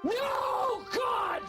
No, God!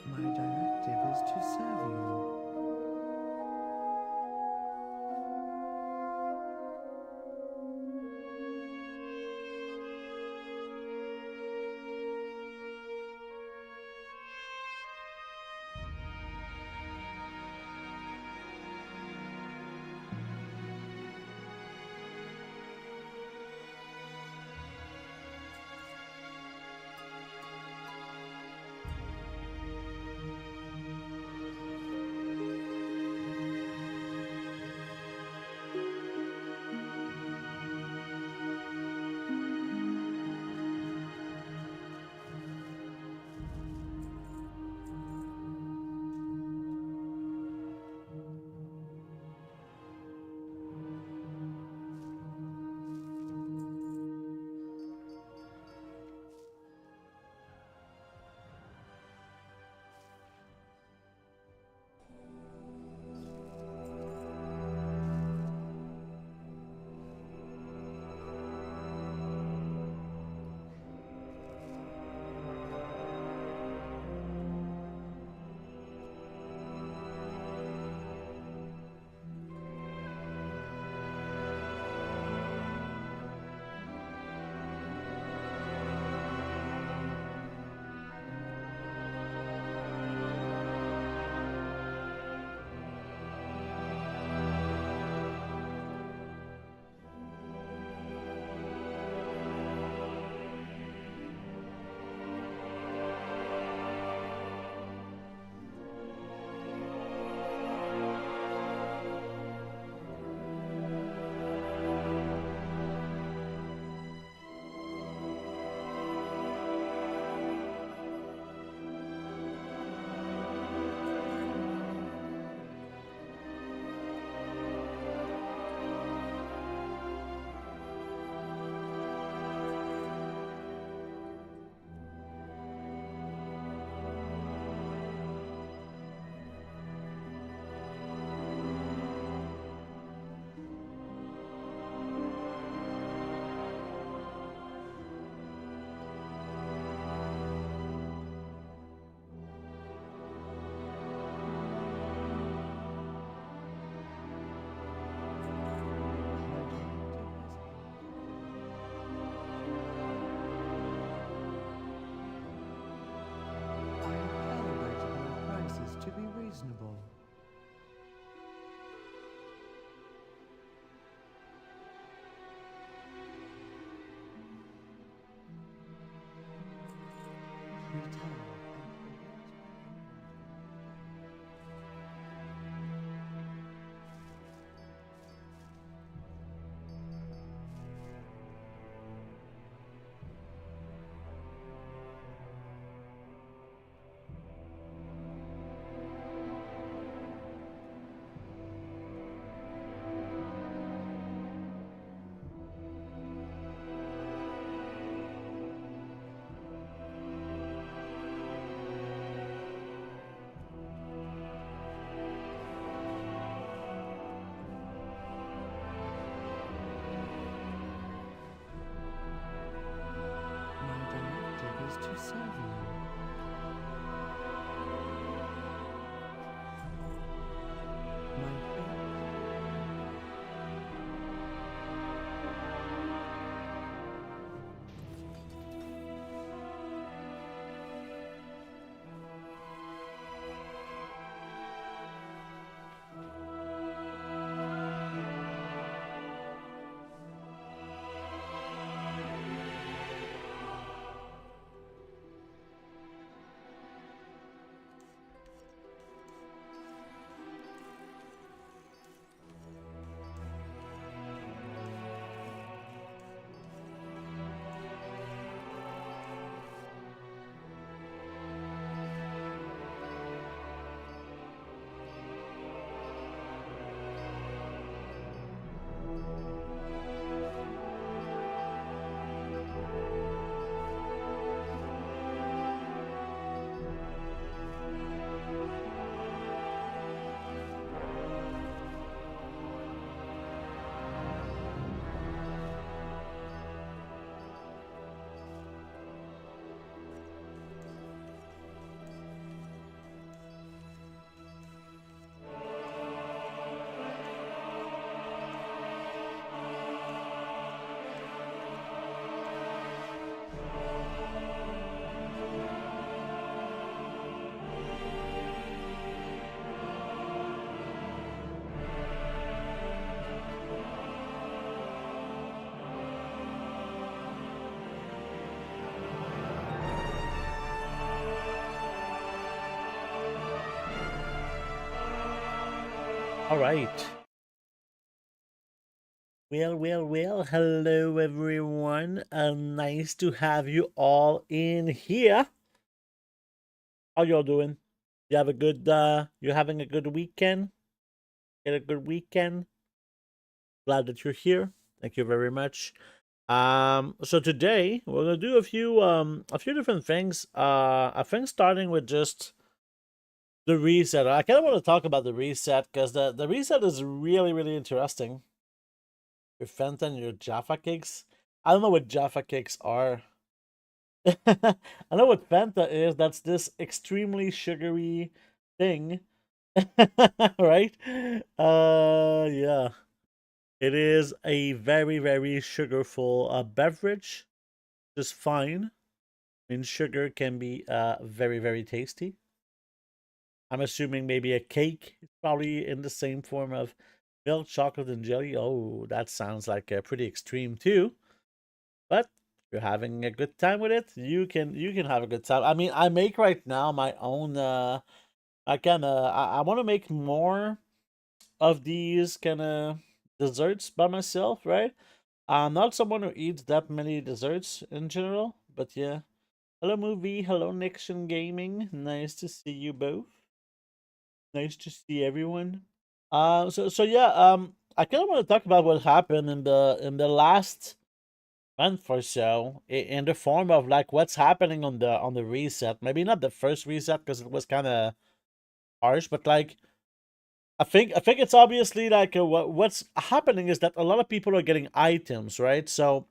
My directive is to serve you. Reasonable. Retail. to serve you? My fate. All right. Well. Hello, everyone. Nice to have you all in here. How y'all doing? You have a good, you having a good weekend? Get a good weekend? Glad that you're here. Thank you very much. So today we're gonna do a few different things. I think starting with just the reset. I kind of want to talk about the reset because the reset is really interesting. Your Fanta and your Jaffa cakes. I don't know what Jaffa cakes are. I know what Fanta is. That's this extremely sugary thing. Right? Yeah. It is a very sugarful beverage. Just fine. I mean, sugar can be very tasty. I'm assuming maybe a cake is probably in the same form of milk, chocolate, and jelly. Oh, that sounds like pretty extreme too. But if you're having a good time with it, you can have a good time. I mean, I make right now my own. I want to make more of these kind of desserts by myself, right? I'm not someone who eats that many desserts in general, but yeah. Hello, movie. Hello, Nixon Gaming. Nice to see you both. Nice to see everyone. So yeah. I kind of want to talk about what happened in the last month or so in the form of like what's happening on the reset. Maybe not the first reset because it was kind of harsh, but like I think it's obviously like what's happening is that a lot of people are getting items, right? So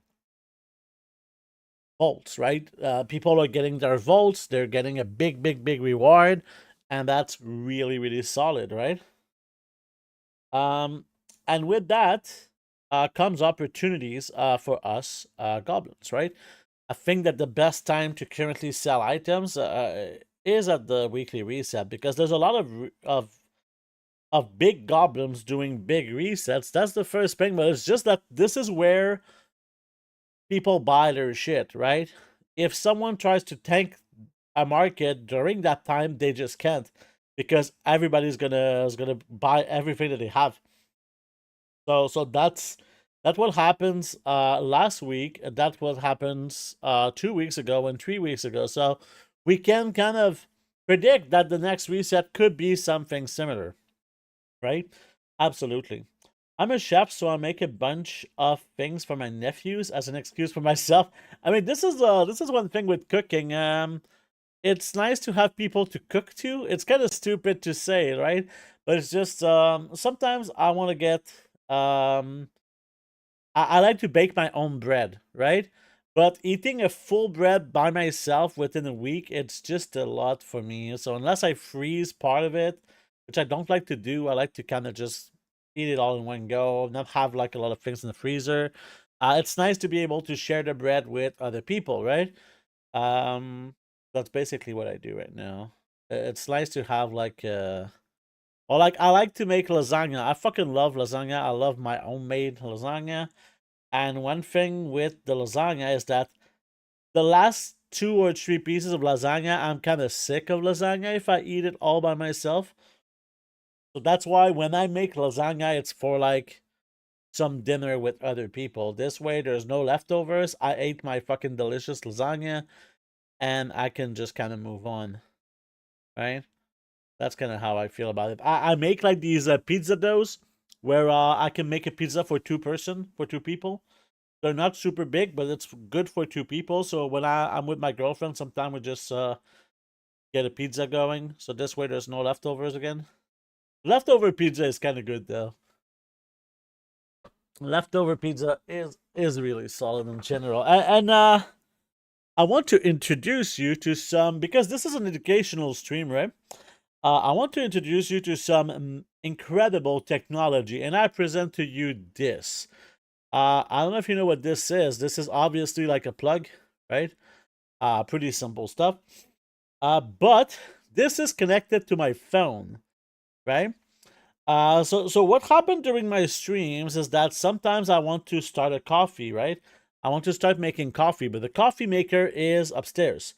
vaults, right? People are getting their vaults. They're getting a big reward, and that's really solid, right? Um, and with that comes opportunities for us goblins, right? I think that the best time to currently sell items is at the weekly reset because there's a lot of big goblins doing big resets. That's the first thing, but it's just that this is where people buy their shit, right? If someone tries to tank a market during that time, they just can't because everybody's gonna is gonna buy everything that they have. So that's what happens last week. That's what happens 2 weeks ago and 3 weeks ago. So we can kind of predict that the next reset could be something similar, right? Absolutely. I'm a chef, so I make a bunch of things for my nephews as an excuse for myself. I mean, this is one thing with cooking. It's nice to have people to cook to. It's kind of stupid to say, right? But it's just sometimes I want to get I like to bake my own bread, right? But eating a full bread by myself within a week, it's just a lot for me. So unless I freeze part of it, which I don't like to do, I like to kind of just eat it all in one go, not have like a lot of things in the freezer. It's nice to be able to share the bread with other people, right? Um, that's basically what I do right now. It's nice to have like or like I like to make lasagna. I fucking love lasagna. I love my own made lasagna. And one thing with the lasagna is that the last 2 or 3 pieces of lasagna, I'm kind of sick of lasagna if I eat it all by myself. So that's why when I make lasagna, it's for like some dinner with other people. This way, there's no leftovers. I ate my fucking delicious lasagna and I can just kind of move on, right? That's kind of how I feel about it. I make like these pizza doughs where I can make a pizza for for 2 people. They're not super big, but it's good for 2 people. So when I'm with my girlfriend, sometimes we just get a pizza going. So this way there's no leftovers again. Leftover pizza is kind of good though. Leftover pizza is really solid in general. And I want to introduce you to some, because this is an educational stream, right? I want to introduce you to some incredible technology, and I present to you this. I don't know if you know what this is. This is obviously like a plug, right? Pretty simple stuff. But this is connected to my phone, right? So what happened during my streams is that sometimes I want to start a coffee, right? I want to start making coffee, but the coffee maker is upstairs.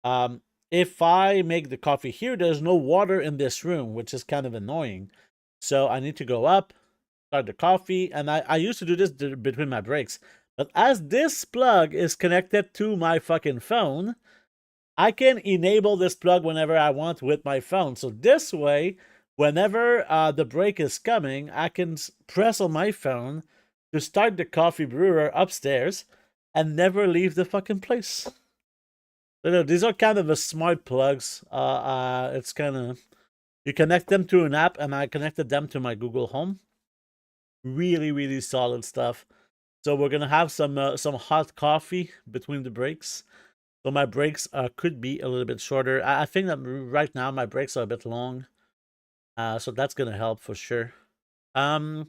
Um, if I make the coffee here, there's no water in this room, which is kind of annoying. So I need to go up, start the coffee, and I used to do this between my breaks. But as this plug is connected to my fucking phone, I can enable this plug whenever I want with my phone. So this way, whenever the break is coming, I can press on my phone to start the coffee brewer upstairs and never leave the fucking place. So these are kind of the smart plugs. It's kind of, you connect them to an app, and I connected them to my Google Home. Really, really solid stuff. So we're gonna have some hot coffee between the breaks. So my breaks could be a little bit shorter. I think that right now my breaks are a bit long. So that's gonna help for sure. Um,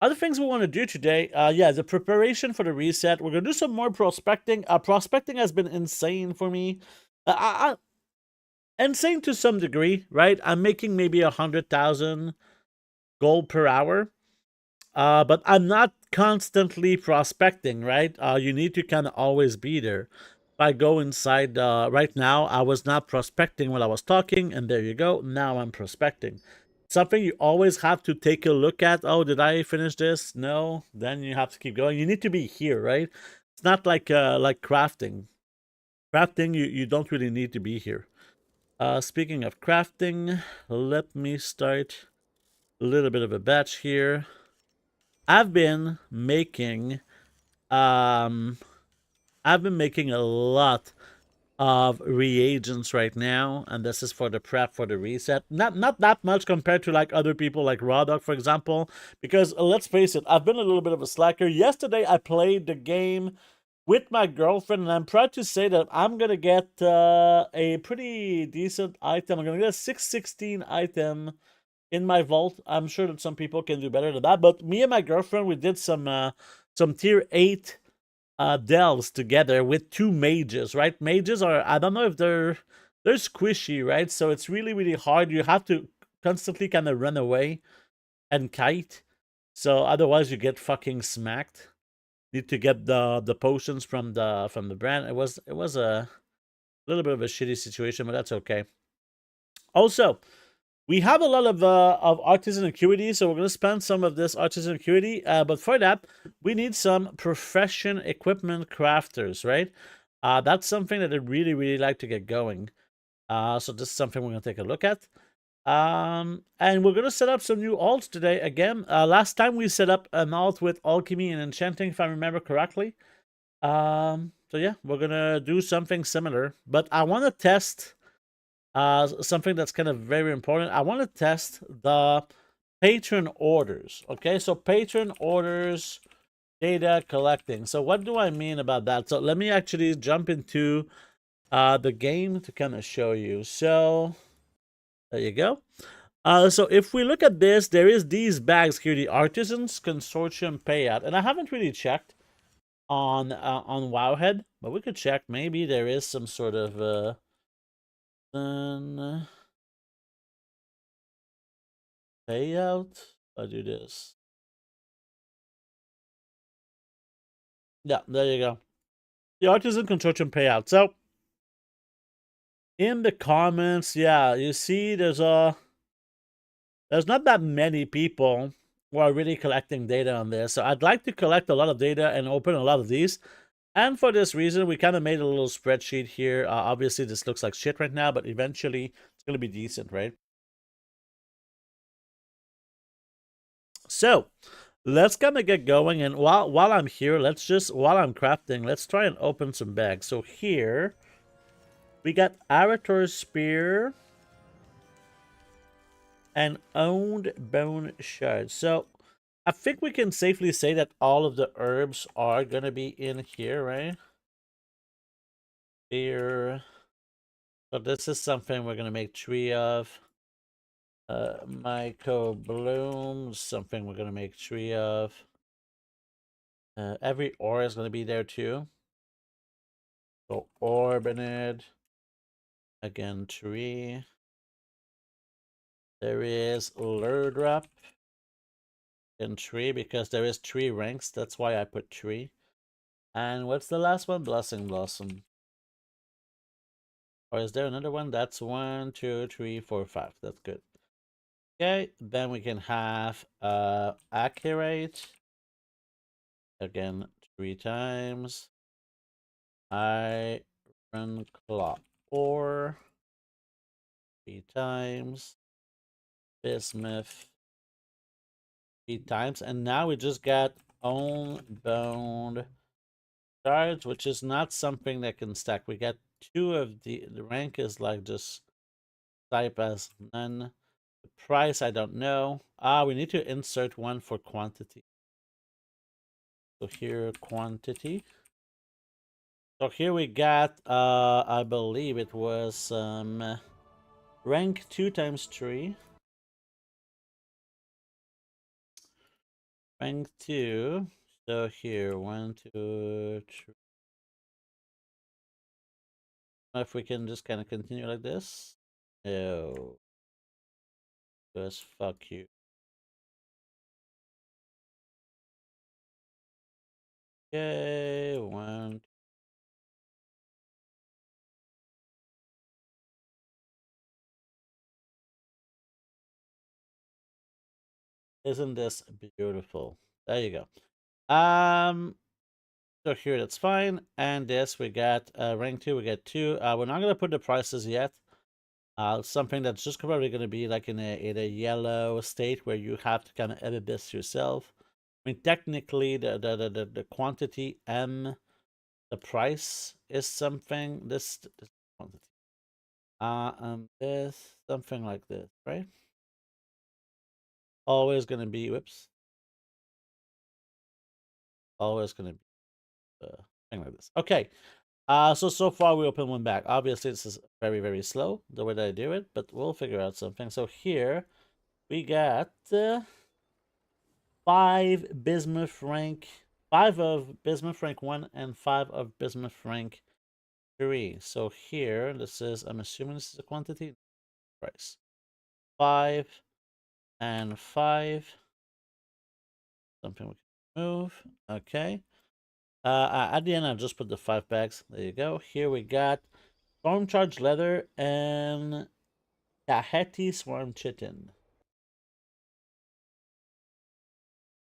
Other things we want to do today, yeah, the preparation for the reset. We're gonna do some more prospecting. Prospecting has been insane for me. Insane to some degree, right? I'm making maybe 100,000 gold per hour. But I'm not constantly prospecting, right? You need to kind of always be there. If I go inside, right now, I was not prospecting while I was talking, and there you go. Now I'm prospecting. Something you always have to take a look at. Oh, did I finish this? No. Then you have to keep going. You need to be here, right? It's not like crafting. Crafting, you don't really need to be here. Speaking of crafting, let me start a little bit of a batch here. I've been making um a lot of reagents right now, and this is for the prep for the reset. Not that much compared to like other people like Raw Dog, for example, because let's face it, I've been a little bit of a slacker. Yesterday I played the game with my girlfriend, and I'm proud to say that I'm gonna get a pretty decent item. I'm gonna get a 616 item in my vault. I'm sure that some people can do better than that, but me and my girlfriend, we did some tier 8 delves together with 2 mages, right? Mages are, I don't know if they're squishy, right? So it's really, really hard. You have to constantly kind of run away and kite. So otherwise you get fucking smacked. Need to get the potions from the brand. It was a little bit of a shitty situation, but that's okay. Also, we have a lot of artisan acuity, so we're going to spend some of this artisan acuity. But for that, we need some profession equipment crafters, right? That's something that I really, really like to get going. So this is something we're going to take a look at. And we're going to set up some new alts today. Again, last time we set up an alt with alchemy and enchanting, if I remember correctly. So yeah, we're going to do something similar. But I want to test something that's kind of very important. I want to test the patron orders. Okay, so patron orders data collecting. So what do I mean about that? So let me actually jump into the game to kind of show you. So there you go. So if we look at this, there is these bags here, the Artisans Consortium payout, and I haven't really checked on Wowhead, but we could check. Maybe there is some sort of payout. I'll do this. Yeah, there you go. The Artisan Consortium payout. So in the comments, yeah, you see there's not that many people who are really collecting data on this. So I'd like to collect a lot of data and open a lot of these. And for this reason, we kind of made a little spreadsheet here. Obviously, this looks like shit right now, but eventually it's going to be decent, right? So let's kind of get going. And while I'm here, while I'm crafting, let's try and open some bags. So here we got Arator's Spear and Owned Bone Shard. So I think we can safely say that all of the herbs are going to be in here, right? Here. So this is something we're going to make 3 of. Myco Blooms, something we're going to make 3 of. Every ore is going to be there too. So Orbinid. Again, 3. There is Lurdrup in 3 because there is 3 ranks. That's why I put 3. And what's the last one? Blessing Blossom. Or is there another one? That's 1, 2, 3, 4, 5. That's good. Okay, then we can have Accurate. Again, 3 times. Iron Claw Ore. 3 times. Bismuth. 3 times. And now we just got Own Boned Shards, which is not something that can stack. We got 2 of the rank is like just type as none. The price, I don't know. We need to insert one for quantity. So here, quantity. So here we got, I believe it was rank 2 times 3. Rank 2. So here, 1, 2, 3. If we can just kind of continue like this. No. Just fuck you. Okay, 1. Isn't this beautiful? There you go. So here that's fine. And this we got rank 2, we get 2. We're not gonna put the prices yet. Something that's just probably gonna be like in a yellow state where you have to kind of edit this yourself. I mean, technically the quantity and the price is something this quantity. This something like this, right? Always gonna be whoops. Always gonna be thing like this. Okay. So far we open one back. Obviously, this is very, very slow, the way that I do it, but we'll figure out something. So here we got 5 bismuth rank, 5 of bismuth rank 1 and 5 of bismuth rank 3. So here, this is, I'm assuming this is a quantity price. 5 and 5. Something we can move. Okay. At the end, I'll just put the 5 bags. There you go. Here we got Storm Charge Leather and Tahiti Swarm Chitin.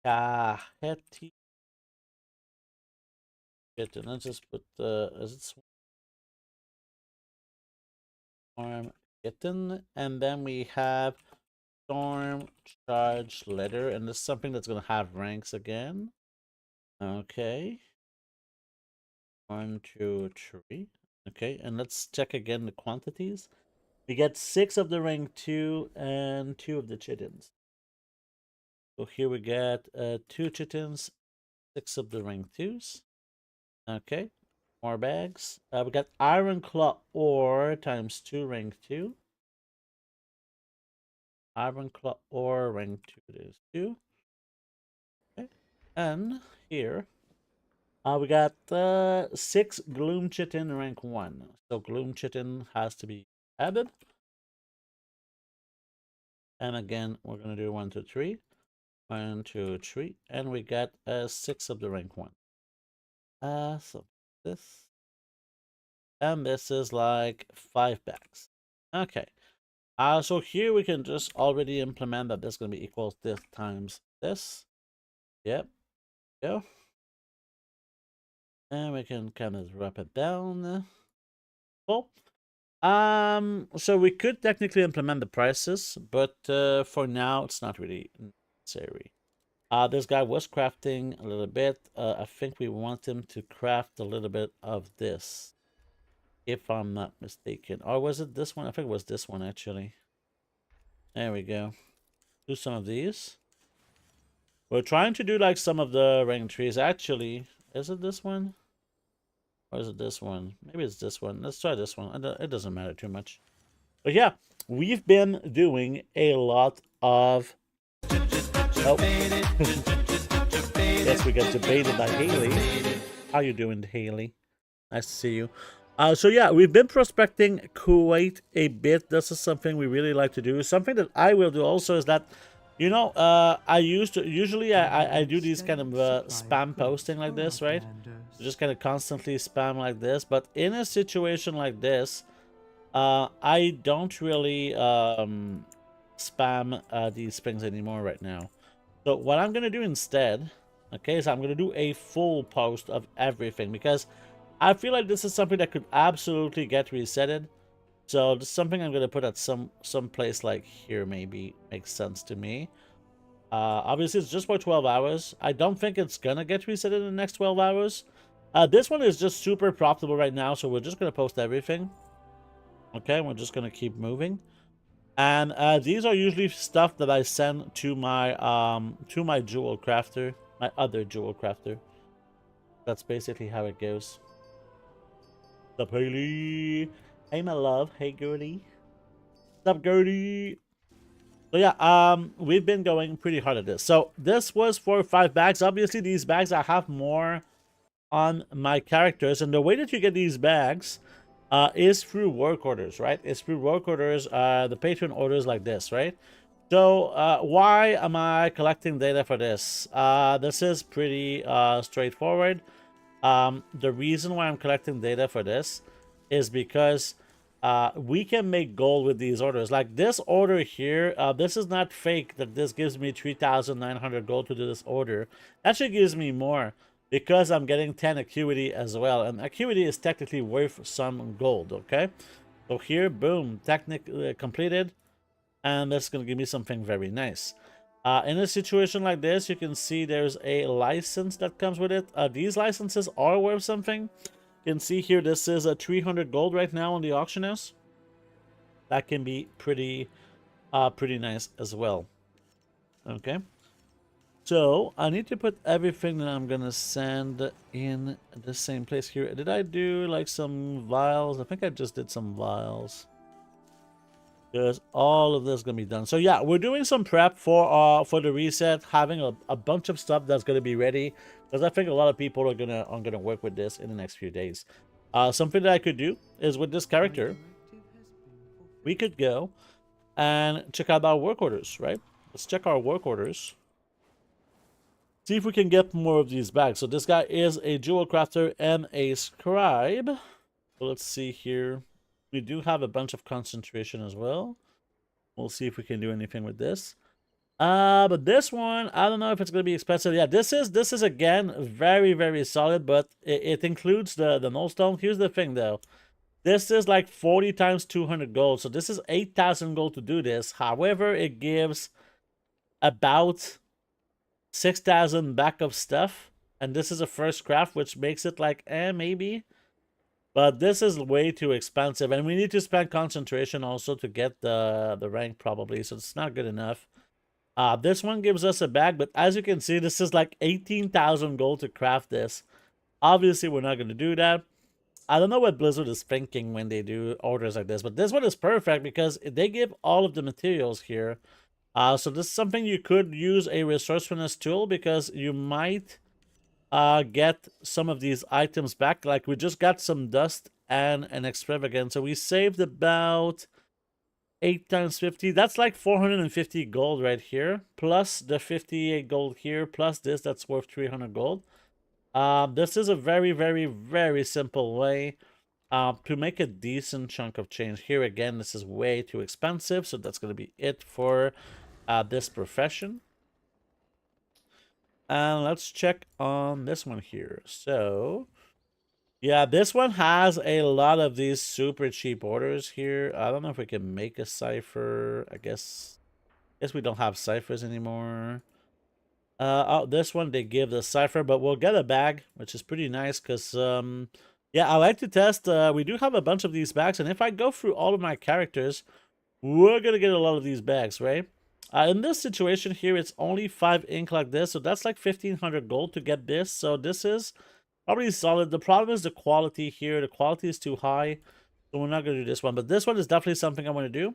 Tahiti Chitin. Let's just put the, is it Swarm Chitin? And then we have Storm Charge Leather. And this is something that's going to have ranks again. Okay. 1, 2, 3. Okay. And let's check again the quantities. We get 6 of the rank 2 and 2 of the chitins. So here we get 2 chitins 6 of the rank 2s. Okay, more bags. We got iron claw ore times 2 rank 2. Iron claw ore rank 2 is 2. Okay, and here we got 6 gloom chitin rank 1. So gloom chitin has to be added. And again, we're gonna do 1, 2, 3. 1, 2, 3, and we got 6 of the rank 1. So this, and this is like 5 bags. Okay. So here we can just already implement that this is gonna be equals this times this. Yep. Go. And we can kind of wrap it down. Cool. So we could technically implement the prices, but for now it's not really necessary. This guy was crafting a little bit. I think we want him to craft a little bit of this, if I'm not mistaken. Or was it this one? I think it was this one, actually. There we go. Do some of these. We're trying to do like some of the ring trees. Actually, is it this one? Or is it this one? Maybe it's this one. Let's try this one. It doesn't matter too much. But yeah, we've been doing a lot of... Oh. Yes, we got debated by Haley. How you doing, Haley? Nice to see you. So yeah, we've been prospecting quite a bit. This is something we really like to do. Something that I will do also is that, you know, I usually do these kind of spam posting like this, right? Just kind of constantly spam like this. But in a situation like this, I don't really spam these things anymore right now. So what I'm gonna do instead, okay, is I'm gonna do a full post of everything, because I feel like this is something that could absolutely get resetted. So this is something I'm gonna put at some place like here. Maybe makes sense to me. Obviously it's just for 12 hours. I don't think it's gonna get resetted in the next 12 hours. This one is just super profitable right now, so we're just gonna post everything. Okay, we're just gonna keep moving. And these are usually stuff that I send to my jewel crafter, my other jewel crafter. That's basically how it goes. What's up, Haley? Hey, my love. Hey, Gertie. What's up, Gertie? So yeah, we've been going pretty hard at this. So this was for 5 bags. Obviously, these bags I have more on my characters, and the way that you get these bags is through work orders, right? It's through work orders, the Patron orders like this, right? So why am I collecting data for this? This is pretty straightforward. The reason why I'm collecting data for this is because we can make gold with these orders. Like this order here, this is not fake that this gives me 3,900 gold to do this order. Actually gives me more, because I'm getting 10 acuity as well. And acuity is technically worth some gold, okay? So here, boom, technically completed. And that's going to give me something very nice. In a situation like this, you can see there's a license that comes with it. These licenses are worth something. You can see here, this is a 300 gold right now on the auction house. That can be pretty nice as well. Okay. So I need to put everything that I'm gonna send in the same place here. Did I do like some vials? I think I just did some vials. Because all of this is gonna be done. So yeah, we're doing some prep for the reset, having a bunch of stuff that's gonna be ready. Because I think a lot of people are gonna work with this in the next few days. Something that I could do is with this character, we could go and check out our work orders, right? Let's check our work orders. See if we can get more of these bags. So this guy is a jewel crafter and a scribe. So let's see here. We do have a bunch of concentration as well. We'll see if we can do anything with this. But this one, I don't know if it's gonna be expensive. Yeah, this is again very, very solid, but it includes the null stone. Here's the thing though. This is like 40 times 200 gold. So this is 8,000 gold to do this. However, it gives about 6,000 back of stuff, and this is a first craft, which makes it like maybe, but this is way too expensive, and we need to spend concentration also to get the rank probably, so it's not good enough. This one gives us a bag, but as you can see, this is like 18,000 gold to craft this. Obviously, we're not going to do that. I don't know what Blizzard is thinking when they do orders like this, but this one is perfect because they give all of the materials here. So this is something you could use a resourcefulness tool because you might get some of these items back. Like we just got some dust and an extravagant. So we saved about 8 times 50. That's like 450 gold right here. Plus the 58 gold here. Plus this, that's worth 300 gold. This is a very, very, very simple way to make a decent chunk of change. Here again, this is way too expensive. So that's going to be it for this profession. And let's check on this one here. So, yeah, this one has a lot of these super cheap orders here. I don't know if we can make a cipher. I guess we don't have ciphers anymore. Oh, this one they give the cipher, but we'll get a bag, which is pretty nice because yeah, I like to test. We do have a bunch of these bags, and if I go through all of my characters, we're gonna get a lot of these bags, right? In this situation here, it's only 5 ink like this, so that's like 1,500 gold to get this. So this is probably solid. The problem is the quality here. The quality is too high, so we're not gonna do this one. But this one is definitely something I want to do.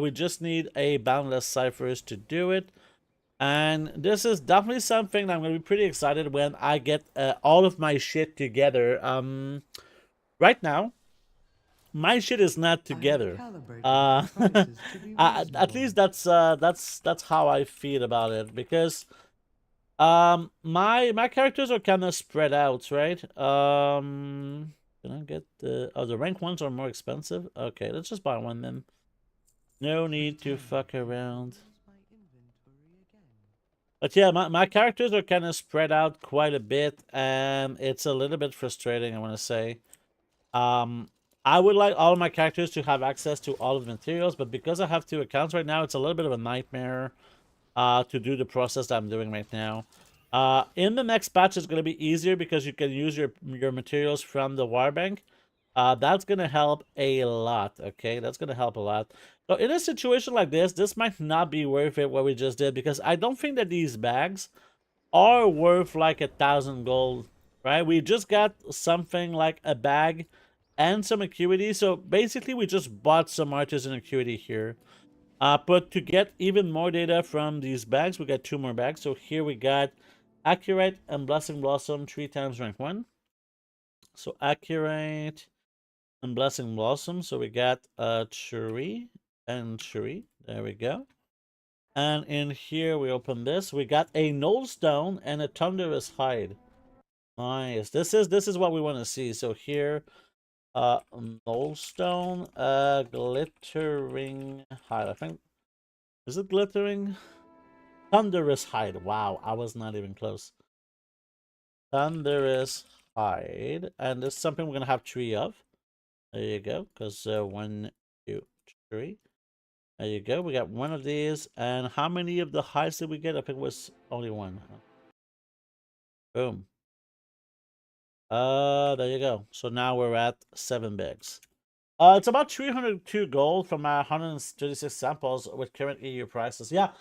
We just need a boundless ciphers to do it. And this is definitely something that I'm going to be pretty excited when I get all of my shit together. Right now, my shit is not together. At least that's how I feel about it, because my characters are kind of spread out, right? Can I get the rank ones are more expensive? Okay, let's just buy one then. No need to fuck around. But yeah, my characters are kind of spread out quite a bit, and it's a little bit frustrating, I want to say. I would like all of my characters to have access to all of the materials, but because I have 2 accounts right now, it's a little bit of a nightmare to do the process that I'm doing right now. In the next batch, it's going to be easier because you can use your materials from the wire bank. That's going to help a lot, okay? That's going to help a lot. So in a situation like this might not be worth it what we just did, because I don't think that these bags are worth like 1,000 gold, right? We just got something like a bag and some acuity. So basically we just bought some artisan acuity here. But to get even more data from these bags, we got 2 more bags. So here we got accurate and blessing blossom 3 times rank 1. So accurate and blessing blossom. So we got cherry and cherry. There we go. And in here we open this. We got a null stone and a thunderous hide. Nice. This is what we want to see. So here, null stone, glittering hide. I think, is it glittering? Thunderous hide. Wow, I was not even close. Thunderous hide, and this is something we're gonna have 3 of. There you go. Because 1, 2, 3. There you go. We got 1 of these. And how many of the hides did we get? I think it was only 1. Boom. There you go. So now we're at 7 bags. It's about 302 gold from our 136 samples with current EU prices. Yeah.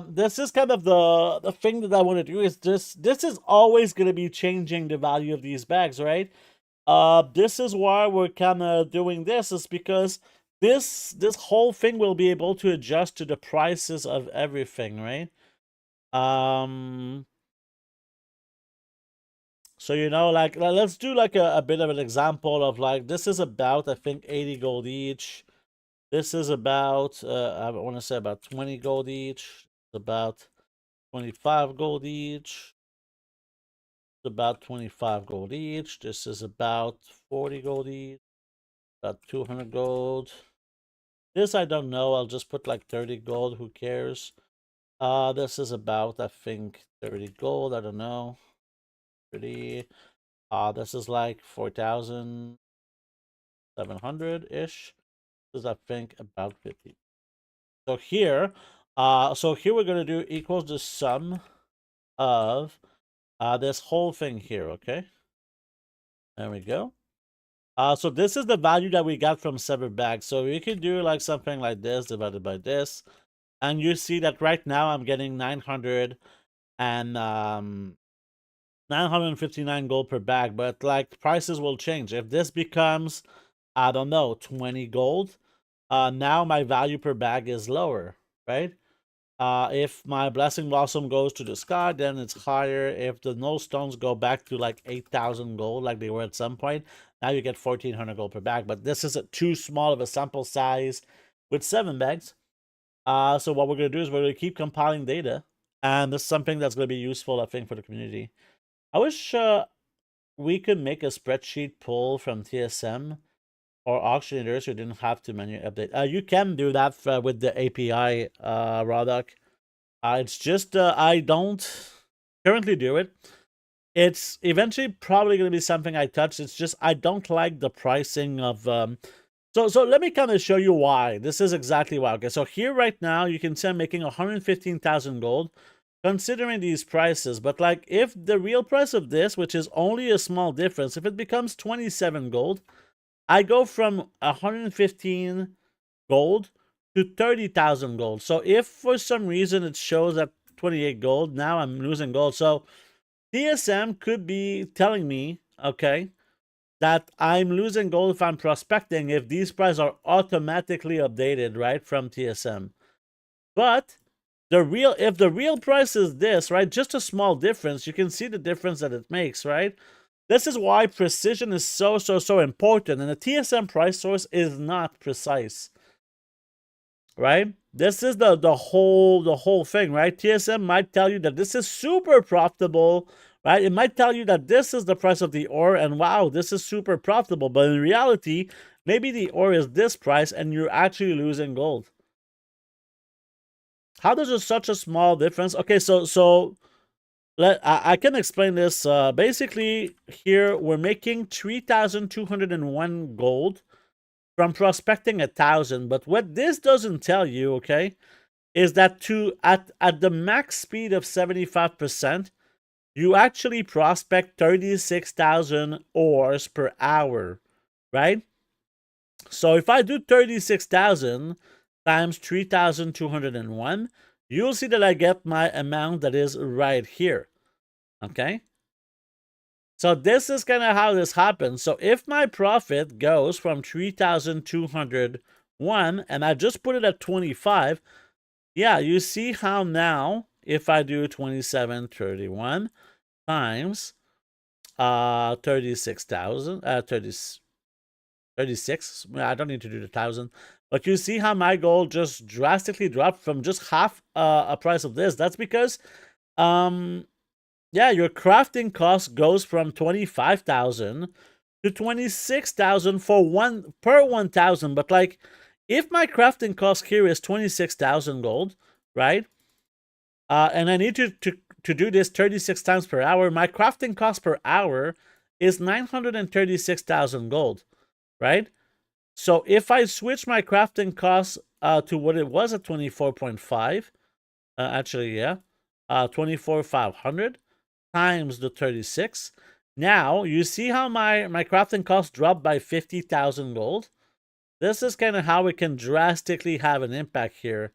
This is kind of the thing that I want to do is this is always going to be changing the value of these bags, right? This is why we're kind of doing this, is because this whole thing will be able to adjust to the prices of everything, right? So, you know, like, let's do like a bit of an example of like, this is about, I think, 80 gold each. This is about, I want to say about 20 gold each. It's about 25 gold each. It's about 25 gold each. This is about 40 gold each. About 200 gold. This I don't know. I'll just put like 30 gold. Who cares? This is about, I think, 30 gold. I don't know. 30. This is like 4,700-ish. This is, I think, about 50. So here we're gonna do equals the sum of this whole thing here, okay? There we go. So this is the value that we got from severed bags. So we can do like something like this divided by this. And you see that right now I'm getting 900 and 959 gold per bag, but like prices will change. If this becomes, I don't know, 20 gold, now my value per bag is lower, right? If my blessing blossom goes to the sky, then it's higher. If the null stones go back to like 8,000 gold, like they were at some point, now you get 1,400 gold per bag. But this is too small of a sample size with 7 bags. So what we're gonna do is we're gonna keep compiling data, and this is something that's gonna be useful, I think, for the community. I wish we could make a spreadsheet pull from TSM or auctioneers who didn't have to manually update. You can do that with the API, Rodok. It's just I don't currently do it. It's eventually probably going to be something I touch. It's just I don't like the pricing of. So let me kind of show you why. This is exactly why. Okay, so here right now you can see I'm making 115,000 gold, considering these prices. But like if the real price of this, which is only a small difference, if it becomes 27 gold, I go from 115 gold to 30,000 gold. So if for some reason it shows at 28 gold, now I'm losing gold. So TSM could be telling me, okay, that I'm losing gold if I'm prospecting if these prices are automatically updated, right, from TSM. But if the real price is this, right, just a small difference, you can see the difference that it makes, right? This is why precision is so important, and the TSM price source is not precise, right? This is the whole thing, right? TSM might tell you that this is super profitable, right? It might tell you that this is the price of the ore, and wow, this is super profitable. But in reality, maybe the ore is this price, and you're actually losing gold. How does such a small difference? Okay, so I can explain this. Basically, here we're making 3,201 gold from prospecting 1,000. But what this doesn't tell you, okay, is that at the max speed of 75%, you actually prospect 36,000 ores per hour, right? So if I do 36,000 times 3,201, you'll see that I get my amount that is right here. Okay? So this is kind of how this happens. So if my profit goes from 3,201 and I just put it at 25, yeah, you see how now if I do 2731 times 36,000, 36, I don't need to do the 1,000, but you see how my gold just drastically dropped from just half a price of this. That's because yeah, your crafting cost goes from 25,000 to 26,000 for per 1,000. But like, if my crafting cost here is 26,000 gold, right? And I need to do this 36 times per hour. My crafting cost per hour is 936,000 gold, right? So if I switch my crafting cost to what it was at 24.5, actually, yeah, 24,500 times the 36. Now, you see how my crafting cost dropped by 50,000 gold? This is kind of how it can drastically have an impact here,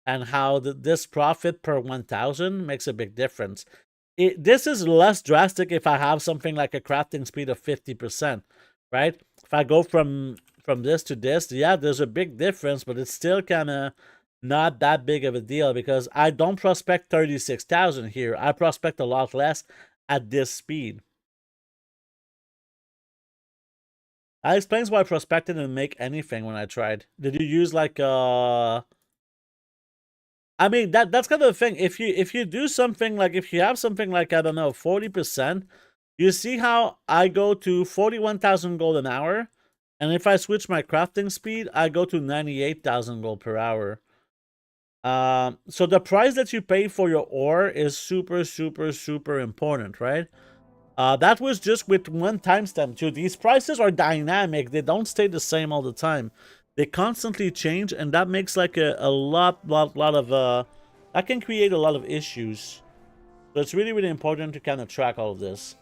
and how this profit per 1,000 makes a big difference. This is less drastic if I have something like a crafting speed of 50%, right? If I go from this to this, yeah, there's a big difference, but it's still kind of not that big of a deal because I don't prospect 36,000 here. I prospect a lot less at this speed. That explains why prospecting didn't make anything when I tried. Did you use like I mean that's kind of the thing. If you do something like if you have something like I don't know 40%, you see how I go to 41,000 gold an hour, and if I switch my crafting speed, I go to 98,000 gold per hour. So the price that you pay for your ore is super important, right? That was just with one timestamp too. These prices are dynamic. They don't stay the same all the time. They constantly change, and that makes like a lot of that can create a lot of issues. So it's really important to kind of track all of this.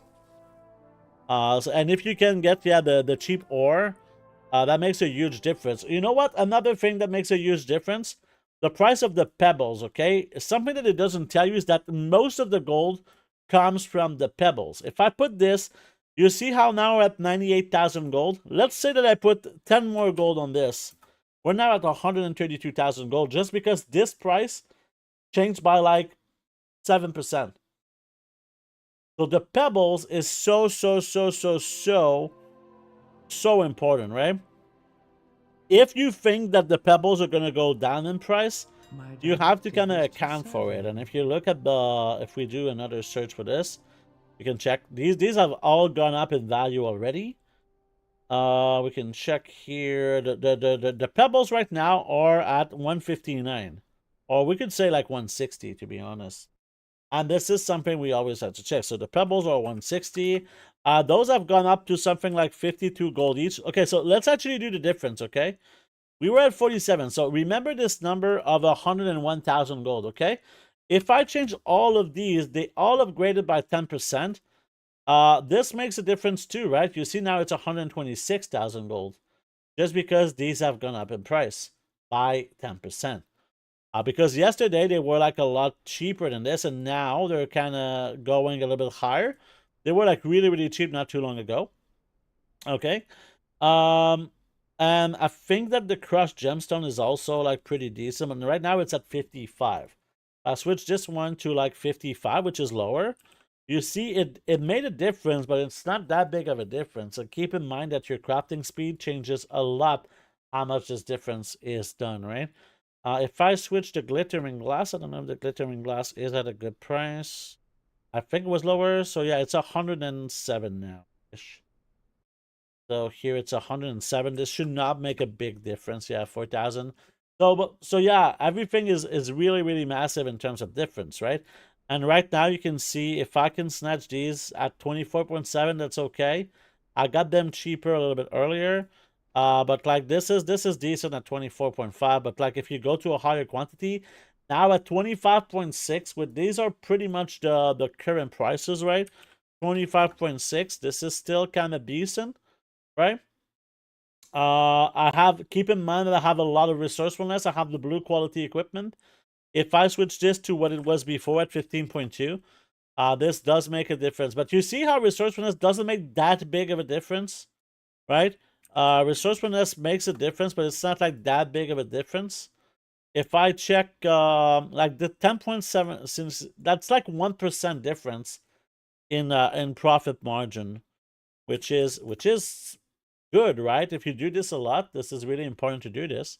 And if you can get the cheap ore, that makes a huge difference. You know what? Another thing that makes a huge difference, the price of the pebbles, okay? Something that it doesn't tell you is that most of the gold comes from the pebbles. If I put this, you see how now we're at 98,000 gold? Let's say that I put 10 more gold on this. We're now at 132,000 gold just because this price changed by like 7%. So the pebbles is so important, right? If you think that the pebbles are going to go down in price, you have to kind of account for it. And if you look at the, if we do another search for this, you can check. These have all gone up in value already. We can check here. The pebbles right now are at 159. Or we could say like 160, to be honest. And this is something we always have to check. So the pebbles are 160. Those have gone up to something like 52 gold each. Okay, so let's actually do the difference, okay? We were at 47. So remember this number of 101,000 gold, okay? If I change all of these, they all upgraded by 10%. This makes a difference too, right? You see now it's 126,000 gold. Just because these have gone up in price by 10%. Because yesterday they were like a lot cheaper than this, and now they're kind of going a little bit higher. They were like really cheap not too long ago. Okay. And I think that the crushed gemstone is also like pretty decent. And right now it's at 55. I switched this one to like 55, which is lower. You see, it made a difference, but it's not that big of a difference. So keep in mind that your crafting speed changes a lot how much this difference is done, right? If I switch to glittering glass, I don't know if the glittering glass is at a good price. I think it was lower, so yeah, it's 107 now. So here it's 107. This should not make a big difference. Yeah, 4,000. So yeah, everything is really massive in terms of difference, right? And right now you can see if I can snatch these at 24.7, that's okay. I got them cheaper a little bit earlier. But like this is decent at 24.5. But like if you go to a higher quantity, now at 25.6, with these are pretty much the current prices, right? 25.6. This is still kind of decent, right? I have, keep in mind that I have a lot of resourcefulness. I have the blue quality equipment. If I switch this to what it was before at 15.2, this does make a difference. But you see how resourcefulness doesn't make that big of a difference, right? Resourcefulness makes a difference, but it's not like that big of a difference. If I check like the 10.7, since that's like 1% difference in profit margin, which is good, right? If you do this a lot, this is really important to do this.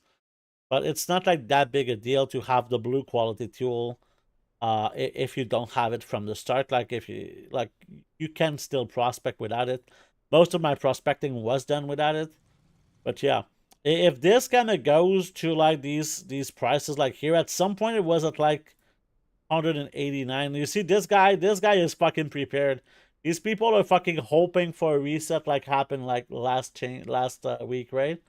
But it's not like that big a deal to have the blue quality tool if you don't have it from the start. Like if you like, you can still prospect without it. Most of my prospecting was done without it. But yeah, if this kind of goes to like these prices, like here at some point it was at like 189. You see this guy is fucking prepared. These people are fucking hoping for a reset like happened like last week, right?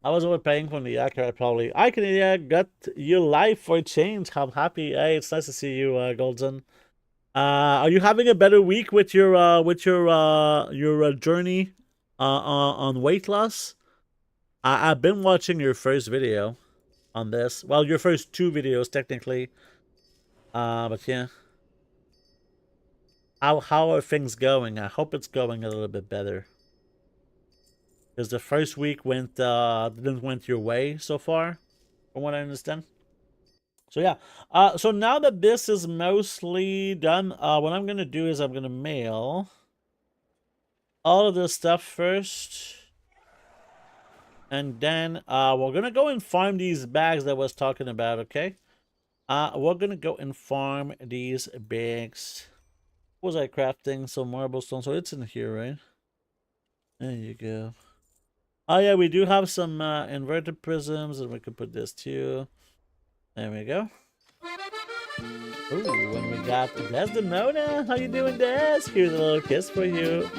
I was overpaying for the accurate probably. I can got your life for a change. I'm happy. Hey, it's nice to see you, Golden. Are you having a better week with your journey on weight loss? I've been watching your first video on this. Well, your first two videos technically. But yeah. How are things going? I hope it's going a little bit better. Because the first week didn't went your way so far, from what I understand. So yeah, so now that this is mostly done, what I'm gonna do is I'm gonna mail all of this stuff first, and then we're gonna go and farm these bags that I was talking about. Okay, we're gonna go and farm these bags. What was I crafting? Some marble stone, so it's in here, right? There you go. Oh yeah, we do have some inverted prisms, and we could put this too. There we go. Ooh, and we got Desdemona. How you doing, Des? Here's a little kiss for you.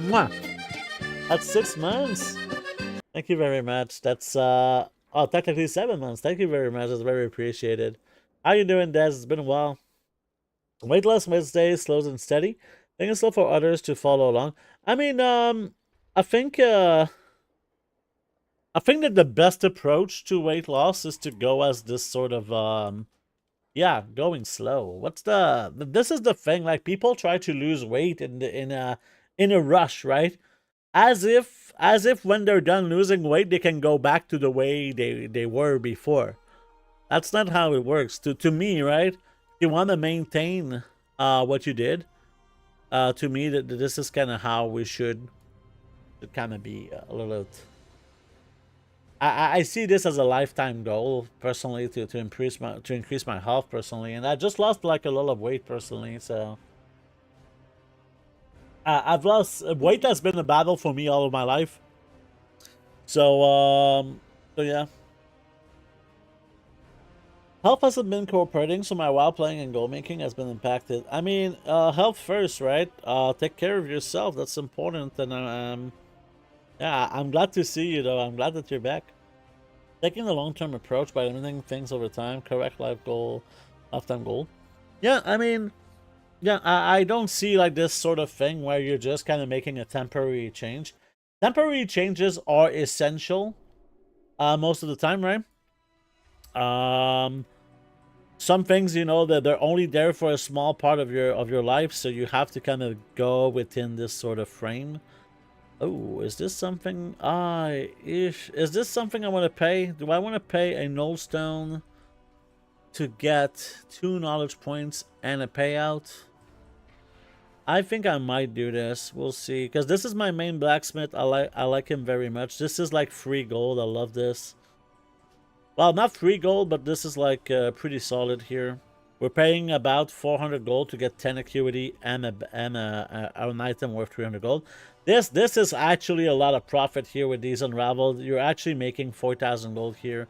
Mwah. That's 6 months. Thank you very much. That's technically 7 months. Thank you very much. It's very appreciated. How you doing, Des? It's been a while. Weight loss Wednesday, slow and steady. I think it's slow for others to follow along. I mean, I think I think that the best approach to weight loss is to go as this sort of yeah, going slow. What's this is the thing, like people try to lose weight in a rush, right? As if when they're done losing weight they can go back to the way they were before. That's not how it works. To me, right? You want to maintain what you did. To me, that this is kind of how we should kind of be a little. I see this as a lifetime goal personally to increase my health personally, and I just lost like a lot of weight personally, so I've lost weight. Has been a battle for me all of my life. So yeah. Health hasn't been cooperating, so my while playing and goal making has been impacted. I mean, health first, right? Take care of yourself. That's important. And yeah, I'm glad to see you, though. I'm glad that you're back. Taking the long-term approach by limiting things over time. Correct lifetime goal. Yeah, I mean, yeah, I don't see like this sort of thing where you're just kind of making a temporary change. Temporary changes are essential, most of the time, right? Some things, you know, that they're only there for a small part of your life, so you have to kind of go within this sort of frame. Oh, is this something is this something I want to pay? Do I want to pay a null stone to get 2 knowledge points and a payout? I think I might do this. We'll see, because this is my main blacksmith. I like him very much. This is like free gold. I love this. Well, not free gold, but this is like pretty solid here. We're paying about 400 gold to get 10 acuity and an item worth 300 gold. This is actually a lot of profit here with these unraveled. You're actually making 4,000 gold here.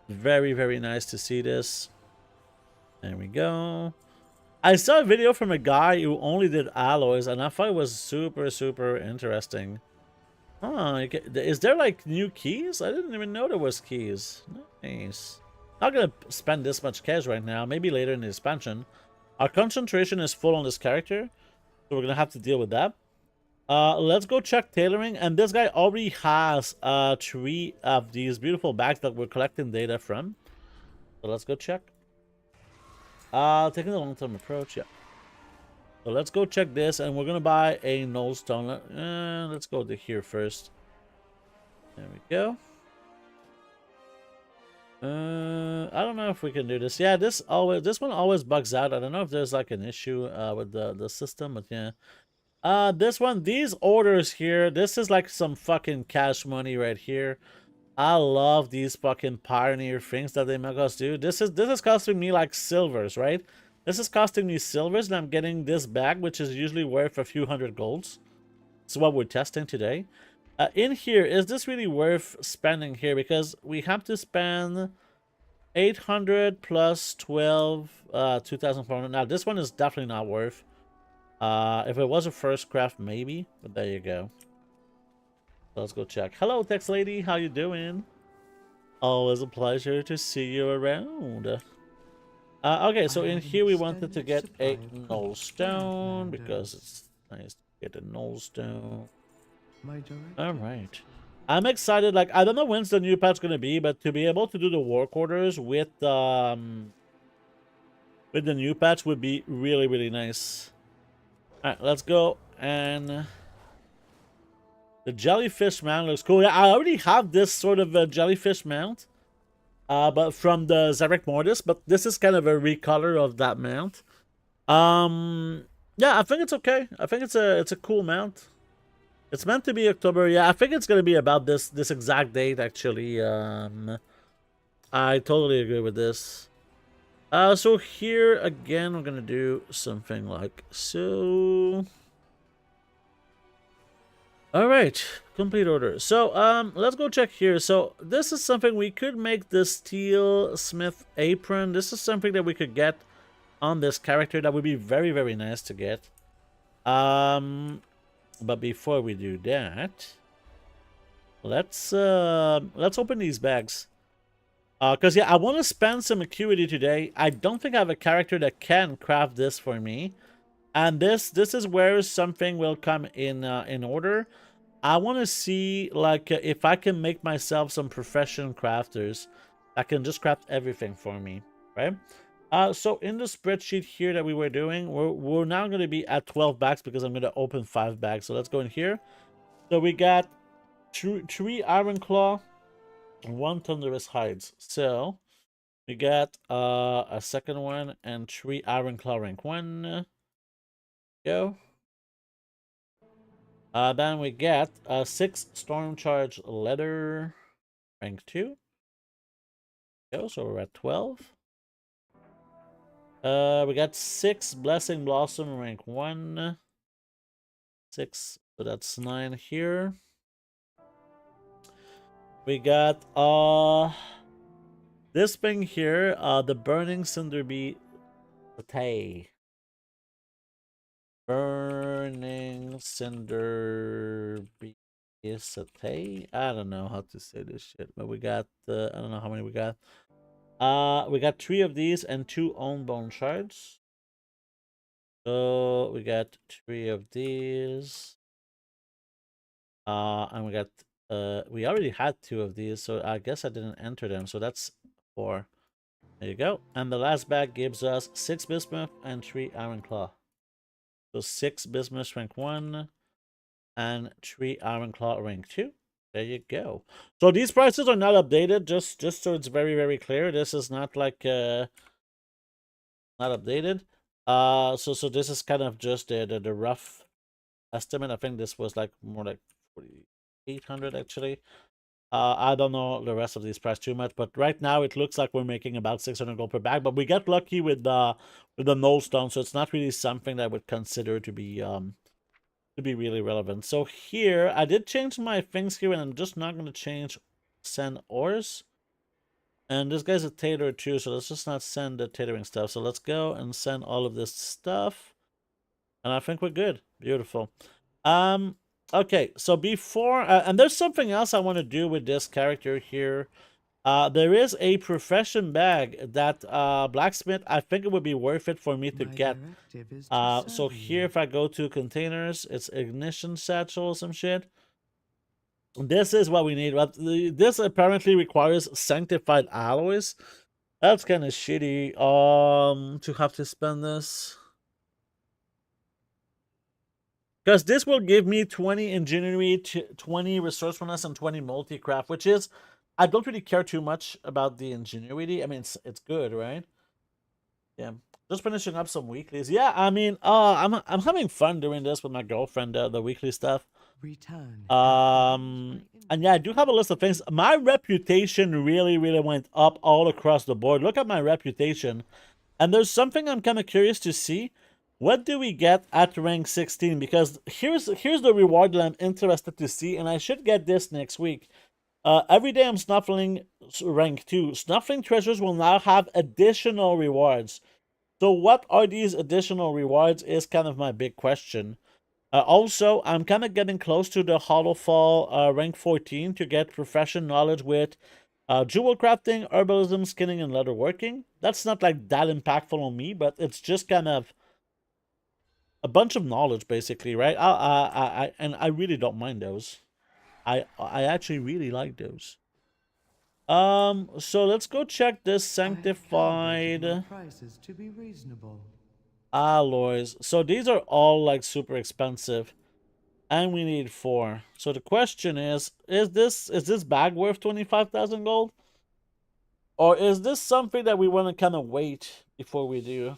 Very, very nice to see this. There we go. I saw a video from a guy who only did alloys, and I thought it was super, super interesting. Oh, is there like new keys? I didn't even know there was keys. Nice. Not gonna spend this much cash right now. Maybe later in the expansion. Our concentration is full on this character, so we're gonna have to deal with that. Let's go check tailoring, and this guy already has 3 of these beautiful bags that we're collecting data from. So let's go check. Taking the long-term approach, yeah. So let's go check this, and we're gonna buy a null stone. Let's go to here first. There we go. I don't know if we can do this. Yeah, this one always bugs out. I don't know if there's like an issue with the system, but yeah. This one, these orders here, this is like some fucking cash money right here. I love these fucking pioneer things that they make us do. This is costing me like silvers, right? This is costing me silvers, and I'm getting this bag, which is usually worth a few hundred golds. That's what we're testing today. In here, is this really worth spending here? Because we have to spend 800 plus 12, 2,400. Now, this one is definitely not worth. If it was a first craft, maybe. But there you go. So let's go check. Hello, Tex Lady. How you doing? Always a pleasure to see you around. Okay, so in here we wanted to get a null stone because it's nice to get a null stone. All right, I'm excited. Like, I don't know when's the new patch gonna be, but to be able to do the work orders with the new patch would be really, really nice. All right, let's go. And the jellyfish mount looks cool. Yeah, I already have this sort of a jellyfish mount. But from the Zarek Mortis, but this is kind of a recolor of that mount. Yeah, I think it's okay. I think it's a cool mount. It's meant to be October. Yeah, I think it's gonna be about this exact date actually. I totally agree with this. So here again, we're gonna do something like so. All right, complete order. So let's go check here. So this is something we could make the steel smith apron. This is something that we could get on this character. That would be very, very nice to get. But before we do that, let's open these bags. Because yeah, I want to spend some acuity today. I don't think I have a character that can craft this for me. And this is where something will come in order. I want to see like if I can make myself some professional crafters that can just craft everything for me, right? So in the spreadsheet here that we were doing, we're now going to be at 12 bags because I'm going to open 5 bags. So let's go in here. So we got 3 iron claw, 1 thunderous hides. So we got a second one and 3 iron claw rank 1. Go. Then we get 6 storm charge leather rank 2. Go, so we're at 12. We got 6 blessing blossom rank 1. 6, so that's 9 here. We got this thing here, the burning cinder bee satay. Burning cinder bee satay. I don't know how to say this shit, but we got I don't know how many we got. We got 3 of these and 2 own bone shards. So we got 3 of these. And we got we already had 2 of these, so I guess I didn't enter them. So that's 4. There you go. And the last bag gives us 6 bismuth and 3 iron claw. So 6 bismuth rank 1 and 3 iron claw rank 2. There you go. So these prices are not updated, just so it's very, very clear. This is not like not updated. So this is kind of just the rough estimate. I think this was like more like 4,800 actually. I don't know the rest of these prices too much, but right now it looks like we're making about 600 gold per bag. But we got lucky with the null stone, so it's not really something that I would consider to be really relevant. So here I did change my things here, and I'm just not going to change send ores. And this guy's a tailor too, so let's just not send the tailoring stuff. So let's go and send all of this stuff, and I think we're good. Beautiful. Okay, so before and there's something else I want to do with this character here. There is a profession bag that blacksmith, I think it would be worth it for me to get. So here if I go to containers, it's ignition satchel or some shit. This is what we need. But this apparently requires sanctified alloys. That's kind of shitty to have to spend this. Because this will give me 20 ingenuity, 20 resourcefulness, and 20 multi-craft, which is, I don't really care too much about the ingenuity. I mean, it's good, right? Yeah. Just finishing up some weeklies. Yeah, I mean, I'm having fun doing this with my girlfriend, the weekly stuff. And yeah, I do have a list of things. My reputation really, really went up all across the board. Look at my reputation. And there's something I'm kind of curious to see. What do we get at rank 16? Because here's the reward that I'm interested to see, and I should get this next week. Every day I'm snuffling rank 2. Snuffling treasures will now have additional rewards. So what are these additional rewards is kind of my big question. Also, I'm kind of getting close to the Hollow Fall rank 14 to get profession knowledge with jewel crafting, herbalism, skinning, and leatherworking. That's not like that impactful on me, but it's just kind of a bunch of knowledge, basically, right? And I really don't mind those. I actually really like those. So let's go check this sanctified prices to be reasonable. alloys. So these are all like super expensive, and we need 4. So the question is this bag worth 25,000 gold, or is this something that we want to kind of wait before we do?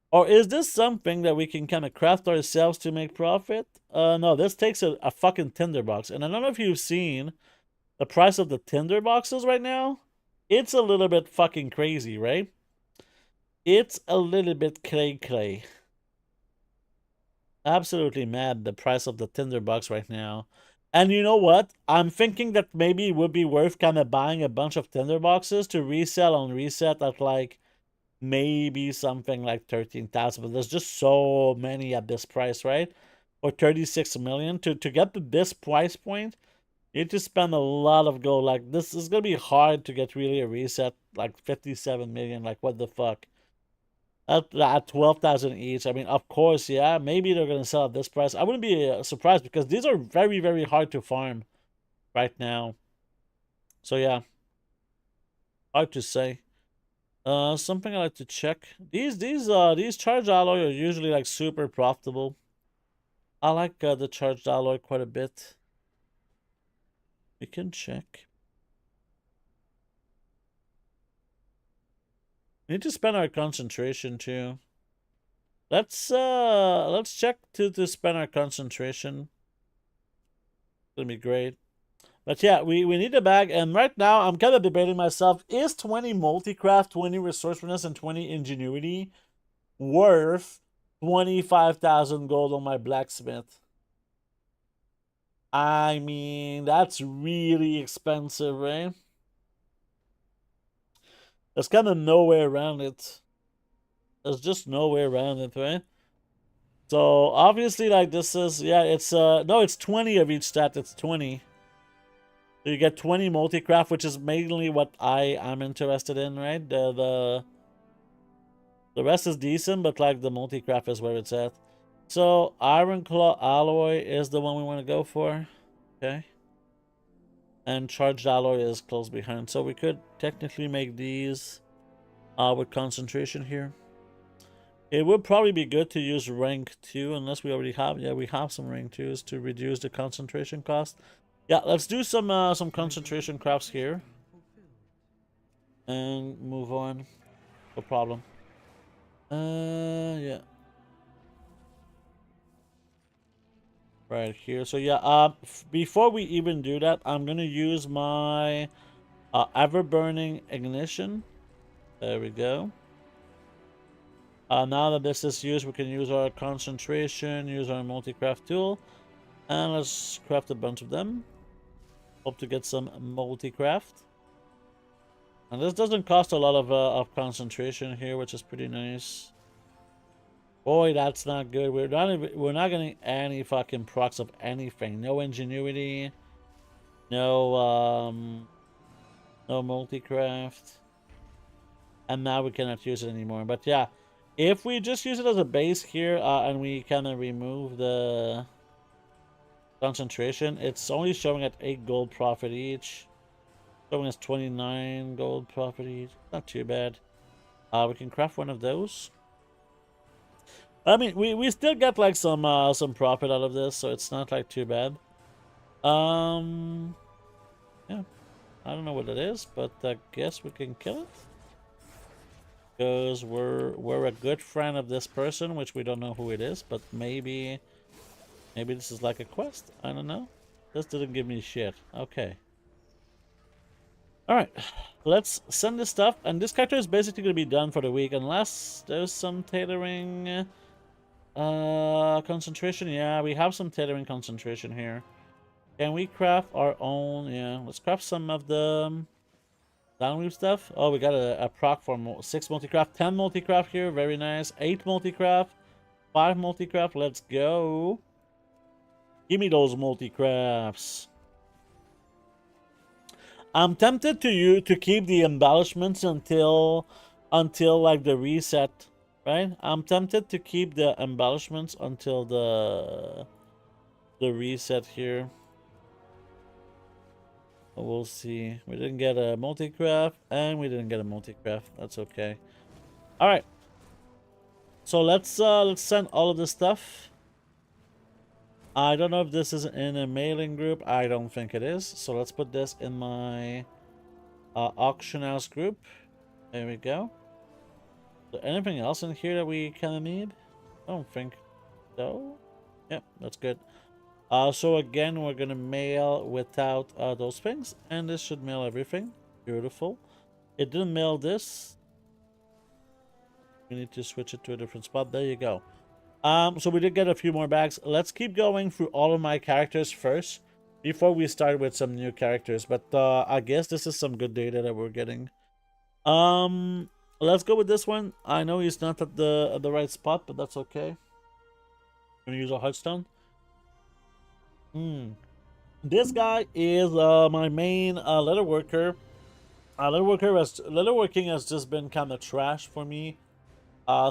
Or is this something that we can kind of craft ourselves to make profit? No, this takes a fucking tinderbox. And I don't know if you've seen the price of the tinderboxes right now. It's a little bit fucking crazy, right? It's a little bit cray-cray. Absolutely mad, the price of the tinderbox right now. And you know what? I'm thinking that maybe it would be worth kind of buying a bunch of tinderboxes to resell on reset at like maybe something like 13,000, but there's just so many at this price, right? Or 36 million to get to this price point. You need to spend a lot of gold. Like, this is gonna be hard to get really a reset like 57 million. Like, what the fuck? at 12,000 each. I mean, of course, yeah, maybe they're gonna sell at this price. I wouldn't be surprised because these are very, very hard to farm right now. So yeah, hard to say. Something I like to check. These charged alloy are usually like super profitable. I like the charged alloy quite a bit. We can check. We need to spend our concentration too. Let's check to spend our concentration. It's gonna be great. But yeah, we need a bag, and right now I'm kind of debating myself, is 20 multi-craft, 20 resourcefulness, and 20 ingenuity worth 25,000 gold on my blacksmith? I mean, that's really expensive, right? There's kind of no way around it. There's just no way around it, right? So obviously, like, this is, yeah, it's no, it's 20 of each stat. It's 20. So you get 20 multi-craft, which is mainly what I am interested in, right? The rest is decent, but like the multi-craft is where it's at. So iron claw alloy is the one we want to go for. Okay. And charged alloy is close behind. So we could technically make these with concentration here. It would probably be good to use rank 2 unless we already have. Yeah, we have some rank 2s to reduce the concentration cost. Yeah, let's do some concentration crafts here. And move on. No problem. Yeah. Right here. So yeah, before we even do that, I'm gonna use my ever burning ignition. There we go. Now that this is used, we can use our concentration, use our multi-craft tool, and let's craft a bunch of them. Hope to get some multi-craft. And this doesn't cost a lot of concentration here, which is pretty nice. Boy, that's not good. We're not getting any fucking procs of anything. No ingenuity. No no multi-craft. And now we cannot use it anymore. But yeah, if we just use it as a base here and we kind of remove the concentration, it's only showing at 8 gold profit each. Showing us 29 gold profit each. Not too bad. We can craft one of those. I mean, we still get like some profit out of this, so it's not like too bad. Yeah, I don't know what it is, but I guess we can kill it because we're a good friend of this person, which we don't know who it is, but maybe this is like a quest. I don't know. This didn't give me shit. Okay. All right, let's send this stuff, and this character is basically gonna be done for the week unless there's some tailoring. Concentration, yeah, we have some tailoring concentration here. Can we craft our own? Yeah, let's craft some of the downweave stuff. Oh, we got a proc for 6 multi-craft, 10 multi-craft here, very nice. 8 multi-craft, 5 multi-craft, let's go. Give me those multi-crafts. I'm tempted to keep the embellishments until like the reset. Right? I'm tempted to keep the embellishments until the reset here. We'll see. We didn't get a multi-craft, and we didn't get a multi-craft. That's okay. All right. So let's send all of this stuff. I don't know if this is in a mailing group. I don't think it is. So let's put this in my auction house group. There we go. So anything else in here that we kind of need? I don't think so. Yep, that's good. So again, we're gonna mail without those things, and this should mail everything. Beautiful. It didn't mail this. We need to switch it to a different spot. There you go. So we did get a few more bags. Let's keep going through all of my characters first before we start with some new characters. But I guess this is some good data that we're getting. Let's go with this one. I know he's not at the right spot, but that's okay. Gonna use a heartstone. This guy is my main leather worker. Leatherworking has just been kind of trash for me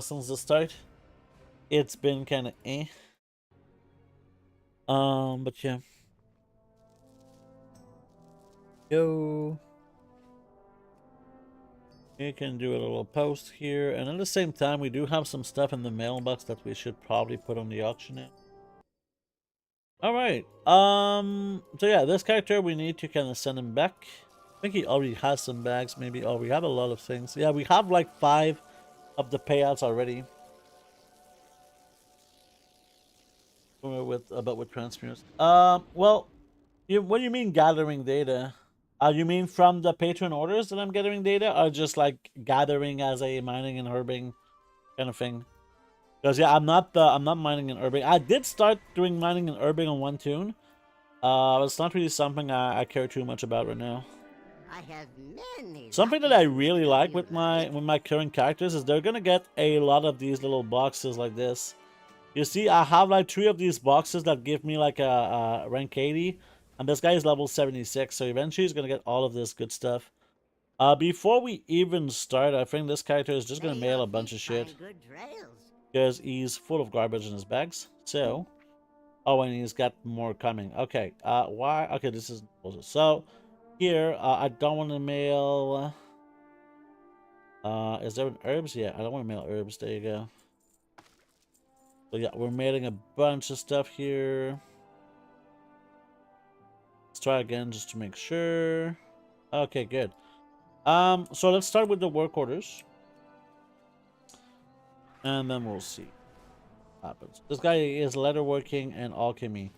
since the start. It's been kind of eh. But yeah. Yo. We can do a little post here, and at the same time, we do have some stuff in the mailbox that we should probably put on the auction. All right. So yeah, this character we need to kind of send him back. I think he already has some bags. Maybe. Oh, we have a lot of things. Yeah, we have like 5 of the payouts already. With transfers. Well, what do you mean gathering data? You mean from the patron orders that I'm gathering data, or just like gathering as a mining and herbing kind of thing? Because yeah, I'm not mining and herbing. I did start doing mining and herbing on one tune. It's not really something I care too much about right now. I have many Something that I really like with my current characters is they're gonna get a lot of these little boxes like this. You see, I have like 3 of these boxes that give me like a rank 80, and this guy is level 76, so eventually he's gonna get all of this good stuff. Before we even start, I think this character is just gonna mail a bunch of shit because he's full of garbage in his bags. So, oh, and he's got more coming. Okay, why? Okay, this is so. Here, I don't want to mail. Is there an herbs? Yeah, I don't want to mail herbs. There you go. So yeah, we're mailing a bunch of stuff here. Let's try again just to make sure. Okay, good. So let's start with the work orders. And then we'll see what happens. This guy is leatherworking and alchemy.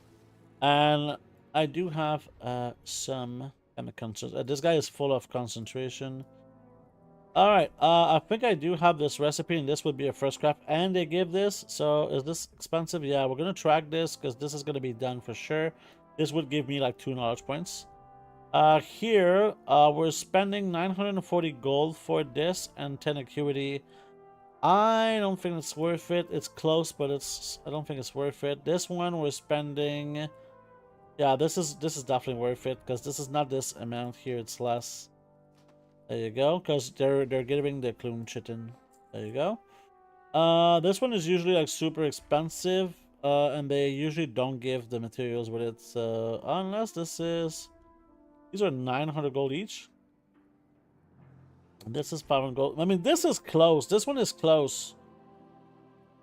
And I do have some kind of concentration. This guy is full of concentration. Alright, I think I do have this recipe, and this would be a first craft, and they give this. So is this expensive? Yeah, we're gonna track this because this is gonna be done for sure. This would give me like 2 knowledge points. Here, we're spending 940 gold for this and 10 acuity. I don't think it's worth it. It's close, but I don't think it's worth it. This one we're spending, yeah, this is definitely worth it because this is not this amount here, it's less. There you go, because they're giving the clone chitin. There you go. This one is usually like super expensive, and they usually don't give the materials with it, unless this is, these are 900 gold each. This is 500 gold. I mean, this is close. This one is close.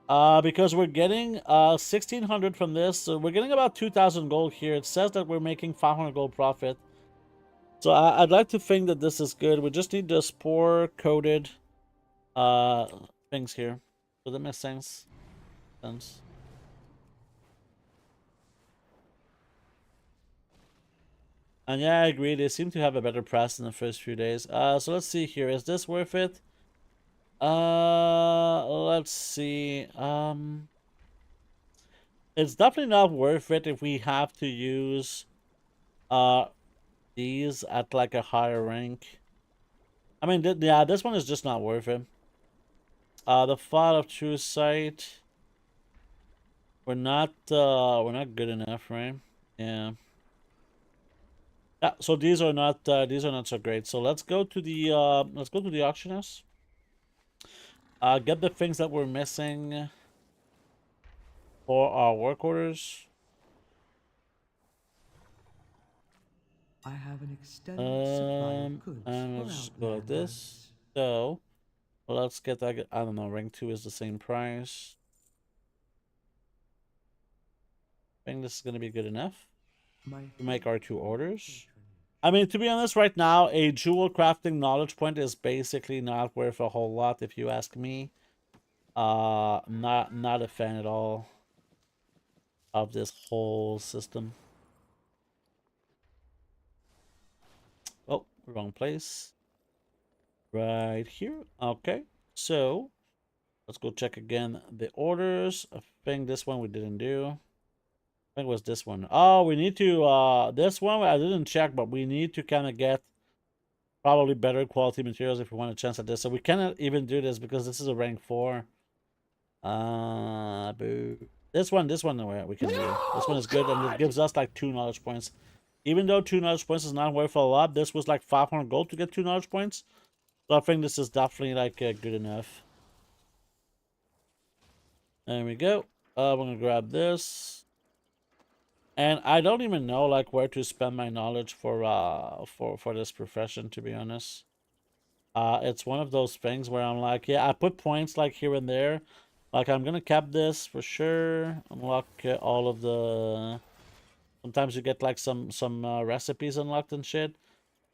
Because we're getting 1600 from this, so we're getting about 2000 gold here. It says that we're making 500 gold profit. So I'd like to think that this is good. We just need the spore coated things here. Does that make sense? And yeah, I agree. They seem to have a better press in the first few days. So let's see here. Is this worth it? Let's see. It's definitely not worth it if we have to use these at like a higher rank. I mean, yeah, this one is just not worth it. The Fall of True Sight. We're not good enough, right? Yeah. Yeah, so these are not so great. So let's go to the auction house. Get the things that we're missing for our work orders. I have an extended supply of goods and for let's just go like outland this. lands. So let's get that. I don't know. Rank 2 is the same price. I think this is gonna be good enough to make our 2 orders. I mean, to be honest, right now, a jewel crafting knowledge point is basically not worth a whole lot, if you ask me. Not a fan at all of this whole system. Oh, wrong place. Right here. Okay, so let's go check again the orders. I think this one we didn't do. I think it was this one. Oh, we need to, this one I didn't check, but we need to kind of get probably better quality materials if we want a chance at this. So we cannot even do this because this is a rank 4. Boo. This one we can do. This one is good, and it gives us like 2 knowledge points. Even though 2 knowledge points is not worth a lot, this was like 500 gold to get 2 knowledge points. So I think this is definitely like good enough. There we go. I'm gonna grab this. And I don't even know like where to spend my knowledge for this profession, to be honest. It's one of those things where I'm like, yeah, I put points like here and there. Like I'm gonna cap this for sure. Unlock all of the. Sometimes you get like some recipes unlocked and shit,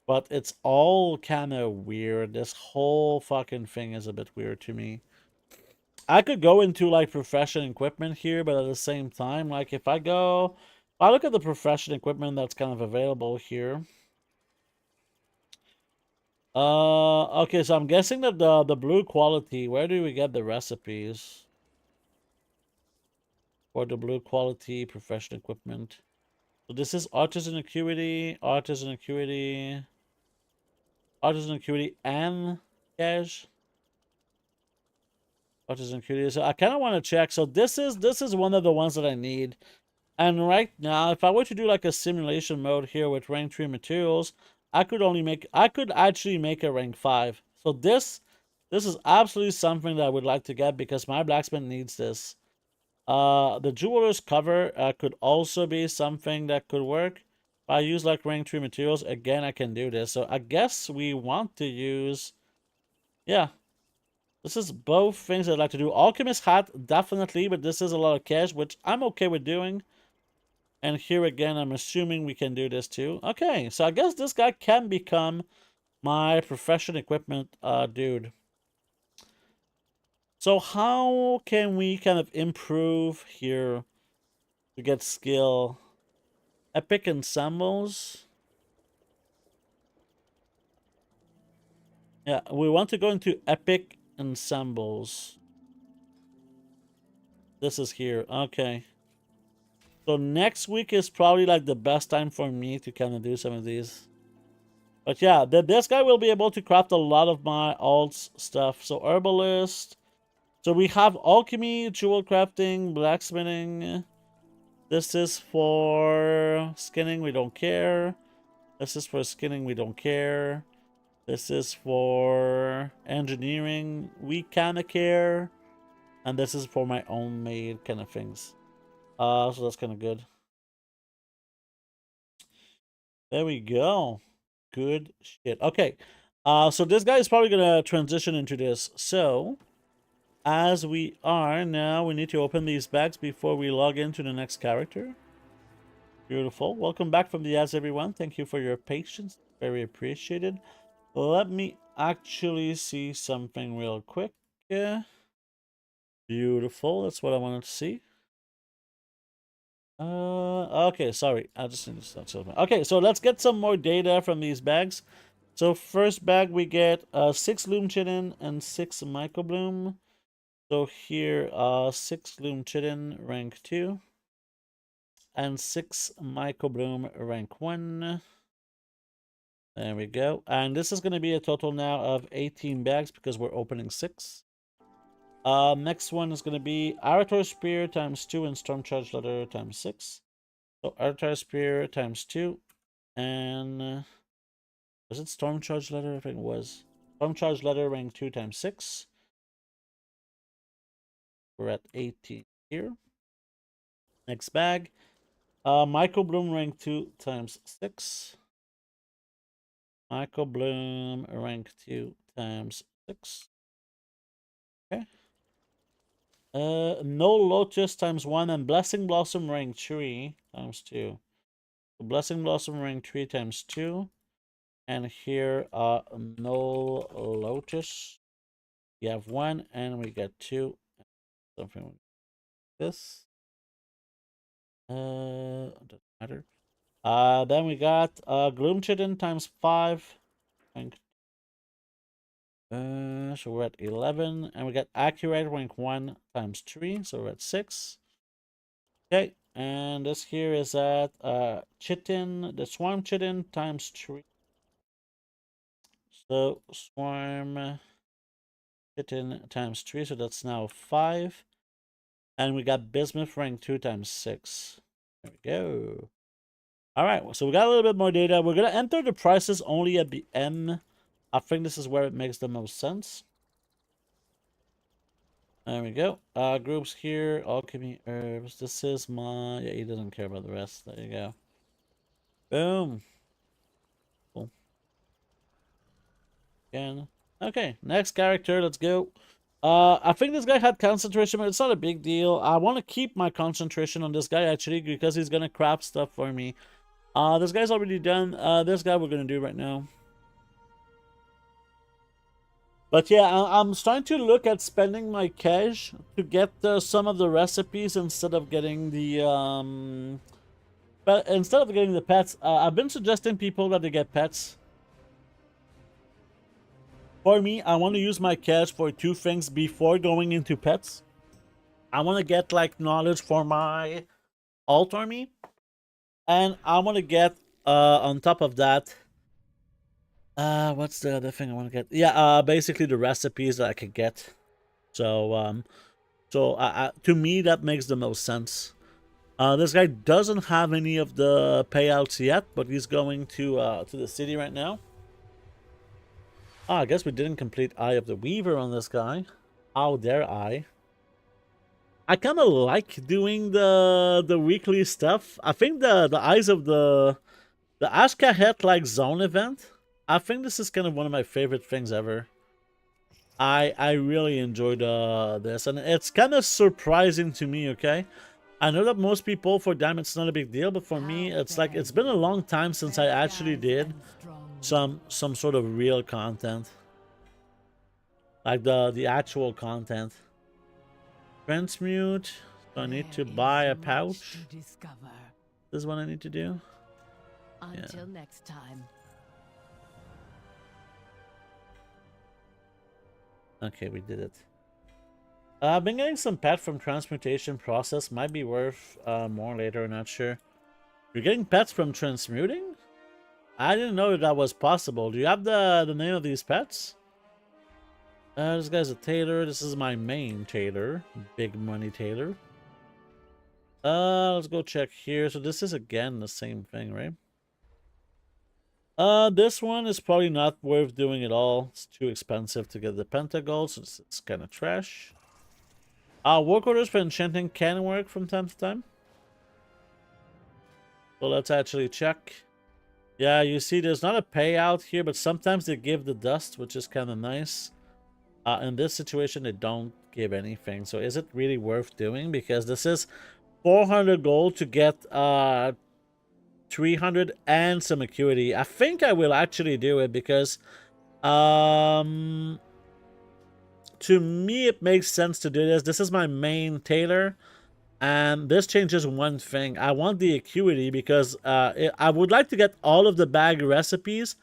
but it's all kind of weird. This whole fucking thing is a bit weird to me. I could go into like profession equipment here, but at the same time, like if I look at the profession equipment that's kind of available here. Okay, so I'm guessing that the blue quality, where do we get the recipes for the blue quality profession equipment? So this is artisan acuity, and cash. Artisan acuity. So I kind of want to check. So this is one of the ones that I need. And right now, if I were to do like a simulation mode here with rank 3 materials, I could actually make a rank 5. So this is absolutely something that I would like to get because my blacksmith needs this. The jeweler's cover could also be something that could work. If I use like rank 3 materials, again, I can do this. So I guess we want to use, yeah, this is both things I'd like to do. Alchemist hat, definitely, but this is a lot of cash, which I'm okay with doing. And here again, I'm assuming we can do this too. Okay, so I guess this guy can become my profession equipment dude. So how can we kind of improve here to get skill? Epic ensembles. Yeah, we want to go into epic ensembles. This is here. Okay. So next week is probably like the best time for me to kind of do some of these. But yeah, this guy will be able to craft a lot of my alts stuff. So herbalist. So we have alchemy, jewel crafting, blacksmithing. This is for skinning, we don't care. This is for skinning, we don't care. This is for engineering, we kinda care. And this is for my own made kind of things. So that's kind of good. There we go. Good shit. Okay. So this guy is probably gonna transition into this. So as we are now, we need to open these bags before we log into the next character. Beautiful. Welcome back from the ads, everyone. Thank you for your patience. Very appreciated. Let me actually see something real quick. Beautiful. That's what I wanted to see. Okay, sorry. I just need to start something. Okay, so let's get some more data from these bags. So first bag we get 6 loom chitin and 6 microbloom. So here 6 loom chitin rank 2 and 6 microbloom rank 1. There we go. And this is going to be a total now of 18 bags because we're opening 6. Next one is going to be Arator Spear times 2 and Storm Charge Letter times 6. So Arator Spear times 2 and was it Storm Charge Letter? I think it was. Storm Charge Letter rank 2 times 6. We're at 18 here. Next bag. Michael Bloom rank 2 times 6. Michael Bloom rank 2 times 6. Okay. No Lotus times 1 and Blessing Blossom rank 3 times 2. So Blessing Blossom rank 3 times 2. And here no Lotus. We have 1 and we get 2. Something like this. Doesn't matter. Then we got Gloom Chitin times 5. So we're at 11. And we got Accurate rank 1 times 3. So we're at 6. Okay. And this here is at Chitin, the Swarm Chitin times 3. So Swarm Chitin times 3. So that's now 5. And we got Bismuth rank 2 times 6. There we go. All right, so we got a little bit more data. We're going to enter the prices only at the end. I think this is where it makes the most sense. There we go. Groups here, alchemy, herbs. This is my... Yeah, he doesn't care about the rest. There you go. Boom. Cool. Again. Okay, next character. Let's go. I think this guy had concentration, but it's not a big deal. I want to keep my concentration on this guy, actually, because he's going to craft stuff for me. This guy's already done. This guy we're going to do right now. But yeah, I'm starting to look at spending my cash to get some of the recipes instead of getting the but instead of getting the pets. I've been suggesting people that they get pets. For me, I want to use my cash for two things before going into pets. I want to get like knowledge for my alt army, and I want to get on top of that. What's the other thing I want to get? Yeah, basically the recipes that I could get. So, to me, that makes the most sense. This guy doesn't have any of the payouts yet, but he's going to the city right now. I guess we didn't complete Eye of the Weaver on this guy. How dare I? I kind of like doing the weekly stuff. I think the Eyes of the Ashkahet like zone event. I think this is kind of one of my favorite things ever. I really enjoyed this, and it's kind of surprising to me. Okay, I know that most people, for them, it's not a big deal, but for me, it's like it's been a long time since I actually did some sort of real content, like the actual content. Transmute. So I need to buy a pouch. This is what I need to do. Until next time. Okay, we did it. I've been getting some pet from transmutation process. Might be worth more later, not sure. You're getting pets from transmuting? I didn't know that was possible. Do you have the name of these pets? This guy's a tailor. This is my main tailor. Big money tailor. Let's go check here. So this is again the same thing, right? This one is probably not worth doing at all. It's too expensive to get the pentagold, so it's kind of trash. Work orders for enchanting can work from time to time. So let's actually check. Yeah, you see there's not a payout here, but sometimes they give the dust, which is kind of nice. In this situation, they don't give anything. So is it really worth doing? Because this is 400 gold to get 300 and some acuity. I think I will actually do it because to me it makes sense to do this. This is my main tailor, and this changes one thing. I want the acuity because I would like to get all of the bag recipes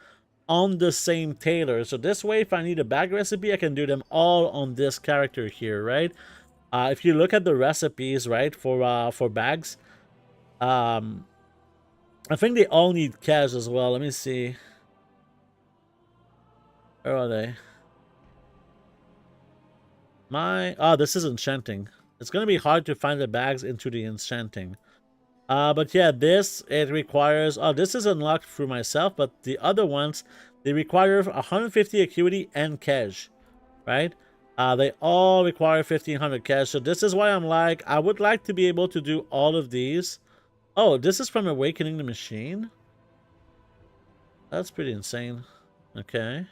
on the same tailor. So this way, if I need a bag recipe, I can do them all on this character here, right? If you look at the recipes, right, for bags, I think they all need cash as well. Let me see. Where are they? This is enchanting. It's gonna be hard to find the bags into the enchanting. But yeah, it requires... this is unlocked through myself, but the other ones, they require 150 acuity and cash, right? They all require 1500 cash. So this is why I'm like, I would like to be able to do all of these. Oh, this is from Awakening the Machine? That's pretty insane. Okay.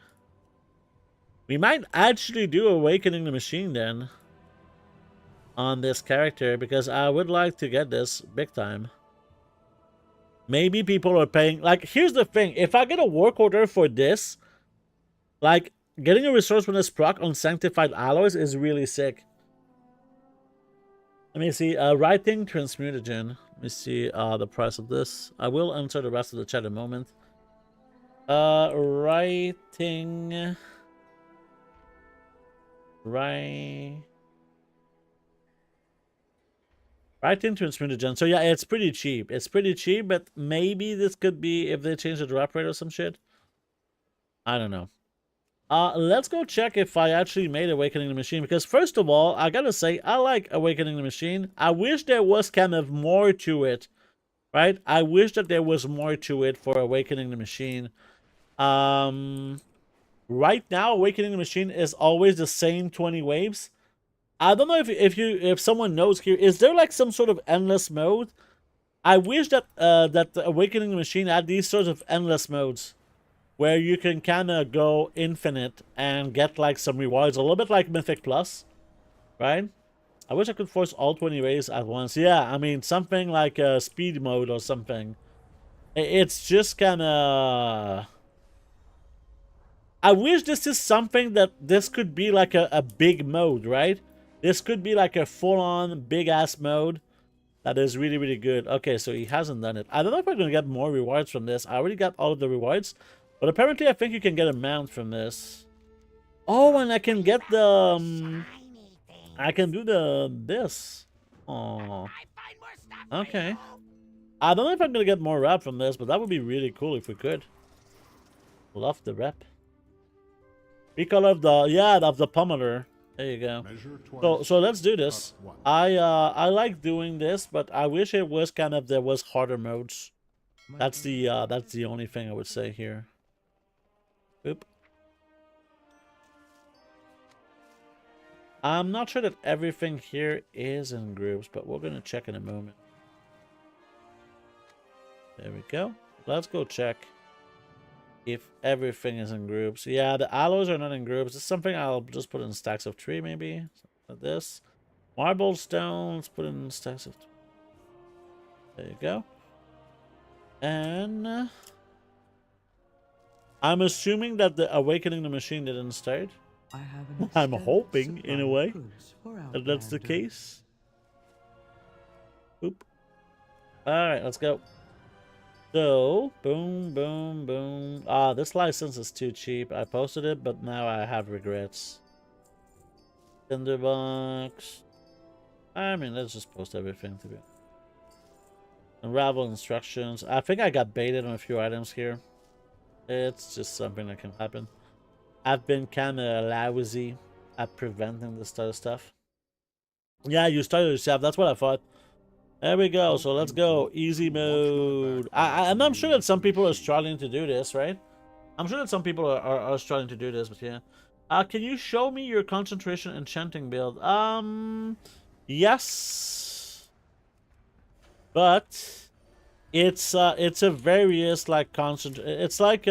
We might actually do Awakening the Machine then on this character, because I would like to get this big time. Maybe people are paying... Like, here's the thing. If I get a work order for this, like, getting a resource bonus proc on Sanctified Alloys is really sick. Let me see. Writing Transmutagen. Let me see the price of this. I will answer the rest of the chat in a moment. Writing... Writing Transmutagen. So yeah, it's pretty cheap. It's pretty cheap, but maybe this could be if they change the drop rate or some shit. I don't know. Let's go check if I actually made Awakening the Machine, because first of all, I gotta say, I like Awakening the Machine. I wish there was kind of more to it, right? I wish that there was more to it for Awakening the Machine. Right now, Awakening the Machine is always the same 20 waves. I don't know if someone knows here. Is there like some sort of endless mode? I wish that that the Awakening Machine had these sorts of endless modes, where you can kind of go infinite and get like some rewards, a little bit like Mythic Plus, right? I wish I could force all 20 rays at once. Yeah, I mean something like a speed mode or something. It's just kind of. I wish this is something that this could be like a big mode, right? This could be like a full-on big-ass mode that is really, really good. Okay, so he hasn't done it. I don't know if I'm going to get more rewards from this. I already got all of the rewards. But apparently I think you can get a mount from this. Oh, and I can get the... I can do this. Oh. Okay. I don't know if I'm going to get more rep from this, but that would be really cool if we could. Love the rep. Recolor of the... Yeah, of the pummeler. There you go. So let's do this. I like doing this, but I wish it was kind of there was harder modes. That's the only thing I would say here. Oop. I'm not sure that everything here is in groups, but we're gonna check in a moment. There we go. Let's go check if everything is in groups. Yeah, the alloys are not in groups. It's something I'll just put in stacks of 3, maybe. Something like this. Marble stones, put in stacks of 3. There you go. And I'm assuming that the Awakening the Machine didn't start. I have an I'm extended hoping, supply in a of way, goods for that that's the Outlander. case. Oop. Alright, let's go. So, boom, boom, boom. Ah, this license is too cheap. I posted it, but now I have regrets. Tinderbox. I mean, let's just post everything to be. Unravel instructions. I think I got baited on a few items here. It's just something that can happen. I've been kind of lousy at preventing this type of stuff. Yeah, you started yourself. That's what I thought. There we go. So let's go. Easy mode. And I'm sure that some people are struggling to do this, right? I'm sure that some people are struggling to do this, but yeah. Can you show me your concentration enchanting build? Yes. But it's a various like it's like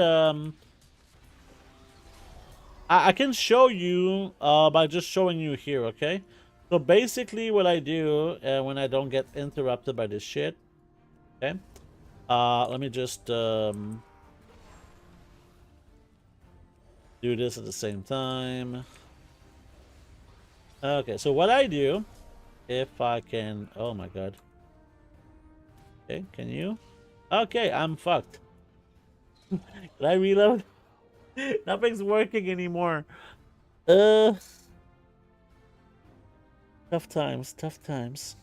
I can show you by just showing you here, okay? So basically what I do when I don't get interrupted by this shit, okay? Let me just do this at the same time. Okay, so what I do, if I can... Oh my god. Okay, can you? Okay, I'm fucked. Can I reload? Nothing's working anymore. Tough times, tough times.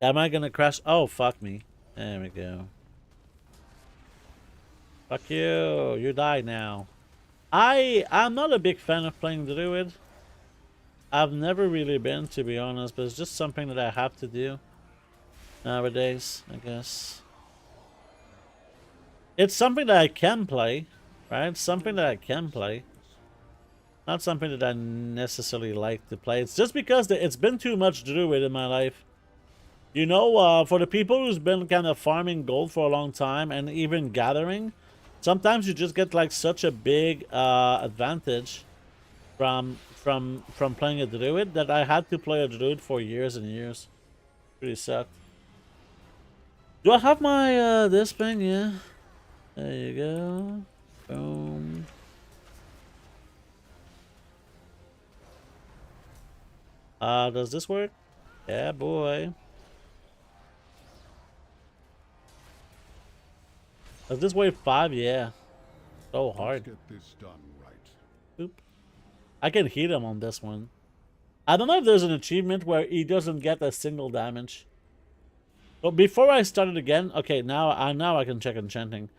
Am I gonna crash? Oh, fuck me. There we go. Fuck you. You die now. I'm not a big fan of playing Druid. I've never really been, to be honest, but it's just something that I have to do nowadays, I guess. It's something that I can play, right? Something that I can play. Not something that I necessarily like to play. It's just because it's been too much Druid in my life. You know, for the people who's been kind of farming gold for a long time and even gathering, sometimes you just get like such a big advantage from playing a Druid that I had to play a Druid for years and years. Pretty sucked. Do I have my this thing? Yeah. There you go. Boom. Does this work? Yeah, boy. Does this weigh 5? Yeah. So hard. Let's get this done right. Oop. I can hit him on this one. I don't know if there's an achievement where he doesn't get a single damage. But before I start it again, okay, now I can check enchanting.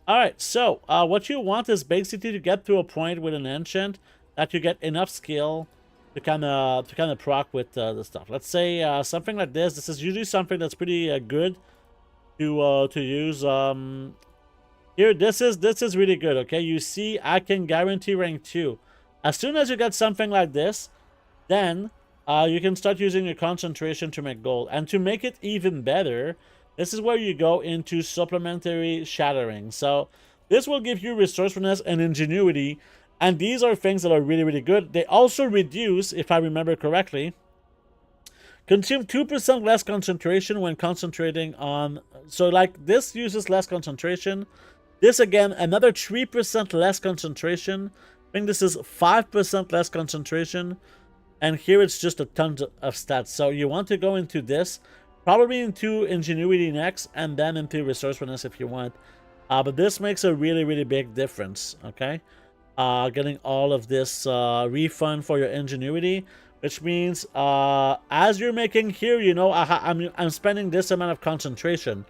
Alright, so what you want is basically to get to a point with an enchant that you get enough skill to kind of proc with the stuff. Let's say something like this. This is usually something that's pretty good to use Here, this is really good, okay? You see, I can guarantee rank 2. As soon as you get something like this, then you can start using your concentration to make gold. And to make it even better, this is where you go into supplementary shattering. So this will give you resourcefulness and ingenuity. And these are things that are really, really good. They also reduce, if I remember correctly, consume 2% less concentration when concentrating on... So like this uses less concentration. This again, another 3% less concentration. I think this is 5% less concentration. And here it's just a ton of stats. So you want to go into this, probably into ingenuity next, and then into resourcefulness if you want. But this makes a really, really big difference, okay? Getting all of this refund for your ingenuity, which means as you're making here, you know, I'm spending this amount of concentration.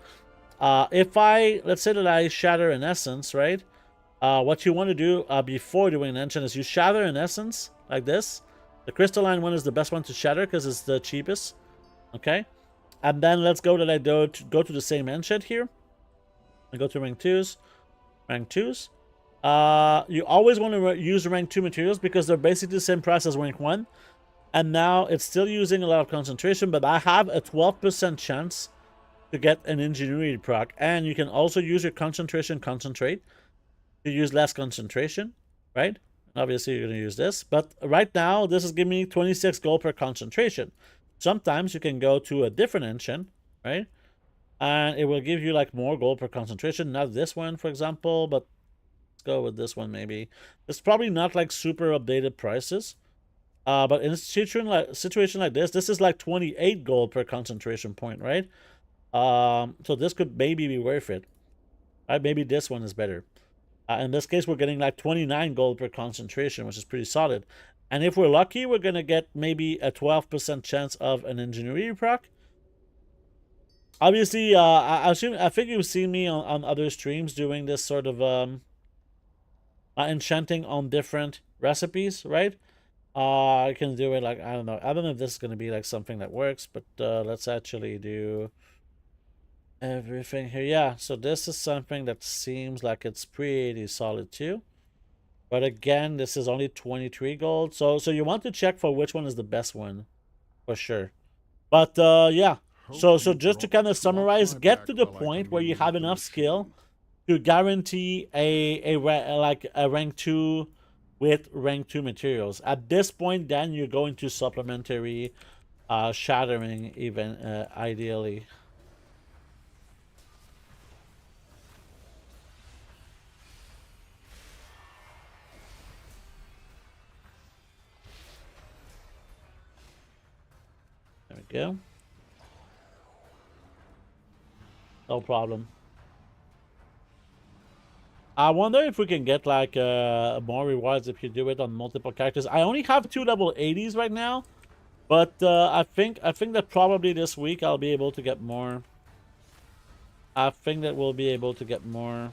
If let's say that I shatter an essence, right? What you want to do before doing an enchant is you shatter an essence like this. The crystalline one is the best one to shatter because it's the cheapest. Okay, and then let's go that I go to the same enchant here. I go to rank 2s. Rank 2s. You always want to use rank 2 materials because they're basically the same price as rank 1. And now it's still using a lot of concentration, but I have a 12% chance to get an ingenuity proc. And you can also use your concentration concentrate to use less concentration, right? Obviously, you're going to use this. But right now, this is giving me 26 gold per concentration. Sometimes you can go to a different enchant, right? And it will give you like more gold per concentration. Not this one, for example, but let's go with this one maybe. It's probably not like super updated prices. But in a situation like this is like 28 gold per concentration point, right? So this could maybe be worth it. Right? Maybe this one is better. In this case, we're getting like 29 gold per concentration, which is pretty solid. And if we're lucky, we're going to get maybe a 12% chance of an ingenuity proc. Obviously, I think you've seen me on other streams doing this sort of enchanting on different recipes, right? I can do it like, I don't know if this is going to be like something that works, but let's actually do everything here. Yeah, so this is something that seems like it's pretty solid too. But again, this is only 23 gold. So you want to check for which one is the best one for sure. But yeah. So just to kind of summarize, get to the point where you have enough skill to guarantee a rank 2 with rank 2 materials. At this point, then you go into supplementary shattering even ideally. There we go. No problem. I wonder if we can get like more rewards if you do it on multiple characters. I only have 2 level 80s right now, but I think that probably this week I'll be able to get more. I think that we'll be able to get more.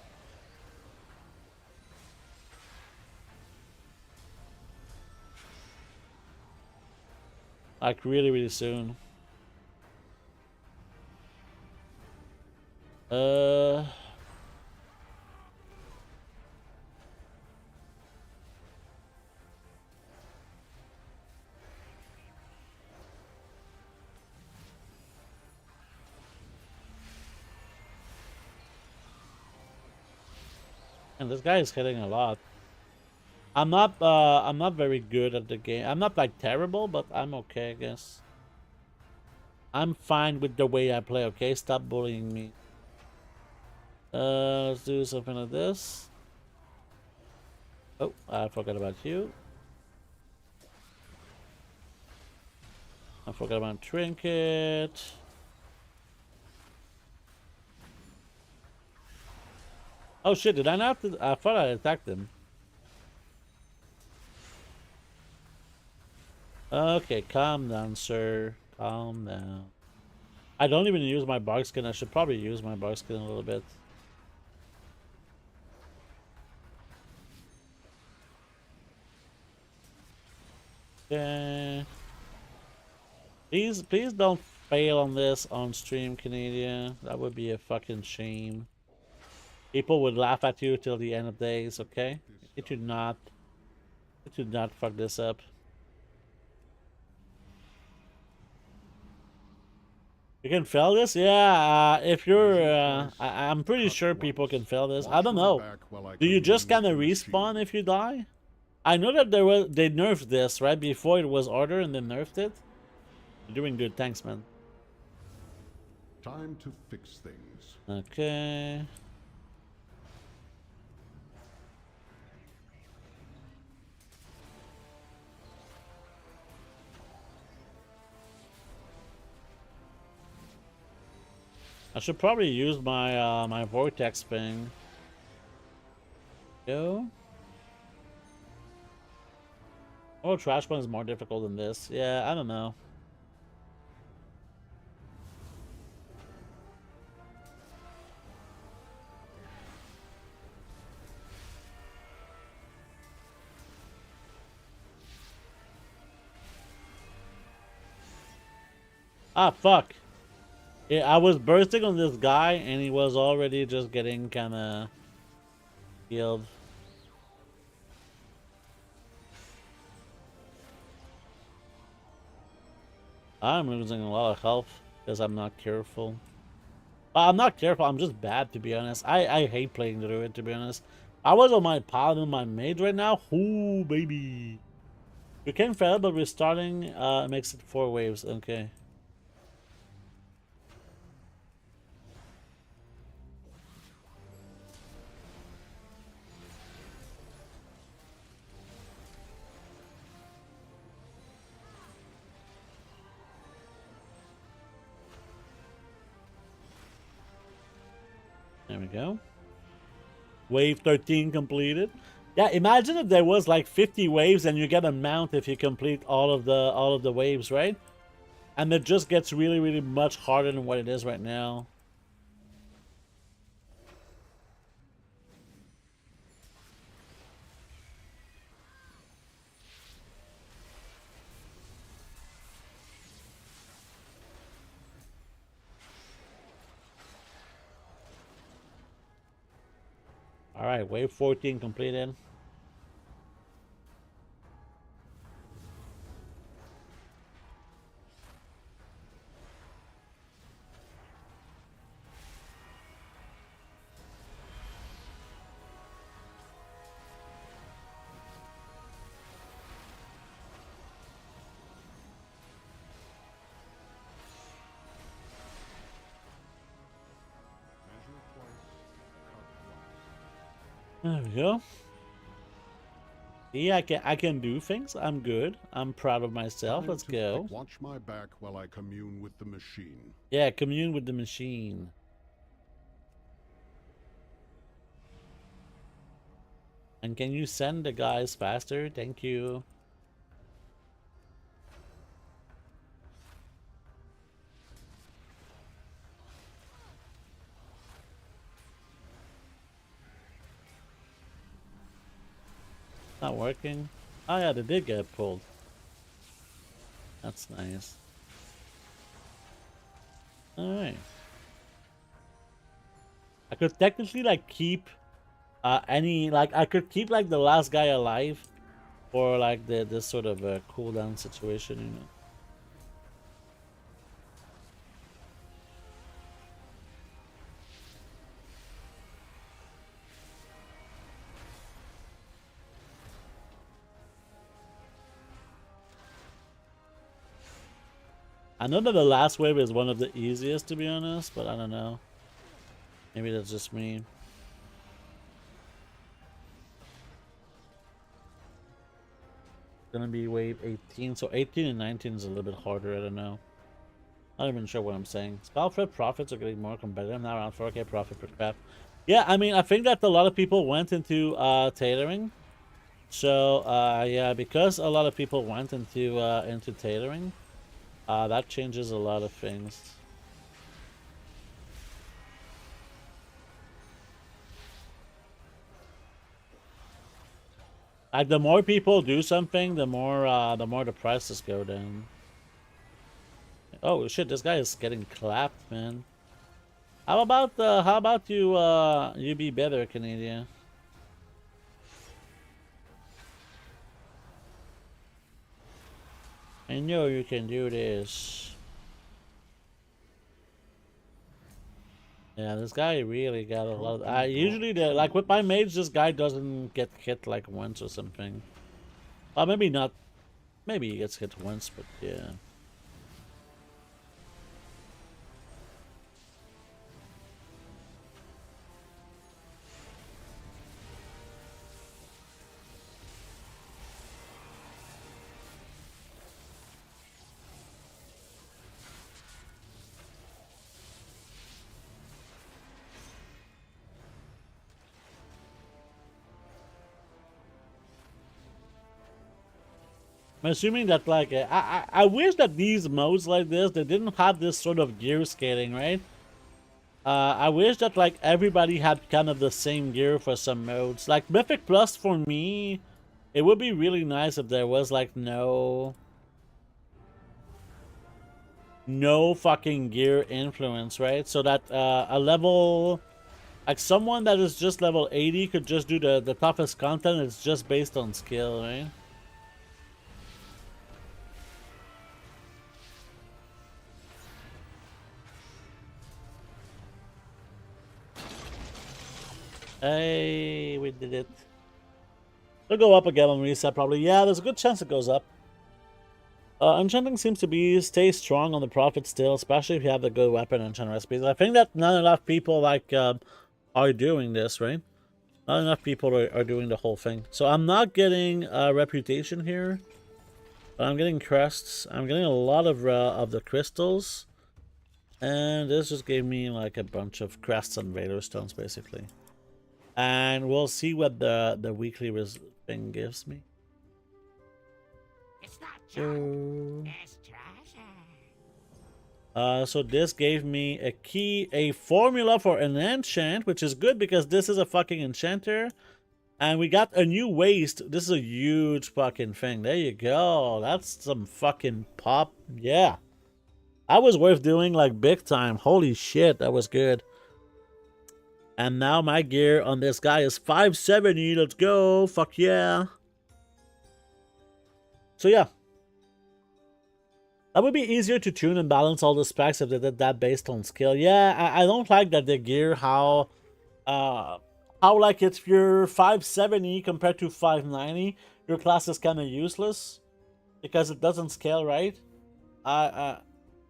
Like really, really soon. And this guy is hitting a lot. I'm not very good at the game. I'm not like terrible, but I'm okay, I guess. I'm fine with the way I play, okay? Stop bullying me. Let's do something like this. Oh, I forgot about you. I forgot about trinket. Oh shit, did I not? I thought I attacked him. Okay, calm down, sir. Calm down. I don't even use my bark skin. I should probably use my bark skin a little bit. Okay. Please don't fail on this on stream, Canadian. That would be a fucking shame. People would laugh at you till the end of days, okay? It should not fuck this up. You can fail this? Yeah, if you're, I'm pretty sure people can fail this. I don't know. Do you just kind of respawn if you die? I know that they nerfed this, right? Before it was harder and they nerfed it. You're doing good, thanks, man. Time to fix things. Okay. I should probably use my my vortex thing. Go. Oh, trash one is more difficult than this. Yeah, I don't know. Ah, fuck. Yeah, I was bursting on this guy and he was already just getting kind of healed. I'm losing a lot of health because I'm not careful. I'm not careful, I'm just bad, to be honest. I hate playing through it, to be honest. I was on my paladin, my mage right now. Ooh, baby. You can fail, but restarting makes it 4 waves. Okay. There we go. Wave 13 completed. Yeah, imagine if there was like 50 waves and you get a mount if you complete all of the waves, right? And it just gets really, really much harder than what it is right now. Alright, wave 14 completed. There we go. Yeah, I can do things. I'm good. I'm proud of myself. Let's go. Watch my back while I commune with the machine. Yeah, commune with the machine. And can you send the guys faster? Thank you. Not working. Oh yeah, they did get pulled. That's nice. Alright. I could technically like keep I could keep like the last guy alive for like this sort of a cooldown situation, you know. I know that the last wave is one of the easiest, to be honest, but I don't know. Maybe that's just me. Gonna be wave 18, so 18 and 19 is a little bit harder. I don't know. Not even sure what I'm saying. Skullfred profits are getting more competitive now, around 4k profit per craft. Yeah, I mean, I think that a lot of people went into tailoring. So yeah, because a lot of people went into tailoring, that changes a lot of things. Like the more people do something, the more the prices go down. Oh shit, this guy is getting clapped, man. how about you you be better, Canadian? I know you can do this. Yeah, this guy really got a lot. I usually like with my mage, this guy doesn't get hit like once or something. Well, maybe not. Maybe he gets hit once, but yeah. I'm assuming that like I wish that these modes like this they didn't have this sort of gear scaling, right? I wish that like everybody had kind of the same gear for some modes. Like Mythic Plus for me, it would be really nice if there was like no fucking gear influence, right? So that a level like someone that is just level 80 could just do the toughest content. It's just based on skill, right? Hey, we did it. It'll go up again on reset, probably. Yeah, there's a good chance it goes up. Enchanting seems to stay strong on the profit still, especially if you have the good weapon enchant recipes. I think that not enough people like are doing this, right? Not enough people are doing the whole thing. So I'm not getting reputation here, but I'm getting crests. I'm getting a lot of the crystals, and this just gave me like a bunch of crests and Vader stones, basically. And we'll see what the weekly thing gives me. It's not junk, it's treasure. So this gave me a key, a formula for an enchant, which is good because this is a fucking enchanter. And we got a new waist. This is a huge fucking thing. There you go. That's some fucking pop. Yeah. That was worth doing like big time. Holy shit, that was good. And now my gear on this guy is 570. Let's go. Fuck yeah. So yeah. That would be easier to tune and balance all the specs if they did that based on skill. Yeah, I don't like that the gear, how like if you're 570 compared to 590, your class is kind of useless because it doesn't scale right. I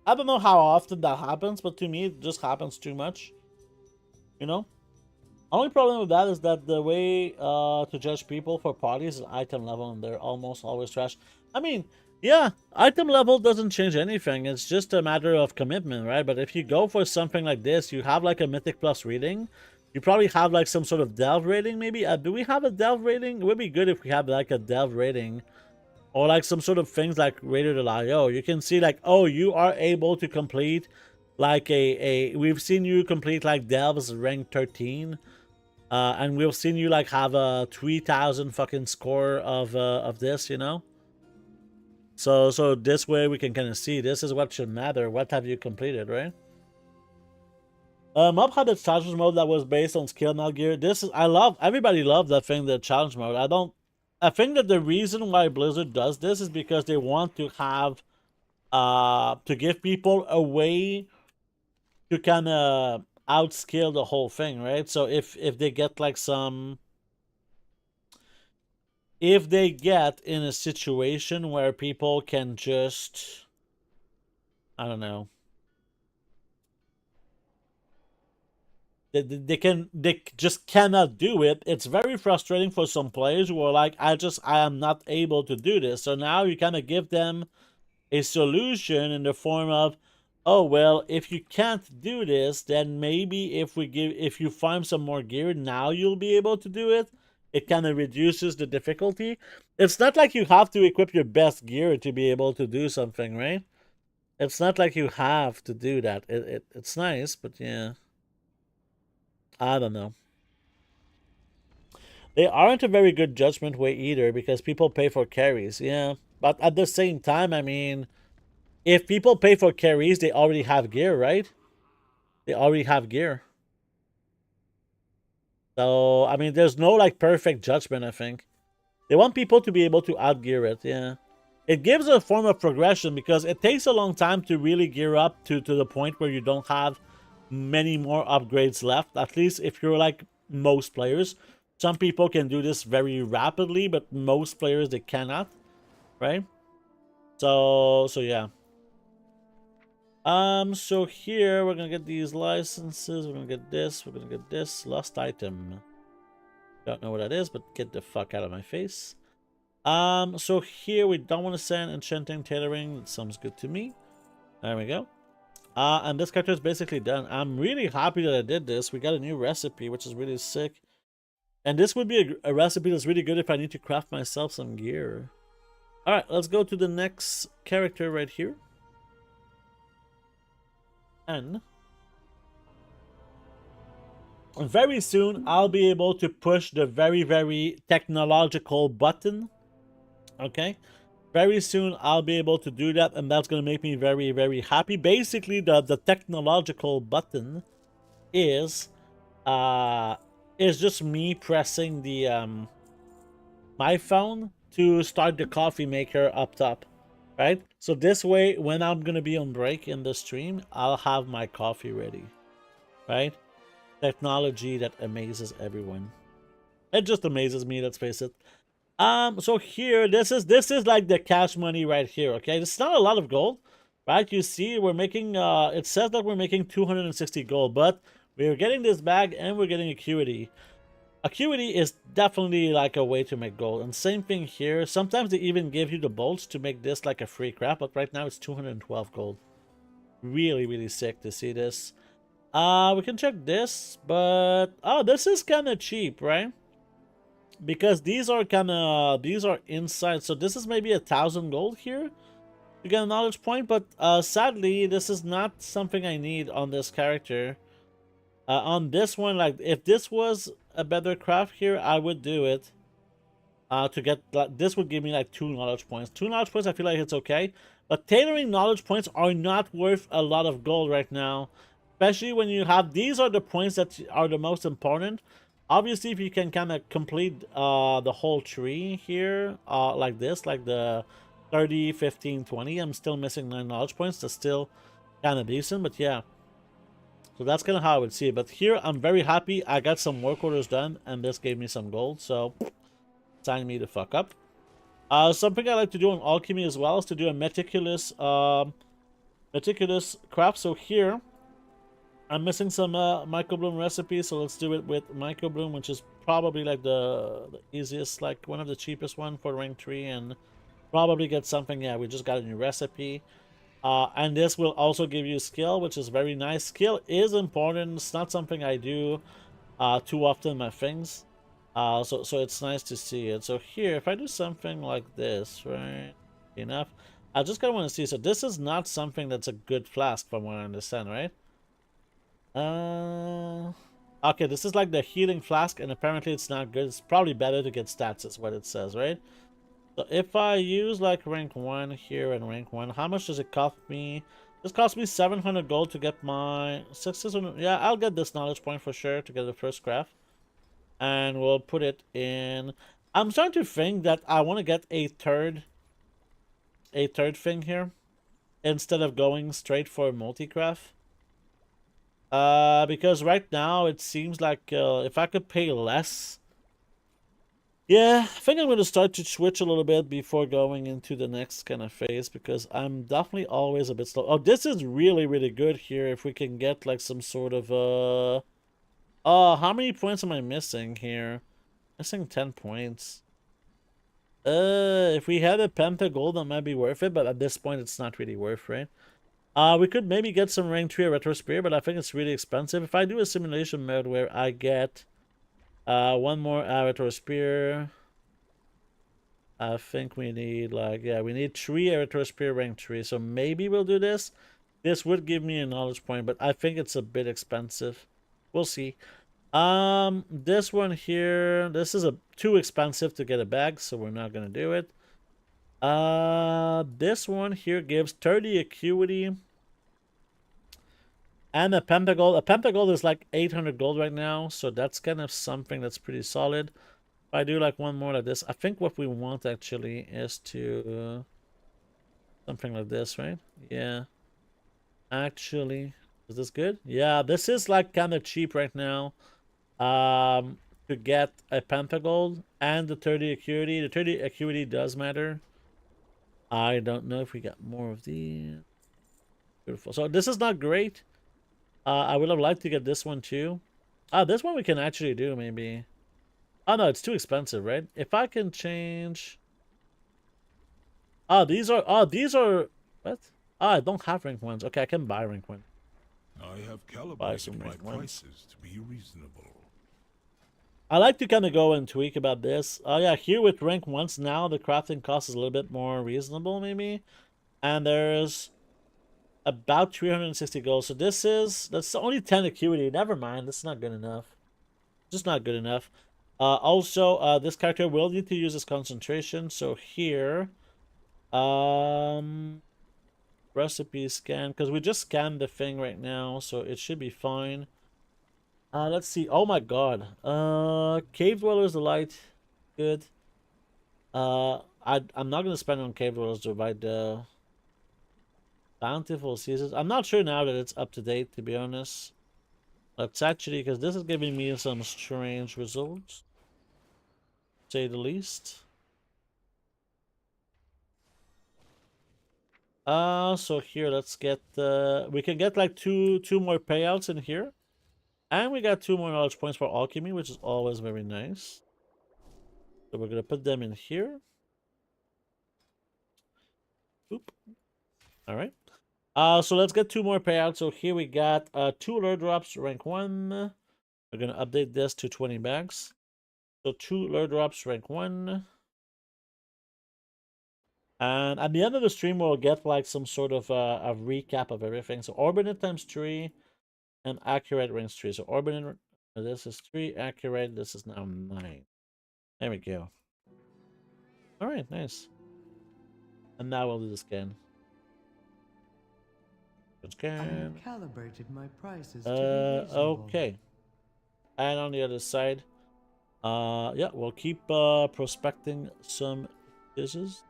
don't know how often that happens, but to me it just happens too much. You know? Only problem with that is that the way to judge people for parties is item level, and they're almost always trash. I mean, yeah, item level doesn't change anything. It's just a matter of commitment, right? But if you go for something like this, you have like a Mythic Plus rating. You probably have like some sort of Delve rating, maybe. Do we have a Delve rating? It would be good if we have like a Delve rating. Or like some sort of things like rated.io. You can see like, oh, you are able to complete like we've seen you complete like Delve's rank 13. And we've seen you like have a 3,000 fucking score of this, you know. So this way we can kind of see this is what should matter. What have you completed, right? Mob had a challenge mode that was based on skill, not gear. Everybody loved that thing, the challenge mode. I think that the reason why Blizzard does this is because they want to have to give people a way to kind of outskill the whole thing, right? So if they get like if they get in a situation where people can just, I don't know, they just cannot do it. It's very frustrating for some players who are like, I am not able to do this. So now you kind of give them a solution in the form of, oh well, if you can't do this, then maybe if you find some more gear, now you'll be able to do it. It kind of reduces the difficulty. It's not like you have to equip your best gear to be able to do something, right? It's not like you have to do that. It's nice, but yeah. I don't know. They aren't a very good judgment way either because people pay for carries, yeah. But at the same time, I mean, if people pay for carries, they already have gear, right? They already have gear. So, I mean, there's no, like, perfect judgment, I think. They want people to be able to outgear it, yeah. It gives a form of progression because it takes a long time to really gear up to the point where you don't have many more upgrades left. At least if you're like most players. Some people can do this very rapidly, but most players, they cannot, right? So yeah. So here we're gonna get these licenses. We're gonna get this. We're gonna get this lost item. Don't know what that is, but get the fuck out of my face. So here we don't want to send enchanting, tailoring. That sounds good to me. There we go. And this character is basically done. I'm really happy that I did this. We got a new recipe, which is really sick. And this would be a recipe that's really good if I need to craft myself some gear. Alright, let's go to the next character right here. And very soon, I'll be able to push the very, very technological button. Okay? Very soon, I'll be able to do that, and that's going to make me very, very happy. Basically, the technological button is just me pressing the my phone to start the coffee maker up top, right? So this way, when I'm going to be on break in the stream, I'll have my coffee ready, right? Technology that amazes everyone. It just amazes me, let's face it. So here, this is like the cash money right here, okay? It's not a lot of gold, right? You see, we're making, it says that we're making 260 gold, but we're getting this bag and we're getting acuity. Acuity is definitely like a way to make gold. And same thing here. Sometimes they even give you the bolts to make this like a free craft, but right now it's 212 gold. Really, really sick to see this. We can check this, but oh, this is kind of cheap, right? Because these are inside, so this is maybe 1,000 gold here to get a knowledge point, but sadly this is not something I need on this character. On this one, like if this was a better craft here, I would do it. To get this would give me like 2 knowledge points. 2 knowledge points, I feel like it's okay, but tailoring knowledge points are not worth a lot of gold right now, especially when you have these are the points that are the most important. Obviously, if you can kind of complete the whole tree here, like this, like the 30, 15, 20, I'm still missing 9 knowledge points. That's still kind of decent, but yeah. So that's kind of how I would see it. But here, I'm very happy. I got some work orders done, and this gave me some gold, so sign me the fuck up. Something I like to do on alchemy as well is to do a meticulous craft. So here, I'm missing some microbloom recipes, so let's do it with microbloom, which is probably like the easiest, like one of the cheapest one for rank 3, and probably get something. Yeah, we just got a new recipe. And this will also give you skill, which is very nice. Skill is important. It's not something I do too often in my things. So it's nice to see it. So here, if I do something like this, right, enough, I just kind of want to see. So this is not something that's a good flask from what I understand, right? Okay, this is like the healing flask, and apparently it's not good. It's probably better to get stats, is what it says, right? So if I use like rank 1 here and rank 1, how much does it cost me? This cost me 700 gold to get my 600. Yeah, I'll get this knowledge point for sure to get the first craft. And we'll put it in. I'm starting to think that I want to get a third thing here instead of going straight for multi-craft. Because right now it seems like if I could pay less. Yeah, I think I'm going to start to switch a little bit before going into the next kind of phase, because I'm definitely always a bit slow. Oh, this is really, really good here if we can get like some sort of how many points am I missing here? Missing 10 points. If we had a penta gold, that might be worth it, but at this point it's not really worth, right? We could maybe get some rank 3 retro spear, but I think it's really expensive. If I do a simulation mode where I get one more retro spear, I think we need like, yeah, we need 3 retro spear rank 3. So maybe we'll do this. This would give me a knowledge point, but I think it's a bit expensive. We'll see. This one here, this is too expensive to get a bag, so we're not gonna do it. This one here gives 30 acuity. And a pentagold. A pentagold is like 800 gold right now, so that's kind of something that's pretty solid. If I do like one more like this, I think what we want actually is to something like this, right? Yeah. Actually, is this good? Yeah, this is like kind of cheap right now. To get a pentagold and the 30 acuity. The 30 acuity does matter. I don't know if we got more of these. Beautiful. So this is not great. I would have liked to get this one too. This one we can actually do maybe. Oh no, it's too expensive, right? If I can change. These are. What? I don't have rank ones. Okay, I can buy rank one. I have Buy some calibrated my rank ones. prices to be reasonable. I like to kind of go and tweak about this. Oh yeah, here with rank ones now, the crafting cost is a little bit more reasonable maybe. And there's about 360 gold. So that's only 10 acuity. Never mind, that's not good enough. Just not good enough. Also, this character will need to use his concentration. So here, recipe scan, because we just scanned the thing right now, so it should be fine. Let's see. Oh my god. Cave Dwellers Delight. Good. I'm not gonna spend on Cave Dwellers to provide the Bountiful Seasons. I'm not sure now that it's up to date, to be honest. Let's actually, because this is giving me some strange results, to say the least. So here, let's get, we can get like two more payouts in here. And we got 2 more knowledge points for alchemy, which is always very nice. So we're gonna put them in here. Oop. Alright. So let's get 2 more payouts. So here we got 2 lure drops, rank 1. We're gonna update this to 20 bags. So 2 lure drops, rank 1. And at the end of the stream, we'll get like some sort of a recap of everything. So Orbinate times 3 and accurate range 3. So Orbinate, this is 3, accurate, this is now 9. There we go. Alright, nice. And now we'll do the scan. I Scan. have calibrated my prices to be reasonable. Okay. And on the other side, yeah, we'll keep prospecting some dishes.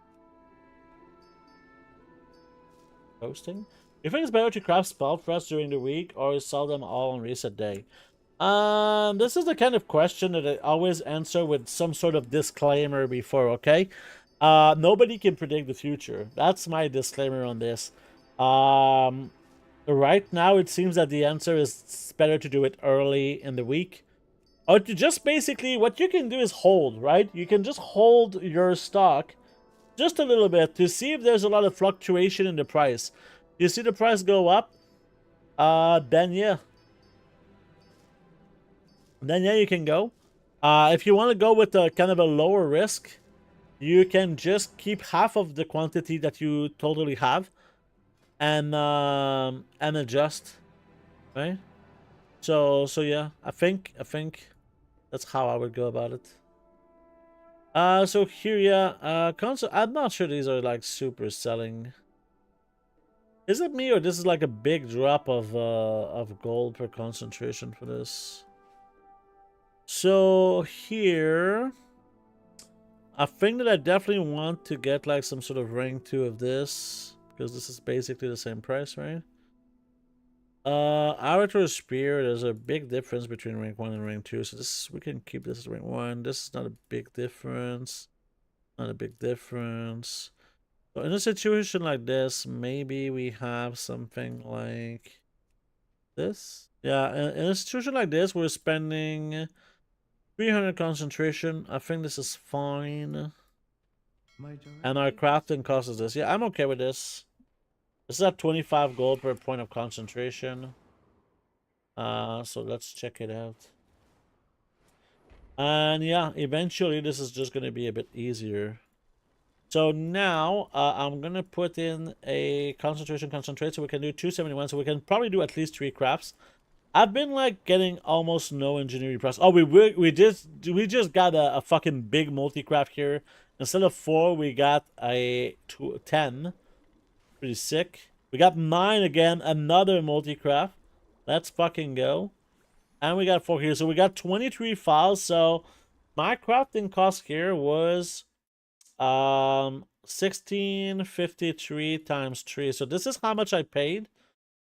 Posting. You think it's better to craft spell threads during the week or sell them all on reset day? This is the kind of question that I always answer with some sort of disclaimer before, okay? Nobody can predict the future. That's my disclaimer on this. Right now, it seems that the answer is it's better to do it early in the week. Or to just basically, what you can do is hold, right? You can just hold your stock just a little bit to see if there's a lot of fluctuation in the price. You see the price go up, then yeah. Then yeah, you can go. If you want to go with a kind of a lower risk, you can just keep half of the quantity that you totally have. And adjust, right? So yeah, I think that's how I would go about it. So here, yeah, console. I'm not sure these are like super selling. Is it me or this is like a big drop of gold per concentration for this? So here, I think that I definitely want to get like some sort of rank 2 of this. Because this is basically the same price, right? Arator Spear, there's a big difference between rank 1 and rank 2. So this, we can keep this as rank 1. This is not a big difference. Not a big difference. So in a situation like this, maybe we have something like this. Yeah, in a situation like this, we're spending 300 concentration. I think this is fine. And our crafting cost is this. Yeah, I'm okay with this. This is at 25 gold per point of concentration. So let's check it out. And yeah, eventually this is just going to be a bit easier. So now I'm going to put in a concentration concentrate so we can do 271. So we can probably do at least 3 crafts. I've been like getting almost no engineering press. Oh, we just got a fucking big multi-craft here. Instead of 4, we got a 10. Pretty sick. We got 9 again, another multi-craft. Let's fucking go. And we got 4 here. So we got 23 files. So my crafting cost here was 1653 times 3. So this is how much I paid,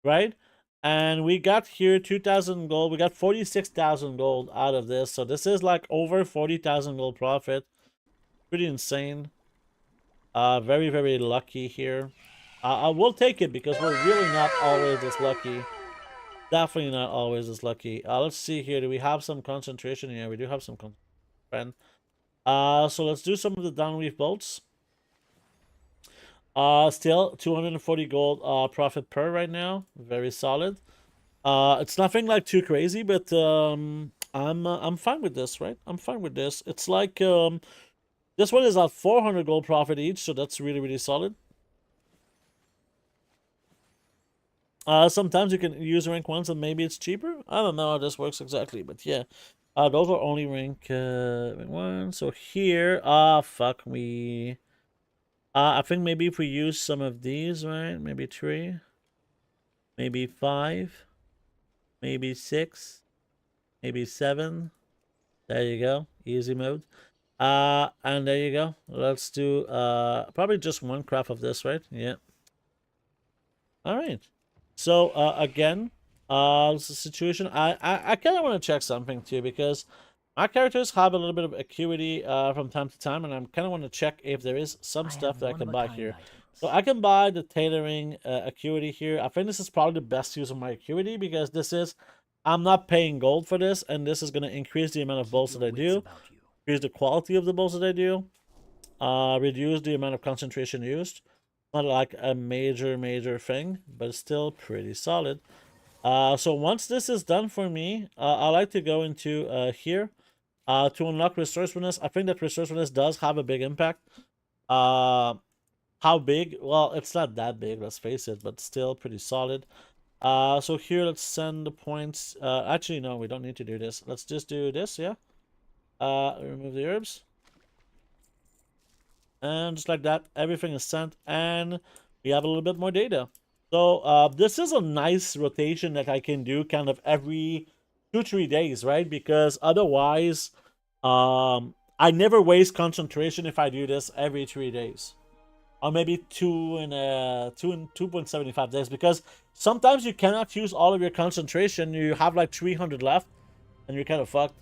right? And we got here 2,000 gold. We got 46,000 gold out of this. So this is like over 40,000 gold profit. Pretty insane. Very, very lucky here. I will take it because we're really not always this lucky. Definitely not always this lucky. Let's see here. Do we have some concentration? Yeah, we do have some concentration. So let's do some of the downweave bolts. Still 240 gold profit per right now. Very solid. It's nothing like too crazy, but I'm fine with this, right? I'm fine with this. It's like this one is at 400 gold profit each, so that's really, really solid. Sometimes you can use rank 1s and maybe it's cheaper. I don't know how this works exactly, but yeah. Those are only rank 1. So here, fuck me. I think maybe if we use some of these, right? Maybe 3. Maybe 5. Maybe 6. Maybe 7. There you go. Easy mode. And there you go. Let's do probably just 1 craft of this, right? Yeah. All right. So again, this is a situation. I kind of want to check something too, because my characters have a little bit of acuity from time to time, and I kind of want to check if there is some stuff that I can buy here. So I can buy the tailoring acuity here. I think this is probably the best use of my acuity, because this is, I'm not paying gold for this, and this is going to increase the amount of bolts that I do, increase the quality of the bolts that I do, reduce the amount of concentration used. Not like a major thing, but it's still pretty solid. So once this is done for me, I like to go into here to unlock resourcefulness. I think that resourcefulness does have a big impact. How big? Well, it's not that big, let's face it, but still pretty solid. So here, let's send the points. Actually, no, we don't need to do this. Let's just do this, yeah. Remove the herbs. And just like that, everything is sent, and we have a little bit more data. So this is a nice rotation that I can do kind of every 2-3 days, right? Because otherwise, I never waste concentration if I do this every 3 days. Or maybe 2.75 days, because sometimes you cannot use all of your concentration. You have like 300 left, and you're kind of fucked.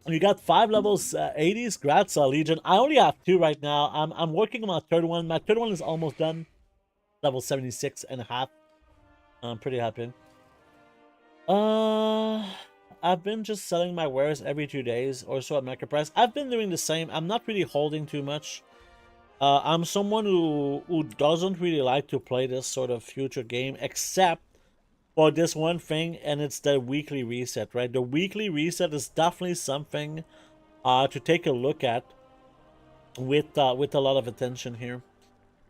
You got 5 levels, 80s. Grats, Legion. I only have 2 right now. I'm working on my 3rd one. My 3rd one is almost done. Level 76 and a half. I'm pretty happy. I've been just selling my wares every 2 days or so at market price. I've been doing the same. I'm not really holding too much. I'm someone who doesn't really like to play this sort of future game, except for this one thing, and it's the weekly reset, right? The weekly reset is definitely something to take a look at with a lot of attention here.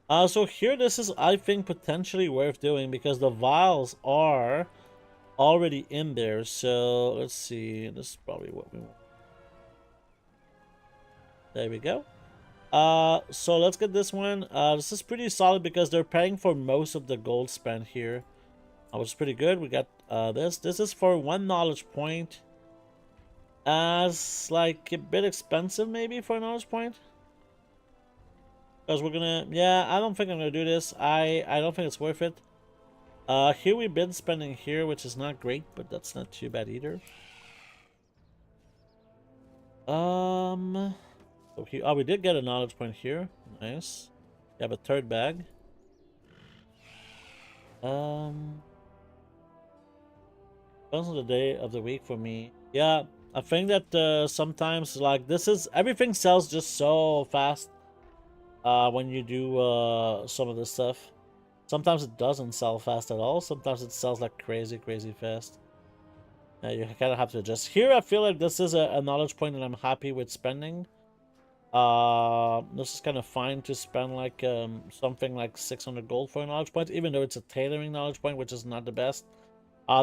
So here, this is, I think, potentially worth doing, because the vials are already in there. So let's see, this is probably what we want. There we go. So let's get this one. This is pretty solid because they're paying for most of the gold spent here, which is pretty good. We got this. This is for 1 knowledge point. As like a bit expensive maybe for a knowledge point. Because we're gonna, yeah, I don't think I'm gonna do this. I don't think it's worth it. Here we've been spending here, which is not great, but that's not too bad either. Okay. Oh, we did get a knowledge point here. Nice. We have a 3rd bag. Depends on the day of the week for me. Yeah, I think that sometimes, like, this is, everything sells just so fast when you do some of this stuff. Sometimes it doesn't sell fast at all. Sometimes it sells like crazy fast. You kind of have to adjust. Here, I feel like this is a knowledge point that I'm happy with spending. This is kind of fine to spend like something like 600 gold for a knowledge point, even though it's a tailoring knowledge point, which is not the best.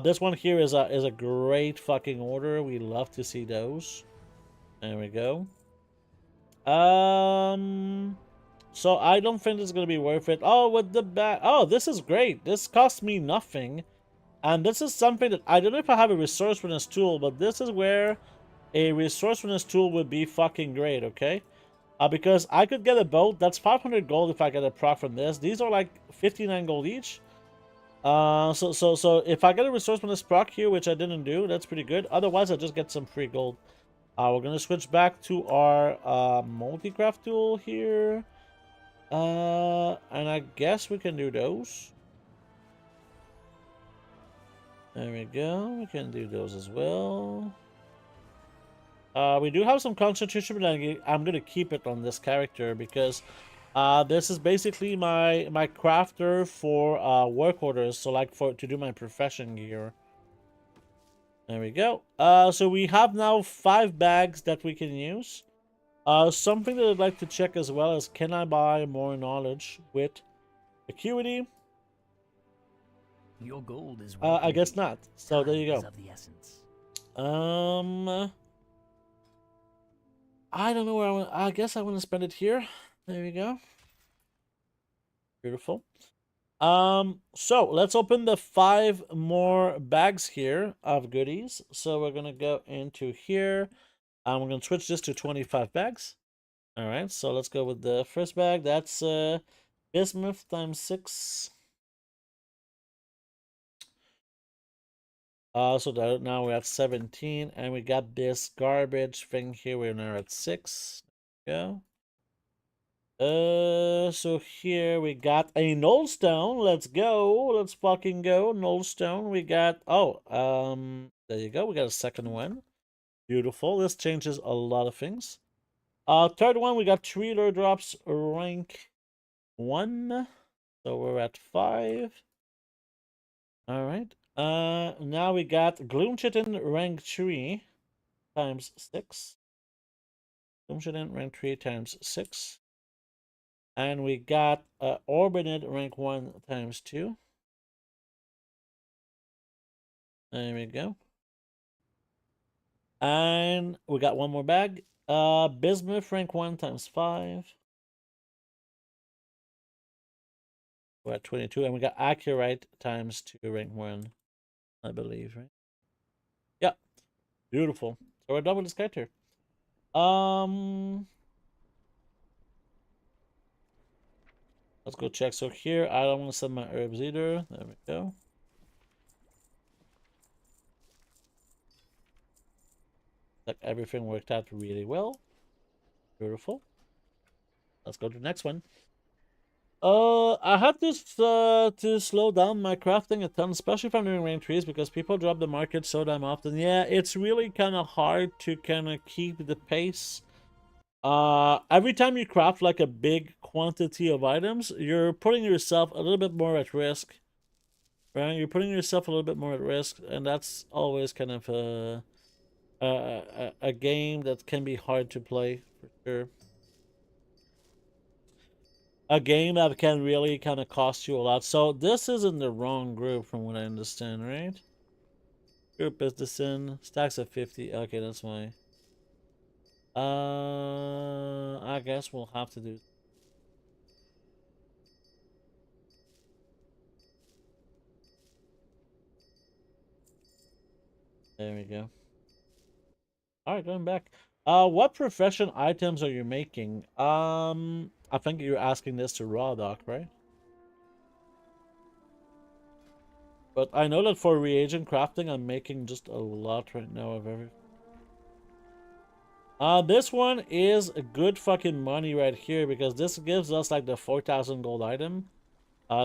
This one here is a great fucking order. We love to see those. There we go. So I don't think it's gonna be worth it. Oh, with the bag. Oh, this is great. This cost me nothing. And this is something that I don't know if I have a resourcefulness tool, but this is where a resourcefulness tool would be fucking great, okay? Because I could get a boat. That's 500 gold if I get a proc from this. These are like 59 gold each. So if I get a resourcefulness proc here, which I didn't do, that's pretty good. Otherwise, I just get some free gold. We're gonna switch back to our multi-craft tool here. And I guess we can do those. There we go. We can do those as well. We do have some concentration, but I'm gonna keep it on this character because this is basically my crafter for work orders. So like to do my profession gear. There we go. So we have now 5 bags that we can use. Something that I'd like to check as well is, can I buy more knowledge with acuity? Your gold is I guess not. So there you go. of the essence. I don't know where I guess I want to spend it here. There we go. Beautiful. So let's open the 5 more bags here of goodies. So we're gonna go into here. We're gonna switch this to 25 bags. All right, so let's go with the first bag. That's bismuth times 6. So that now we're at 17, and we got this garbage thing here. We're now at 6. There we go. So here we got a null stone. Let's go. Let's fucking go. Null stone. We got there you go. We got a second one. Beautiful. This changes a lot of things. Third one, we got 3 lure drops, rank 1. So we're at 5. All right. Now we got Gloom Chitin rank 3 times 6. Gloom Chitin rank 3 times 6. And we got Orbinid rank 1 times 2. There we go. And we got one more bag. Bismuth rank 1 times 5. We're at 22. And we got Accurate times 2 rank 1. I believe, right? Yeah. Beautiful. So we're done with this character. Let's go check. So here, I don't want to send my herbs either. There we go. Like everything worked out really well. Beautiful. Let's go to the next one. I had to slow down my crafting a ton, especially if I'm doing rank 3s, because people drop the market so damn often. Yeah, it's really kind of hard to kind of keep the pace. Every time you craft like a big quantity of items, you're putting yourself a little bit more at risk. Right? You're putting yourself a little bit more at risk, and that's always kind of a game that can be hard to play, for sure. A game that can really kind of cost you a lot. So this is in the wrong group from what I understand, right? Group is this in stacks of 50. Okay, that's why. I guess we'll have to do. There we go. All right, going back. What profession items are you making? I think you're asking this to Raw Doc, right? But I know that for reagent crafting, I'm making just a lot right now of everything. This one is a good fucking money right here because this gives us like the 4,000 gold item.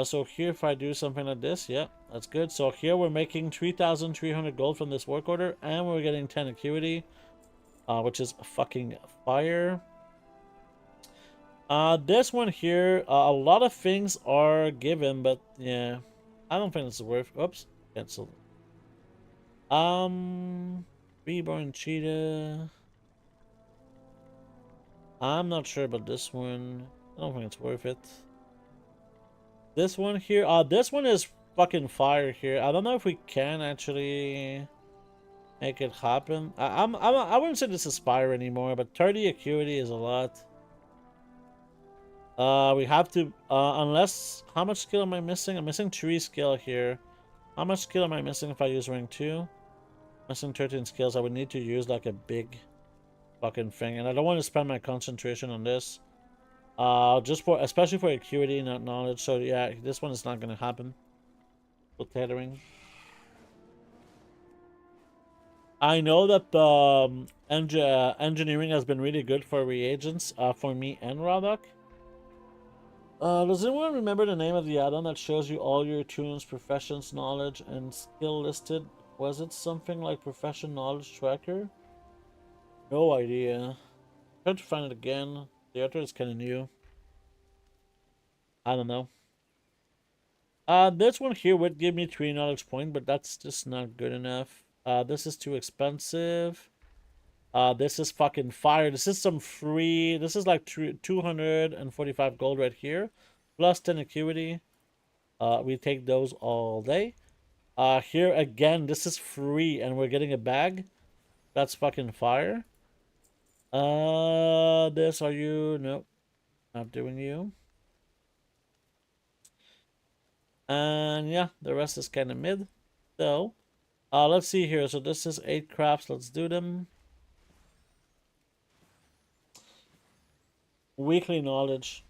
So here if I do something like this, yeah, that's good. So here we're making 3,300 gold from this work order, and we're getting 10 acuity, which is fucking fire. This one here, a lot of things are given, but yeah, I don't think it's worth. Oops, cancel. Reborn cheetah. I'm not sure about this one. I don't think it's worth it. This one here, this one is fucking fire here. I don't know if we can actually make it happen. I wouldn't say this is fire anymore, but 30 acuity is a lot. We have to, unless, how much skill am I missing? I'm missing 3 skill here. How much skill am I missing if I use rank 2? Missing 13 skills. I would need to use like a big fucking thing. And I don't want to spend my concentration on this. Just for, especially for acuity, not knowledge. So yeah, this one is not going to happen. With tethering. I know that engineering has been really good for reagents, for me and Rodok. Does anyone remember the name of the add-on that shows you all your tunes, professions, knowledge, and skill listed? Was it something like Profession Knowledge Tracker? No idea. Try to find it again. The author is kind of new. I don't know. This one here would give me 3 knowledge points, but that's just not good enough. This is too expensive. This is fucking fire. This is some free. This is like 245 gold right here, plus 10 acuity. We take those all day. Here again, this is free, and we're getting a bag. That's fucking fire. This are you? Nope, not doing you. And yeah, the rest is kind of mid. So, let's see here. So this is 8 crafts. Let's do them. Weekly knowledge.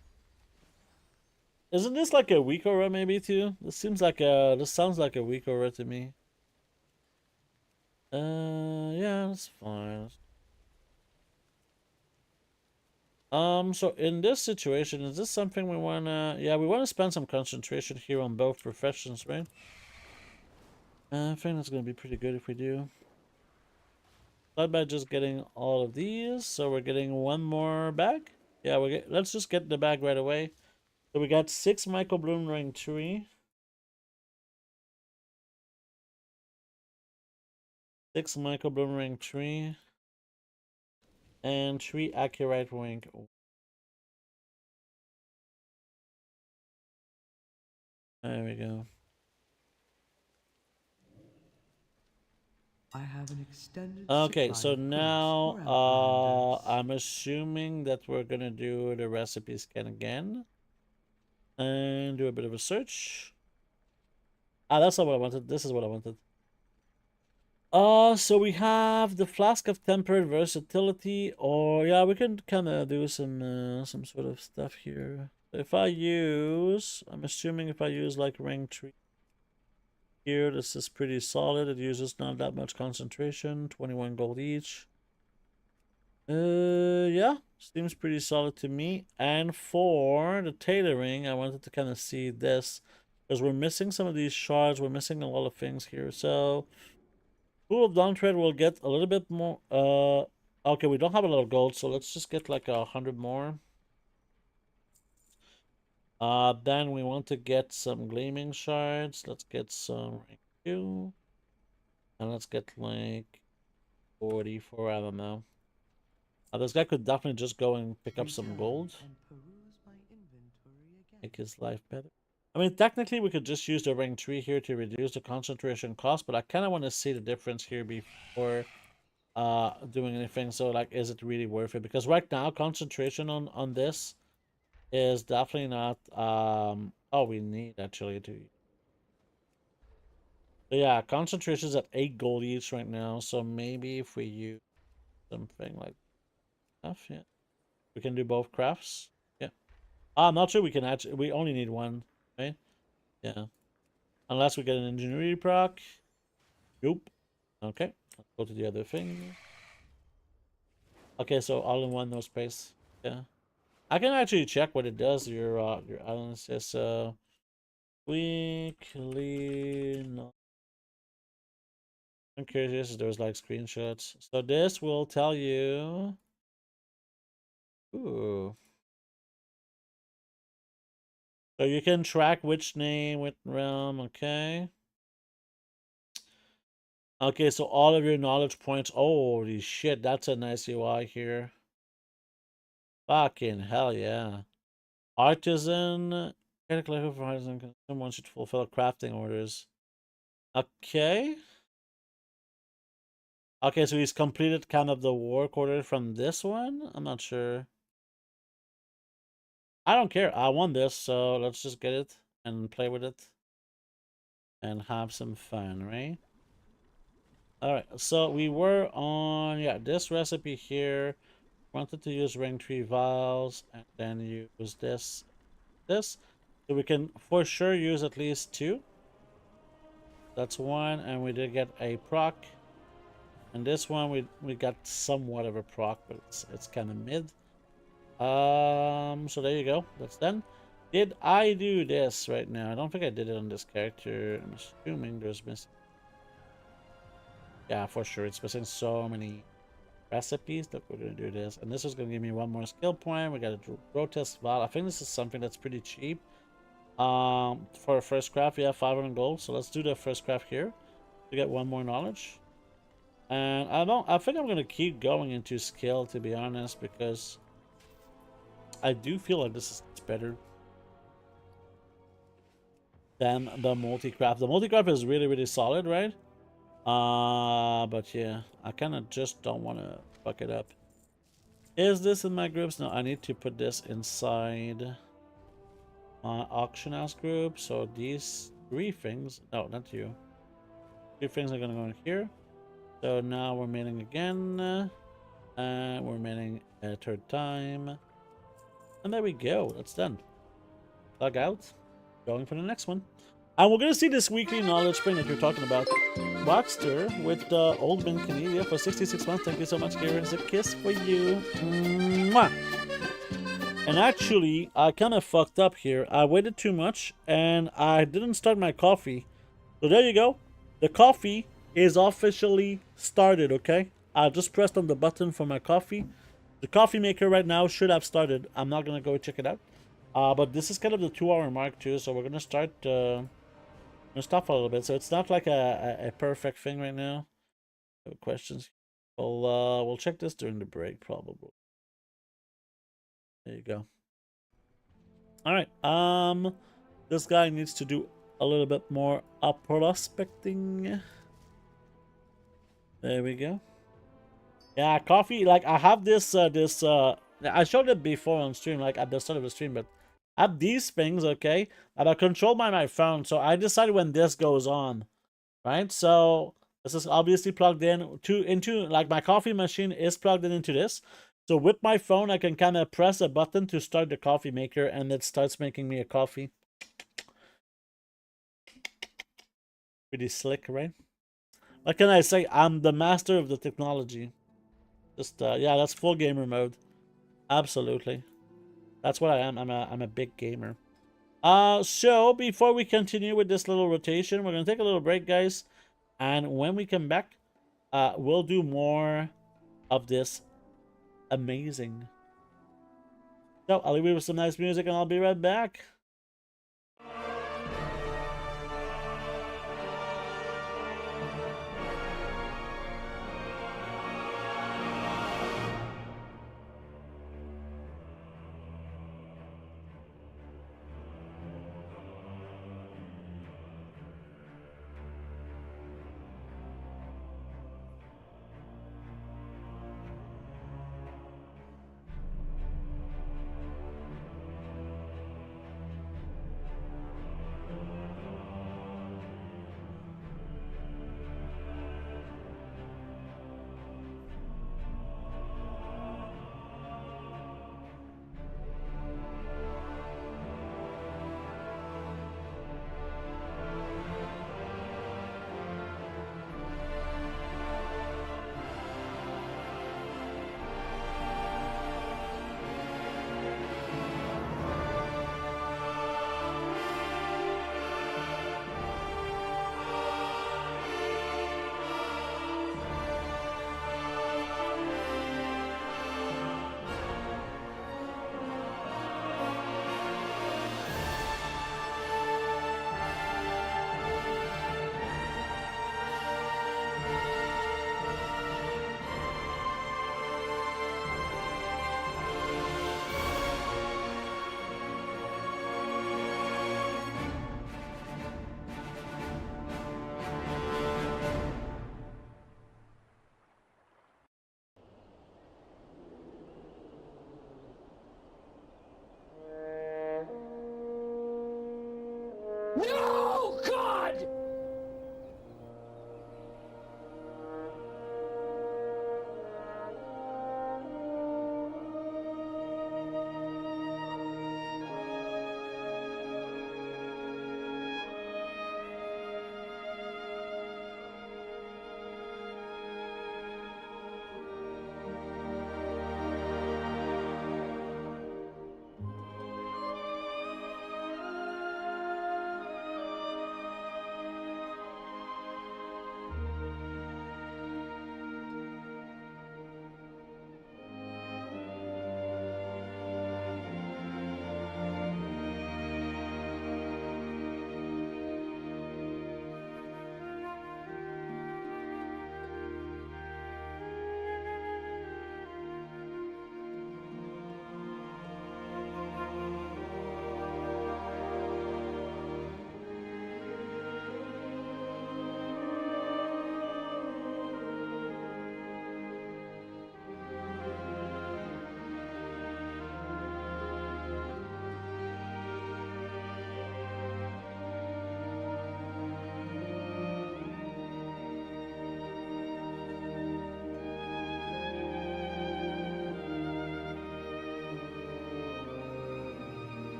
Isn't this like a week aura maybe too? This seems like a. This sounds like a week aura to me. Yeah, that's fine. So in this situation, is this something we wanna? Yeah, we wanna spend some concentration here on both professions, right? I think that's gonna be pretty good if we do. Start by just getting all of these. So we're getting 1 more bag. Yeah, let's just get the bag right away. So we got 6 Michael Bloom ring 3. 6 Michael Bloom ring 3. And 3 accurate ring. There we go. I have an extended Okay, supply so of goods now for outlanders. I'm assuming that we're gonna do the recipe scan again. And do a bit of a search. Ah, that's not what I wanted. This is what I wanted. So we have the Flask of Tempered Versatility, or yeah, we can kind of do some sort of stuff here. If I use, I'm assuming if I use like ring 3 here, this is pretty solid. It uses not that much concentration, 21 gold each. Yeah, seems pretty solid to me. And for the tailoring, I wanted to kind of see this because we're missing some of these shards. We're missing a lot of things here. So, Pool of Dawn Trade will get a little bit more. Okay, we don't have a lot of gold, so let's just get like 100 more. Then we want to get some gleaming shards. Let's get some rank 2. And let's get like 44, I don't know. This guy could definitely just go and pick up some gold. Make his life better. I mean, technically, we could just use the ring 3 here to reduce the concentration cost, but I kind of want to see the difference here before doing anything. So, like, is it really worth it? Because right now, concentration on this is definitely not all we need, actually, to... So, yeah, concentration is at 8 gold each right now, so maybe if we use something like that, yeah. We can do both crafts. Yeah. I'm not sure we can actually... We only need 1, right? Yeah. Unless we get an engineering proc. Nope. Okay. Let's go to the other thing. Okay, so all in one, no space. Yeah. I can actually check what it does. Your island says weekly. No. I'm curious if there's like screenshots. So this will tell you. Ooh. So you can track which name, which realm. Okay. Okay, so all of your knowledge points. Holy shit, that's a nice UI here. Fucking hell yeah. Artisan. Get a collector for artisan. Someone should fulfill crafting orders. Okay. Okay, so he's completed kind of the work order from this one? I'm not sure. I don't care. I want this, so let's just get it and play with it and have some fun, right? All right, so we were on, yeah, this recipe here. Wanted to use ring tree vials and then use this. So we can for sure use at least 2. That's 1, and we did get a proc. And this one we got somewhat of a proc, but it's kind of mid. So there you go. That's done. Did I do this right now? I don't think I did it on this character. I'm assuming there's missing. Yeah, for sure. It's missing so many recipes that we're gonna do this. And this is gonna give me 1 more skill point. We got a grotesque vial. I think this is something that's pretty cheap. For a first craft, we have 500 gold. So let's do the first craft here to get 1 more knowledge. And I think I'm gonna keep going into skill, to be honest, because I do feel like this is better than the multi-craft. The multi-craft is really, really solid, right? But yeah, I kind of just don't want to fuck it up. Is this in my groups? No, I need to put this inside my auction house group. So these 3 things, no, not you. 3 things are gonna go in here. So now we're meeting again. And we're meeting a 3rd time. And there we go. That's done. Log out. Going for the next one. And we're going to see this weekly knowledge spring that you're talking about. Boxster with Old Man Canada for 66 months. Thank you so much, Karen. It's a kiss for you. Mwah! And actually, I kind of fucked up here. I waited too much and I didn't start my coffee. So there you go. The coffee is officially started, okay? I just pressed on the button for my coffee. The coffee maker right now should have started. I'm not gonna go check it out. But this is kind of the 2-hour mark too, so we're gonna start. Gonna stop a little bit. So it's not like a perfect thing right now. Questions? We'll check this during the break probably. There you go. All right. This guy needs to do a little bit more prospecting. There we go. Yeah, coffee, like I have this I showed it before on stream, like at the start of the stream, but I have these things, okay, that are controlled by my phone, so I decide when this goes on, right? So this is obviously plugged in into like my coffee machine is plugged in into this. So with my phone, I can kind of press a button to start the coffee maker, and it starts making me a coffee. Pretty slick, right? What can I say? I'm the master of the technology. Just yeah, that's full gamer mode. Absolutely. That's what I am. I'm a big gamer. So before we continue with this little rotation, we're gonna take a little break, guys. And when we come back, we'll do more of this amazing. So I'll leave you with some nice music and I'll be right back. No, God!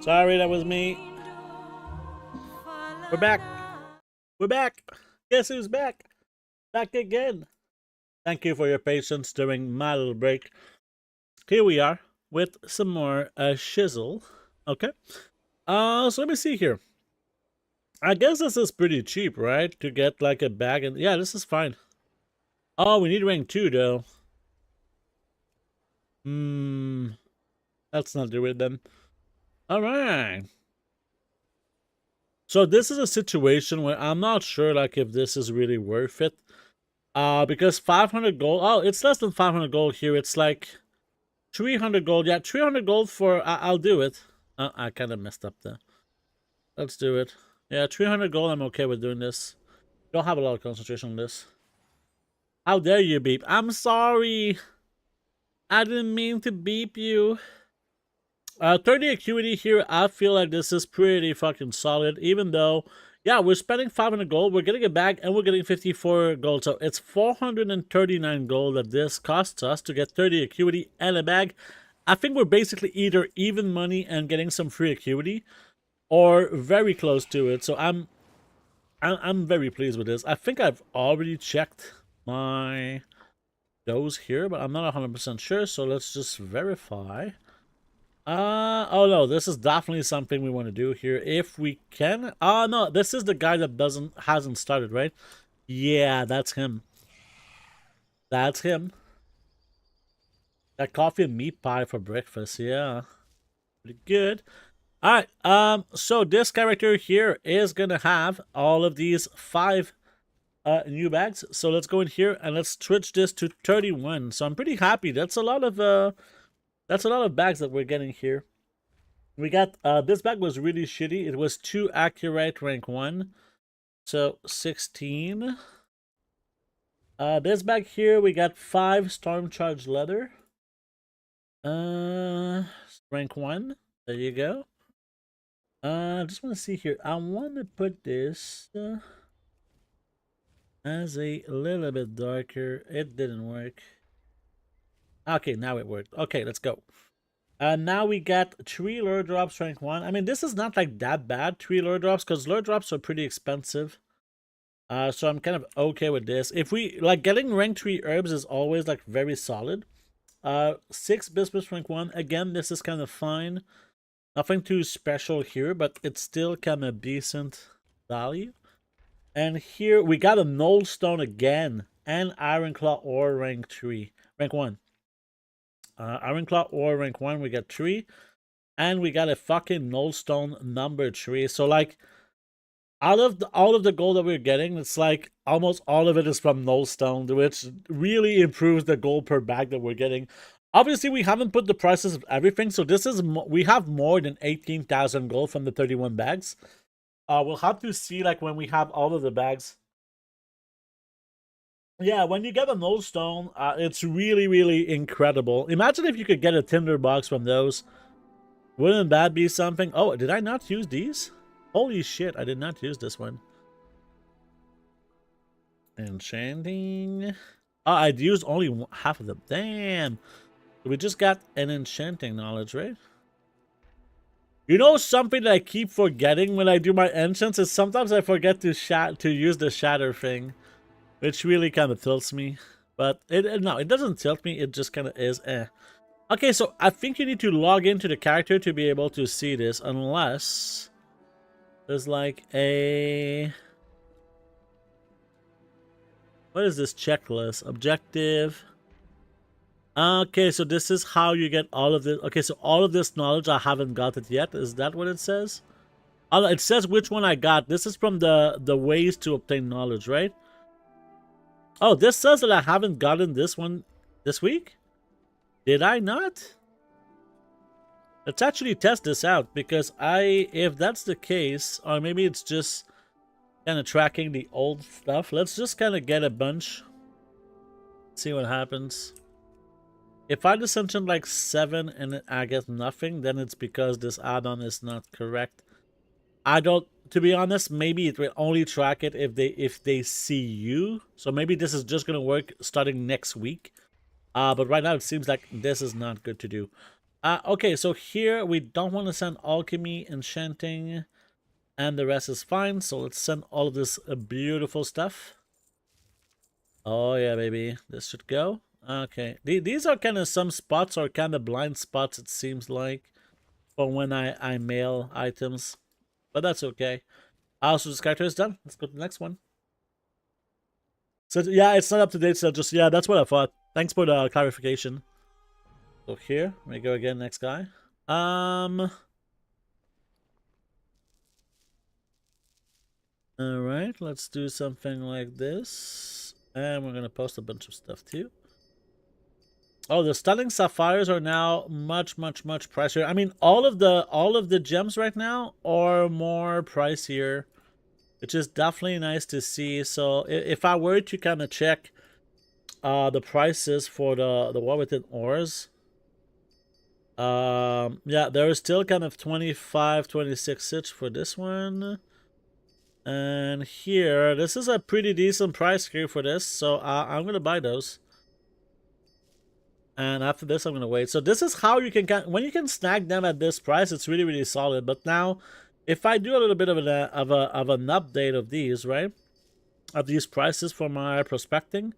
Sorry, that was me. We're back. We're back. Guess who's back? Back again. Thank you for your patience during my little break. Here we are with some more shizzle. Okay. So let me see here. I guess this is pretty cheap, right? To get like a bag and yeah, this is fine. Oh, we need rank 2 though. Let's not do it then. Alright. So this is a situation where I'm not sure like if this is really worth it. Because 500 gold, oh, it's less than 500 gold here. It's like 300 gold. Yeah, 300 gold for, I'll do it. I kind of messed up there. Let's do it. Yeah, 300 gold, I'm okay with doing this. Don't have a lot of concentration on this. How dare you beep? I'm sorry. I didn't mean to beep you. 30 acuity here, I feel like this is pretty fucking solid, even though, yeah, we're spending 500 gold, we're getting a bag, and we're getting 54 gold, so it's 439 gold that this costs us to get 30 acuity and a bag. I think we're basically either even money and getting some free acuity, or very close to it, so I'm very pleased with this. I think I've already checked my those here, but I'm not 100% sure, so let's just verify. Oh no, this is definitely something we want to do here if we can. No, this is the guy that hasn't started, right? Yeah, that's him. That's him. That coffee and meat pie for breakfast, yeah. Pretty good. Alright, so this character here is gonna have all of these 5 new bags. So let's go in here and let's switch this to 31. So I'm pretty happy. That's a lot of bags that we're getting here. We got this bag was really shitty. It was 2 accurate rank 1. So 16. This bag here we got 5 storm charge leather. Rank 1. There you go. I just want to see here. I want to put this as a little bit darker. It didn't work. Okay, now it worked. Okay, let's go. Now we got 3 lure drops rank 1. I mean, this is not like that bad, 3 lure drops, because lure drops are pretty expensive. So I'm kind of okay with this. If we, like, getting rank 3 herbs is always, like, very solid. 6 biscuits rank 1. Again, this is kind of fine. Nothing too special here, but it's still kind of decent value. And here we got a null stone again and iron claw ore rank 1. Iron claw ore rank 1, we got 3, and we got a fucking null stone number 3. So like, out of all of the gold that we're getting, it's like almost all of it is from null stone, which really improves the gold per bag that we're getting. Obviously, we haven't put the prices of everything, so this is we have more than 18,000 gold from the 31 bags. We'll have to see like when we have all of the bags. Yeah, when you get a null stone, it's really, really incredible. Imagine if you could get a tinder box from those. Wouldn't that be something? Oh, did I not use these? Holy shit, I did not use this one. Enchanting. Oh, I'd used only half of them. Damn. We just got an enchanting knowledge, right? You know something that I keep forgetting when I do my enchants is sometimes I forget to use the shatter thing, which really kind of tilts me. But no, it doesn't tilt me. It just kind of is. Okay, so I think you need to log into the character to be able to see this, unless there's like a, what is this checklist? Objective. Okay, so this is how you get all of this. Okay, so all of this knowledge, I haven't got it yet. Is that what it says? Oh, it says which one I got. This is from the ways to obtain knowledge, right? Oh, this says that I haven't gotten this one this week? Did I not? Let's actually test this out, because if that's the case, or maybe it's just kind of tracking the old stuff. Let's just kind of get a bunch. See what happens. If I just mention like 7 and I get nothing, then it's because this add-on is not correct. I don't, to be honest, maybe it will only track it if they see you. So maybe this is just gonna work starting next week. But right now it seems like this is not good to do. Okay, so here we don't want to send alchemy, enchanting, and the rest is fine. So let's send all of this beautiful stuff. Oh yeah, baby, this should go. Okay, these are kind of some spots or kind of blind spots, it seems like, for when I mail items, but that's okay. So this character is done. Let's go to the next one. So yeah, it's not up to date. So just yeah, that's what I thought. Thanks for the clarification. So here we go again. Next guy. All right, let's do something like this, and we're gonna post a bunch of stuff too. Oh, the stunning sapphires are now much pricier. I mean, all of the gems right now are more pricier, which is definitely nice to see. So if I were to kind of check the prices for the war within ores, yeah, there is still kind of 25, 26 each for this one. And here, this is a pretty decent price here for this, so I'm gonna buy those. And after this, I'm gonna wait. So this is how you can when you can snag them at this price. It's really solid. But now, if I do a little bit of an update of these, right, of these prices for my prospecting,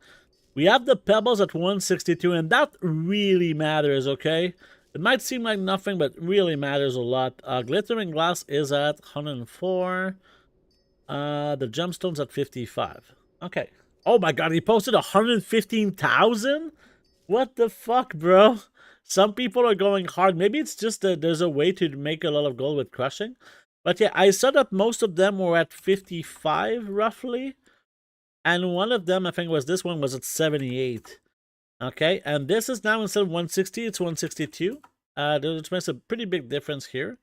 we have the pebbles at 162, and that really matters. Okay, it might seem like nothing, but really matters a lot. Glittering glass is at 104. The gemstones at 55. Okay. Oh my god, he posted 115,000? What the fuck, bro? Some people are going hard. Maybe it's just that there's a way to make a lot of gold with crushing. But yeah, I saw that most of them were at 55, roughly. And one of them, I think was this one, was at 78. Okay, and this is now instead of 160, it's 162. Which makes a pretty big difference here.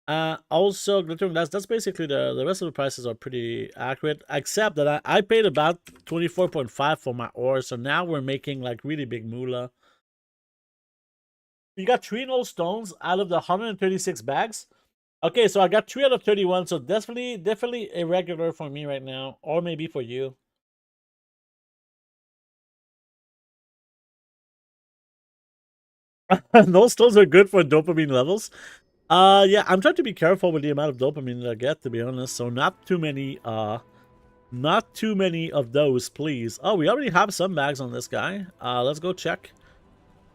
Also, glittering glass, that's basically the rest of the prices are pretty accurate, except that I paid about 24.5 for my ore, so now we're making like really big moolah. You got 3 null stones out of the 136 bags. Okay, so I got 3 out of 31, so definitely irregular for me right now, or maybe for you. Those stones are good for dopamine levels. Yeah, I'm trying to be careful with the amount of dopamine that I get, to be honest. So not too many of those, please. Oh, we already have some bags on this guy. Let's go check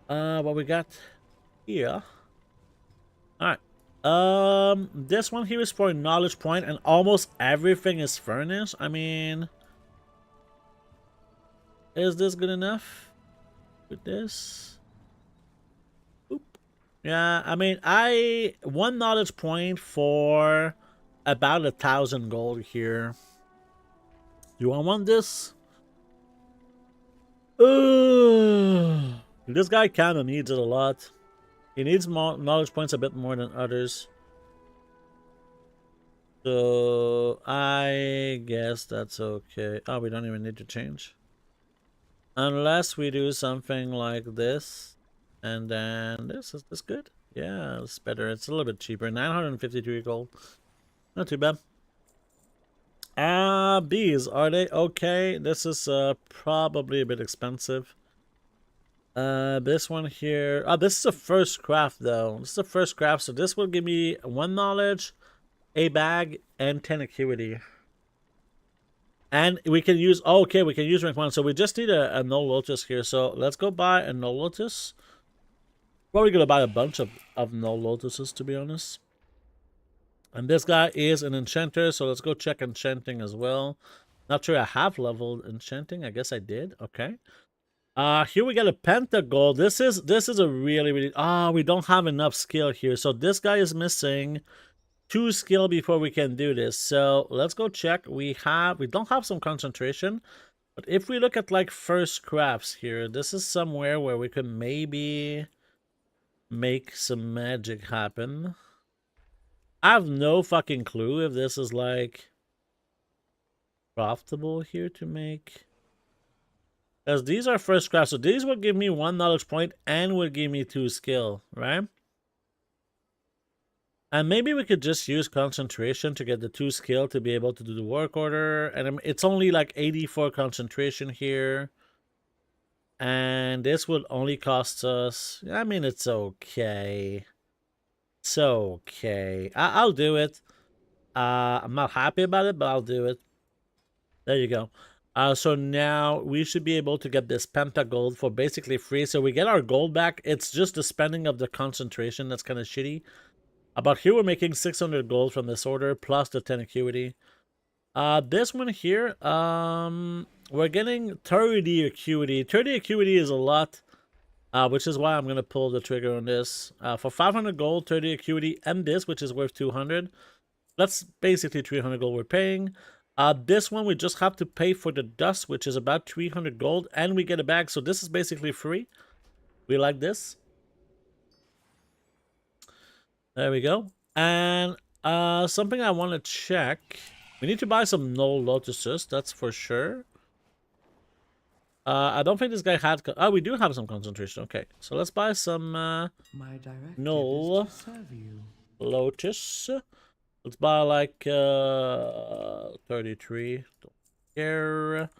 what we got here. All right. This one here is for a knowledge point, and almost everything is furnished. I mean, is this good enough with this? Yeah, I mean, one knowledge point for about 1,000 gold here. Do I want this? This guy kind of needs it a lot. He needs more knowledge points a bit more than others. So I guess that's okay. Oh, we don't even need to change. Unless we do something like this. And then this is this good? Yeah, it's better. It's a little bit cheaper. 953 gold. Not too bad. Bees, are they okay? This is probably a bit expensive. This one here. Oh, this is a first craft though. This is a first craft, so this will give me 1 knowledge, a bag, and 10 acuity. And we can use okay, we can use rank 1. So we just need a null lotus here. So let's go buy a null lotus. Probably gonna buy a bunch of null lotuses, to be honest. And this guy is an enchanter, so let's go check enchanting as well. Not sure I have leveled enchanting. I guess I did. Okay. Here we got a pentagold. This is a really we don't have enough skill here. So this guy is missing 2 skill before we can do this. So let's go check. We don't have some concentration. But if we look at like first crafts here, this is somewhere where we could maybe make some magic happen. I have no fucking clue if this is like profitable here to make, because these are first crafts, so these will give me 1 knowledge point and will give me 2 skill, right? And maybe we could just use concentration to get the 2 skill to be able to do the work order. And it's only like 84 concentration here. And this would only cost us, I mean, it's okay. It's okay. I'll do it. I'm not happy about it, but I'll do it. There you go. So now we should be able to get this penta gold for basically free. So we get our gold back. It's just the spending of the concentration that's kind of shitty. About here, we're making 600 gold from this order, plus the 10 acuity. This one here, we're getting 30 acuity. 30 acuity is a lot, which is why I'm going to pull the trigger on this. For 500 gold, 30 acuity, and this, which is worth 200. That's basically 300 gold we're paying. This one, we just have to pay for the dust, which is about 300 gold, and we get a bag. So this is basically free. We like this. There we go. And something I want to check. We need to buy some null lotuses, that's for sure. I don't think this guy had... Oh, we do have some concentration. Okay, so let's buy some My directive null is to serve you. lotus. Let's buy like 33. Don't care.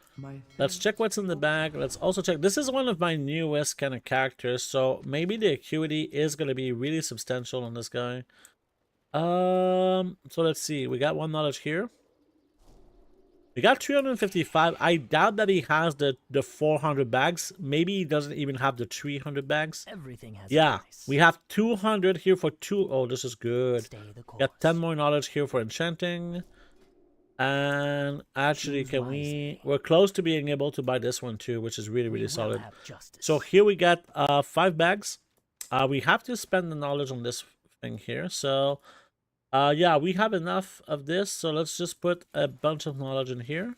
Let's check what's in the bag. Let's also check. This is one of my newest kind of characters, so maybe the acuity is going to be really substantial on this guy. So let's see. We got 1 knowledge here. We got 355. I doubt that he has the 400 bags. Maybe he doesn't even have the 300 bags. Everything has Yeah, a price. we have 200 here for 2. Oh, this is good. Stay the course. Got 10 more knowledge here for enchanting. And actually, Choose can wisely. we're close to being able to buy this one too, which is really, We really will solid. have justice. So here we got 5 bags. We have to spend the knowledge on this thing here. So yeah, we have enough of this. So let's just put a bunch of knowledge in here.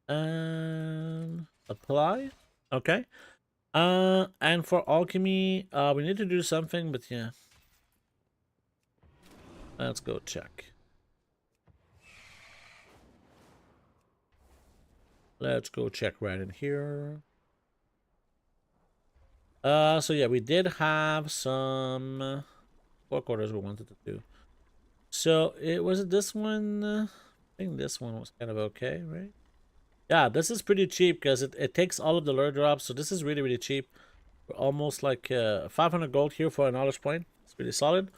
And apply. Okay. And for alchemy, we need to do something, but yeah. Let's go check. Let's go check right in here. So yeah, we did have some 4 quarters we wanted to do. So it was it this one? I think this one was kind of okay, right? Yeah, this is pretty cheap because it takes all of the lure drops. So this is really, really cheap. We're almost like 500 gold here for a knowledge point. It's really solid.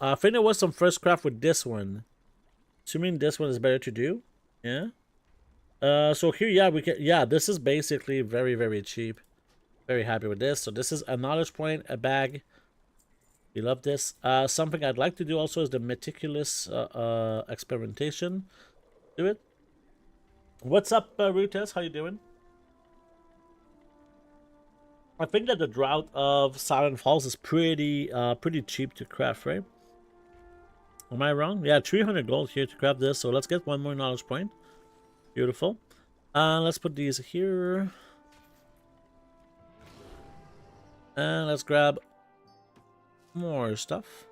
I think there was some first craft with this one. Assuming this one is better to do. Yeah. So here, yeah, we can. Yeah, this is basically very, very cheap. Very happy with this. So this is a knowledge point, a bag. We love this. Something I'd like to do also is the meticulous experimentation. Do it. What's up, Rutes? How you doing? I think that the drought of Silent Falls is pretty cheap to craft, right? Am I wrong? Yeah, 300 gold here to craft this. So let's get 1 more knowledge point. Beautiful. Let's put these here. And let's grab more stuff.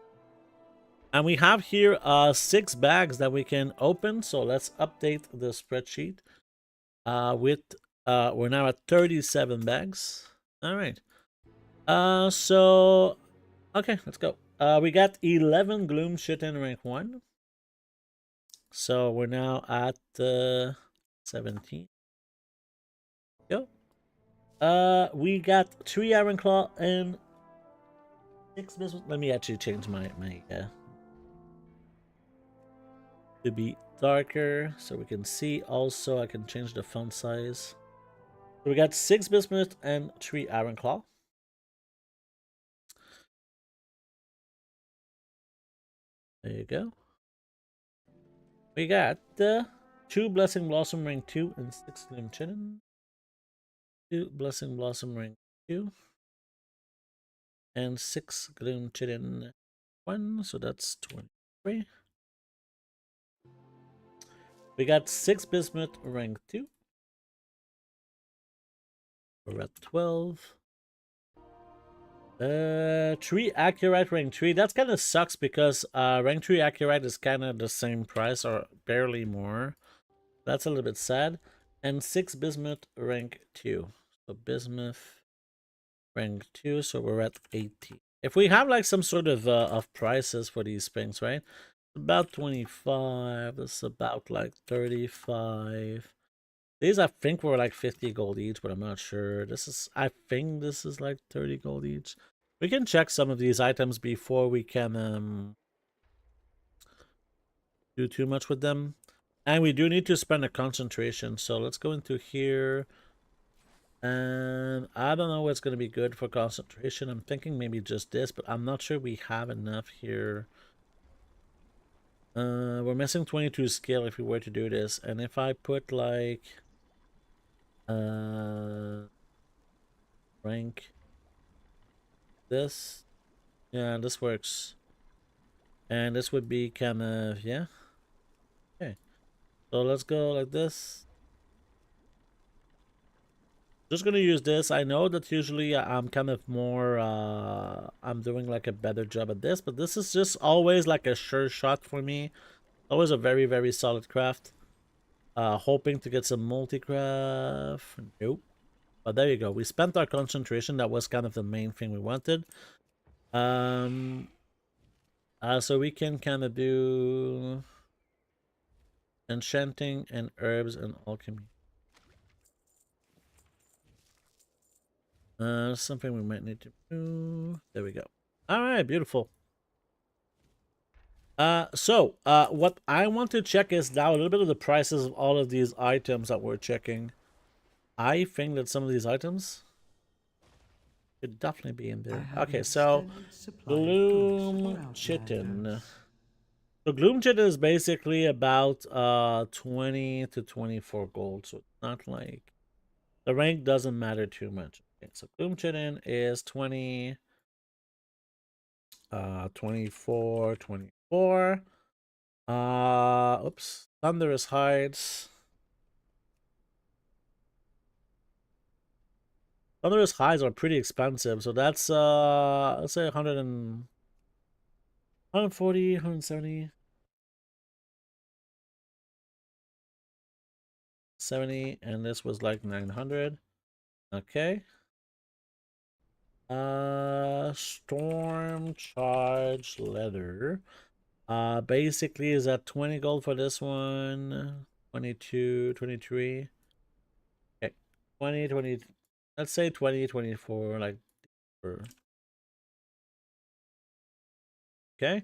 And we have here 6 bags that we can open. So let's update the spreadsheet. We're now at 37 bags. All right. So okay, let's go. We got 11 gloom shit in rank 1. So we're now at 17. Go. We got 3 iron claw and 6 business. Let me actually change my to be darker so we can see. Also, I can change the font size. So we got 6 bismuth and 3 iron claw. There you go. We got 2 blessing blossom ring 2 and 6 gloom chinin. 2 blessing blossom ring 2 and 6 gloom chinin 1. So that's 23. We got 6 bismuth rank 2. We're at 12. 3 accurate rank 3. That's kind of sucks because rank 3 accurate is kind of the same price or barely more. That's a little bit sad. And 6 bismuth rank 2. So bismuth rank 2. So we're at 80. If we have like some sort of prices for these things, right? About 25. That's about like 35. These I think were like 50 gold each, but I'm not sure. I think this is like 30 gold each. We can check some of these items before we can do too much with them. And we do need to spend a concentration, so let's go into here. And I don't know what's going to be good for concentration. I'm thinking maybe just this, but I'm not sure we have enough here. We're missing 22 skill if we were to do this. And if I put like rank this, yeah, this works. And this would be kind of, yeah. Okay. So let's go like this. Just gonna use this. I know that usually I'm kind of more I'm doing like a better job at this, but this is just always like a sure shot for me. Always a very, very solid craft. Hoping to get some multi-craft. Nope. But there you go. We spent our concentration. That was kind of the main thing we wanted. So we can kind of do enchanting and herbs and alchemy. Something we might need to do. There we go. All right, beautiful. What I want to check is now a little bit of the prices of all of these items that we're checking. I think that some of these items could definitely be in there. Okay, so Gloom Chitin. So Gloom Chitin is basically about 20 to 24 gold, so it's not like the rank doesn't matter too much. Okay, so Gloom Chitin is 20, 24, 24. Oops. Thunderous Hides. Thunderous Hides are pretty expensive, so that's let's say 100 and 140, 170. 70, and this was like 900. Okay. Storm Charge Leather. Basically is at 20 gold for this one. 22, 23. Okay. 20, 20. Let's say 20, 24, like. Okay.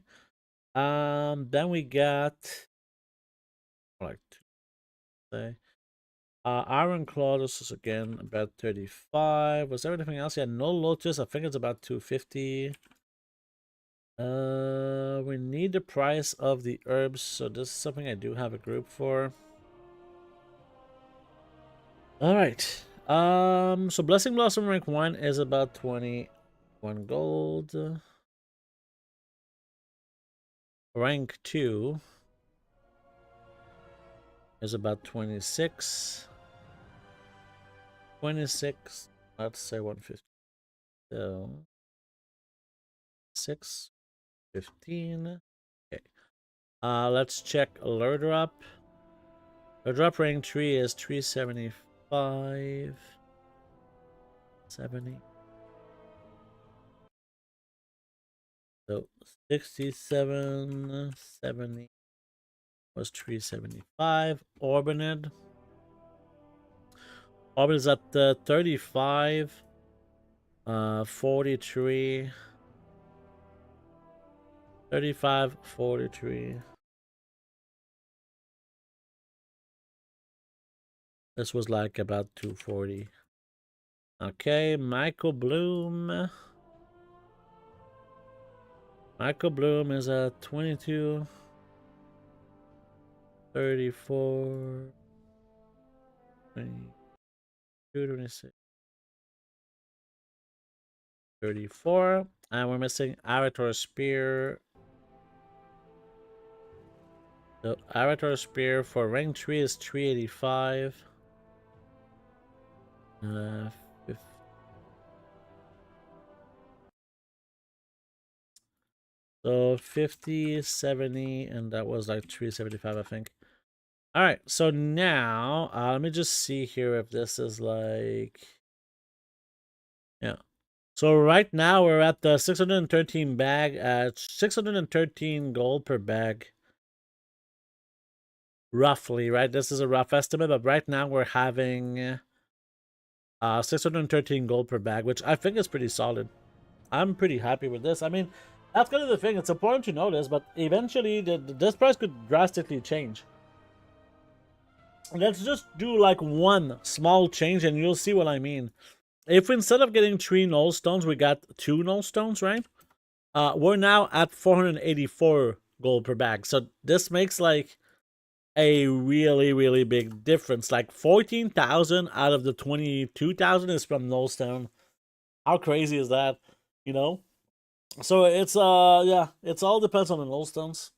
Then we got like say Iron Claw. This is again about 35. Was there anything else? Yeah, no Lotus. I think it's about 250. We need the price of the herbs, so this is something I do have a group for. All right. So Blessing Blossom rank 1 is about 21 gold. Rank 2 is about 26. 26. Let's say 150. So 6, 15. Okay. Let's check Lure Drop. Lure Drop rank 3 is 375. 70. So 67, 70 was 375. Orbinid. Orbit is at 35. 43. 35, 43. This was like about 240. Okay, Michael Bloom. Michael Bloom is at 22. 34. 22, 26. 34. And we're missing Arator Spear. The Arator Spear for rank 3 is 385. 50. So 50, 70, and that was like 375, I think. All right, so now let me just see here if this is like, yeah. So right now we're at the 613 bag at 613 gold per bag. roughly, right? This is a rough estimate, but right now we're having 613 gold per bag, which I think is pretty solid. I'm pretty happy with this. I mean, that's kind of the thing. It's important to know this, but eventually this price could drastically change. Let's just do like one small change and you'll see what I mean. If instead of getting 3 null stones, we got 2 null stones, right? We're now at 484 gold per bag. So this makes like a really, really big difference. Like 14,000 out of the 22,000 is from null stone. How crazy is that? You know? So it's yeah, it's all depends on the null stones.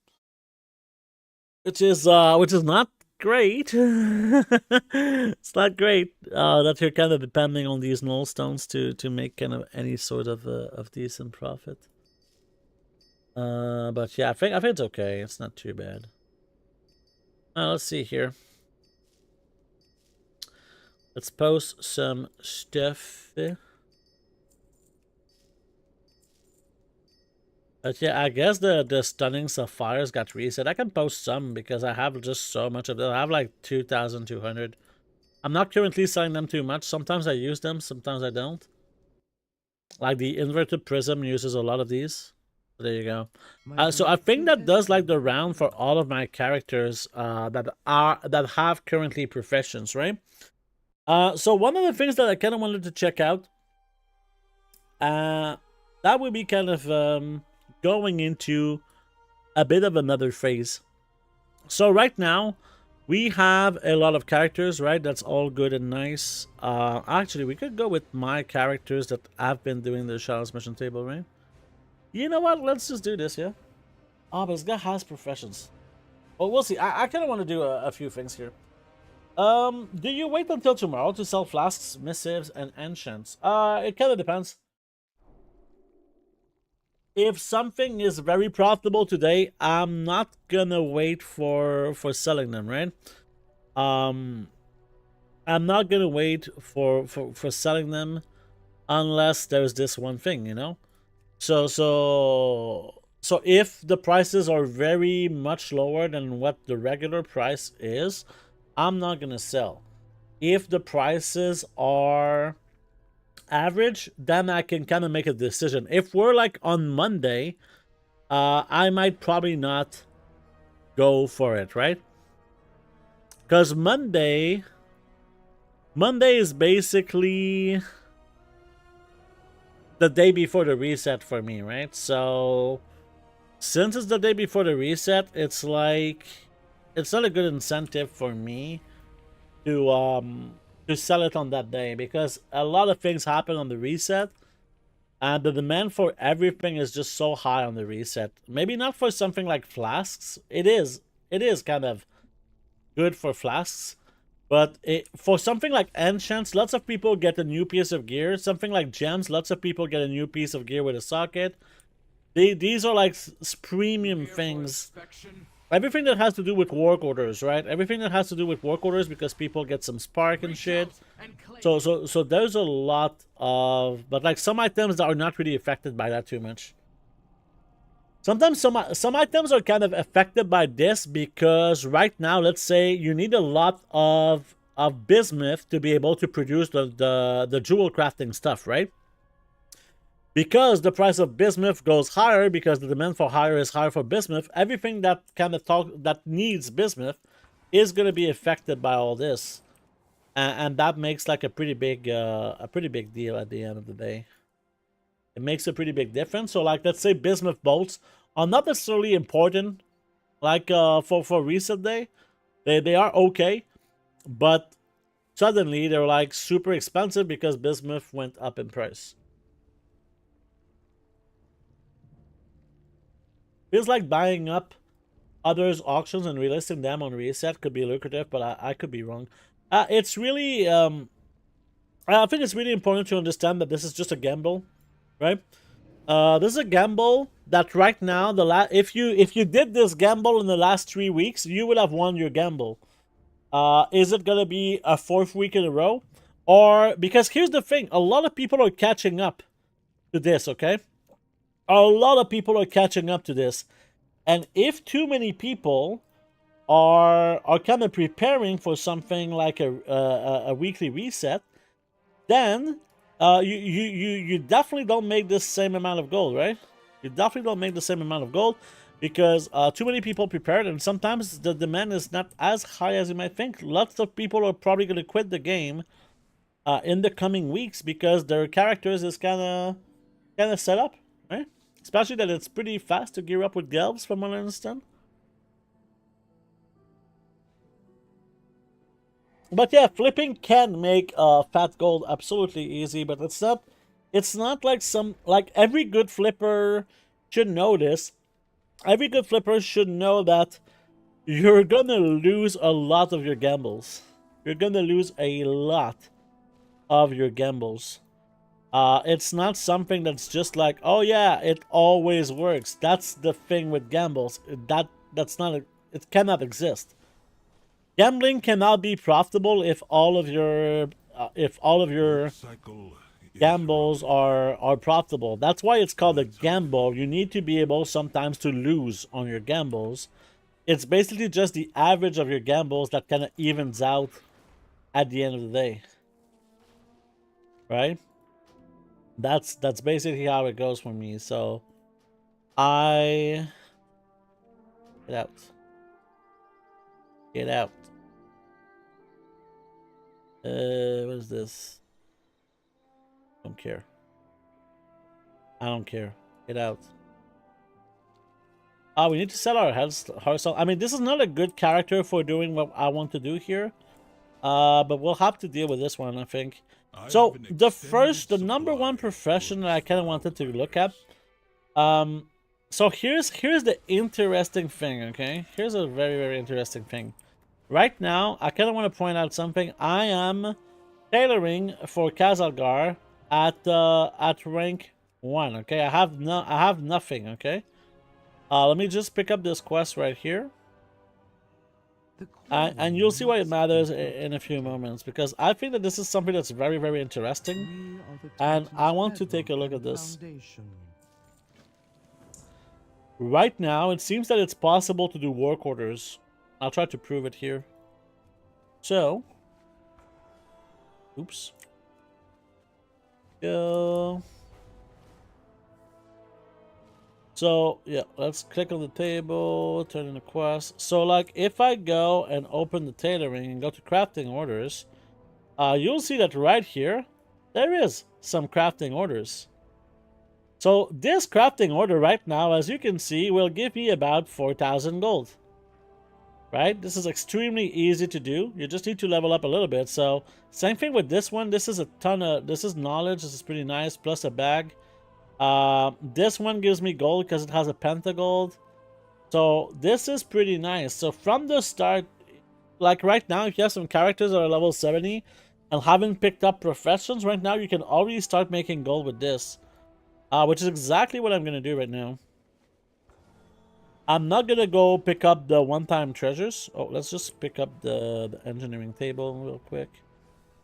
Which is not great. It's not great that you're kind of depending on these null stones to make kind of any sort of decent profit. But yeah, I think it's okay. It's not too bad. Let's see here. Let's post some stuff. But yeah, I guess the stunning sapphires got reset. I can post some because I have just so much of them. I have like 2,200. I'm not currently selling them too much. Sometimes I use them, sometimes I don't. Like the inverted prism uses a lot of these. There you go. So I think that does like the round for all of my characters that have currently professions, right? So one of the things that I kind of wanted to check out, that would be kind of going into a bit of another phase. So right now we have a lot of characters, right? That's all good and nice. Actually, we could go with my characters that I've been doing the Shadows mission table, right? You know what? Let's just do this, yeah? Oh, but this guy has professions. Well, we'll see. I kind of want to do a few things here. Do you wait until tomorrow to sell flasks, missives, and enchants? It kind of depends. If something is very profitable today, I'm not gonna wait for selling them, right? I'm not gonna wait for selling them unless there's this one thing, you know? So if the prices are very much lower than what the regular price is, I'm not gonna sell. If the prices are average, then I can kind of make a decision. If we're like on Monday, I might probably not go for it, right? Because Monday is basically the day before the reset for me, right? So since it's the day before the reset, it's like it's not a good incentive for me to sell it on that day, because a lot of things happen on the reset and the demand for everything is just so high on the reset. Maybe not for something like flasks. It is kind of good for flasks, but for something like enchants, lots of people get a new piece of gear. Something like gems, lots of people get a new piece of gear with a socket. These are like premium things. Everything that has to do with work orders, right? Everything that has to do with work orders, because people get some spark and shit. So there's a lot of, but like some items that are not really affected by that too much. Sometimes some items are kind of affected by this because right now, let's say you need a lot of bismuth to be able to produce the jewel crafting stuff, right? Because the price of bismuth goes higher, because the demand for higher is higher for bismuth, everything that that needs bismuth is going to be affected by all this, and that makes like a pretty big deal at the end of the day. It makes a pretty big difference. So like, let's say bismuth bolts are not necessarily important, like for reset day. They are okay, but suddenly they're like super expensive because bismuth went up in price. Feels like buying up others' auctions and relisting them on reset could be lucrative, but I could be wrong. It's really, I think it's really important to understand that this is just a gamble, right? This is a gamble that right now, if you did this gamble in the last 3 weeks, you would have won your gamble. Is it gonna be a 4th week in a row? Or, because here's the thing, a lot of people are catching up to this, okay? A lot of people are catching up to this. And if too many people are kind of preparing for something like a weekly reset, then you definitely don't make the same amount of gold, right? You definitely don't make the same amount of gold because too many people prepared, and sometimes the demand is not as high as you might think. Lots of people are probably going to quit the game in the coming weeks because their characters is kind of set up, right? Especially that it's pretty fast to gear up with gelbs, from what I understand. But yeah, flipping can make fat gold absolutely easy, but it's not like every good flipper should know this. Every good flipper should know that you're gonna lose a lot of your gambles. You're gonna lose a lot of your gambles. It's not something that's just like, oh yeah, it always works. That's the thing with gambles. That's not it cannot exist. Gambling cannot be profitable if all of your Cycle is gambles are profitable. That's why it's called a gamble. You need to be able sometimes to lose on your gambles. It's basically just the average of your gambles that kind of evens out at the end of the day, right? That's basically how it goes for me. So I get out. What is this? Don't care. I don't care. Get out. We need to sell our hearts. I mean, this is not a good character for doing what I want to do here. But we'll have to deal with this one, I think. So the number one profession that I kind of wanted to look at. So here's the interesting thing. Okay, here's a very, very interesting thing. Right now, I kind of want to point out something. I am tailoring for Kazalgar at rank 1. Okay, I have nothing. Okay, let me just pick up this quest right here. And you'll see why it matters in a few moments, because I think that this is something that's very, very interesting, and I want to take a look at this. Right now, it seems that it's possible to do work orders. I'll try to prove it here. So, oops. Go. So, yeah, let's click on the table, turn in the quest. So, like, if I go and open the tailoring and go to crafting orders, you'll see that right here, there is some crafting orders. So, this crafting order right now, as you can see, will give me about 4,000 gold. Right? This is extremely easy to do. You just need to level up a little bit. So, same thing with this one. This is a ton of, this is knowledge. This is pretty nice, plus a bag. This one gives me gold because it has a pentagold. So this is pretty nice. So from the start, like right now, if you have some characters that are level 70 and haven't picked up professions right now, you can already start making gold with this, which is exactly what I'm gonna do right now. I'm not gonna go pick up the one-time treasures. Oh, let's just pick up the engineering table real quick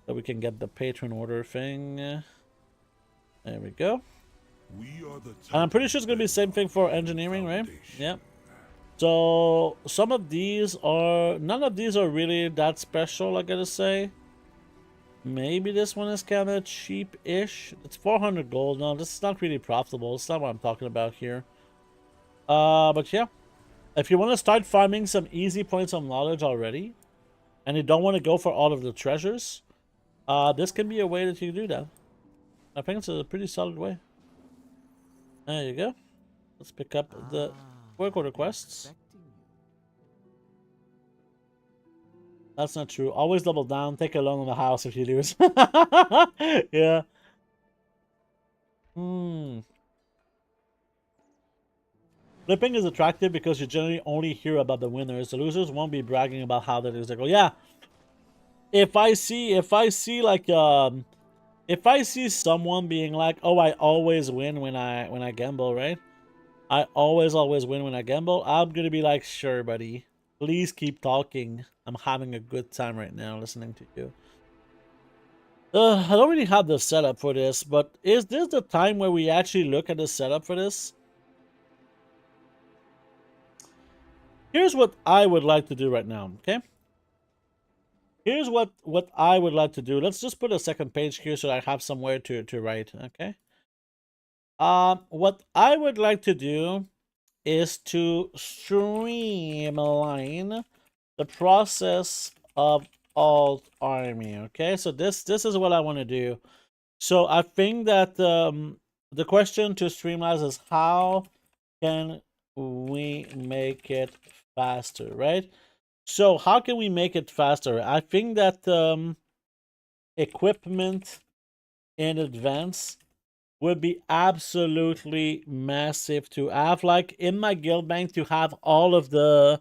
so we can get the patron order thing. There we go. And I'm pretty sure it's going to be the same thing for engineering, right? Yeah. So, some of these are... None of these are really that special, I gotta say. Maybe this one is kind of cheap-ish. It's 400 gold. No, this is not really profitable. It's not what I'm talking about here. But yeah. If you want to start farming some easy points of knowledge already, and you don't want to go for all of the treasures, this can be a way that you do that. I think it's a pretty solid way. There you go. Let's pick up the work order quests. That's not true. Always double down. Take a loan on the house if you lose. Yeah. Flipping is attractive because you generally only hear about the winners. The losers won't be bragging about how they lose. They go, yeah. If I see like if I see someone being like, oh, I always win when I gamble, right? I always win when I gamble. I'm gonna be like, sure, buddy. Please keep talking. I'm having a good time right now listening to you. I don't really have the setup for this, but is this the time where we actually look at the setup for this? here's what I would like to do right now, okay? Here's what I would like to do. Let's just put a second page here so I have somewhere to write, okay? What I would like to do is to streamline the process of alt army, okay? So this is what I want to do. So I think that the question to streamline is how can we make it faster, right? So how can we make it faster? I think that equipment in advance would be absolutely massive to have, like in my guild bank, to have all of the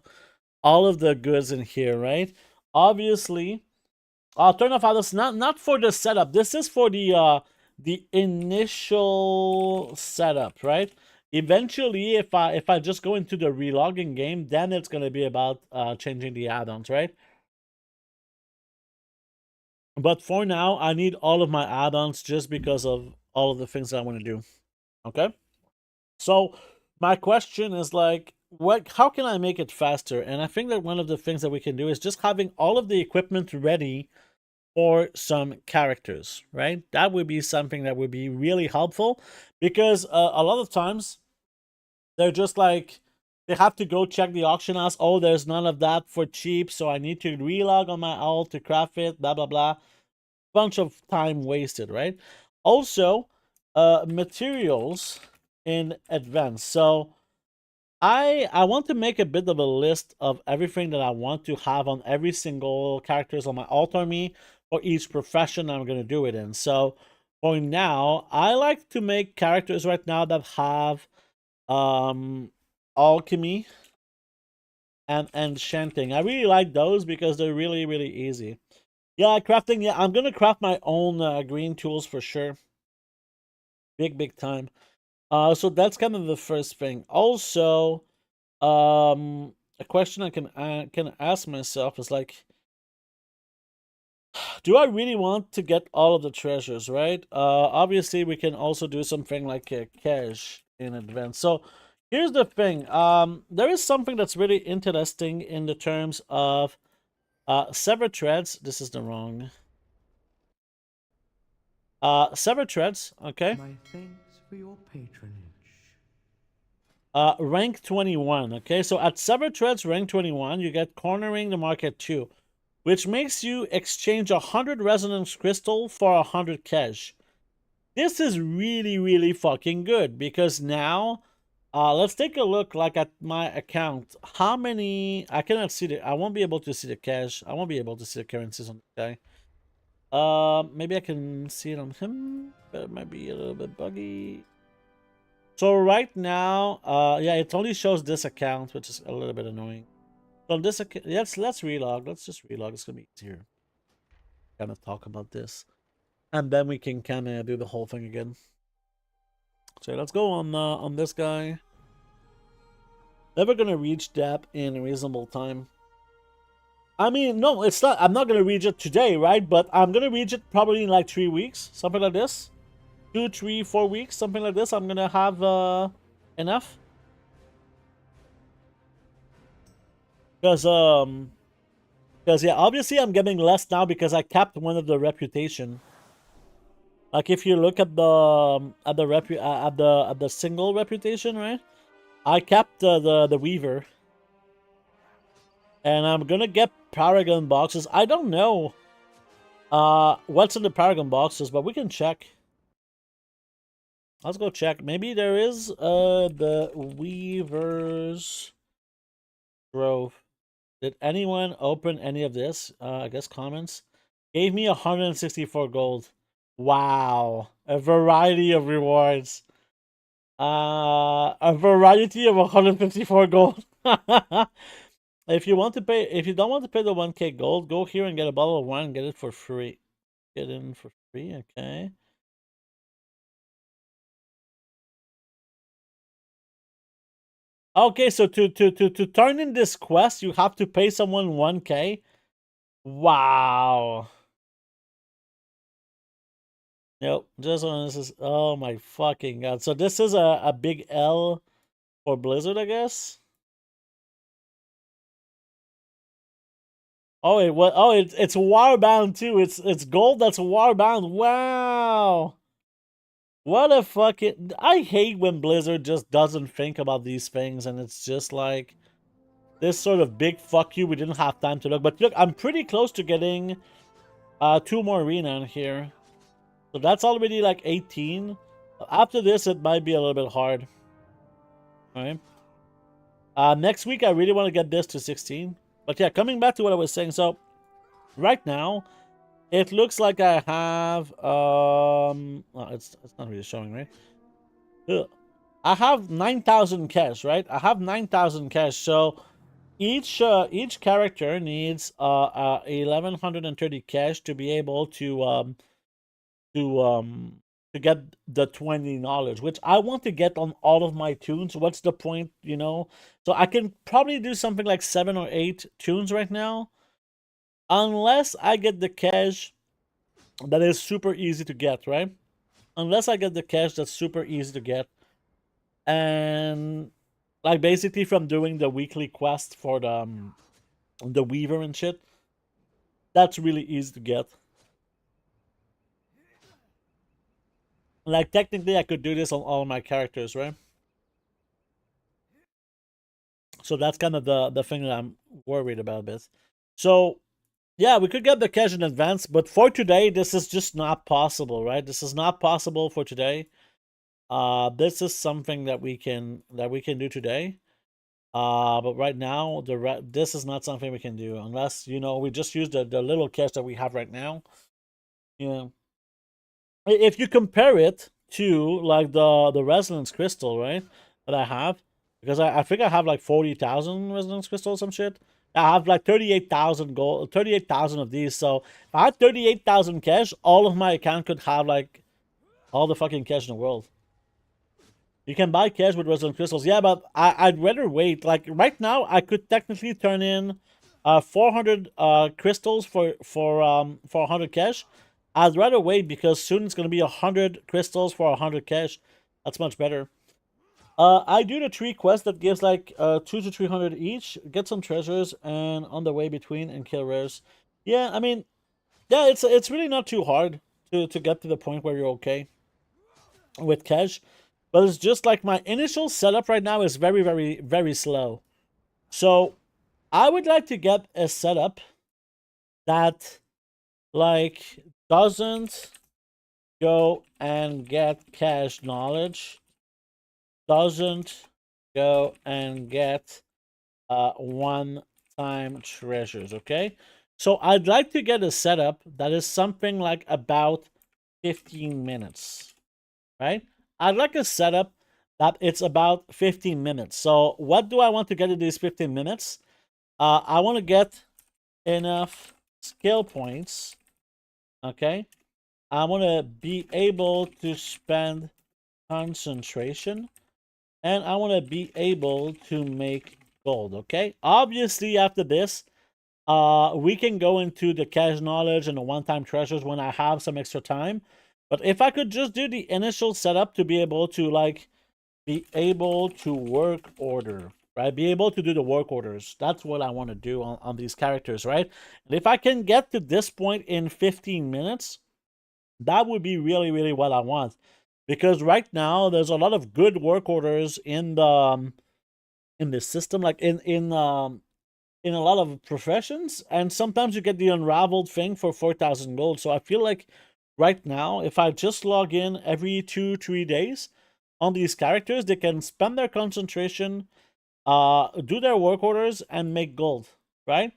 goods in here, right? Obviously, I'll turn off others, not for the setup. This is for the initial setup, right? Eventually, if I just go into the relogging game, then it's gonna be about changing the add-ons, right? But for now, I need all of my add-ons just because of all of the things that I want to do. Okay? So my question is like, how can I make it faster? And I think that one of the things that we can do is just having all of the equipment ready for some characters, right? That would be something that would be really helpful, because a lot of times they're just like, they have to go check the auction house. Oh, there's none of that for cheap, so I need to relog on my alt to craft it, blah, blah, blah. Bunch of time wasted, right? Also, materials in advance. So I want to make a bit of a list of everything that I want to have on every single characters on my alt army for each profession I'm going to do it in. So for now, I like to make characters right now that have alchemy and enchanting. I really like those because they're really, really easy. Yeah, crafting. Yeah, I'm gonna craft my own green tools for sure. Big time. So that's kind of the first thing. Also, a question I can ask myself is like, do I really want to get all of the treasures, right? Obviously we can also do something like a cash in advance. So here's the thing. There is something that's really interesting in the terms of severed threads. This is the wrong. Severed threads, okay. My thanks for your patronage. Rank 21, okay. So at severed threads rank 21, you get cornering the market 2, which makes you exchange 100 resonance crystal for 100 cash. This is really, really fucking good, because now, let's take a look like at my account. How many? I cannot see the. I won't be able to see the cash. I won't be able to see the currencies on the guy. Maybe I can see it on him, but it might be a little bit buggy. So right now, yeah, it only shows this account, which is a little bit annoying. So this account, let's relog. Let's just relog. It's gonna be easier. Kind of talk about this, and then we can kind of do the whole thing again. So let's go on this guy. Never gonna reach that in a reasonable time. I mean, no, it's not. I'm not gonna reach it today, right? But I'm gonna reach it probably in like 3 weeks, something like this. 2, 3, 4 weeks, something like this. I'm gonna have enough. Because yeah, obviously I'm getting less now because I capped one of the reputation. Like if you look at the single reputation, right? I capped the weaver. And I'm gonna get Paragon boxes. I don't know what's in the Paragon boxes, but we can check. Let's go check. Maybe there is the Weaver's Grove. Did anyone open any of this? I guess comments. Gave me 164 gold. Wow. A variety of rewards. A variety of 154 gold. If you don't want to pay the 1k gold, go here and get a bottle of wine and get it for free. Get in for free, okay. Okay, so to turn in this quest, you have to pay someone 1k. Wow. Nope, just on this is, oh my fucking god. So this is a big L for Blizzard, I guess. Oh, it's warbound too. It's gold that's warbound. Wow. What a fucking... I hate when Blizzard just doesn't think about these things, and it's just like this sort of big fuck you. We didn't have time to look. But look, I'm pretty close to getting 2 more arena in here. So that's already like 18. After this, it might be a little bit hard. Alright. Next week, I really want to get this to 16. But yeah, coming back to what I was saying. So, right now, it looks like I have... well, it's not really showing, right? Ugh. I have 9,000 cash, right? I have 9,000 cash. So, each character needs 1,130 cash to be able to get the 20 knowledge, which I want to get on all of my tunes. What's the point, you know? So I can probably do something like 7 or 8 tunes right now, unless I get the cash that is super easy to get, right? Unless I get the cash that's super easy to get, and like basically from doing the weekly quest for the Weaver and shit, that's really easy to get. Like, technically, I could do this on all my characters, right? So that's kind of the thing that I'm worried about a bit. So, yeah, we could get the cash in advance, but for today, this is just not possible, right? This is not possible for today. This is something that we can do today. But right now, this is not something we can do unless, you know, we just use the little cash that we have right now. You know, if you compare it to like the resonance crystal, right, that I have, because I think I have like 40,000 resonance crystals, some shit. I have like 38,000 gold, 38,000 of these. So if I had 38,000 cash, all of my account could have like all the fucking cash in the world. You can buy cash with resonance crystals, yeah, but I'd rather wait. Like right now, I could technically turn in 400 crystals for 100 cash. I'd rather wait because soon it's gonna be 100 crystals for 100 cash. That's much better. I do the 3 quests that gives like 2 to 300 each. Get some treasures and on the way between and kill rares. Yeah, I mean, yeah, it's really not too hard to get to the point where you're okay with cash. But it's just like my initial setup right now is very, very, very slow. So I would like to get a setup that like doesn't go and get cash knowledge, doesn't go and get one-time treasures, okay? So I'd like to get a setup that is something like about 15 minutes, right? I'd like a setup that it's about 15 minutes. So what do I want to get in these 15 minutes? I want to get enough skill points, okay? I want to be able to spend concentration, and I want to be able to make gold, okay? Obviously, after this, we can go into the cash knowledge and the one-time treasures when I have some extra time. But if I could just do the initial setup to be able to, like, be able to work order, right? Be able to do the work orders. That's what I want to do on these characters, right? And if I can get to this point in 15 minutes, that would be really, really what I want. Because right now, there's a lot of good work orders in the system, like in a lot of professions, and sometimes you get the unraveled thing for 4,000 gold. So I feel like right now, if I just log in every 2-3 days on these characters, they can spend their concentration, do their work orders, and make gold, right?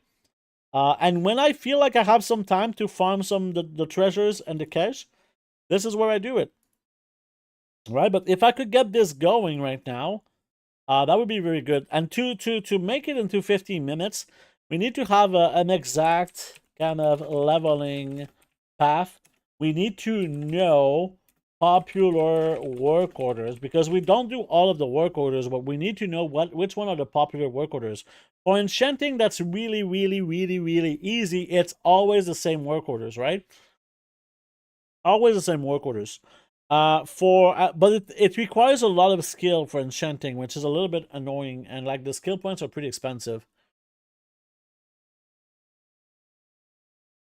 And when I feel like I have some time to farm some the treasures and the cash, this is where I do it, right? But if I could get this going right now, that would be very good. And to make it into 15 minutes, we need to have an exact kind of leveling path. We need to know popular work orders, because we don't do all of the work orders, but we need to know which one are the popular work orders. For enchanting, that's really, really, really, really easy. It's always the same work orders, right? Always the same work orders. But it requires a lot of skill for enchanting, which is a little bit annoying, and like the skill points are pretty expensive.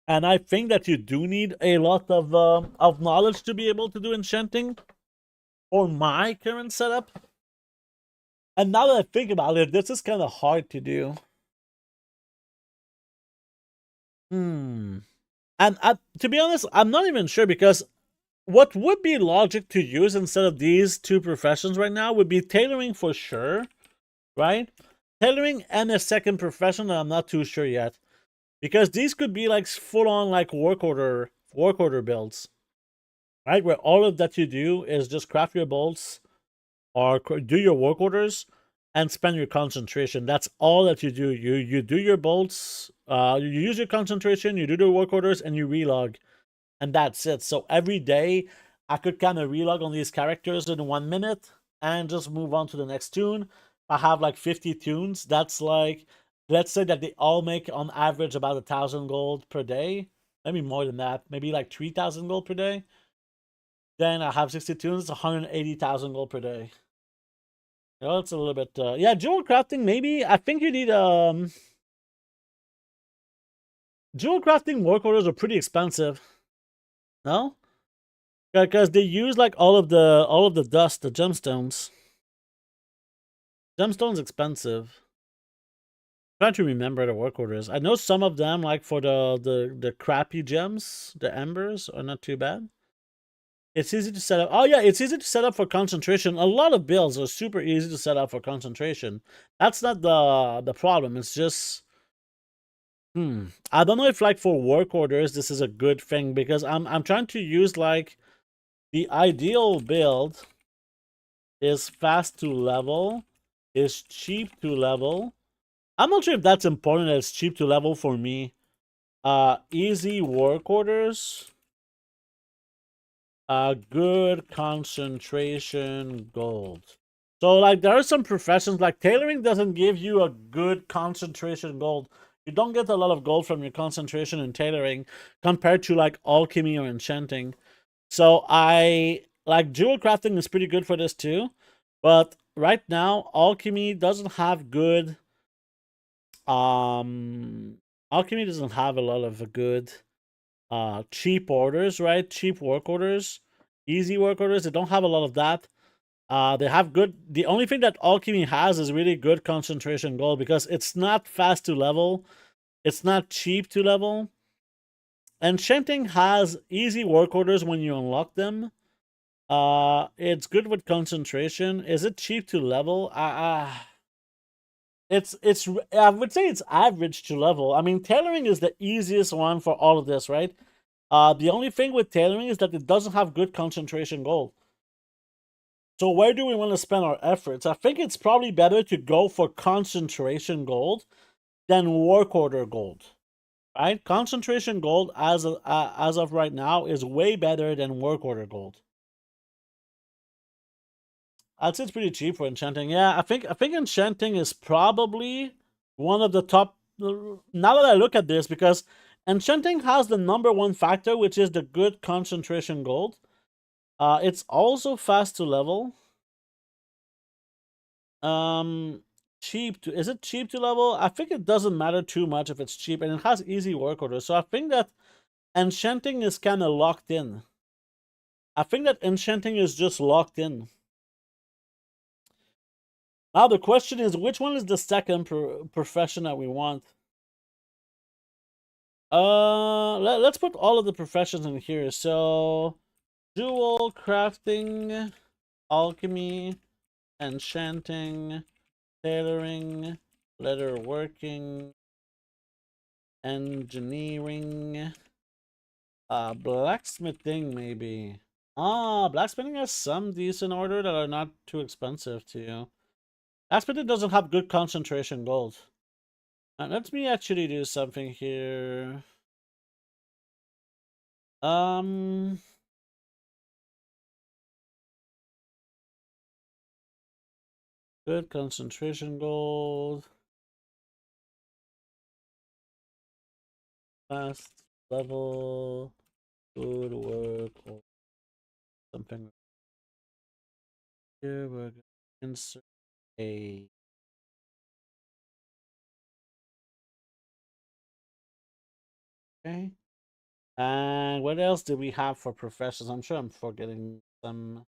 And I think that you do need a lot of knowledge to be able to do enchanting for my current setup. And now that I think about it, this is kind of hard to do. And to be honest, I'm not even sure, because what would be logic to use instead of these two professions right now would be tailoring for sure, right? Tailoring and a second profession that I'm not too sure yet, because these could be like full on like work order builds, right? Where all of that you do is just craft your bolts or do your work orders and spend your concentration. That's all that you do. You do your bolts, you use your concentration, you do the work orders, and you relog, and that's it. So every day I could kind of relog on these characters in 1 minute and just move on to the next tune. I have like 50 tunes. That's like, let's say that they all make on average about 1,000 gold per day. Maybe more than that. Maybe like 3,000 gold per day. Then I have 60 tunes. It's 180,000 gold per day. You know, it's a little bit. Yeah, jewel crafting. Maybe I think you need jewel crafting work orders are pretty expensive. No, because they use like all of the dust, the gemstones. Gemstone's expensive. I'm trying to remember the work orders. I know some of them, like for the crappy gems, the embers, are not too bad. It's easy to set up. Oh yeah, it's easy to set up for concentration. A lot of builds are super easy to set up for concentration. That's not the problem. It's just I don't know if like for work orders this is a good thing, because I'm trying to use like the ideal build is fast to level, is cheap to level. I'm not sure if that's important that it's cheap to level for me. Easy work orders. Good concentration gold. So like there are some professions like tailoring doesn't give you a good concentration gold. You don't get a lot of gold from your concentration in tailoring compared to like alchemy or enchanting. So I like jewel crafting is pretty good for this too. But right now alchemy doesn't have good alchemy doesn't have a lot of good cheap orders, right? Cheap work orders, easy work orders. They don't have a lot of that. They have good. The only thing that alchemy has is really good concentration gold, because it's not fast to level, it's not cheap to level. Enchanting has easy work orders when you unlock them. It's good with concentration. Is it cheap to level? It's I would say it's average to level. I mean, tailoring is the easiest one for all of this, right? The only thing with tailoring is that it doesn't have good concentration gold. So where do we want to spend our efforts? I think it's probably better to go for concentration gold than work order gold, right? Concentration gold as of right now is way better than work order gold. I'd say it's pretty cheap for enchanting. Yeah, I think enchanting is probably one of the top. Now that I look at this, because enchanting has the #1 factor, which is the good concentration gold. It's also fast to level. Cheap to is it cheap to level? I think it doesn't matter too much if it's cheap, and it has easy work orders. So I think that enchanting is kind of locked in. I think that enchanting is just locked in. Now the question is, which one is the second profession that we want? Let's put all of the professions in here. So, jewel crafting, alchemy, enchanting, tailoring, leatherworking, engineering, blacksmithing maybe. Blacksmithing has some decent order that are not too expensive to you. Blacksmithing doesn't have good concentration gold. Let me actually do something here. Good concentration gold. Fast level. Good work. Or something. Here we're gonna insert a. Okay. And what else do we have for professions? I'm sure I'm forgetting some.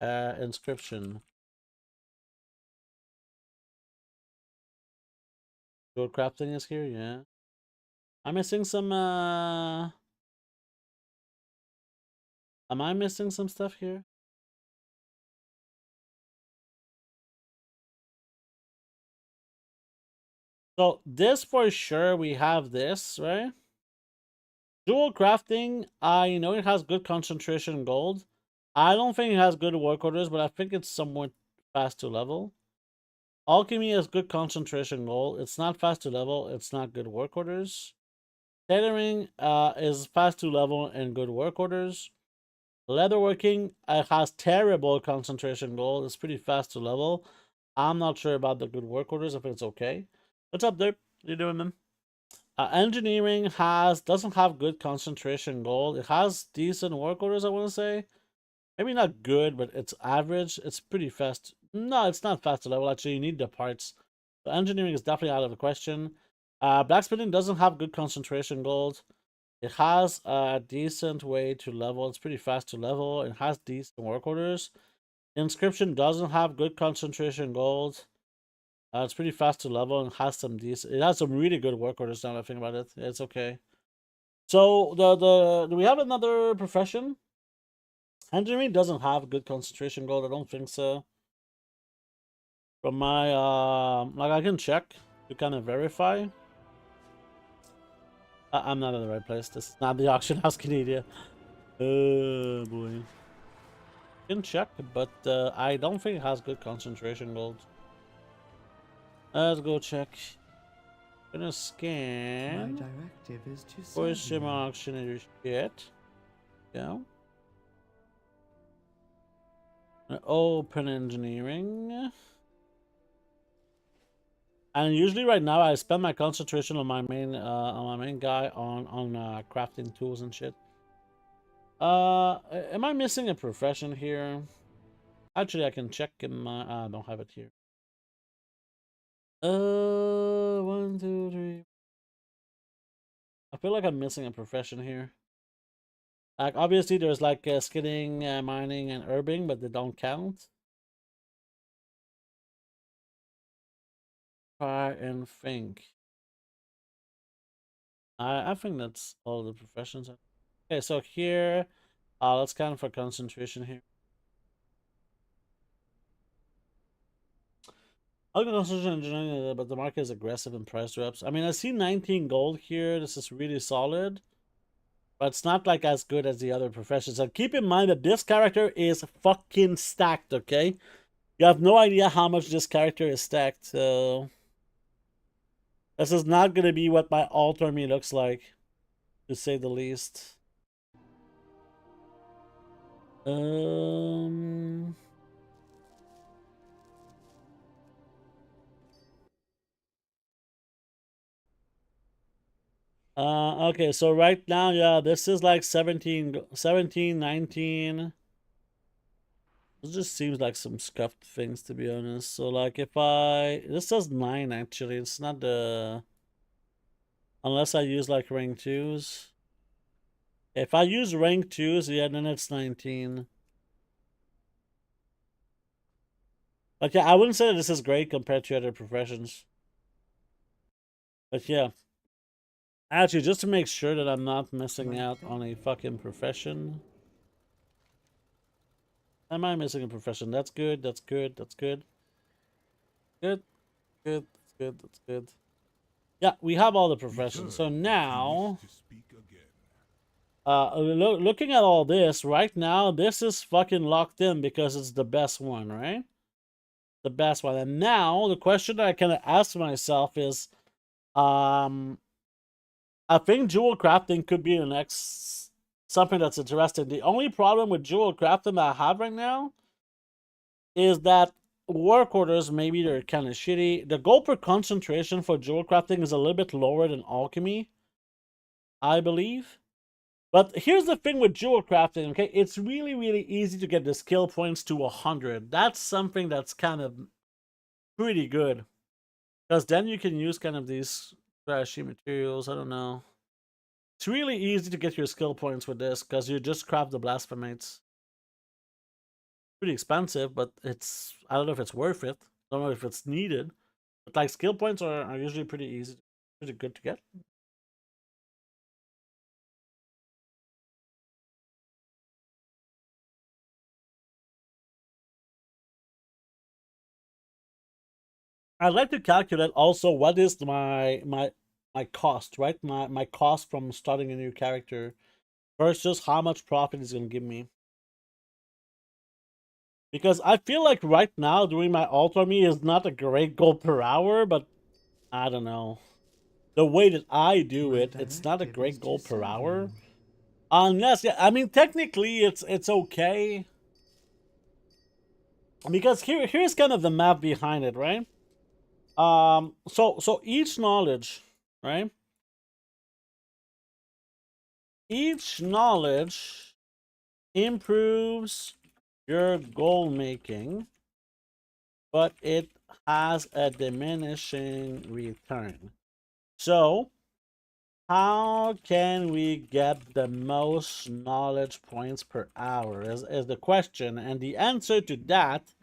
Inscription. Jewelcrafting is here, yeah. I'm missing some, am I missing some stuff here? So this for sure, we have this, right? Jewelcrafting, I know it has good concentration gold. I don't think it has good work orders, but I think it's somewhat fast to level. Alchemy has good concentration gold. It's not fast to level. It's not good work orders. Tailoring is fast to level and good work orders. Leatherworking has terrible concentration gold. It's pretty fast to level. I'm not sure about the good work orders, if it's okay. What's up, there? How you doing, man? Engineering doesn't have good concentration gold. It has decent work orders, I want to say. Maybe not good, but it's average. It's pretty fast. No, it's not fast to level. Actually, you need the parts. So engineering is definitely out of the question. Blacksmithing doesn't have good concentration gold. It has a decent way to level. It's pretty fast to level. It has decent work orders. Inscription doesn't have good concentration gold. It's pretty fast to level and has some decent. It has some really good work orders. Now that I think about it, it's okay. So do we have another profession? Engineering doesn't have good concentration gold. I don't think so. From my like I can check to kind of verify. I'm not in the right place. This is not the auction house, Canada. Oh boy. Can check, but I don't think it has good concentration gold. Let's go check. Gonna scan. My directive is to Where's serve some you. auctioneer shit? Yeah. Open engineering. And usually right now I spend my concentration on my main guy on crafting tools and shit. Am I missing a profession here? Actually, I can check in my. I don't have it here. 1, 2, 3. I feel like I'm missing a profession here. Like obviously there's like skidding, mining, and herbing, but they don't count. Try and think. I think that's all the professions. Okay, so here, let's count for concentration here. I'll go concentration engineering, but the market is aggressive in price drops. I mean, I see 19 gold here. This is really solid. But it's not like as good as the other professions. And keep in mind that this character is fucking stacked, okay? You have no idea how much this character is stacked, so... This is not going to be what my alt army looks like, to say the least. Okay, so right now, yeah, this is like 17, 19. It just seems like some scuffed things, to be honest. So, like, if this says 9, actually. It's not the... Unless I use, like, rank 2s. If I use rank 2s, yeah, then it's 19. But yeah, I wouldn't say that this is great compared to other professions. But yeah. Actually, just to make sure that I'm not missing out on a fucking profession. Am I missing a profession? That's good, that's good, that's good. Good, good, that's good, that's good. Yeah, we have all the professions. So now, looking at all this, right now, this is fucking locked in because it's the best one, right? The best one. And now, the question that I kind of ask myself is, I think jewel crafting could be the next something that's interesting. The only problem with jewel crafting that I have right now is that work orders, maybe they're kind of shitty. The gold per concentration for jewel crafting is a little bit lower than alchemy, I believe. But here's the thing with jewel crafting, okay? It's really, really easy to get the skill points to 100. That's something that's kind of pretty good. Because then you can use kind of these trashy materials. I don't know. It's really easy to get your skill points with this because you just craft the blasphemates. Pretty expensive, but it's, I don't know if it's worth it. I don't know if it's needed. But like skill points are usually pretty easy, pretty good to get. I'd like to calculate also what is my cost, right? My cost from starting a new character versus how much profit it's gonna give me. Because I feel like right now doing my alt army is not a great goal per hour, but I don't know. The way that I do it, it's not a great goal per hour. Unless, yeah, I mean technically it's okay. Because here's kind of the math behind it, right? So each knowledge, right? Each knowledge improves your goal making, but it has a diminishing return. So, how can we get the most knowledge points per hour is the question, and the answer to that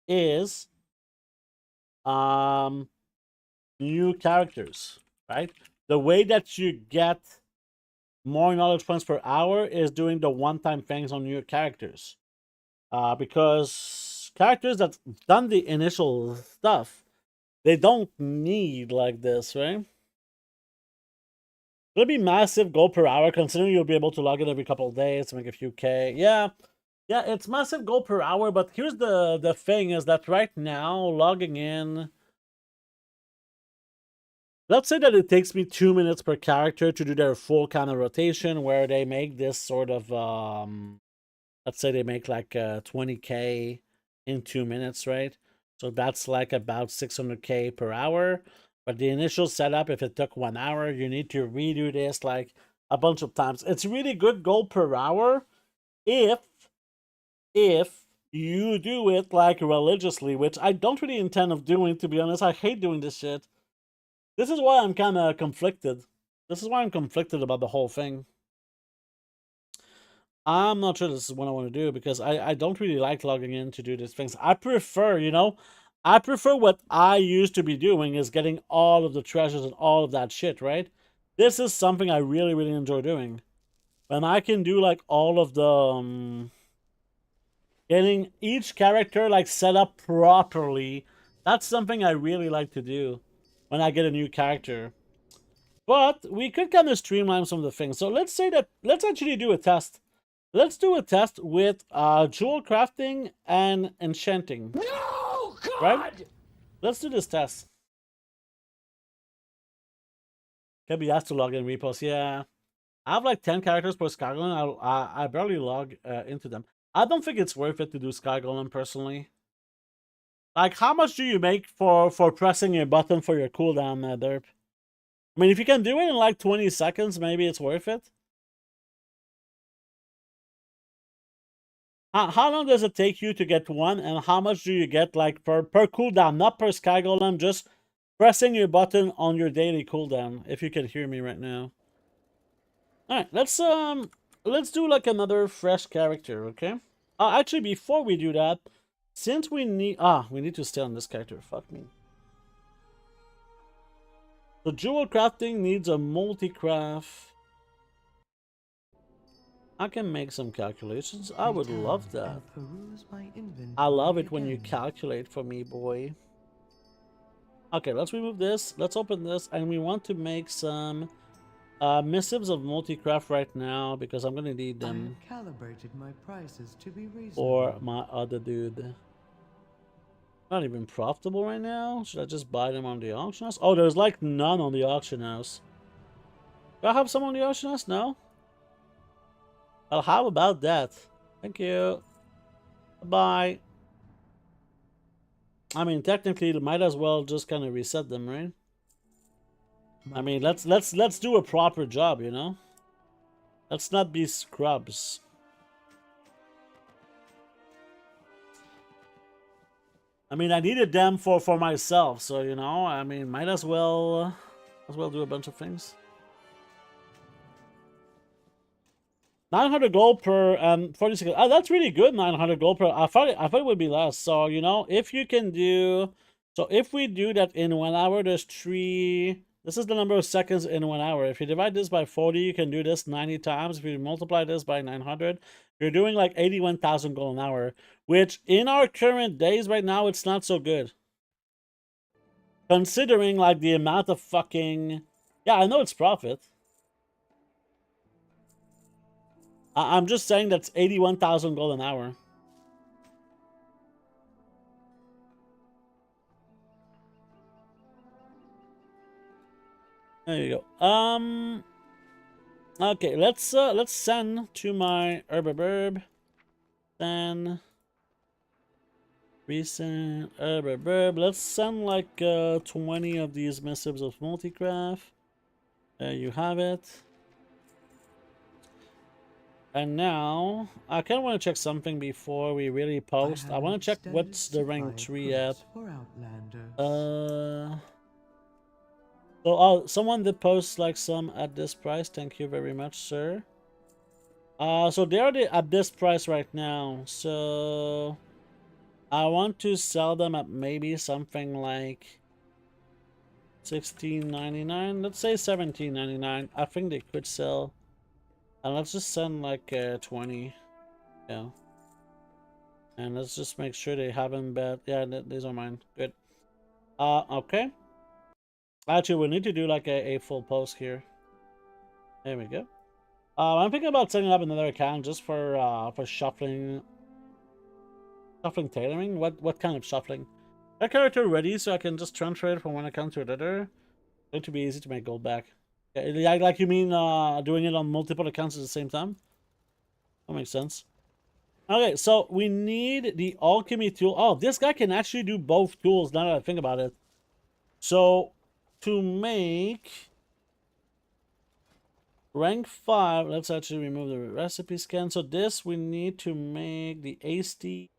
is new characters, right? The way that you get more knowledge points per hour is doing the one-time things on new characters. Because characters that done the initial stuff, they don't need like this, right? It'll be massive gold per hour, considering you'll be able to log in every couple of days to make a few K. Yeah, it's massive gold per hour, but here's the thing is that right now, logging in, let's say that it takes me 2 minutes per character to do their full kind of rotation, where they make this sort of, let's say they make like 20K in 2 minutes, right? So that's like about 600K per hour. But the initial setup, if it took 1 hour, you need to redo this like a bunch of times. It's really good gold per hour if you do it like religiously, which I don't really intend of doing, to be honest. I hate doing this shit. This is why I'm kind of conflicted. This is why I'm conflicted about the whole thing. I'm not sure this is what I want to do because I don't really like logging in to do these things. I prefer, you know, I prefer what I used to be doing is getting all of the treasures and all of that shit, right? This is something I really, really enjoy doing. When I can do like all of the, getting each character like set up properly, that's something I really like to do when I get a new character. But we could kind of streamline some of the things. So let's say that, let's actually do a test. Let's do a test with jewel crafting and enchanting. No, God! Right? Let's do this test. Can be asked to log in repos. Yeah. I have like 10 characters per Sky Golem. I barely log into them. I don't think it's worth it to do Sky Golem personally. Like, how much do you make for pressing a button for your cooldown, Derp? I mean, if you can do it in like 20 seconds, maybe it's worth it. How long does it take you to get one, and how much do you get like per cooldown, not per Sky Golem, just pressing your button on your daily cooldown, if you can hear me right now. Alright, let's do like another fresh character, okay? Actually, before we do that, since we need to stay on this character, fuck me. The jewel crafting needs a multi-craft. I can make some calculations. I would love that. I love it when you calculate for me, boy. Okay, let's remove this. Let's open this, and we want to make some missives of multi-craft right now because I'm gonna need them. I have calibrated my prices to be reasonable. Or my other dude. Not even profitable right now. Should I just buy them on the auction house? Oh, there's like none on the auction house. Do I have some on the auction house? No. Well, how about that? Thank you. Bye. I mean, technically, might as well just kind of reset them, right? I mean, let's do a proper job, you know. Let's not be scrubs. I mean, I needed them for myself, so you know, I mean, might as well do a bunch of things. 900 gold per 40 seconds. Oh, that's really good. 900 gold per. I thought it would be less. So you know, if you can do, so if we do that in 1 hour, there's 3. This is the number of seconds in 1 hour. If you divide this by 40, you can do this 90 times. If you multiply this by 900, you're doing like 81,000 gold an hour, which in our current days right now, it's not so good. Considering like the amount of fucking, yeah, I know it's profit. I'm just saying that's 81,000 gold an hour. There you go. Okay, let's send to my herb. Then recent herb. Let's send like 20 of these missives of multicraft. There you have it. And now I kind of want to check something before we really post. I want to check what's the rank 3 at. So, oh, someone did post like some at this price. Thank you very much, sir. So they're already at this price right now. So I want to sell them at maybe something like $16.99. Let's say $17.99. I think they could sell. And let's just send like 20. Yeah. And let's just make sure they haven't bet. Yeah, these are mine. Good. Okay. Actually, we need to do like a full post here. There we go. I'm thinking about setting up another account just for shuffling tailoring. What kind of shuffling? That character ready so I can just transfer it from one account to another. It's going to be easy to make gold back. Yeah, like you mean doing it on multiple accounts at the same time? That makes sense. Okay, so we need the alchemy tool. Oh, this guy can actually do both tools now that I think about it. So to make rank 5, let's actually remove the recipe scan. So this we need to make the hasty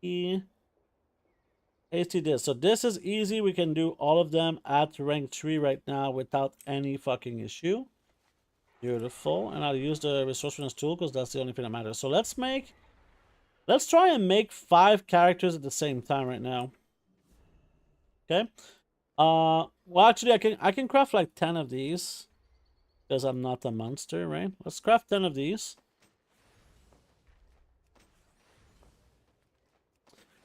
this. So this is easy. We can do all of them at rank 3 right now without any fucking issue. Beautiful. And I'll use the resourcefulness tool because that's the only thing that matters. So let's try and make 5 characters at the same time right now. Okay. Well, actually, I can craft like 10 of these because I'm not a monster, right? Let's craft 10 of these.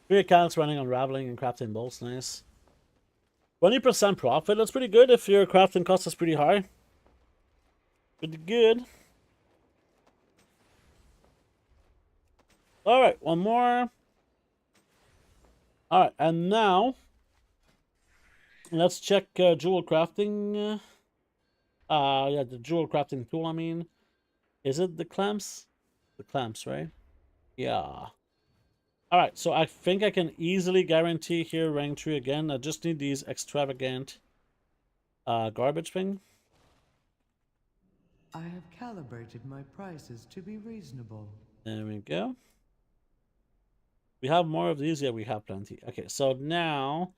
3 accounts running unraveling and crafting bolts. Nice. 20% profit. That's pretty good if your crafting cost is pretty high. Pretty good. All right, one more. All right, and now let's check jewel crafting. Yeah, the jewel crafting tool. I mean, is it the clamps? The clamps, right? Yeah. All right, so I think I can easily guarantee here rank 3 again. I just need these extravagant garbage thing. I have calibrated my prices to be reasonable. There we go. We have more of these. Yeah, we have plenty. Okay, so now,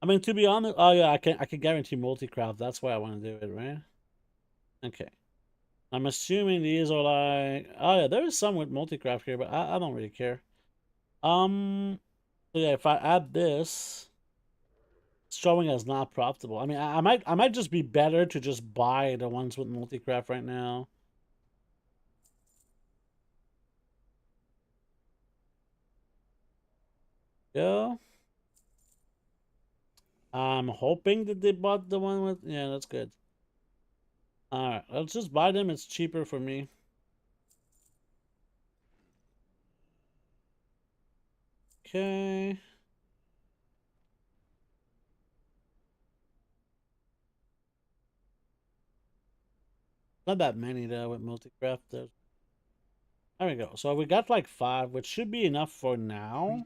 I mean, to be honest, oh yeah, I can guarantee multi-craft. That's why I want to do it, right? Okay. I'm assuming these are like, oh yeah, there is some with multi-craft here, but I don't really care. So yeah, if I add this, it's showing as not profitable. I mean, I might just be better to just buy the ones with multi-craft right now. Yeah. I'm hoping that they bought the one with, yeah, that's good. All right, let's just buy them. It's cheaper for me. Okay. Not that many though with multi-craft. There we go. So we got like 5, which should be enough for now.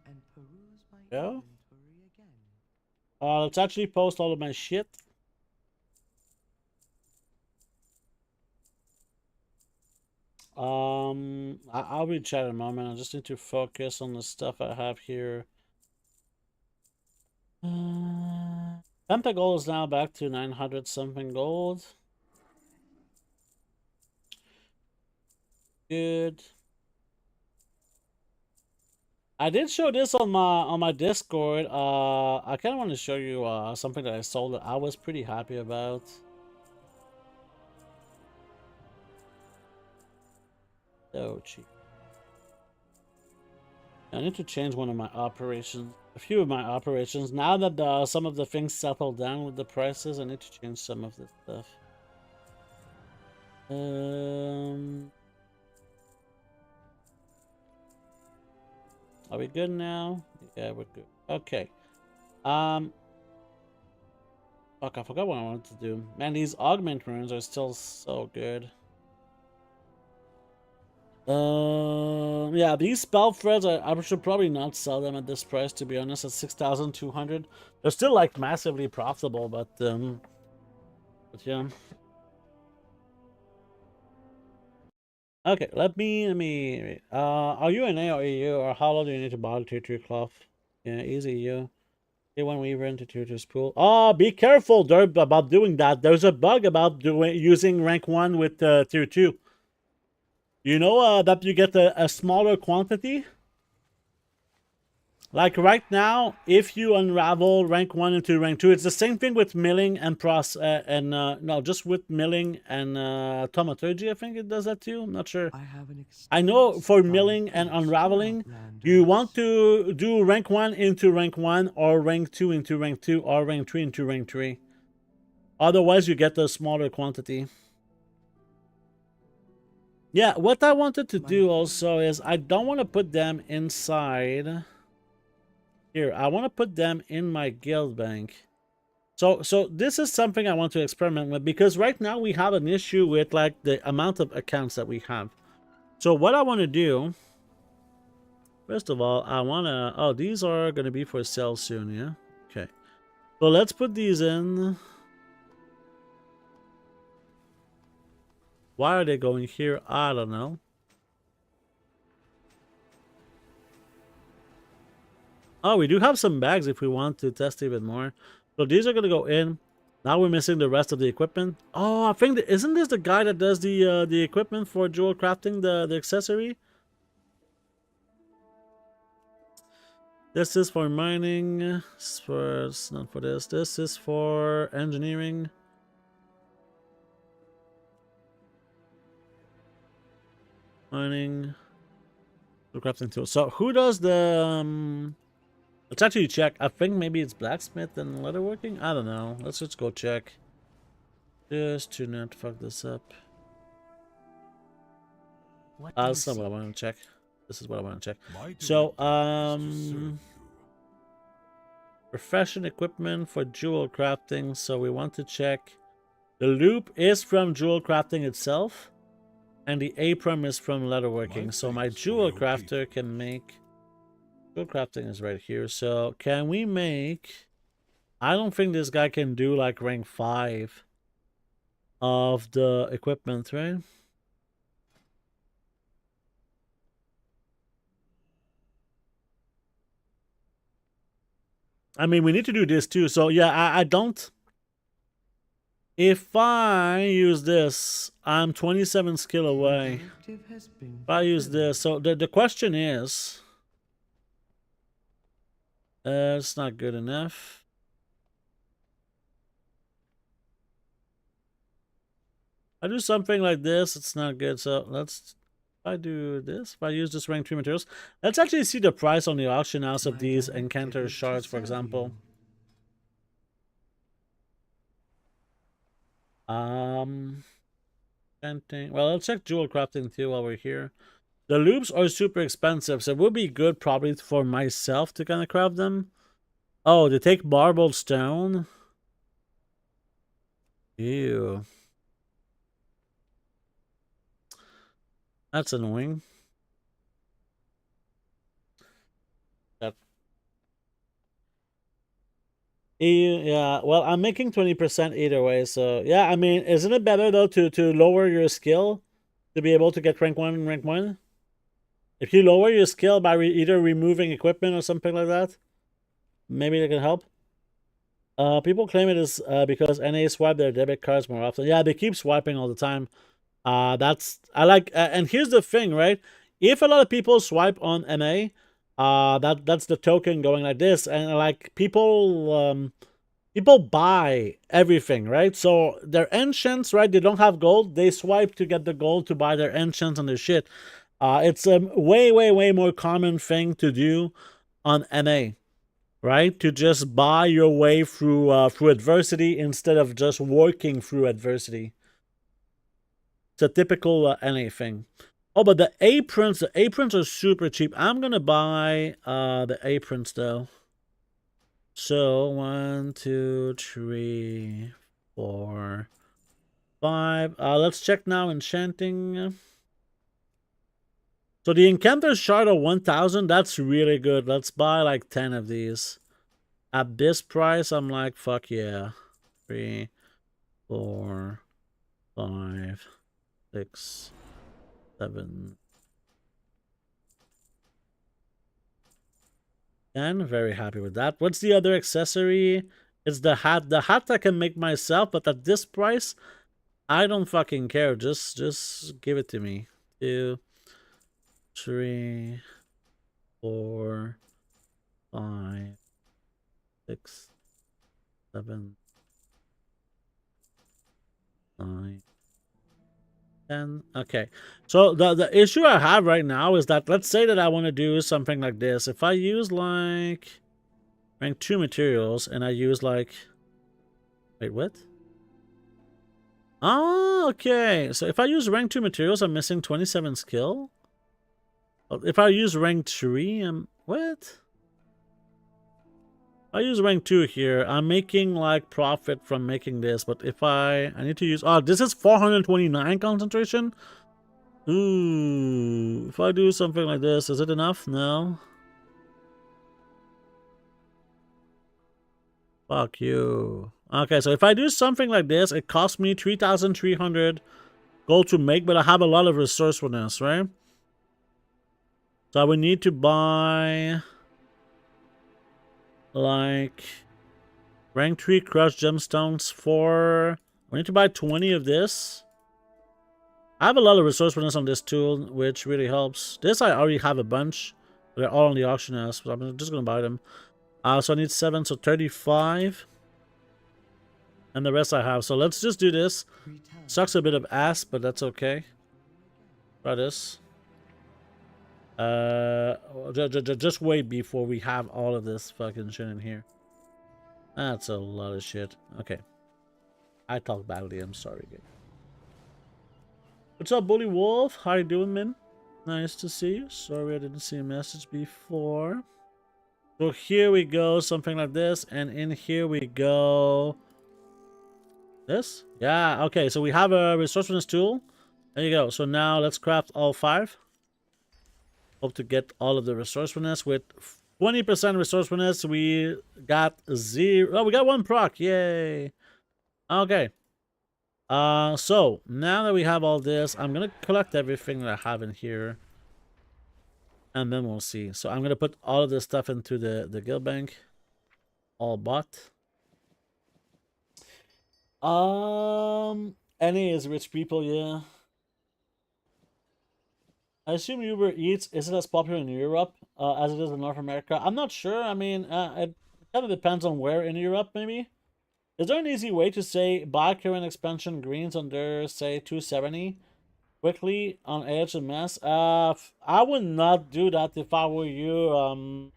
And peruse my Yeah. inventory again. Let's actually post all of my shit. I'll be chatting in a moment. I just need to focus on the stuff I have here. Tampa gold is now back to 900 something gold. Good. I did show this on my Discord. I kind of want to show you something that I sold that I was pretty happy about. So cheap. I need to change one of my operations, a few of my operations. Now that some of the things settled down with the prices, I need to change some of this stuff. Are we good now? Yeah, we're good. Okay. Fuck, I forgot what I wanted to do. Man, these augment runes are still so good. Yeah, these spell threads, I should probably not sell them at this price, to be honest, at 6,200. They're still, like, massively profitable, but yeah. Okay, let me, are you an A or EU, or how long do you need to bottle tier 2 cloth? Yeah, easy EU. Tier 1 weaver into tier 2 spool. Oh, be careful, Derb, about doing that. There's a bug about using rank 1 with tier 2. You know that you get a smaller quantity? Like right now, if you unravel rank 1 into rank 2, it's the same thing with milling and no, just with milling and thaumaturgy, I think it does that too. I'm not sure. I know for milling and unraveling, you want to do rank 1 into rank 1, or rank 2 into rank 2, or rank 3 into rank 3. Otherwise, you get a smaller quantity. Yeah, what I wanted to do also is I don't want to put them inside here. I want to put them in my guild bank. So this is something I want to experiment with, because right now we have an issue with like the amount of accounts that we have. So what I want to do, first of all, I want to, oh, these are going to be for sale soon, yeah? Okay. So let's put these in. Why are they going here? I don't know. Oh, we do have some bags if we want to test even more. So these are going to go in. Now we're missing the rest of the equipment. Oh, I think isn't this the guy that does the equipment for jewel crafting, the accessory? This is for mining. It's not for this. This is for engineering. Mining. Crafting tool. So who does the let's actually check. I think maybe it's blacksmith and leatherworking. I don't know. Let's just go check. Just to not fuck this up. That's not what I want to check. This is what I want to check. So profession equipment for jewel crafting. So we want to check. The loop is from jewel crafting itself. And the apron is from leatherworking. So my jewel crafter can make... Jewel crafting is right here. So can we make... I don't think this guy can do like rank 5 of the equipment, right? I mean, we need to do this too. So yeah, I don't... If I use this, I'm 27 skill away. If I use this, so the question is, it's not good enough. I do something like this, it's not good. So let's, if I do this, if I use this rank 3 materials, let's actually see the price on the auction house of these enchanter shards, for example. Enchanting. Well, I'll check jewel crafting too while we're here. The loops are super expensive, so it would be good probably for myself to kind of craft them. Oh, they take marbled stone. Ew. That's annoying. Yeah, well, I'm making 20% either way, so yeah, I mean, isn't it better though to lower your skill to be able to get rank 1 and rank 1? If you lower your skill by either removing equipment or something like that, maybe that can help. People claim it is because NA swipe their debit cards more often. Yeah, they keep swiping all the time. That's I like, and here's the thing, right? If a lot of people swipe on NA, that's the token going like this, and like people buy everything, right? So their enchants, right? They don't have gold. They swipe to get the gold to buy their enchants and their shit. It's a way more common thing to do on NA, right? To just buy your way through through adversity instead of just working through adversity. It's a typical NA thing. Oh, but the aprons are super cheap. I'm gonna buy the aprons though. So 1, 2, 3, 4, 5. Let's check now enchanting. So the enchanter shard of 1,000, that's really good. Let's buy like 10 of these. At this price, I'm like, fuck yeah. 3, 4, 5, 6, 7, 10. Very happy with that. What's the other accessory? It's the hat. The hat I can make myself, but at this price, I don't fucking care. Just give it to me. 2, 3, 4, 5, 6, 7, 9, 10. Okay. So the issue I have right now is that, let's say that I want to do something like this. If I use like rank 2 materials and I use like, wait, what? Oh, okay. So if I use rank 2 materials, I'm missing 27 skill. If I use rank 3, I'm... What? I use rank 2 here. I'm making like profit from making this, but if I need to use... Oh, this is 429 concentration? Ooh. If I do something like this, is it enough? No. Fuck you. Okay, so if I do something like this, it costs me 3,300 gold to make, but I have a lot of resourcefulness, right? So I would need to buy like rank 3 crushed gemstones for... I need to buy 20 of this. I have a lot of resourcefulness on this tool, which really helps. This I already have a bunch. They're all on the auction house, so I'm just gonna buy them. So I need 7, so 35. And the rest I have. So let's just do this. Sucks a bit of ass, but that's okay. Try this. Just wait before we have all of this fucking shit in here. That's a lot of shit. Okay. I talk badly, I'm sorry. What's up, Bully Wolf? How you doing, man? Nice to see you. Sorry I didn't see a message before. So here we go, something like this, and in here we go. This? Yeah, okay, so we have a resourcefulness tool. There you go. So now let's craft all 5. Hope to get all of the resourcefulness. With 20% resourcefulness, we got 0. Oh, we got 1 proc. Yay. Okay. So now that we have all this, I'm gonna collect everything that I have in here. And then we'll see. So I'm gonna put all of this stuff into the guild bank. All bought. Any is rich people, yeah. I assume Uber Eats isn't as popular in Europe as it is in North America. I'm not sure. I mean, it kind of depends on where in Europe, maybe. Is there an easy way to say buy current expansion greens under, say, 270 quickly on AHMS? I would not do that if I were you.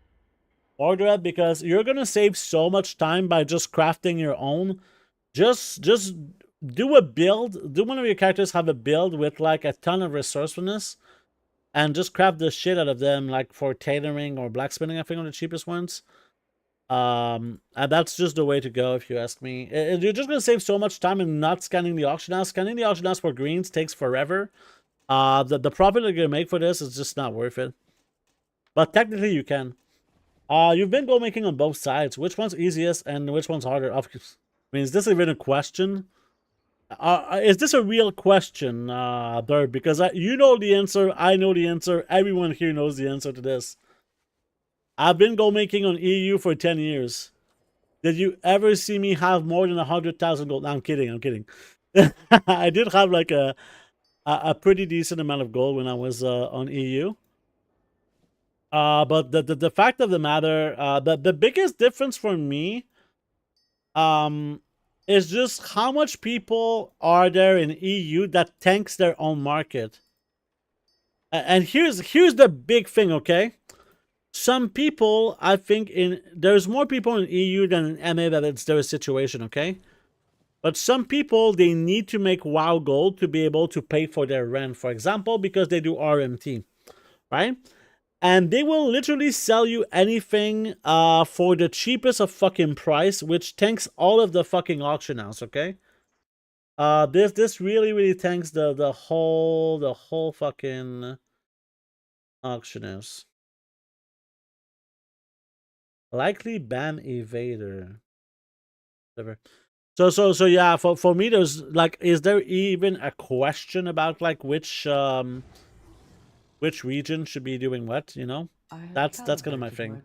Order it, because you're gonna save so much time by just crafting your own. Just do a build. Do one of your characters have a build with like a ton of resourcefulness, and just craft the shit out of them, like for tailoring or blacksmithing. I think are the cheapest ones. And that's just the way to go, if you ask me. You're just gonna save so much time in not scanning the auction house. Scanning the auction house for greens takes forever. The profit that you're gonna make for this is just not worth it. But technically, you can. You've been gold making on both sides. Which one's easiest and which one's harder? I mean, is this even a question? Is this a real question, Bird? Because you know the answer, I know the answer, everyone here knows the answer to this. I've been gold making on EU for 10 years. Did you ever see me have more than 100,000 gold? No, I'm kidding. I'm kidding. I did have like a pretty decent amount of gold when I was on EU. But the fact of the matter, the biggest difference for me, is just how much people are there in EU that tanks their own market. And here's the big thing, okay? Some people, I think, there's more people in EU than in MA that it's their situation, okay? But some people, they need to make WoW gold to be able to pay for their rent, for example, because they do RMT, right? And they will literally sell you anything for the cheapest of fucking price, which tanks all of the fucking auction house, okay? This really tanks the whole fucking auction house. Likely ban evader. Whatever. So yeah, for me there's like, is there even a question about like which region should be doing what, you know? That's kind of my thing.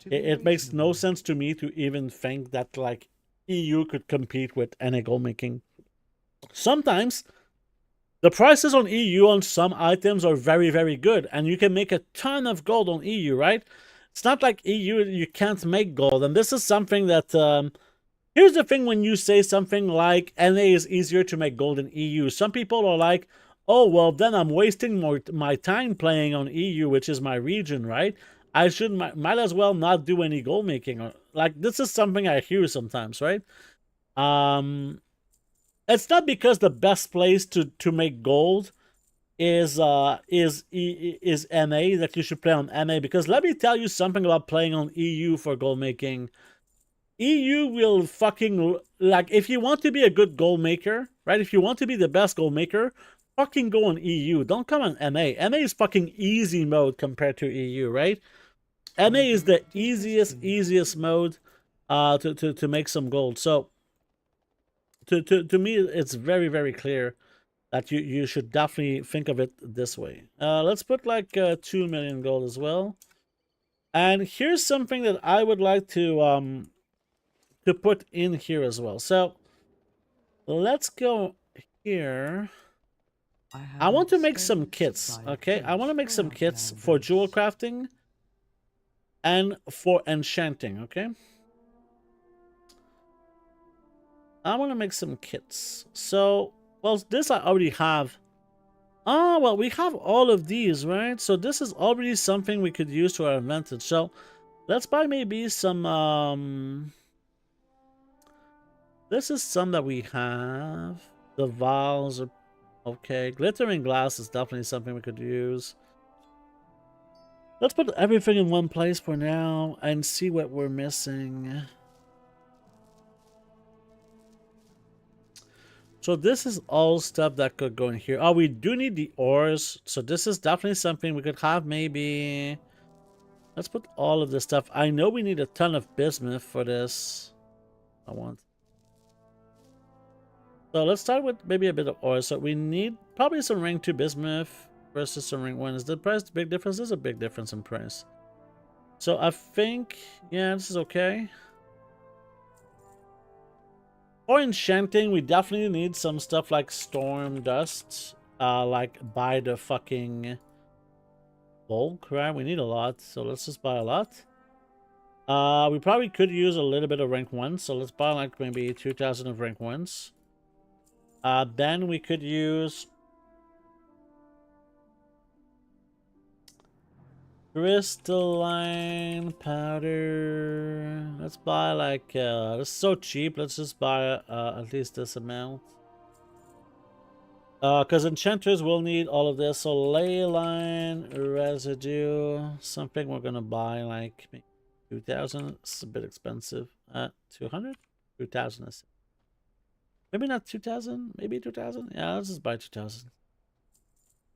It makes no sense to me to even think that like EU could compete with NA gold making. Sometimes the prices on EU on some items are very good, and you can make a ton of gold on EU, right? It's not like EU you can't make gold, and this is something that here's the thing: when you say something like NA is easier to make gold than EU, some people are like, oh, well, then I'm wasting my time playing on EU, which is my region, right? I might as well not do any gold making. Or, like, this is something I hear sometimes, right? It's not because the best place to make gold is MA that you should play on MA, because let me tell you something about playing on EU for gold making. EU will fucking, like, if you want to be a good gold maker, right? If you want to be the best gold maker, fucking go on EU. Don't come on MA. MA is fucking easy mode compared to EU, right? MA is the easiest mode to make some gold. So to me, it's very clear that you should definitely think of it this way. Let's put like 2 million gold as well. And here's something that I would like to put in here as well. So let's go here. I want to make some kits, okay? I want to make some kits for jewel crafting and for enchanting, okay? I want to make some kits. So, well, this I already have. Oh, well, we have all of these, right? So this is already something we could use to our advantage. So let's buy maybe some, this is some that we have. The vials are okay. Glittering glass is definitely something we could use. Let's put everything in one place for now and see what we're missing. So this is all stuff that could go in here. Oh, we do need the ores. So this is definitely something we could have maybe. Let's put all of this stuff. I know we need a ton of bismuth for this. So let's start with maybe a bit of ore. So we need probably some rank 2 bismuth versus some rank 1. Is the price a big difference? There's a big difference in price. So I think, yeah, this is okay. For enchanting, we definitely need some stuff like storm dust. Like buy the fucking bulk, right? We need a lot, so let's just buy a lot. We probably could use a little bit of rank 1, so let's buy like maybe 2,000 of rank 1s. Then we could use crystalline powder. Let's buy like it's so cheap. Let's just buy at least this amount. Because enchanters will need all of this. So ley line residue, something we're gonna buy like 2,000. It's a bit expensive. 200, 2,000. Maybe not 2,000. Maybe 2,000. Yeah, let's just buy 2,000.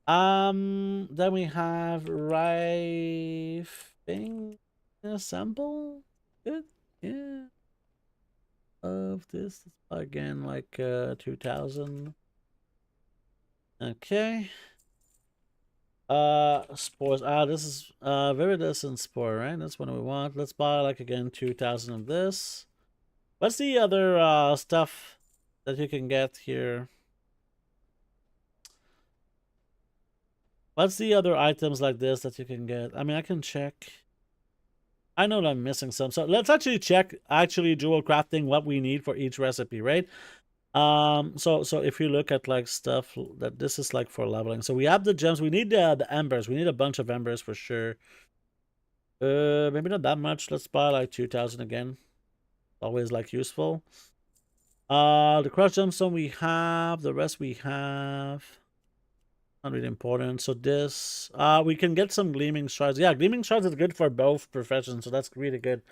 Then we have rifting assemble. Good, yeah. Of this again, like 2,000. Okay. Spores. This is viridescent spore, right? That's what we want. Let's buy like again 2,000 of this. What's the other stuff that you can get here? What's the other items like this that you can get? I mean, I can check. I know that I'm missing some. So let's actually check jewel crafting what we need for each recipe, right? So if you look at like stuff that this is like for leveling. So we have the gems. We need the embers. We need a bunch of embers for sure. Maybe not that much. Let's buy like 2,000 again. Always like useful. The crushed gemstone we have. The rest we have. Not really important. So this, we can get some gleaming shards. Yeah, gleaming shards is good for both professions, so that's really good.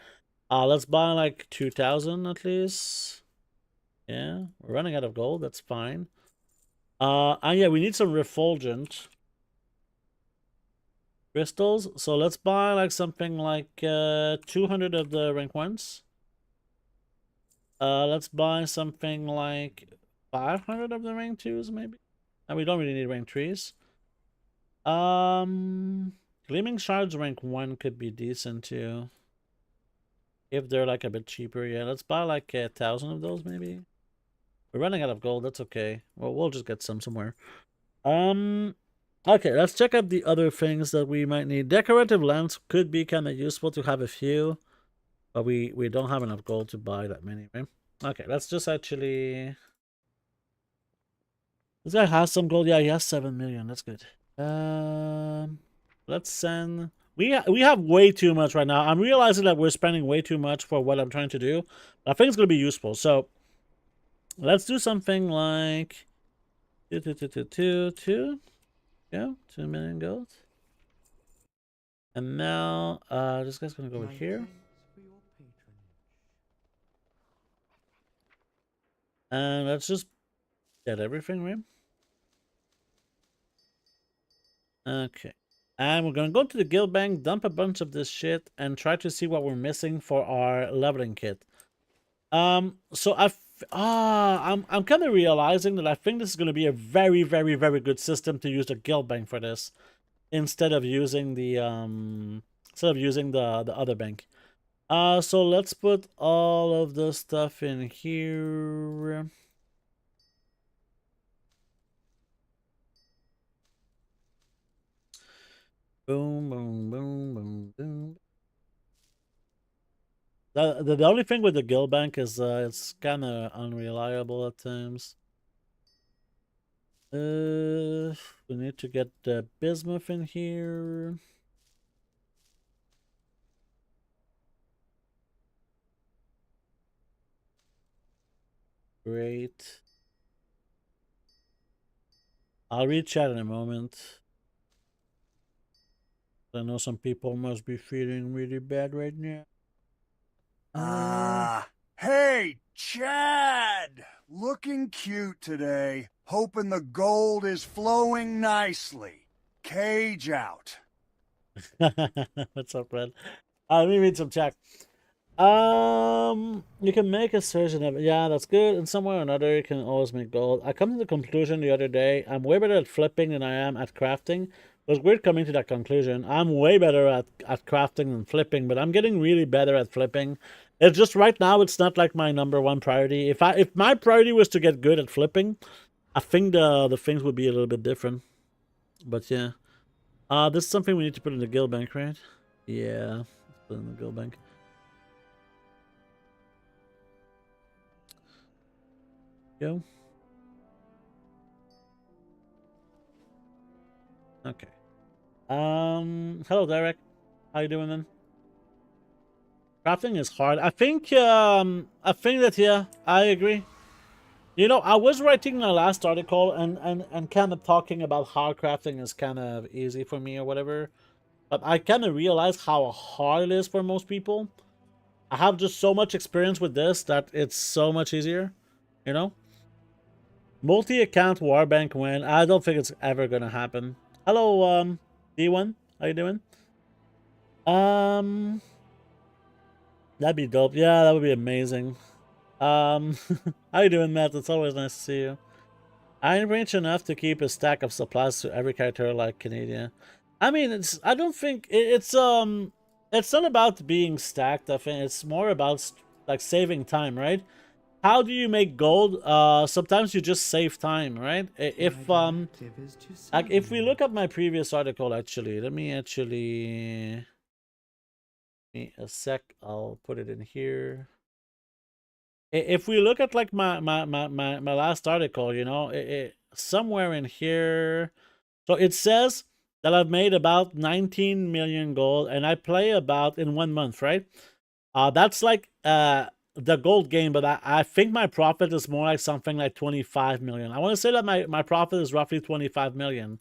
Let's buy like 2,000 at least. Yeah, we're running out of gold. That's fine. And yeah, we need some refulgent crystals. So let's buy like something like 200 of the rank ones. Let's buy something like 500 of the rank twos, maybe. And we don't really need rank 3s. Gleaming shards rank 1 could be decent too. If they're like a bit cheaper, yeah. Let's buy like 1,000 of those maybe. We're running out of gold, that's okay. Well, we'll just get some somewhere. Okay, let's check out the other things that we might need. Decorative lamps could be kind of useful to have a few. But we don't have enough gold to buy that many, right? Okay, let's just actually... This guy has some gold. Yeah, he has 7 million. That's good. Let's send... We have way too much right now. I'm realizing that we're spending way too much for what I'm trying to do. I think it's going to be useful. So, let's do something like... 2. Yeah, 2 million gold. And now, this guy's going to go over here. For your patronage. And let's just get everything, right? Okay. And we're going to go to the guild bank, dump a bunch of this shit, and try to see what we're missing for our leveling kit. So I'm kind of realizing that I think this is going to be a very, very, very good system to use the guild bank for this, instead of using the the other bank. So let's put all of the stuff in here. Boom, boom, boom, boom, boom. The only thing with the guild bank is it's kind of unreliable at times. We need to get the bismuth in here. Great. I'll read chat in a moment. I know some people must be feeling really bad right now. Hey, Chad! Looking cute today. Hoping the gold is flowing nicely. Cage out. What's up, Red? Let me read some chat. You can make a surgeon of it. Yeah, that's good. In some way or another, you can always make gold. I come to the conclusion the other day, I'm way better at flipping than I am at crafting. It was weird coming to that conclusion. I'm way better at crafting than flipping, but I'm getting really better at flipping. It's just right now, it's not like my #1 priority. If my priority was to get good at flipping, I think the things would be a little bit different. But yeah. This is something we need to put in the guild bank, right? Yeah, let's put it in the guild bank. Go. Okay. Hello, Derek. How you doing, then? Crafting is hard. I think that, yeah, I agree. You know, I was writing my last article and kind of talking about how crafting is kind of easy for me or whatever. But I kind of realized how hard it is for most people. I have just so much experience with this that it's so much easier, you know? Multi-account warbank win. I don't think it's ever gonna happen. Hello, D1. How you doing? That'd be dope. Yeah, that would be amazing. How you doing, Matt? It's always nice to see you. I'm rich enough to keep a stack of supplies to every character like Canadian. I mean, I don't think it's not about being stacked. I think it's more about like saving time, right? How do you make gold? Sometimes you just save time, right? If directive is to like if we save. look at my previous article, actually, let me give me a sec. I'll put it in here. If we look at like my last article, you know, somewhere in here, so it says that I've made about 19 million gold, and I play about in 1 month, right? That's like the gold game, but I think my profit is more like something like 25 million. I want to say that my profit is roughly 25 million.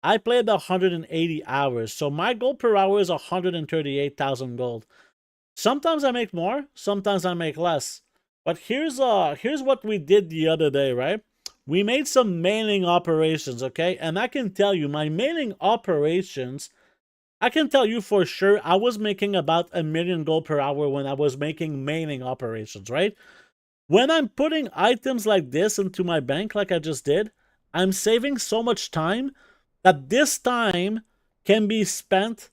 I play about 180 hours, so my gold per hour is 138,000 gold. Sometimes I make more, sometimes I make less. But here's what we did the other day, right? We made some mailing operations, okay? And I can tell you, my mailing operations, I can tell you for sure I was making about 1,000,000 gold per hour when I was making mailing operations, right? When I'm putting items like this into my bank like I just did, I'm saving so much time that this time can be spent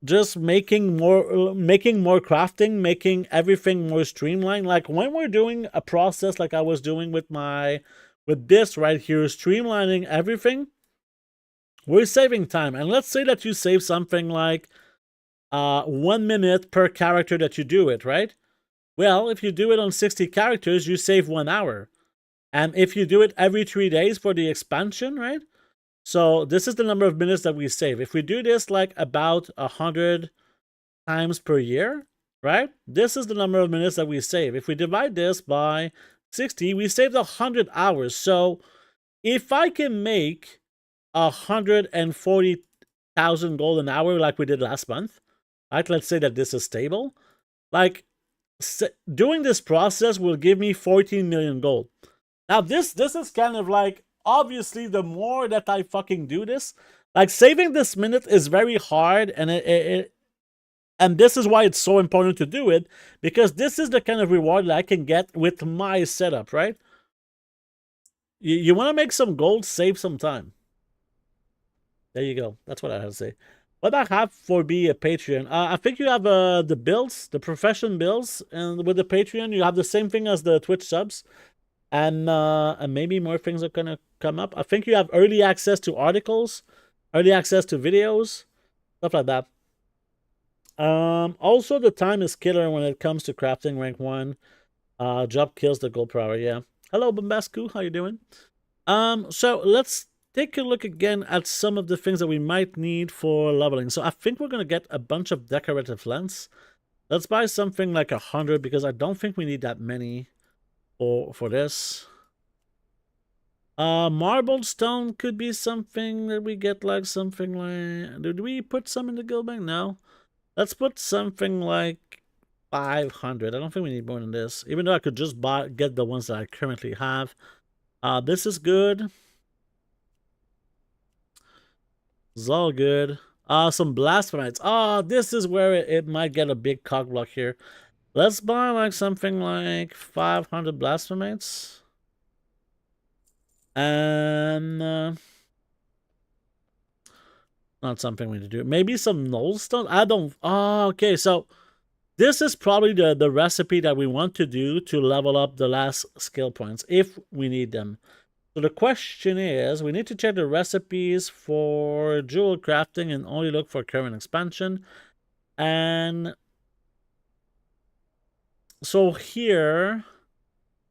just making more crafting, making everything more streamlined. Like when we're doing a process like I was doing with this right here, streamlining everything, we're saving time. And let's say that you save something like 1 minute per character that you do it, right? Well, if you do it on 60 characters, you save 1 hour. And if you do it every 3 days for the expansion, right? So this is the number of minutes that we save. If we do this like about 100 times per year, right? This is the number of minutes that we save. If we divide this by 60, we saved 100 hours. So if I can make 140,000 gold an hour like we did last month, right? Let's say that this is stable. Like doing this process will give me 14 million gold. Now this is kind of like, obviously the more that I fucking do this, like saving this minute is very hard, and and this is why it's so important to do it, because this is the kind of reward that I can get with my setup, right? You want to make some gold, save some time. There you go. That's what I have to say. What I have for be a Patreon, I think you have the builds, the profession builds, and with the Patreon you have the same thing as the Twitch subs, and maybe more things are gonna come up. I think you have early access to articles, early access to videos, stuff like that. Also the time is killer when it comes to crafting rank 1. Job kills the gold per hour. Yeah. Hello Bombascu, how you doing? So let's take a look again at some of the things that we might need for leveling. So I think we're gonna get a bunch of decorative lens. Let's buy something like 100 because I don't think we need that many for this. Marbled stone could be something that we get, like something like, did we put some in the guild bank? No. Let's put something like 500. I don't think we need more than this, even though I could just get the ones that I currently have. This is good. It's all good. Some blasphemites. This is where it might get a big cock block here. Let's buy like something like 500 blasphemites. And not something we need to do. Maybe some null stone. I don't. Oh, okay. So this is probably the recipe that we want to do to level up the last skill points if we need them. So the question is, we need to check the recipes for jewel crafting and only look for current expansion. And so here,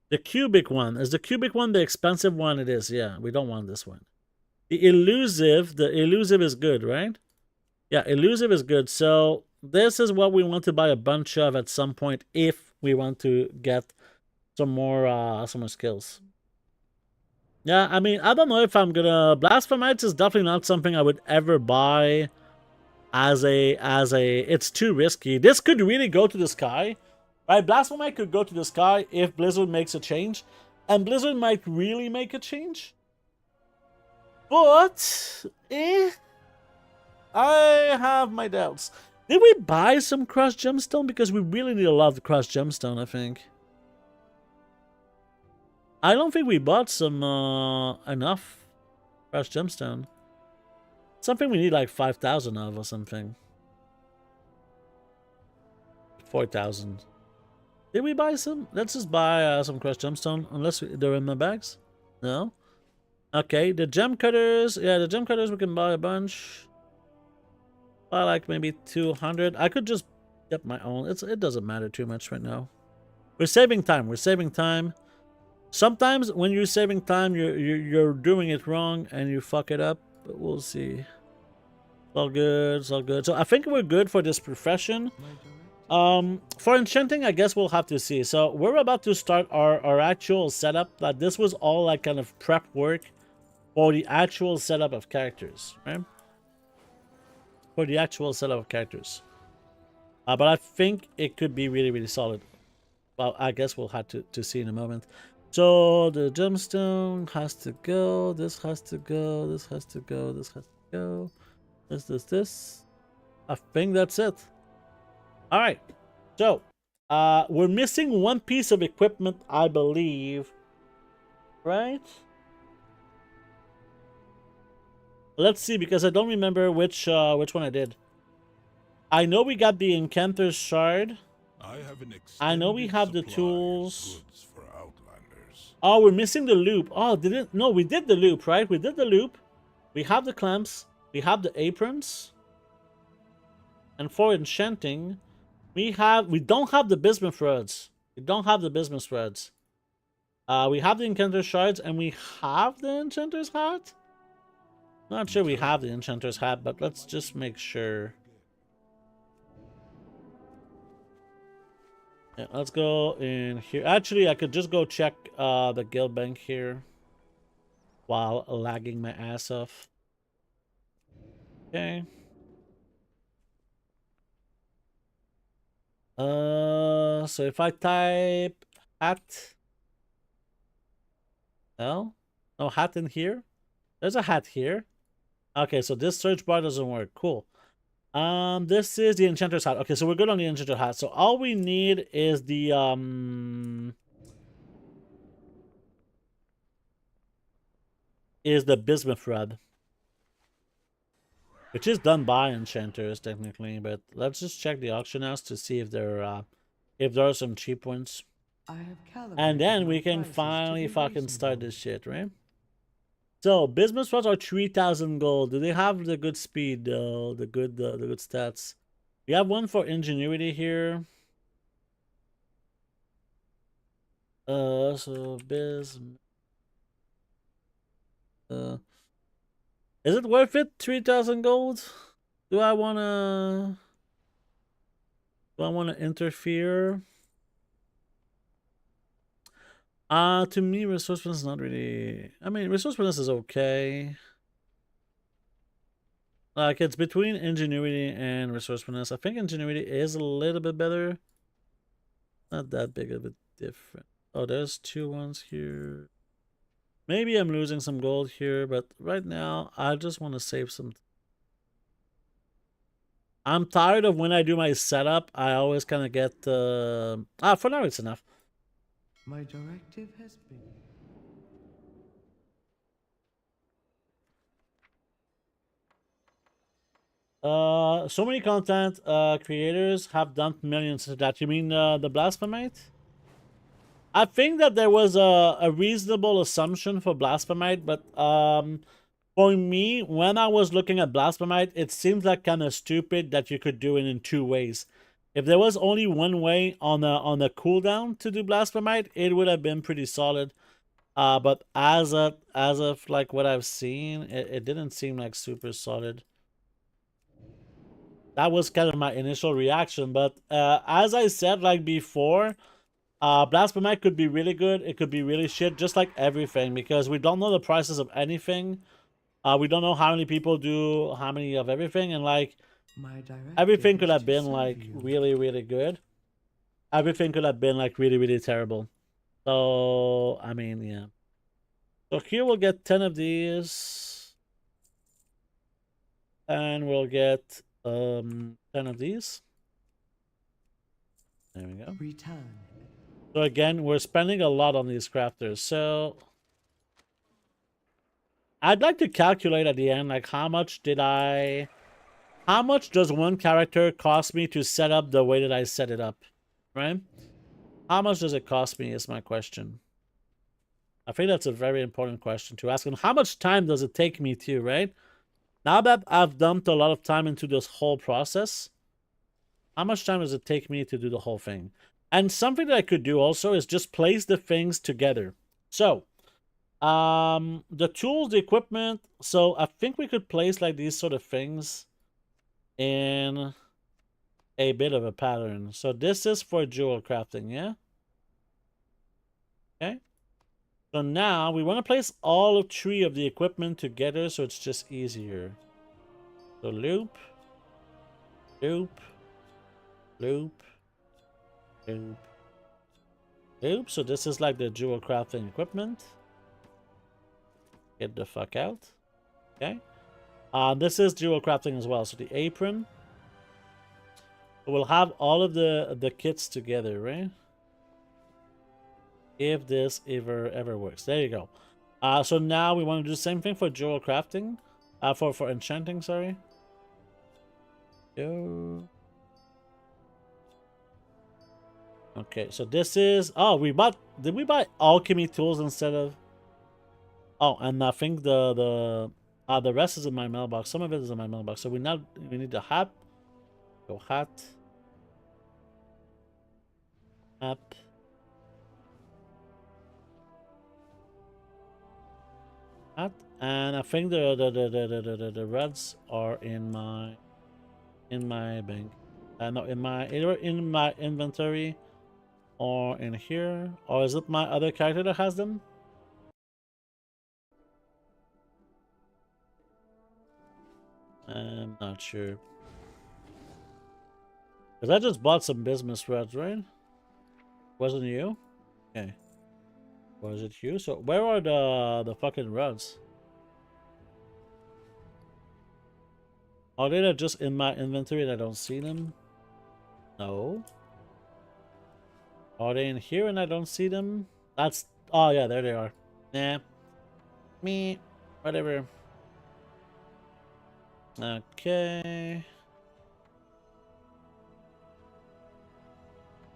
the cubic one. Is the cubic one the expensive one? It is, yeah. We don't want this one. The elusive is good, right? Yeah, elusive is good. So this is what we want to buy a bunch of at some point if we want to get some more skills. Yeah, I mean, I don't know if I'm gonna... Blasphemites is definitely not something I would ever buy as a... It's too risky. This could really go to the sky. Right, Blasphemite could go to the sky if Blizzard makes a change. And Blizzard might really make a change. But... I have my doubts. Did we buy some crushed gemstone? Because we really need a lot of crushed gemstone, I think. I don't think we bought some enough crushed gemstone. Something we need like 5,000 of or something. 4,000. Did we buy some? Let's just buy some crushed gemstone, unless they're in my bags. No. Okay, the gem cutters. Yeah, the gem cutters we can buy a bunch. Buy like maybe 200. I could just get my own. It doesn't matter too much right now. We're saving time. We're saving time. Sometimes when you're saving time, you're doing it wrong and you fuck it up. But we'll see. It's all good. It's all good. So I think we're good for this profession. For enchanting, I guess we'll have to see. So we're about to start our actual setup. Like this was all like kind of prep work for the actual setup of characters, right? For the actual setup of characters. But I think it could be really, really solid. Well, I guess we'll have to see in a moment. So the gemstone has to go. This has to go. This has to go. This has to go. This. I think that's it. All right. So we're missing one piece of equipment, I believe. Right? Let's see, because I don't remember which one I did. I know we got the enchanter shard. I know we have the tools. Oh, we're missing the loop. Oh, no, we did the loop, right? We did the loop. We have the clamps. We have the aprons. And for enchanting, we don't have the bismuth threads. We don't have the bismuth threads. We have the enchanter shards, and we have the enchanter's hat. Not sure we have the enchanter's hat, but let's just make sure. Yeah, let's go in here. Actually, I could just go check the guild bank here while lagging my ass off. Okay. So if I type hat, no, hat in here. There's a hat here. Okay, so this search bar doesn't work. Cool. This is the enchanter's hat. Okay, so we're good on the enchanter hat. So all we need is the bismuth thread, which is done by enchanters technically. But let's just check the auction house to see if there are some cheap ones, and then we can finally fucking start this shit, right? So bismuth threads are 3,000 gold. Do they have the good speed though? The good stats. We have one for ingenuity here. So bismuth. Is it worth it? 3,000 gold? Do I wanna interfere? To me, resourcefulness is not really... I mean, resourcefulness is okay. Like, it's between ingenuity and resourcefulness. I think ingenuity is a little bit better. Not that big of a difference. Oh, there's two ones here. Maybe I'm losing some gold here, but right now, I just want to save some... I'm tired of when I do my setup, I always kind of get... for now, it's enough. My directive has been... So many content creators have dumped millions into that. You mean the Blasphemite? I think that there was a reasonable assumption for Blasphemite, but for me, when I was looking at Blasphemite, it seems like kind of stupid that you could do it in two ways. If there was only one way on the cooldown to do Blasphemite, it would have been pretty solid. But as of like what I've seen, it didn't seem like super solid. That was kind of my initial reaction. But as I said like before, Blasphemite could be really good. It could be really shit, just like everything, because we don't know the prices of anything. We don't know how many people do how many of everything, and like everything could have been like really, really good. Everything could have been like really, really terrible. So I mean, yeah. So here we'll get 10 of these, and we'll get 10 of these. There we go. Return. So again, we're spending a lot on these crafters. So I'd like to calculate at the end, like how much does one character cost me to set up the way that I set it up, right? How much does it cost me is my question. I think that's a very important question to ask. And how much time does it take me to, right? Now that I've dumped a lot of time into this whole process, how much time does it take me to do the whole thing? And something that I could do also is just place the things together. So, the tools, the equipment. So I think we could place like these sort of things in a bit of a pattern. So this is for jewel crafting, yeah? Okay. So now we want to place all of 3 of the equipment together so it's just easier. So loop, loop, loop, loop, loop. So this is like the jewel crafting equipment. Get the fuck out. Okay. This is jewel crafting as well. So the apron. We'll have all of the kits together, right? If this ever works. There you go. So now we want to do the same thing for jewel crafting. For enchanting, sorry. Yo. Okay, so this is... Oh, we bought... Did we buy alchemy tools instead of... Oh, and I think the rest is in my mailbox. Some of it is in my mailbox. So we need the hat. Go hat. App. Hat. And I think the reds are in my bank. No, either in my inventory or in here. Or is it my other character that has them? I'm not sure. Because I just bought some business reds, right? Wasn't you? Okay. Was it you? So where are the fucking reds? Are they just in my inventory and I don't see them? No. Are they in here and I don't see them? That's... Oh yeah, there they are. Nah. Me. Whatever. Okay.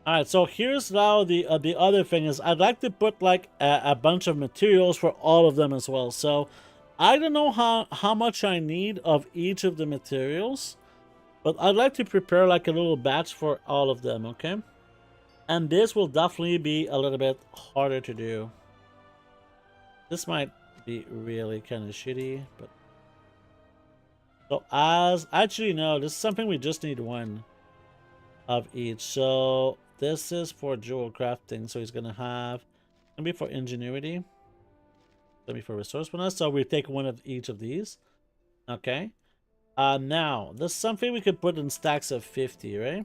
Alright, so here's now the other thing is I'd like to put like a bunch of materials for all of them as well. So I don't know how much I need of each of the materials, but I'd like to prepare like a little batch for all of them, okay? And this will definitely be a little bit harder to do. This might be really kind of shitty, but... So as... Actually, no, this is something we just need 1 of each. So this is for jewel crafting. So he's going to have... It's going to be for ingenuity. It's going to be for resourcefulness. So we take 1 of each of these. Okay. Now, this is something we could put in stacks of 50, right?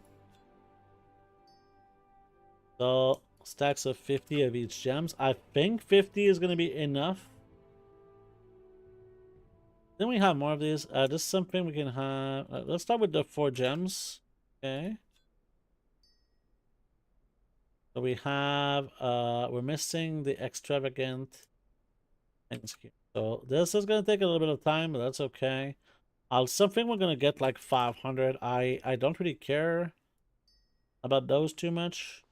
So stacks of 50 of each gems. I think 50 is going to be enough. Then we have more of these. This is something we can have. Let's start with the 4 gems. Okay. So we have, we're missing the extravagant things here. So this is going to take a little bit of time, but that's okay. Something we're going to get like 500. I don't really care about those too much.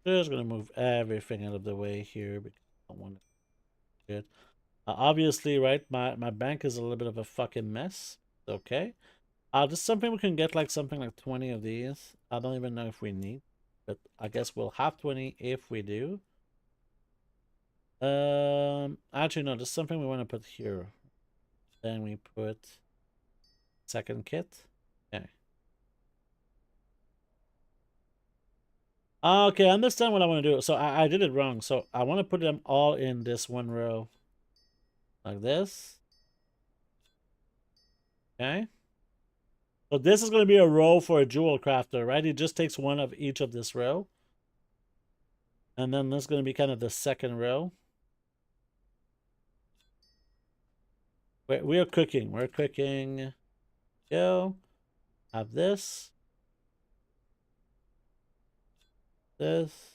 Just gonna move everything out of the way here because I don't want to get obviously, right, my bank is a little bit of a fucking mess. Okay. Just something we can get like something like 20 of these. I don't even know if we need, but I guess we'll have 20 if we do. Actually no, just something we want to put here. Then we put second kit. Okay. Okay, I understand what I want to do. So I did it wrong. So I want to put them all in this 1 row. Like this. Okay. So this is going to be a row for a jewel crafter, right? It just takes 1 of each of this row. And then this is going to be kind of the second row. We're cooking. We're cooking. Go. Have this. This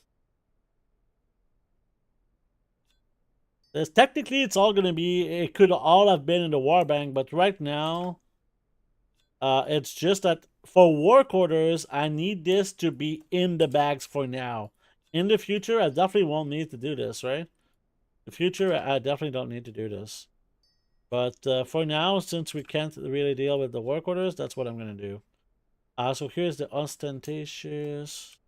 technically it's all gonna be, it could all have been in the war bank, but right now It's just that for work orders, I need this to be in the bags for now. In the future, I definitely won't need to do this, right? The future, I definitely don't need to do this. But for now, since we can't really deal with the work orders, that's what I'm going to do. So here's the ostentatious.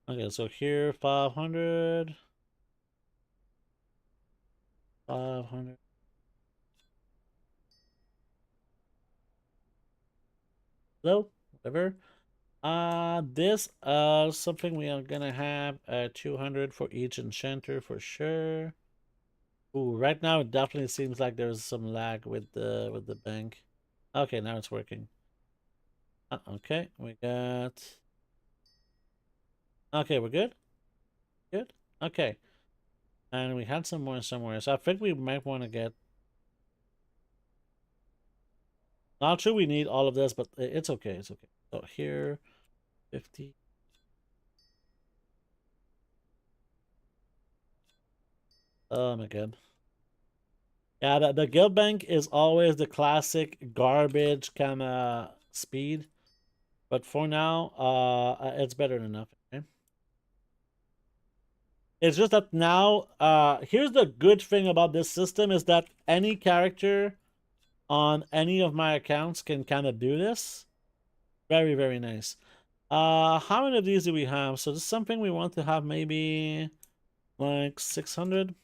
Okay, so here, 500. 500. Hello? Whatever. This, something we are gonna have, 200 for each enchanter for sure. Ooh, right now it definitely seems like there's some lag with the bank. Okay, now it's working. Okay, we got... Okay, we're good? Good? Okay. And we had some more somewhere, so I think we might want to get... Not sure we need all of this, but it's okay, it's okay. So here, 50. Oh my god. Yeah, the guild bank is always the classic garbage kind of speed. But for now, it's better than nothing. Okay? It's just that now, here's the good thing about this system is that any character on any of my accounts can kind of do this. Very, very nice. How many of these do we have? So this is something we want to have maybe like 600.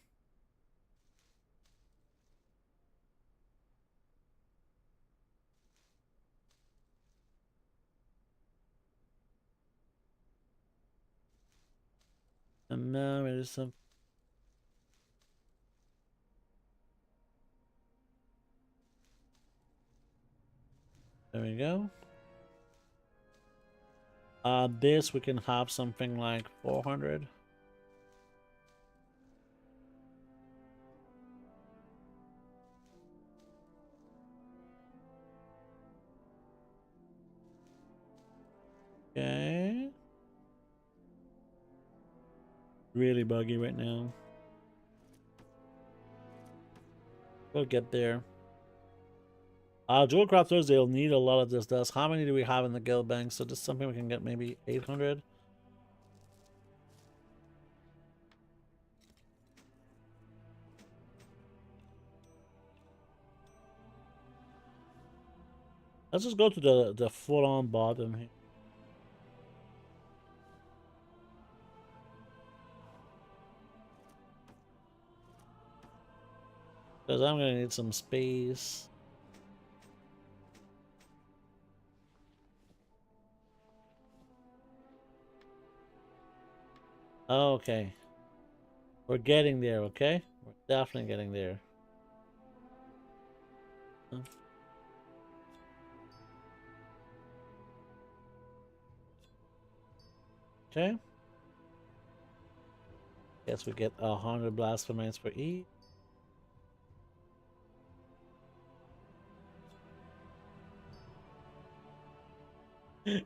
And now it is some... There we go. This we can have something like 400. Okay. Really buggy right now. We'll get there. Jewelcrafters, they'll need a lot of this dust. How many do we have in the guild bank? So just something we can get maybe 800. Let's just go to the full-on bottom here. Because I'm gonna need some space. Okay. We're getting there, okay? We're definitely getting there. Okay. Guess we get 100 blasphemies for each.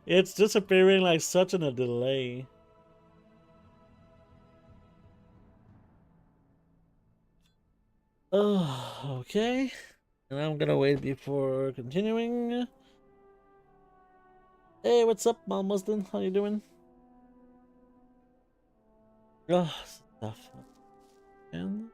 It's disappearing like such in a delay. Oh, okay. And I'm gonna wait before continuing. Hey, what's up, Mom Muslim? How you doing? Oh, stuff. And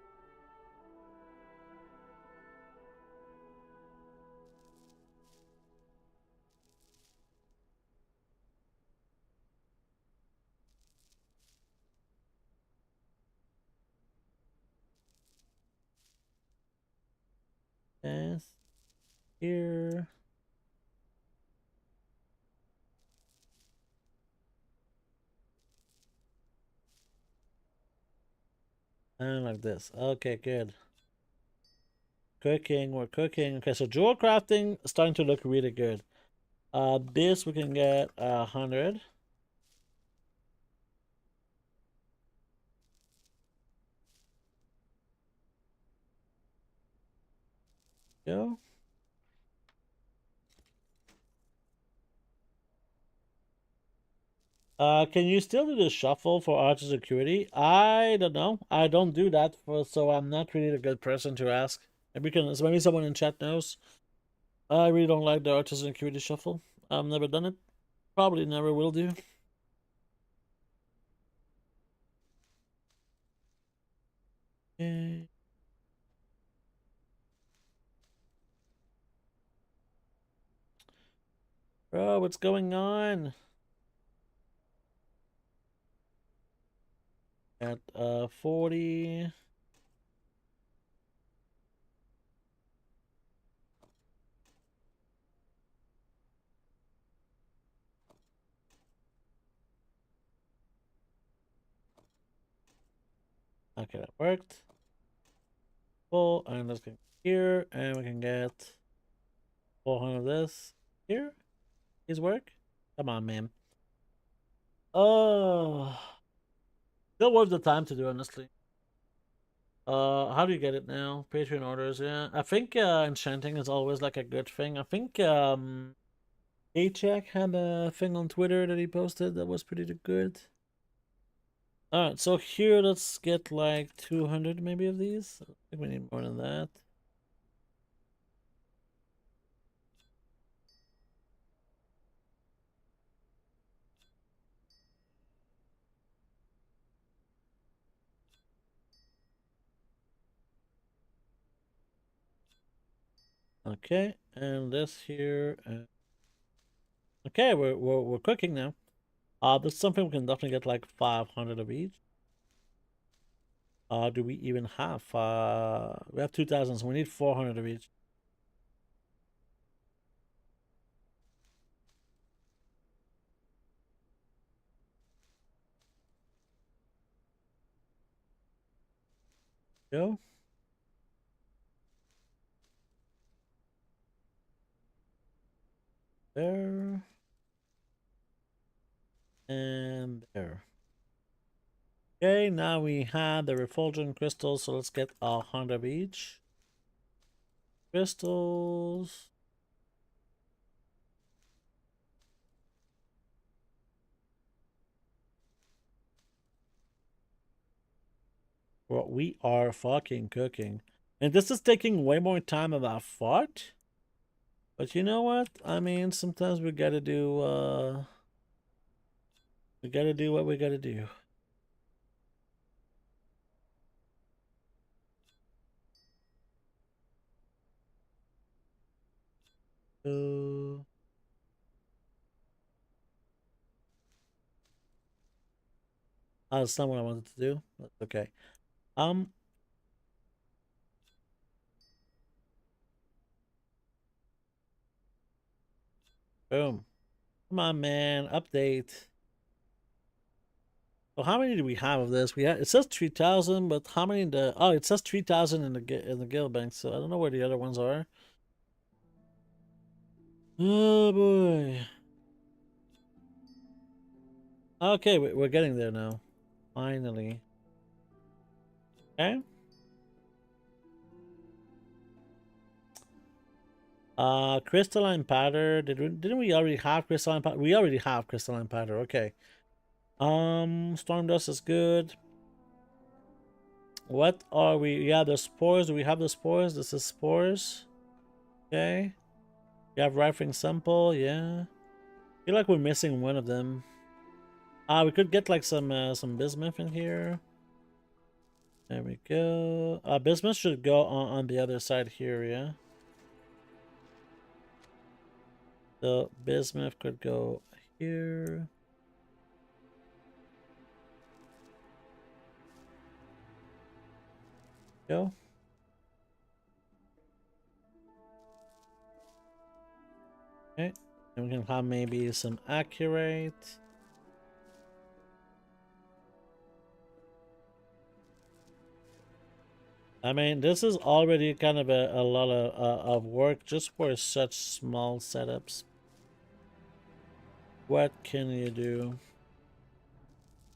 yes, here. And like this. Okay, good. Cooking, we're cooking. Okay, so jewel crafting is starting to look really good. This we can get 100. Go. Can you still do the shuffle for auto security? I don't know. I don't do that, so I'm not really a good person to ask. Maybe someone in chat knows. I really don't like the auto security shuffle. I've never done it. Probably never will do. Okay. Bro, what's going on? At 40. Okay, that worked. Full, and let's get here, and we can get 400 of this here. Please work. Come on, man. Oh, still worth the time to do, honestly. How do you get it now? Patron orders, yeah. I think enchanting is always like a good thing. I think A-Check had a thing on Twitter that he posted that was pretty good. Alright, so here let's get like 200 maybe of these. I think we need more than that. Okay, and this here. Okay, we're cooking now. There's something we can definitely get like 500 of each. Do we even have? We have 2,000, so we need 400 of each. Go. There. And there. Okay, now we have the refulgent crystals, so let's get 100 of each. Crystals. Well, we are fucking cooking. And this is taking way more time than I thought. But you know what? I mean, sometimes we gotta do, we gotta do what we gotta do. So... that's not what I wanted to do. That's okay. Boom. Come on, man. Update. So how many do we have of this? It says 3,000, but how many in the... oh, it says 3,000 in the guild bank, so I don't know where the other ones are. Oh, boy. Okay, we're getting there now. Finally. Okay. Crystalline powder. Didn't we already have crystalline powder? We already have crystalline powder. Okay. Storm dust is good. What are we? Yeah, the spores. Do we have the spores? This is spores. Okay. We have rifling sample. Yeah. I feel like we're missing one of them. We could get like some bismuth in here. There we go. Bismuth should go on the other side here. Yeah. The bismuth could go here. Go. Okay. And we can have maybe some accurate. I mean, this is already kind of a lot of work just for such small setups. What can you do?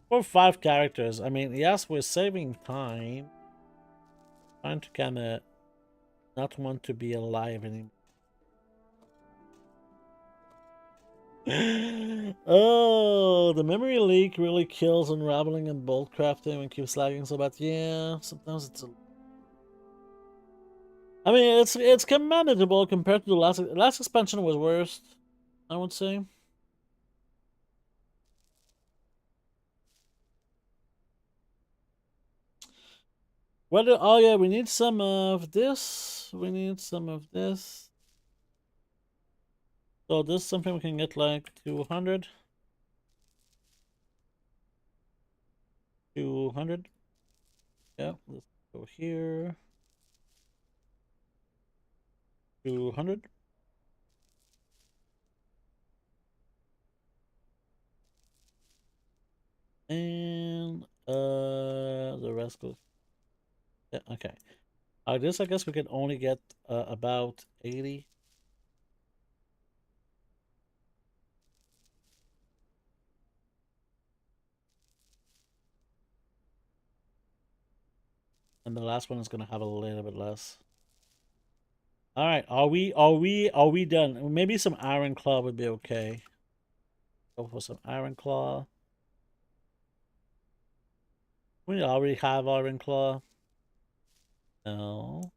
For 5 characters, I mean, yes, we're saving time. Trying to kind of not want to be alive anymore. Oh, the memory leak really kills unraveling and bolt crafting when it keeps lagging so bad. Yeah, sometimes it's I mean, it's manageable compared to the last expansion was worse, I would say. Whether oh yeah, we need some of this. We need some of this. So this is something we can get like 200. 200. Yeah, let's go here. 200. And the rest goes. Yeah, okay. This I guess we can only get about 80. And the last one is gonna have a little bit less. All right, are we done? Maybe some iron claw would be okay. Go for some iron claw. We already have iron claw. No.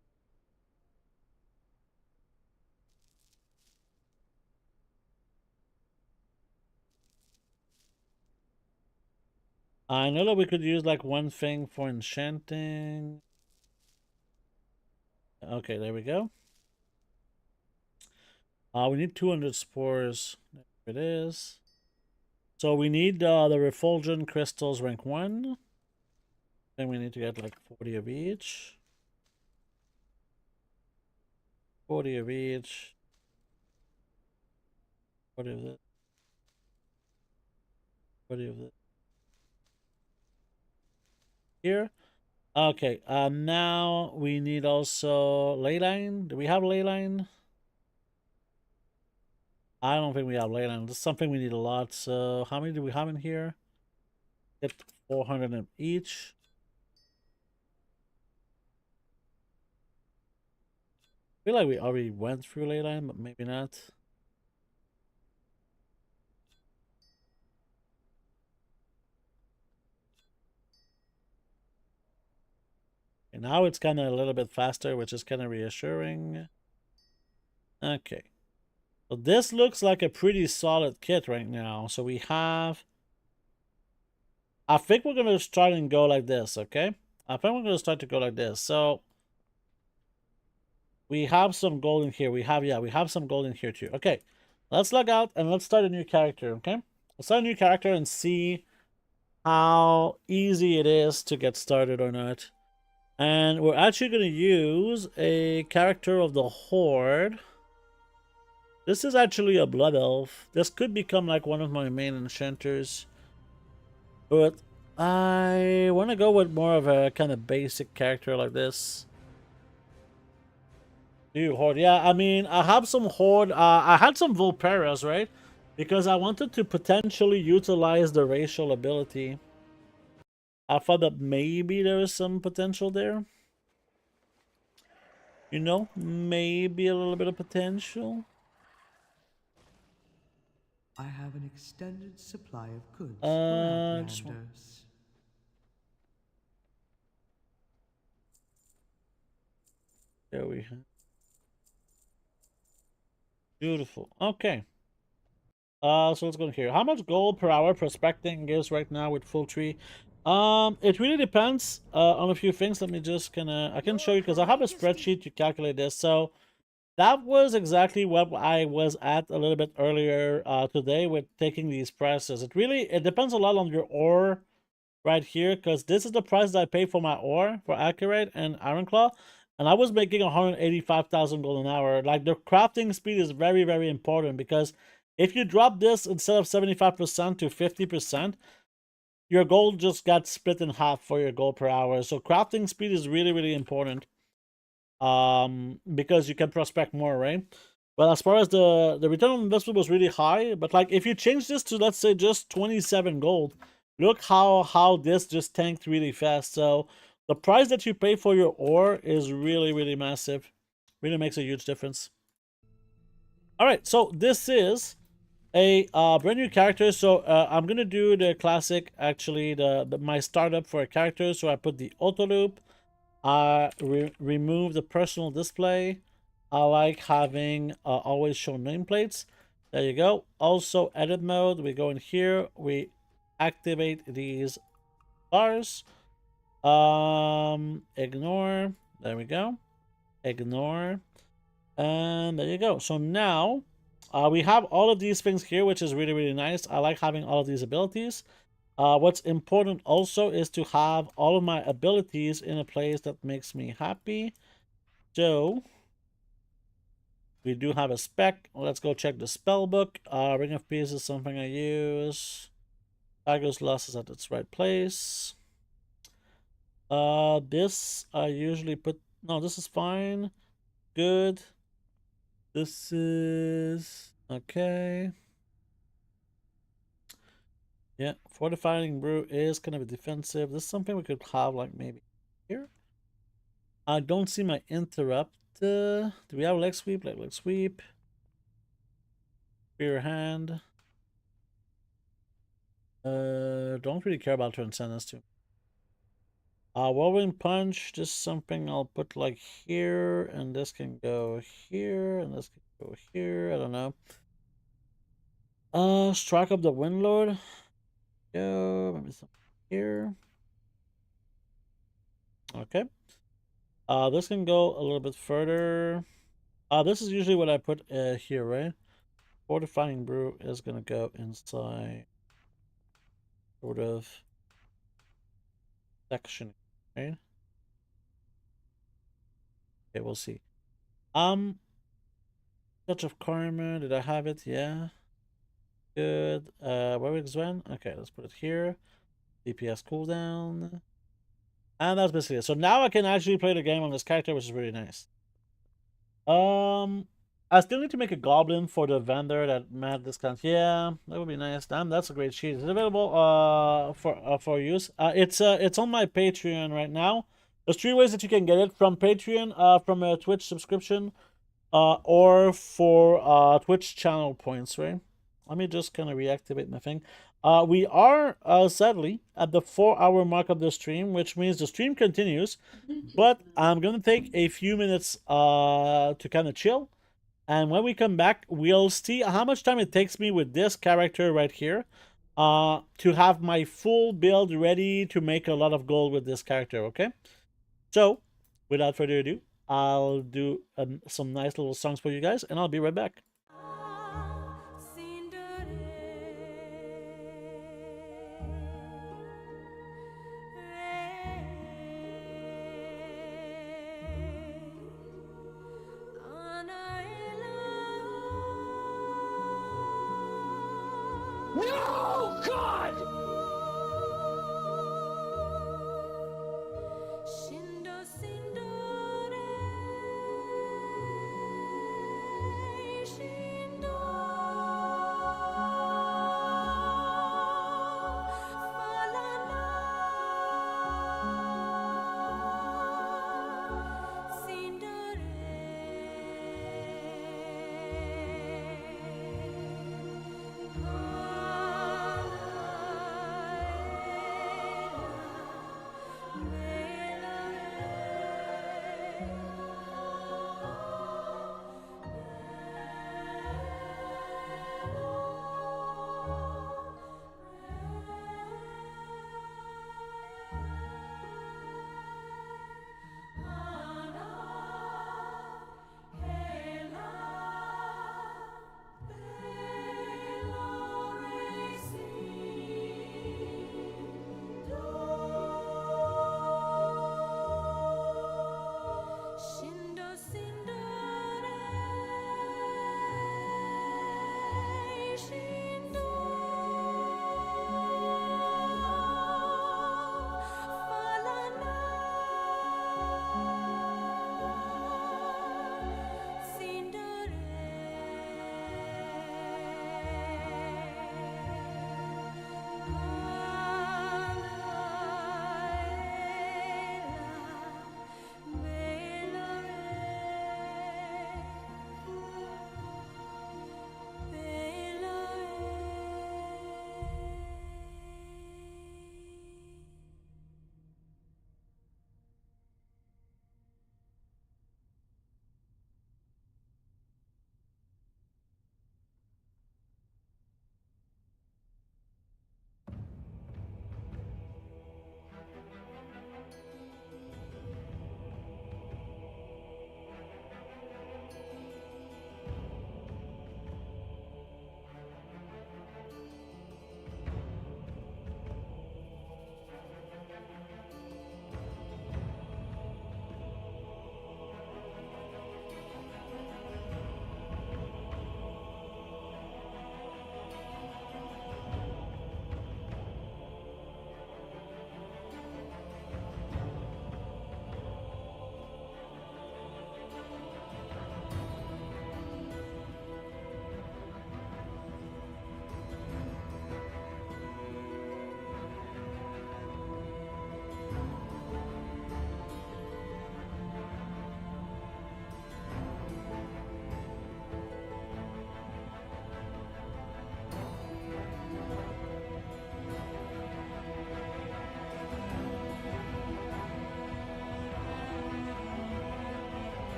I know that we could use like one thing for enchanting. Okay, there we go. We need 200 spores. There it is. So we need the refulgent crystals rank 1. Then we need to get like 40 of each. 40 of each. 40 of this. 40 of this. Here. Okay, now we need also leyline. Do we have leyline? I don't think we have leyline. This is something we need a lot. So how many do we have in here? Get 400 of each. I feel like we already went through leyline, but maybe not. And now it's kind of a little bit faster, which is kind of reassuring. Okay. So this looks like a pretty solid kit right now. So we have... I think we're going to start and go like this, okay? I think we're going to start to go like this. So we have some gold in here. We have some gold in here too. Okay. Let's log out and let's start a new character, okay? Let's start a new character and see how easy it is to get started or not. And we're actually going to use a character of the Horde. This is actually a Blood Elf. This could become like one of my main enchanters. But I want to go with more of a kind of basic character like this. Horde. Yeah, I mean, I have some Horde. I had some Volperas, right? Because I wanted to potentially utilize the racial ability. I thought that maybe there was some potential there. You know, maybe a little bit of potential. I have an extended supply of goods for Outlanders. There we have. Beautiful. Okay. So let's go here. How much gold per hour prospecting gives right now with full tree? It really depends on a few things. Let me just I can show you because I have a spreadsheet to calculate this. So that was exactly what I was at a little bit earlier today with taking these prices. It depends a lot on your ore right here, because this is the price that I pay for my ore for Accurate and Ironclaw, and I was making 185,000 gold an hour. Like, the crafting speed is very, very important, because if you drop this instead of 75% to 50%, your gold just got split in half for your gold per hour. So crafting speed is really, really important, because you can prospect more, right? But as far as the return on investment was really high, but like if you change this to, let's say, just 27 gold, look how this just tanked really fast. So the price that you pay for your ore is really, really massive. Really makes a huge difference. All right, so this is a brand new character. So I'm gonna do the classic, actually, my startup for a character. So I put the auto loop. I remove the personal display. I like having always show nameplates. There you go. Also edit mode. We go in here. We activate these bars. Ignore. There we go. Ignore. And there you go. So now we have all of these things here, which is really, really nice. I like having all of these abilities. What's important also is to have all of my abilities in a place that makes me happy. So we do have a spec. Let's go check the spell book. Ring of Peace is something I use. Tiger's Lost is at its right place. This I usually put. No, this is fine. Good. This is okay. Yeah, fortifying brew is kind of a defensive. This is something we could have like maybe here. I don't see my interrupt. Do we have leg sweep? Leg sweep. Spear hand. Don't really care about transcendence too. Whirlwind punch, just something I'll put like here, and this can go here, and this can go here. I don't know. Strike up the Windlord. Go, maybe something here. Okay. This can go a little bit further. This is usually what I put here, right? Fortifying brew is gonna go inside sort of section, right? Okay, we'll see. Touch of Karma, did I have it? Yeah. Good. Where is when? Okay, let's put it here. DPS cooldown. And that's basically it. So now I can actually play the game on this character, which is really nice. I still need to make a goblin for the vendor that mad discount. Yeah, that would be nice. Damn, that's a great sheet. It's available for use. It's on my Patreon right now. There's 3 ways that you can get it: from Patreon, from a Twitch subscription, or for Twitch channel points, right? Let me just kind of reactivate my thing. We are sadly at the 4-hour mark of the stream, which means the stream continues, but I'm gonna take a few minutes to kind of chill, and when we come back, we'll see how much time it takes me with this character right here to have my full build ready to make a lot of gold with this character. Okay, so without further ado, I'll do some nice little songs for you guys, and I'll be right back. No, God!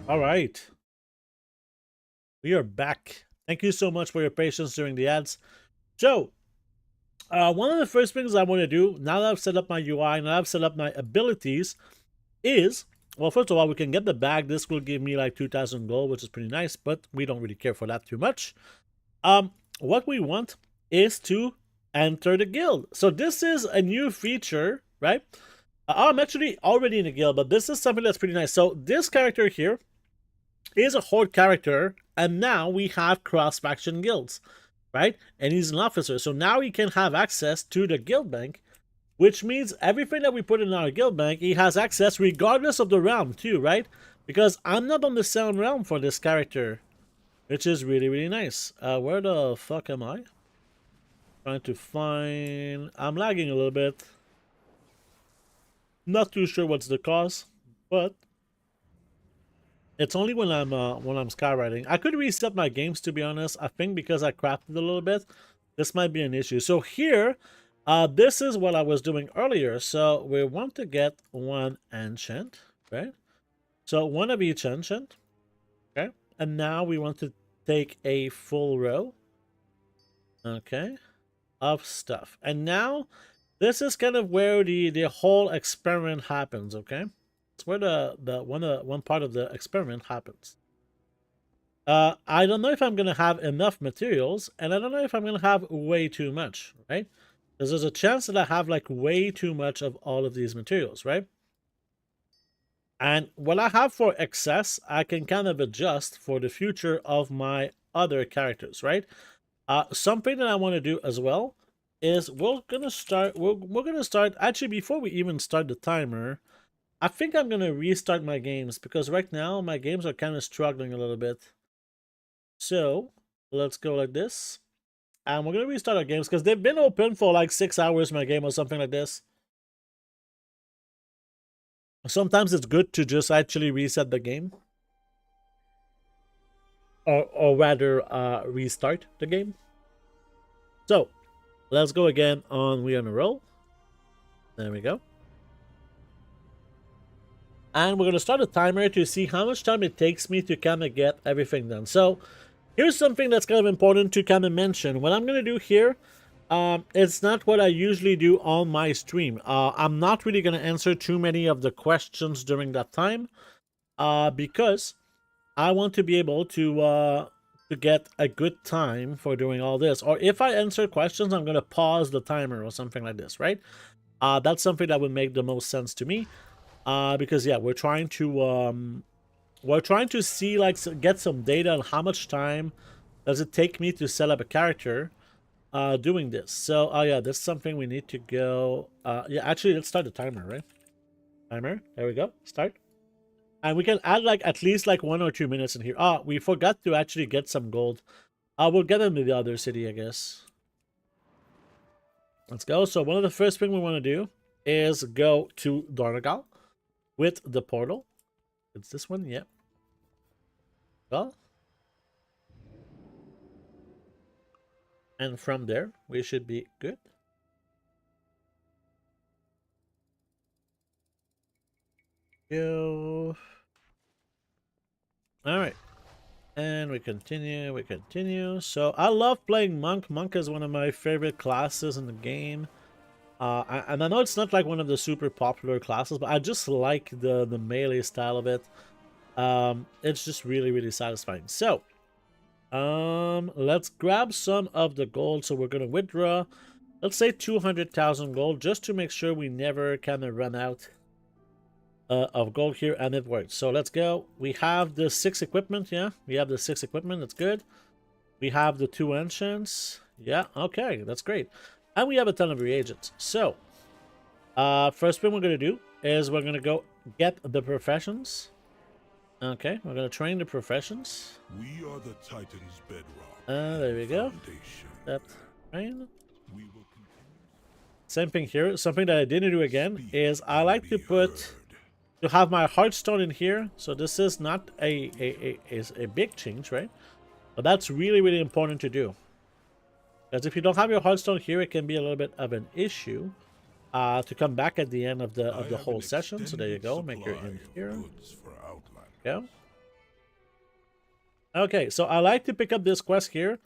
All right. We are back. Thank you so much for your patience during the ads. So, one of the first things I want to do, now that I've set up my UI, now I've set up my abilities, is, well, first of all, we can get the bag. This will give me like 2,000 gold, which is pretty nice, but we don't really care for that too much. What we want is to enter the guild. So this is a new feature, right? I'm actually already in a guild, but this is something that's pretty nice. So this character here is a horde character, and now we have cross-faction guilds, right? And he's an officer, so now he can have access to the guild bank, which means everything that we put in our guild bank, he has access regardless of the realm too, right? Because I'm not on the same realm for this character, which is really, really nice. Where the fuck am I? Trying to find... I'm lagging a little bit. Not too sure what's the cause, but it's only when I'm skywriting. I could reset my games, to be honest. I think because I crafted a little bit, this might be an issue. So here, this is what I was doing earlier. So we want to get one enchant, right? So one of each enchant, okay? And now we want to take a full row, okay, of stuff. And now this is kind of where the whole experiment happens, okay? It's where one part of the experiment happens. I don't know if I'm gonna have enough materials, and I don't know if I'm gonna have way too much, right? Because there's a chance that I have like way too much of all of these materials, right? And what I have for excess, I can kind of adjust for the future of my other characters, right? Something that I want to do as well is we're gonna start actually, before we even start the timer, I think I'm gonna restart my games, because right now my games are kind of struggling a little bit. So let's go like this, and we're gonna restart our games because they've been open for like 6 hours, my game, or something like this. Sometimes it's good to just actually reset the game, or rather restart the game. So let's go again on We On A Roll. There we go. And we're going to start a timer to see how much time it takes me to kind of get everything done. So here's something that's kind of important to kind of mention. What I'm going to do here, it's not what I usually do on my stream. I'm not really going to answer too many of the questions during that time, because I want to be able to get a good time for doing all this. Or if I answer questions, I'm going to pause the timer or something like this, right? That's something that would make the most sense to me. Because yeah, we're trying to see, like, get some data on how much time does it take me to set up a character doing this. So yeah, that's something we need to go. Yeah, actually, let's start the timer, right? Timer, there we go, start. And we can add like at least like 1 or 2 minutes in here. We forgot to actually get some gold. We'll get them to the other city, I guess. Let's go. So one of the first thing we want to do is go to Dornagal with the portal. It's this one, yep. Well, and from there we should be good. Go. All right, and we continue. So I love playing monk. Monk is one of my favorite classes in the game. And I know it's not like one of the super popular classes, but I just like the melee style of it. It's just really, really satisfying. So let's grab some of the gold. So we're gonna withdraw, let's say 200,000 gold, just to make sure we never kind of run out of gold here, and it works. So let's go. We have the 6 equipment. Yeah, we have the 6 equipment. That's good. We have the 2 enchants. Yeah, okay, that's great. And we have a ton of reagents. So first thing we're going to do is we're going to go get the professions. Okay, we're going to train the professions. We are the Titan's bedrock. There we go. That train. Same thing here. Something that I didn't do again is I like to have my heartstone in here. So this is not a big change, right? But that's really, really important to do. Because if you don't have your heartstone here, it can be a little bit of an issue to come back at the end of the whole session. So there you go. Make your end here. Go. Okay, so I like to pick up this quest here.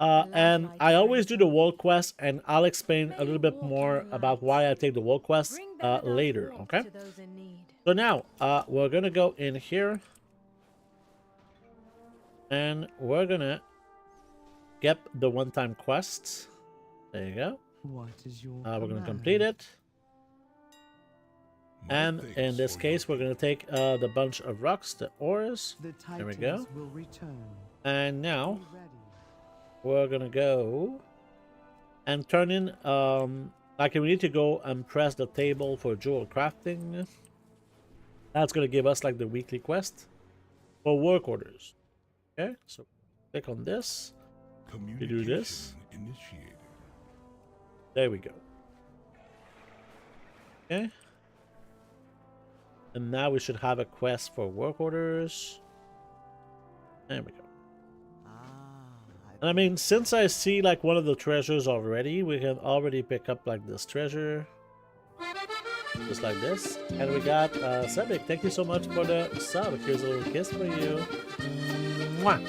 And I always do the world quest, and I'll explain a little bit more about why I take the world quest later, okay? So now, we're gonna go in here, and we're gonna get the one-time quests. There you go. What is your We're gonna command? complete it. My And thanks in this for case, your we're gonna take the bunch of rocks, the ores. The There we Titans go. will return. And now, Be ready. we're gonna go and turn in, like we need to go and press the table for jewel crafting. That's gonna give us like the weekly quest for work orders. Okay, so click on this. We do this. Initiated. There we go. Okay. And now we should have a quest for work orders. There we go. And I mean, since I see like one of the treasures already, we can already pick up like this treasure. Just like this. And we got Sebik. Thank you so much for the sub. Here's a little kiss for you. Mwah!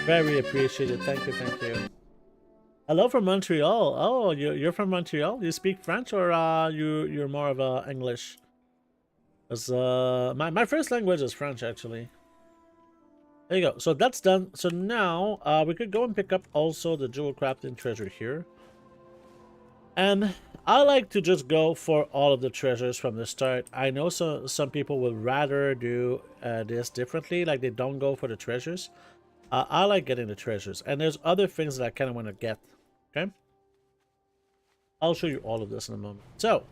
Very appreciated. Thank you, thank you. Hello from Montreal. Oh, you're from Montreal? You speak French or you're more of English? Because my first language is French, actually. There you go. So that's done. So now we could go and pick up also the jewel crafting treasure here. And I like to just go for all of the treasures from the start. I know some people would rather do this differently, like they don't go for the treasures. I like getting the treasures, and there's other things that I kind of want to get. Okay, I'll show you all of this in a moment. So,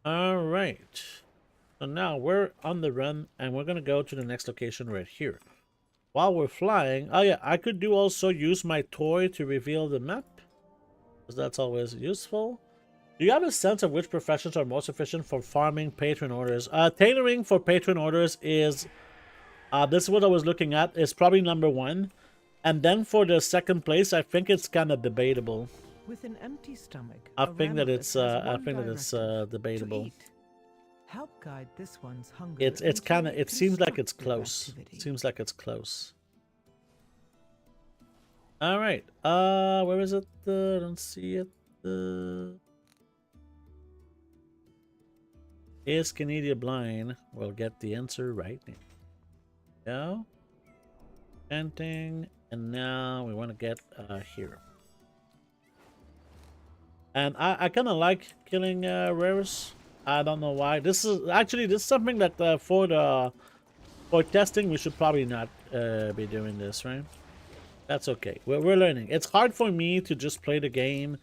all right. So now we're on the run, and we're gonna go to the next location right here. While we're flying, oh yeah, I could do also use my toy to reveal the map, because that's always useful. Do you have a sense of which professions are most efficient for farming patron orders? Tailoring for patron orders is, this is what I was looking at, is probably #1. And then for the second place, I think it's kind of debatable. With an empty stomach, I a think that ramlet it's, has I one think that it's directive: to debatable. eat. Help guide this one's hunger. It's into kind of, a it seems like it's constructive close. activity. It seems like it's close. All right. Where is it? I don't see it. Is Canadian blind? We'll get the answer right now. Go. Enchanting, and now we want to get here. And I kind of like killing rares. I don't know why. This is something that for testing we should probably not be doing this, right? That's okay. We're learning. It's hard for me to just play the game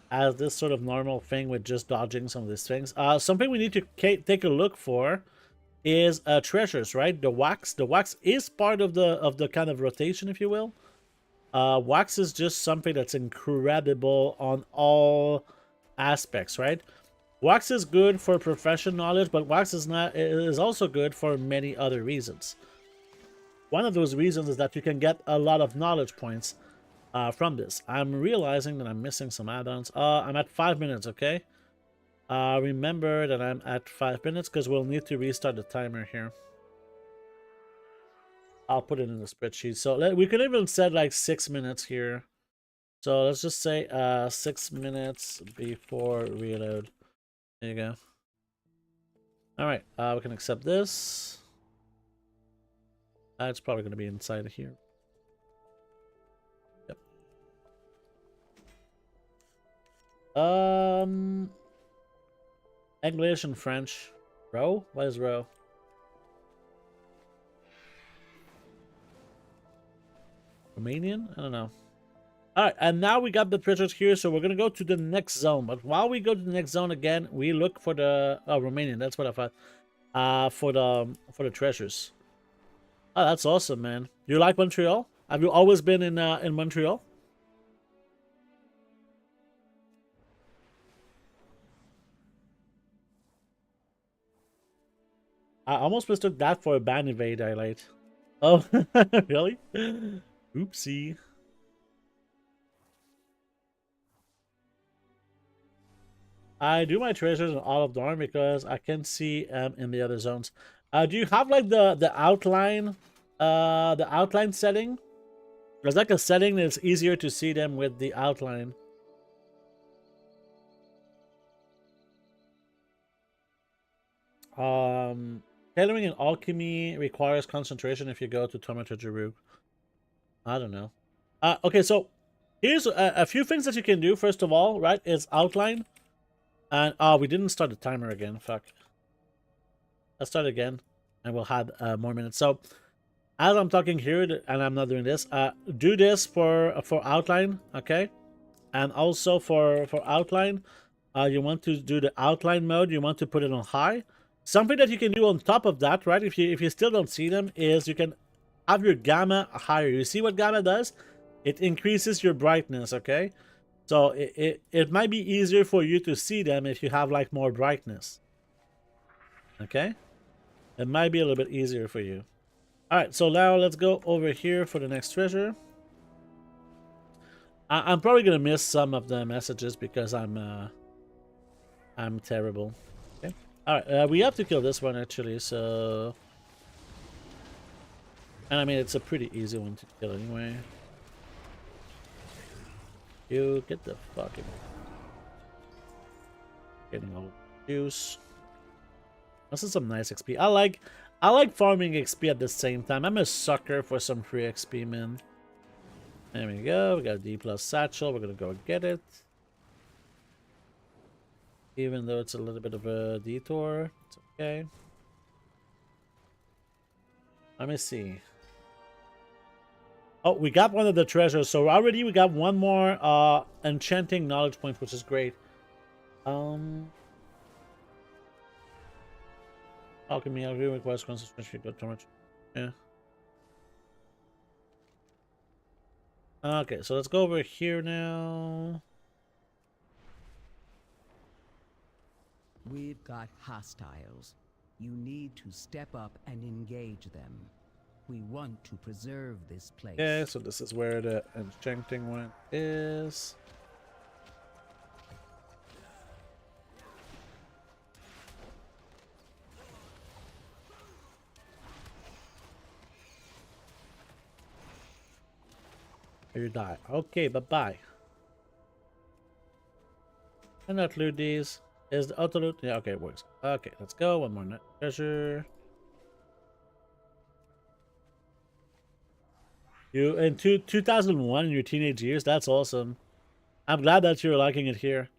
as this sort of normal thing with just dodging some of these things. Something we need to take a look for is treasures, right? The wax. The wax is part of the kind of rotation, if you will. Wax is just something that's incredible on all aspects, right? Wax is good for profession knowledge, but wax is also good for many other reasons. One of those reasons is that you can get a lot of knowledge points from this. I'm realizing that I'm missing some add-ons. I'm at 5 minutes, okay? Remember that I'm at 5 minutes because we'll need to restart the timer here. I'll put it in the spreadsheet. So we could even set like 6 minutes here. So let's just say 6 minutes before reload. There you go. All right, we can accept this. It's probably going to be inside of here. Yep. English and French. Row? What is row? Romanian? I don't know. Alright, and now we got the treasures here, so we're gonna go to the next zone. But while we go to the next zone again, we look for the Romanian, that's what I thought. For the treasures. Oh, that's awesome, man. You like Montreal? Have you always been in Montreal? I almost mistook that for a ban evade highlight. Oh, really? Oopsie. I do my treasures in Olive Dorn because I can see in the other zones. Do you have like the outline The outline setting. There's like a setting that's easier to see them with the outline. Tailoring and alchemy requires concentration if you go to TWW. I don't know. Okay, so here's a few things that you can do. First of all, right, is outline. And we didn't start the timer again. Fuck. Let's start again, and we'll have more minutes. So, as I'm talking here, and I'm not doing this, do this for outline, okay? And also for outline, you want to do the outline mode. You want to put it on high. Something that you can do on top of that, right? If you still don't see them, is you can have your gamma higher. You see what gamma does? It increases your brightness, okay? So it might be easier for you to see them if you have like more brightness. Okay? It might be a little bit easier for you. Alright, so now let's go over here for the next treasure. I'm probably gonna miss some of the messages because I'm terrible. Okay. Alright, we have to kill this one actually, so... And I mean, it's a pretty easy one to kill anyway. You get the fucking... Getting all juice. This is some nice XP. I like farming XP at the same time. I'm a sucker for some free XP, man. There we go. We got a D+ satchel. We're gonna go get it. Even though it's a little bit of a detour, it's okay. Let me see. Oh, we got one of the treasures. So already we got one more enchanting knowledge point, which is great. Alchemy, I agree, requires concentration. Got too much. Yeah. Okay, so let's go over here now. We've got hostiles. You need to step up and engage them. We want to preserve this place. Yeah, so this is where the enchanting one is. You die. Okay, bye-bye. And not loot these. Is the auto loot? Yeah, okay, it works. Okay, let's go. One more net treasure. You in 2001 in your teenage years, that's awesome. I'm glad that you're liking it here.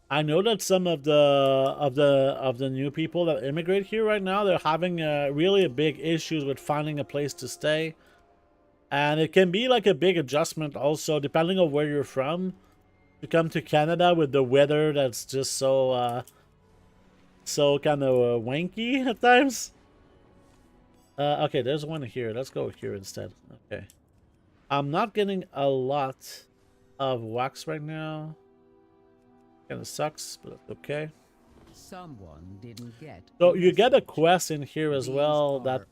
I know that some of the new people that immigrate here right now, they're having really big issues with finding a place to stay. And it can be like a big adjustment also, depending on where you're from, to come to Canada with the weather that's just so kind of wanky at times. Okay, there's one here. Let's go here instead. Okay. I'm not getting a lot of wax right now. Kind of sucks, but that's okay. Someone didn't get. So you get a quest in here as well that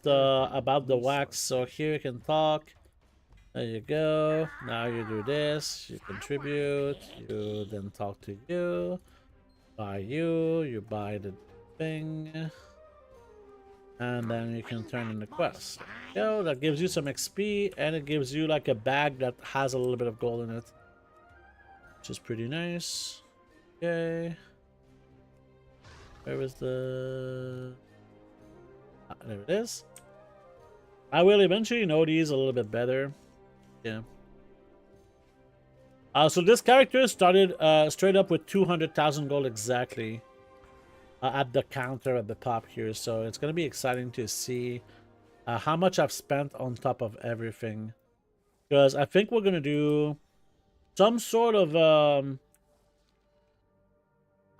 about the wax. So here you can talk. There you go. Now you do this. You contribute. You then talk to you. Buy you. You buy the thing. And then you can turn in the quest. There you go. That gives you some XP. And it gives you like a bag that has a little bit of gold in it. Which is pretty nice. Okay. Where is the... Ah, there it is. I will eventually know these a little bit better. Yeah. So this character started straight up with 200,000 gold exactly at the counter at the top here. So it's going to be exciting to see how much I've spent on top of everything. Because I think we're going to do some sort of...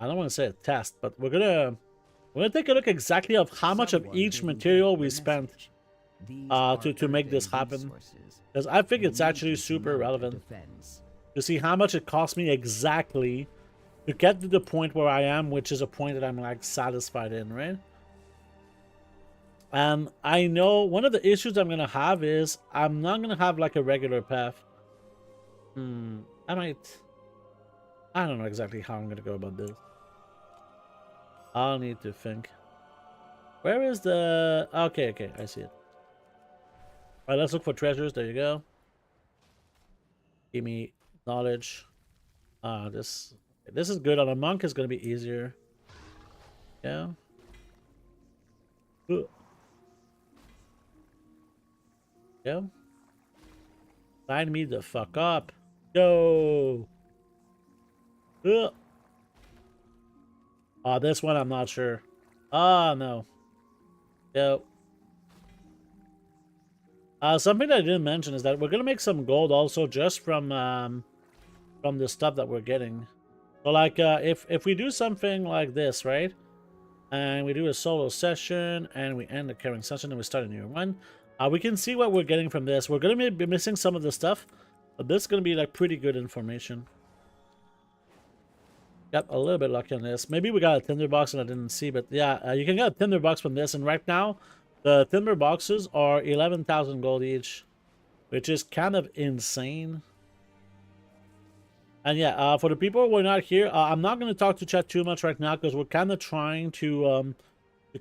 I don't want to say a test, but we're gonna take a look exactly of how much of each material we spent to make this happen. Because I think it's actually super relevant to see how much it cost me exactly to get to the point where I am, which is a point that I'm like satisfied in, right? And I know one of the issues I'm gonna have is I'm not gonna have like a regular path. I don't know exactly how I'm gonna go about this. I'll need to think. Where is the... Okay, I see it. All right, let's look for treasures. There you go. Give me knowledge. This is good. On a monk is gonna be easier. Yeah. Ooh. Yeah. Sign me the fuck up. Go. Oh, this one I'm not sure. Ah, no. Yo. Something that I didn't mention is that we're gonna make some gold also just from the stuff that we're getting. So like if we do something like this, right? And we do a solo session and we end the carrying session and we start a new one. We can see what we're getting from this. We're gonna be missing some of the stuff, but this is gonna be like pretty good information. Got a little bit lucky on this. Maybe we got a tinderbox and I didn't see, but yeah, you can get a tinderbox from this. And right now, the timber boxes are 11,000 gold each, which is kind of insane. And yeah, for the people who are not here, I'm not going to talk to chat too much right now because we're kind of trying to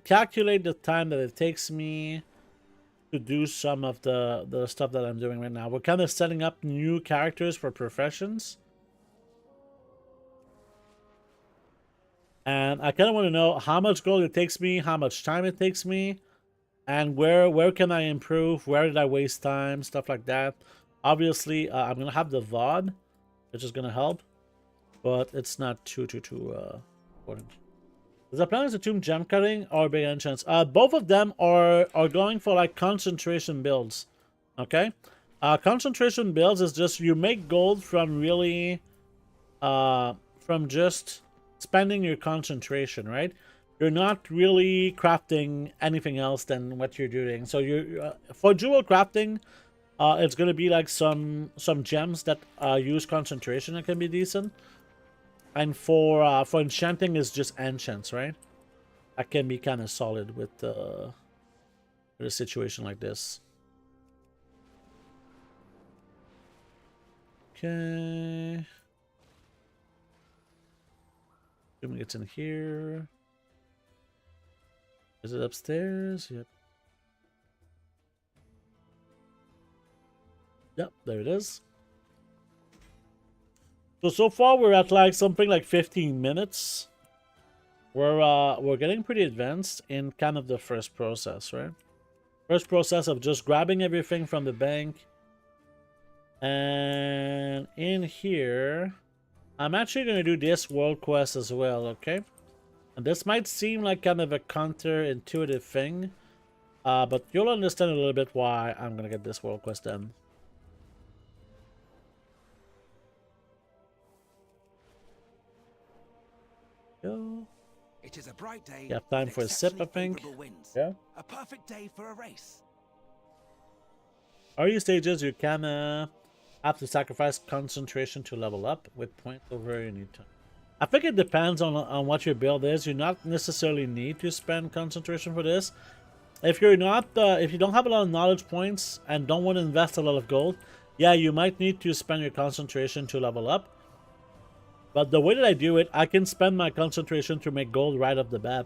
calculate the time that it takes me to do some of the stuff that I'm doing right now. We're kind of setting up new characters for professions. And I kind of want to know how much gold it takes me, how much time it takes me, and where can I improve, where did I waste time, stuff like that. Obviously, I'm going to have the VOD, which is going to help, but it's not too important. Is the plan to tomb gem cutting or big enchants? Both of them are going for like concentration builds, okay? Concentration builds is just you make gold from really, from just spending your concentration, right? You're not really crafting anything else than what you're doing. So you for jewel crafting, it's gonna be like some gems that use concentration that can be decent, and for enchanting is just enchants, right? That can be kind of solid with a situation like this. Okay. Assuming it's in here. Is it upstairs? Yep. Yep, there it is. So far we're at like something like 15 minutes. We're getting pretty advanced in kind of the first process, right? First process of just grabbing everything from the bank. And in here, I'm actually going to do this world quest as well, okay? And this might seem like kind of a counterintuitive thing, but you'll understand a little bit why I'm going to get this world quest done. Go. It is a bright day. You have time for a sip, I think. Yeah. A perfect day for a race. Early stages, you can have to sacrifice concentration to level up with points over you need to. I think it depends on what your build is. You not necessarily need to spend concentration for this. If you're not, if you don't have a lot of knowledge points and don't want to invest a lot of gold, yeah, you might need to spend your concentration to level up. But the way that I do it, I can spend my concentration to make gold right off the bat.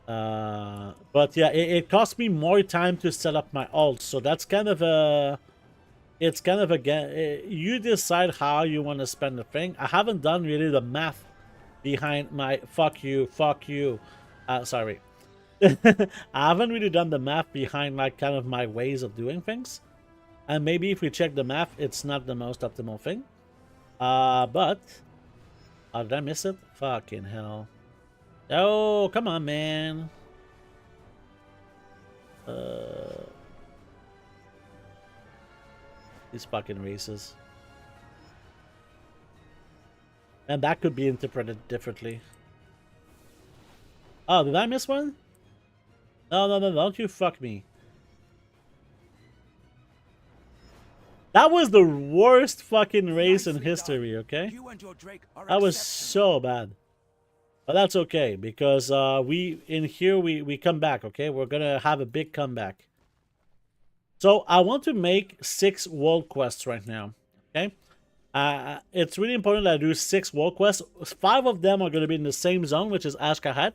But yeah, it costs me more time to set up my ults, so that's kind of a... It's kind of, again, you decide how you want to spend the thing. I haven't done really the math behind my... Fuck you. Sorry. I haven't really done the math behind, like, kind of my ways of doing things. And maybe if we check the math, it's not the most optimal thing. But... did I miss it? Fucking hell. Oh, come on, man. These fucking races. And that could be interpreted differently. Oh, did I miss one? No, don't you fuck me. That was the worst fucking race in history, okay? That was so bad. But that's okay, because we come back, okay? We're gonna have a big comeback. So I want to make 6 world quests right now, okay? It's really important that I do 6 world quests. 5 of them are going to be in the same zone, which is Ashkahat.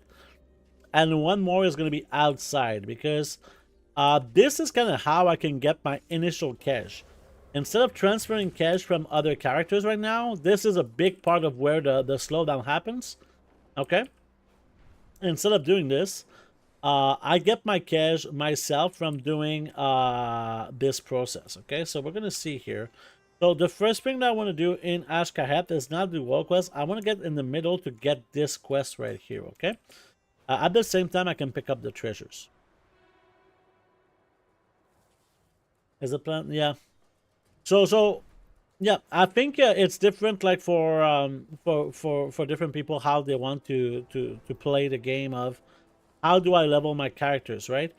And 1 more is going to be outside, because This is kind of how I can get my initial cash. Instead of transferring cash from other characters right now, this is a big part of where the slowdown happens. Okay? Instead of doing this, I get my cash myself from doing this process. Okay, so we're going to see here. So the first thing that I want to do in Ashkahet is not do world quest. I want to get in the middle to get this quest right here. Okay? At the same time, I can pick up the treasures. Is the plan? Yeah. So yeah, I think it's different, like for different people, how they want to play the game of how do I level my characters, right?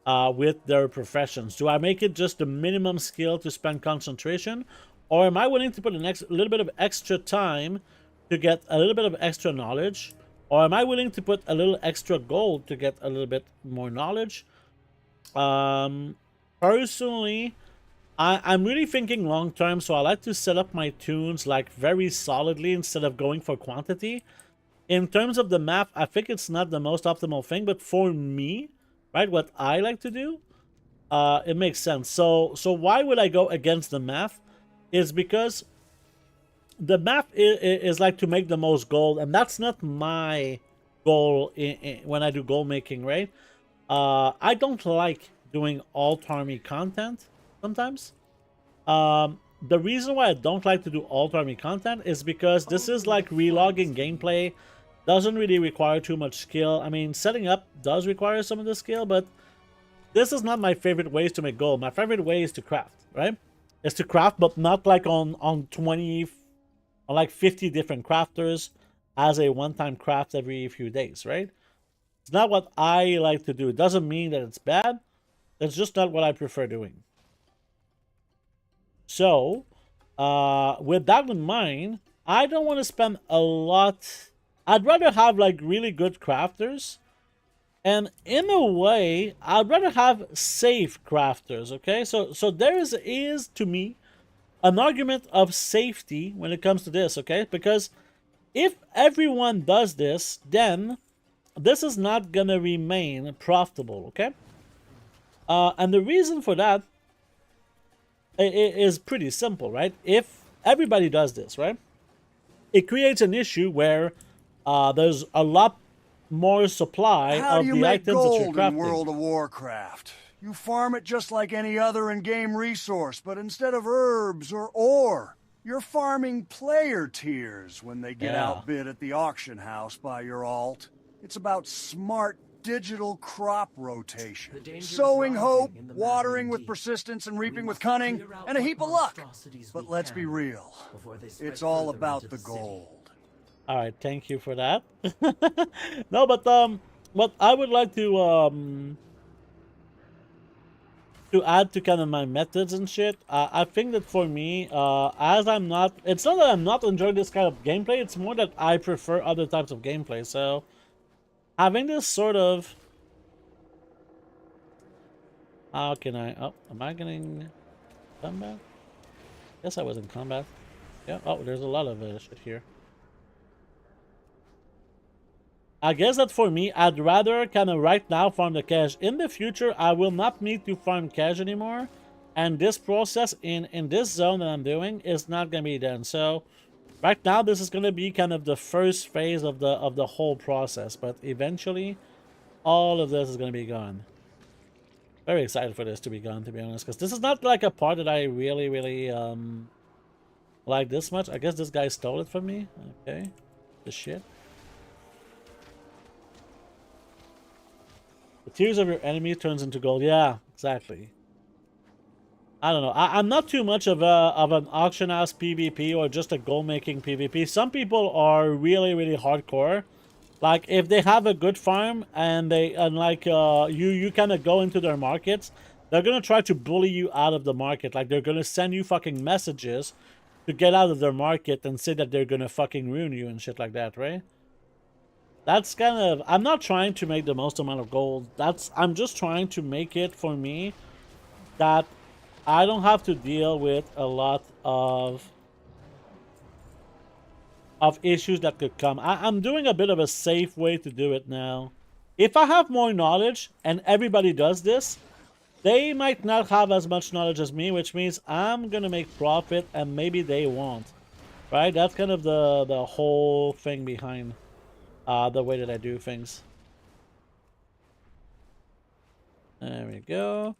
With their professions. Do I make it just the minimum skill to spend concentration, or am I willing to put a little bit of extra time to get a little bit of extra knowledge, or am I willing to put a little extra gold to get a little bit more knowledge? Personally, I'm really thinking long term, so I like to set up my tunes like very solidly instead of going for quantity. In terms of the map, I think it's not the most optimal thing, but for me, right, what I like to do, it makes sense. So why would I go against the math? Is because the math is like to make the most gold, and that's not my goal when I do gold making, right? I don't like doing alt army content sometimes. The reason why I don't like to do alt army content is because this is like relogging gameplay. Doesn't really require too much skill. I mean, setting up does require some of the skill, but this is not my favorite ways to make gold. My favorite way is to craft, right? Is to craft, but not like on 20 or like 50 different crafters as a one-time craft every few days, right? It's not what I like to do. It doesn't mean that it's bad. It's just not what I prefer doing. So, with that in mind, I don't want to spend a lot. I'd rather have like really good crafters. And in a way, I'd rather have safe crafters, okay? So there is to me an argument of safety when it comes to this, okay? Because if everyone does this, then this is not gonna remain profitable, okay? And the reason for that is pretty simple, right? If everybody does this, right, it creates an issue where there's a lot more supply of the items that you're crafting. How do you make gold in World of Warcraft? You farm it just like any other in-game resource, but instead of herbs or ore, you're farming player tiers when they get outbid at the auction house by your alt. It's about smart digital crop rotation. Sowing hope, watering with persistence, and reaping with cunning, and a heap of luck. But let's be real, it's all about the gold. All right, thank you for that. No, but what I would like to add to kind of my methods and shit, I think that for me, as I'm not, it's not that I'm not enjoying this kind of gameplay, it's more that I prefer other types of gameplay. So having this sort of, how can I, oh, am I getting combat? Yes, I was in combat. Yeah, oh, there's a lot of shit here. I guess that for me, I'd rather kind of right now farm the cash. In the future, I will not need to farm cash anymore. And this process in this zone that I'm doing is not going to be done. So right now, this is going to be kind of the first phase of the whole process. But eventually, all of this is going to be gone. Very excited for this to be gone, to be honest. Because this is not like a part that I really, really like this much. I guess this guy stole it from me. Okay. The shit. The tears of your enemy turns into gold. Yeah, exactly. I don't know. I'm not too much of an auction house PvP or just a gold making PvP. Some people are really, really hardcore. Like if they have a good farm and you kind of go into their markets, they're gonna try to bully you out of the market. Like they're gonna send you fucking messages to get out of their market and say that they're gonna fucking ruin you and shit like that, right? That's kind of, I'm not trying to make the most amount of gold. I'm just trying to make it for me that I don't have to deal with a lot of issues that could come. I'm doing a bit of a safe way to do it now. If I have more knowledge and everybody does this, They might not have as much knowledge as me, which means I'm gonna make profit and maybe they won't. Right? That's kind of the whole thing behind the way that I do things. There we go.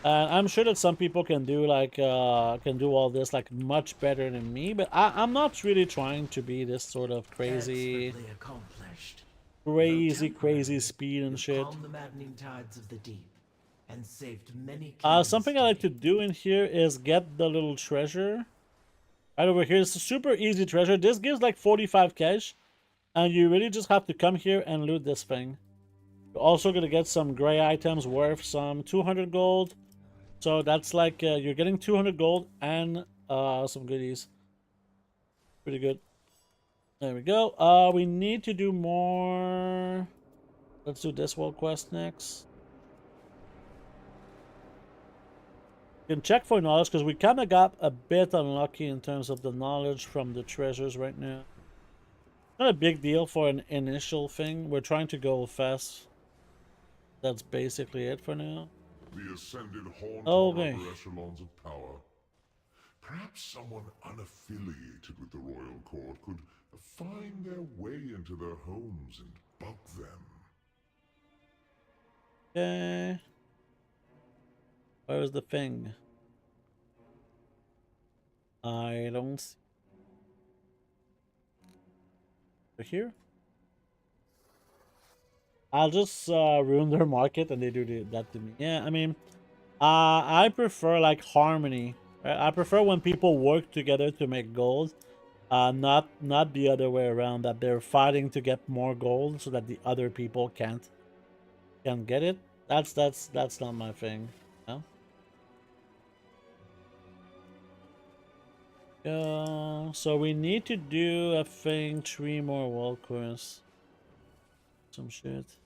And I'm sure that some people can do like can do all this like much better than me, but I'm not really trying to be this sort of crazy crazy speed and shit. The maddening tides of the deep and saved many Something I like to do in here is get the little treasure. Right over here, it's a super easy treasure. This gives like 45 cash, and you really just have to come here and loot this thing. You're also gonna get some gray items worth some 200 gold. So that's like you're getting 200 gold and some goodies. Pretty good. There we go. We need to do more. Let's do this world quest next. You can check for knowledge because we kind of got a bit unlucky in terms of the knowledge from the treasures right now. Not a big deal for an initial thing. We're trying to go fast. That's basically it for now. The ascended haunt Okay. upper echelons of power. Perhaps someone unaffiliated with the royal court could find their way into their homes and bug them. Okay. Where's the thing? I don't see. Over here? I'll just ruin their market and they do that to me. Yeah, I mean, I prefer like harmony. Right? I prefer when people work together to make gold. Not the other way around, that they're fighting to get more gold so that the other people can't get it. That's not my thing. No? So we need to do, I think, 3 more wall quests. Some shit.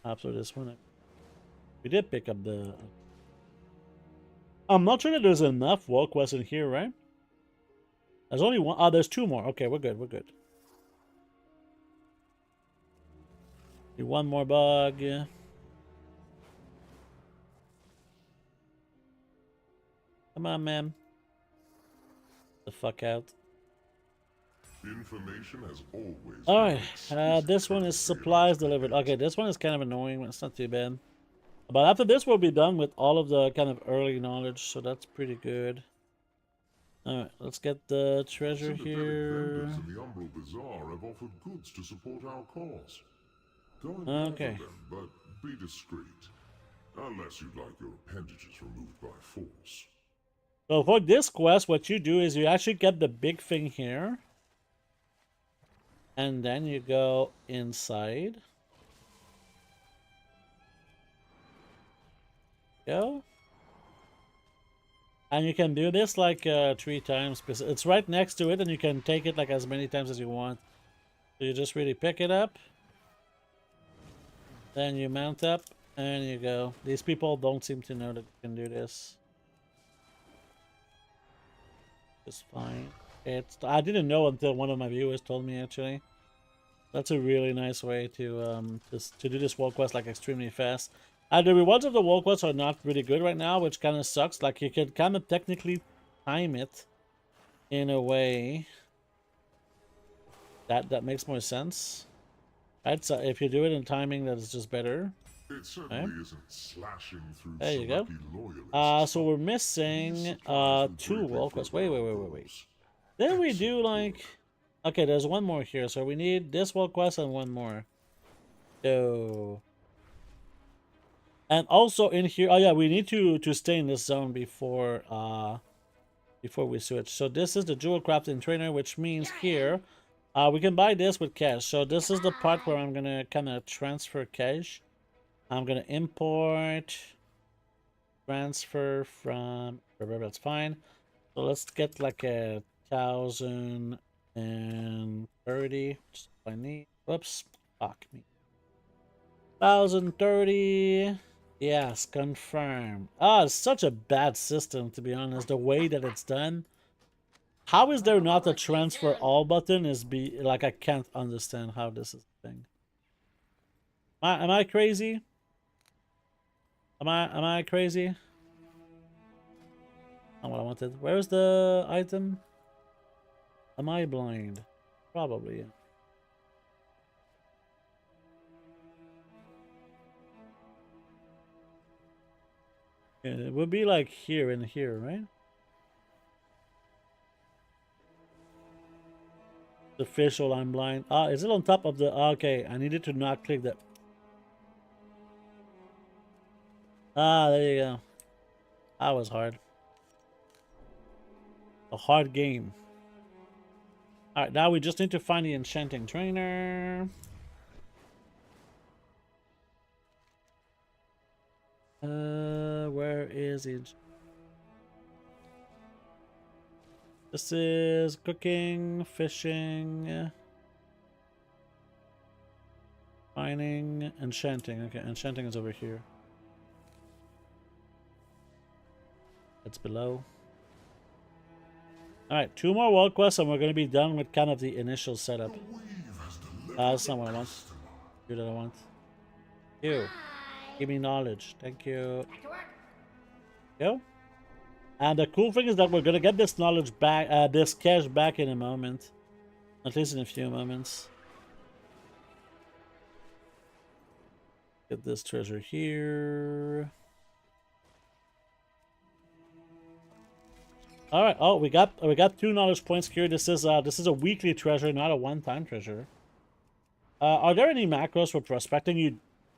After this one, we did pick up the. I'm not sure that there's enough wall quests in here, right? There's only one. Oh, there's 2 more. Okay, we're good. We're good. Do one more bug. Come on, man. The fuck out. Information has always. Alright, this one is supplies delivered. Okay, this one is kind of annoying, but it's not too bad. But after this, we'll be done with all of the kind of early knowledge, so that's pretty good. Alright, let's get the treasure here. Vendors in the Umbral Bazaar have offered goods to support our cause. Go and Okay. gather them, but be discreet. Unless you'd like your appendages removed by force. So for this quest, what you do is you actually get the big thing here. And then you go inside. Go. And you can do this like 3 times. It's right next to it and you can take it like as many times as you want. So you just really pick it up. Then you mount up and you go. These people don't seem to know that you can do this. It's fine. I didn't know until one of my viewers told me, actually. That's a really nice way to do this wall quest like extremely fast. The rewards of the wall quests are not really good right now, which kind of sucks. Like you could kind of technically time it in a way that makes more sense. Right? So if you do it in timing, that is just better. It certainly isn't slashing through There you go. select loyalists. So we're missing 2 wall quests. Wait. Then we do like. Okay, there's one more here, so we need this wall quest and one more. So, and also in here, oh yeah, we need to stay in this zone before we switch. So this is the jewelcrafting trainer, which means here, we can buy this with cash. So this is the part where I'm gonna kind of transfer cash. I'm gonna import, transfer from. That's fine. So let's get like 1,030, which is what I need. Whoops. Fuck me. 1,030. Yes, confirm. Ah, it's such a bad system, to be honest. The way that it's done. How is there not a transfer all button? Is be like I can't understand how this is a thing. Am I crazy? Am I crazy? Not what I wanted. Where's the item? Am I blind? Probably. Yeah, it would be like here and here, right? The official I'm blind. Ah, is it on top of the... Okay, I needed to not click that. Ah, there you go. That was hard. A hard game. Alright, now we just need to find the enchanting trainer. Where is it? This is cooking, fishing, mining, enchanting. Okay, enchanting is over here. It's below. Alright, 2 more world quests and we're going to be done with kind of the initial setup. That's not what I want. You that I want. You. Give me knowledge. Thank you. Go. And the cool thing is that we're going to get this knowledge back, this cash back in a moment. At least in a few moments. Get this treasure here. All right. Oh, we got 2 knowledge points here. This is a weekly treasure, not a one-time treasure. Are there any macros for prospecting?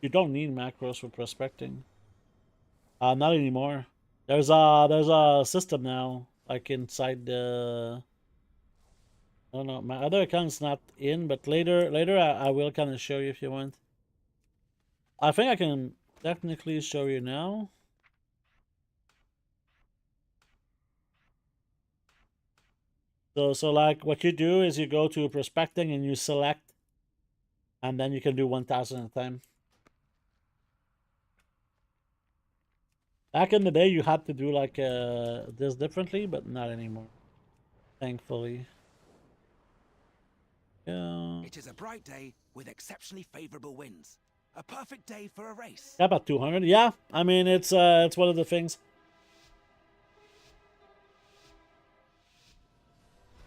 You don't need macros for prospecting. Not anymore. There's a system now, like inside the. I don't know. My other account's not in, but later I will kind of show you if you want. I think I can technically show you now. So like what you do is you go to prospecting and you select, and then you can do 1,000 at a time. Back in the day, you had to do like this differently, but not anymore. Thankfully. Yeah. It is a bright day with exceptionally favorable winds. A perfect day for a race. Yeah, about 200. Yeah, I mean it's one of the things.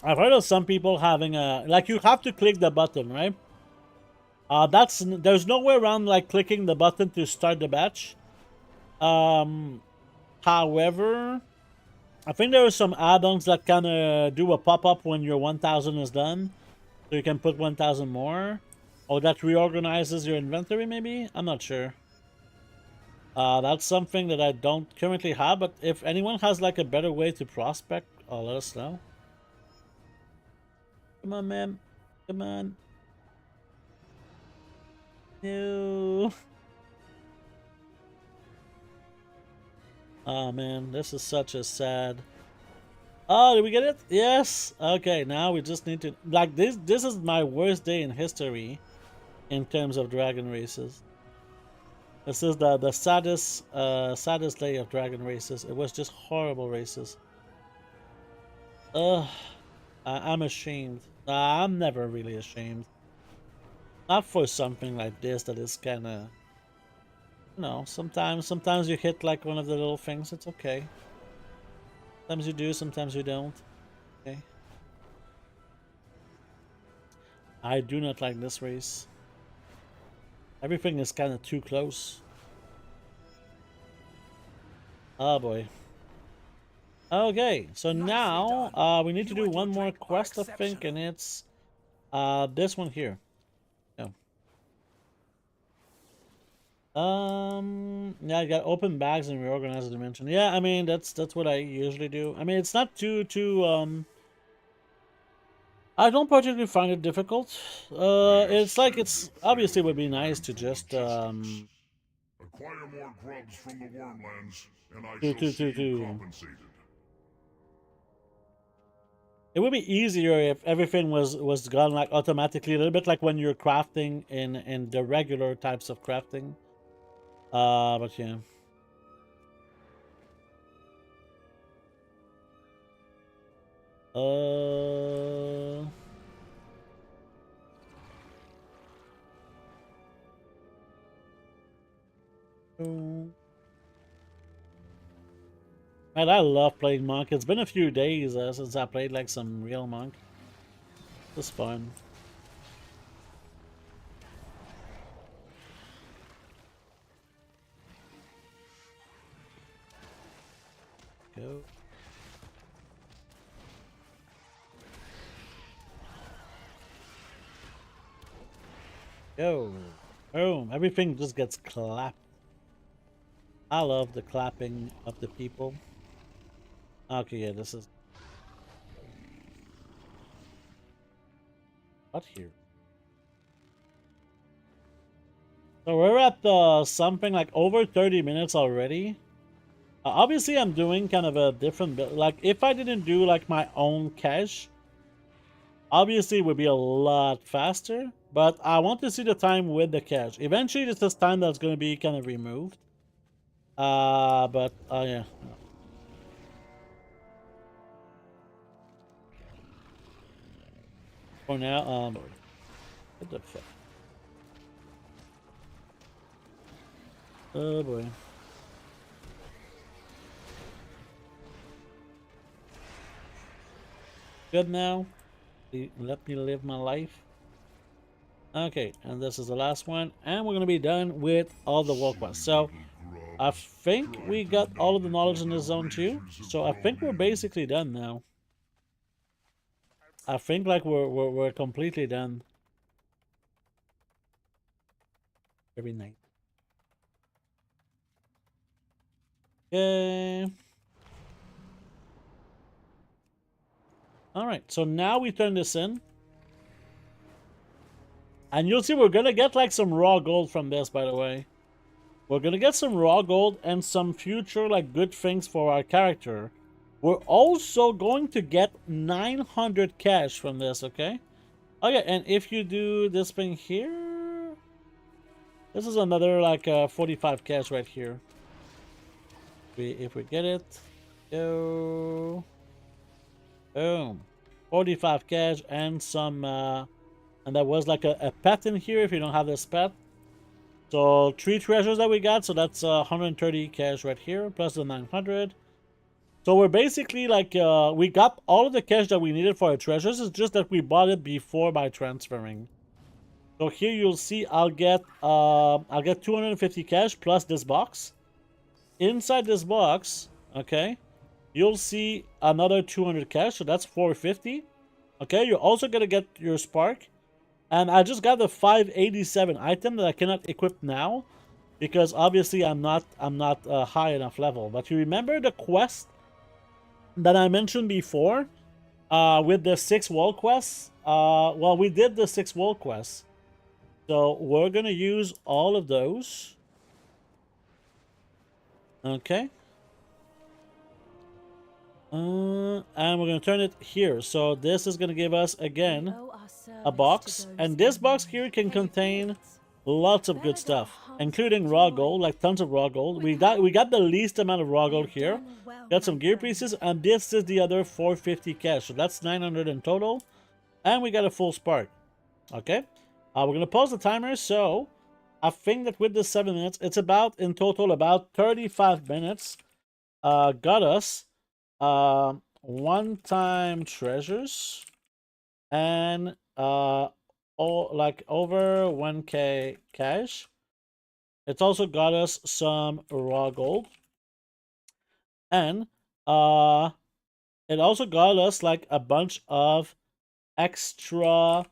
I've heard of some people having a like you have to click the button, right? There's no way around like clicking the button to start the batch. However, I think there are some add-ons that kind of do a pop-up when your 1,000 is done, so you can put 1,000 more, or that reorganizes your inventory. Maybe I'm not sure. That's something that I don't currently have, but if anyone has like a better way to prospect, let us know. Come on, man. Come on. No. Oh, man. This is such a sad... Oh, did we get it? Yes. Okay, now we just need to... Like, this is my worst day in history in terms of dragon races. This is the saddest day of dragon races. It was just horrible races. Ugh. I'm ashamed. I'm never really ashamed. Not for something like this that is kind of... You know, sometimes you hit like one of the little things. It's okay. Sometimes you do, sometimes you don't. Okay. I do not like this race. Everything is kind of too close. Oh boy. Okay, so now we need to do one more quest, I think, and it's this one here. No. Yeah, I got open bags and reorganize the dimension. Yeah, I mean that's what I usually do. I mean it's not too I don't particularly find it difficult. It's like it's obviously would be nice to just acquire more grubs from the wormlands, and I shall see you compensated. It would be easier if everything was done like automatically, a little bit like when you're crafting in the regular types of crafting. But yeah. Uh... Man, I love playing monk. It's been a few days since I played like some real monk. It's fun. Go. Go. Boom. Everything just gets clapped. I love the clapping of the people. Okay, yeah, this is... What here? So we're at something like over 30 minutes already. Obviously, I'm doing kind of a different build. Like, if I didn't do like my own cache, obviously it would be a lot faster. But I want to see the time with the cache. Eventually, this is time that's going to be kind of removed. Yeah. For now, what the fuck? Oh boy. Good now. Let me live my life. Okay, and this is the last one, and we're gonna be done with all the world quests. So I think we got all of the knowledge in this zone too. So I think we're basically done now. I think like we're completely done. Every night. Okay. Alright, so now we turn this in. And you'll see we're gonna get like some raw gold from this, by the way. We're gonna get some raw gold and some future like good things for our character. We're also going to get 900 cash from this, okay? Okay, and if you do this thing here... This is another like 45 cash right here. If we get it... Go... Boom. 45 cash and some... and there was like a pet in here if you don't have this pet. So 3 treasures that we got, so that's 130 cash right here, plus the 900. So we're basically like, we got all of the cash that we needed for our treasures. It's just that we bought it before by transferring. So here you'll see I'll get 250 cash plus this box. Inside this box, okay, you'll see another 200 cash, so that's 450. Okay, you're also gonna get your spark. And I just got the 587 item that I cannot equip now because obviously I'm not high enough level. But you remember the quest that I mentioned before with the 6 wall quests? Well, we did the 6 wall quests. So we're going to use all of those. Okay. And we're going to turn it here. So this is going to give us, again, a box. And this box here can contain lots of good stuff, including raw gold, like tons of raw gold. We got the least amount of raw gold here. Got some gear pieces, and this is the other 450 cash. So that's 900 in total. And we got a full spark. Okay. We're going to pause the timer. So I think that with the 7 minutes, it's about, in total, about 35 minutes. Got us one-time treasures and like over 1k cash. It's also got us some raw gold, and it also got us like a bunch of extra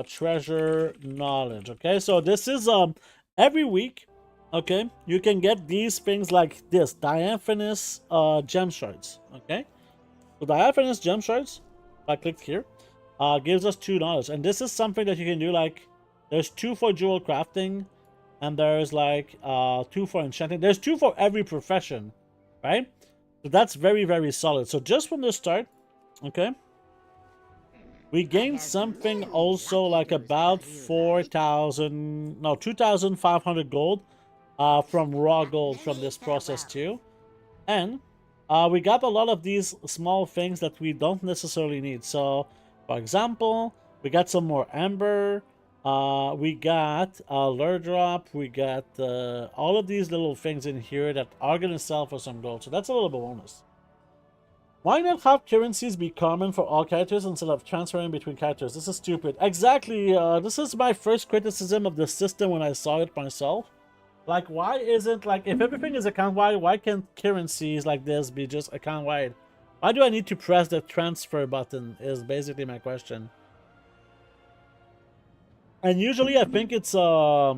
treasure knowledge. Okay, so this is every week. Okay, you can get these things like this diaphanous gem shards. Okay, so diaphanous gem shards, if I click here, gives us $2, and this is something that you can do. Like, there's 2 for jewel crafting, and there's like 2 for enchanting. There's 2 for every profession, right? So that's very, very solid. So just from the start, okay, we gained something also like about 2,500 gold from raw gold from this process too. And we got a lot of these small things that we don't necessarily need. So, for example, we got some more amber. We got a lure drop. We got all of these little things in here that are going to sell for some gold. So that's a little bit bonus. Why not have currencies be common for all characters instead of transferring between characters? This is stupid. Exactly. This is my first criticism of the system when I saw it myself. Like, why isn't, like, if everything is account-wide, why can't currencies like this be just account-wide? Why do I need to press the transfer button is basically my question. And usually I think it's a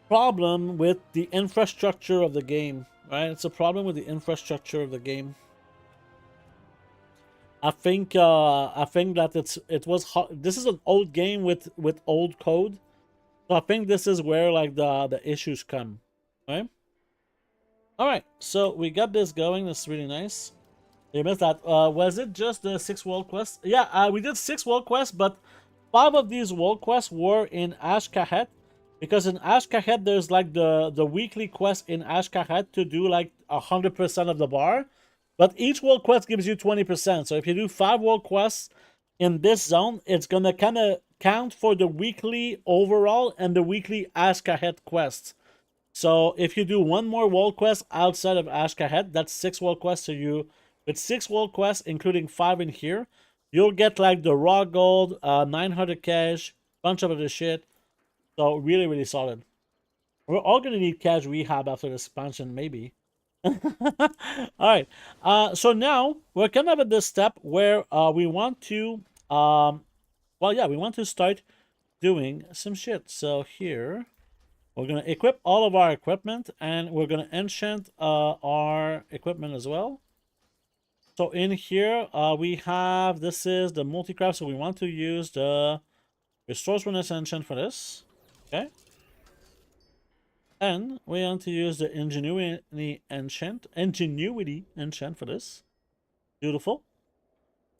problem with the infrastructure of the game, right? It's a problem with the infrastructure of the game. I think that this is an old game with old code. So I think this is where like the issues come, right? All right, so we got this going. This is really nice. You missed that. Was it just the 6 world quests? Yeah, we did 6 world quests, but 5 of these world quests were in Ashkahet, because in Ashkahet there's like the weekly quest in Ashkahet to do like 100% of the bar, but each world quest gives you 20%. So if you do 5 world quests in this zone, it's gonna kind of count for the weekly overall and the weekly Ashkahet quests. So if you do 1 more world quest outside of Ashkahet, that's 6 world quests. So you, with 6 world quests, including 5 in here, you'll get like the raw gold, 900 cash, bunch of other shit. So really, really solid. We're all gonna need cash rehab after the expansion, maybe. Alright. So now we're kind of at this step where we want to we want to start doing some shit. So here we're gonna equip all of our equipment, and we're gonna enchant our equipment as well. So in here, we have, this is the multi-craft, so we want to use the resourcefulness enchant for this. Okay. And we want to use the ingenuity enchant for this. Beautiful.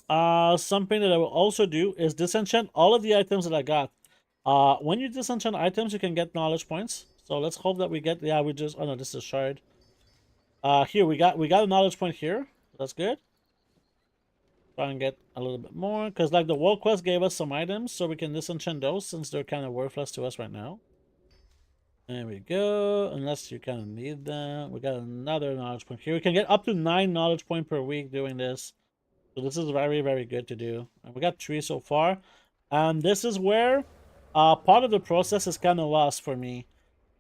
Something that I will also do is disenchant all of the items that I got. When you disenchant items, you can get knowledge points. So let's hope that we get, oh no, this is a shard. Here we got a knowledge point here. That's good. Try and get a little bit more, because like the world quest gave us some items, so we can disenchant those since they're kind of worthless to us right now. There we go. Unless you kind of need them. We got another knowledge point here. We can get up to 9 knowledge points per week doing this. So this is very, very good to do. And we got 3 so far. And this is where part of the process is kind of lost for me.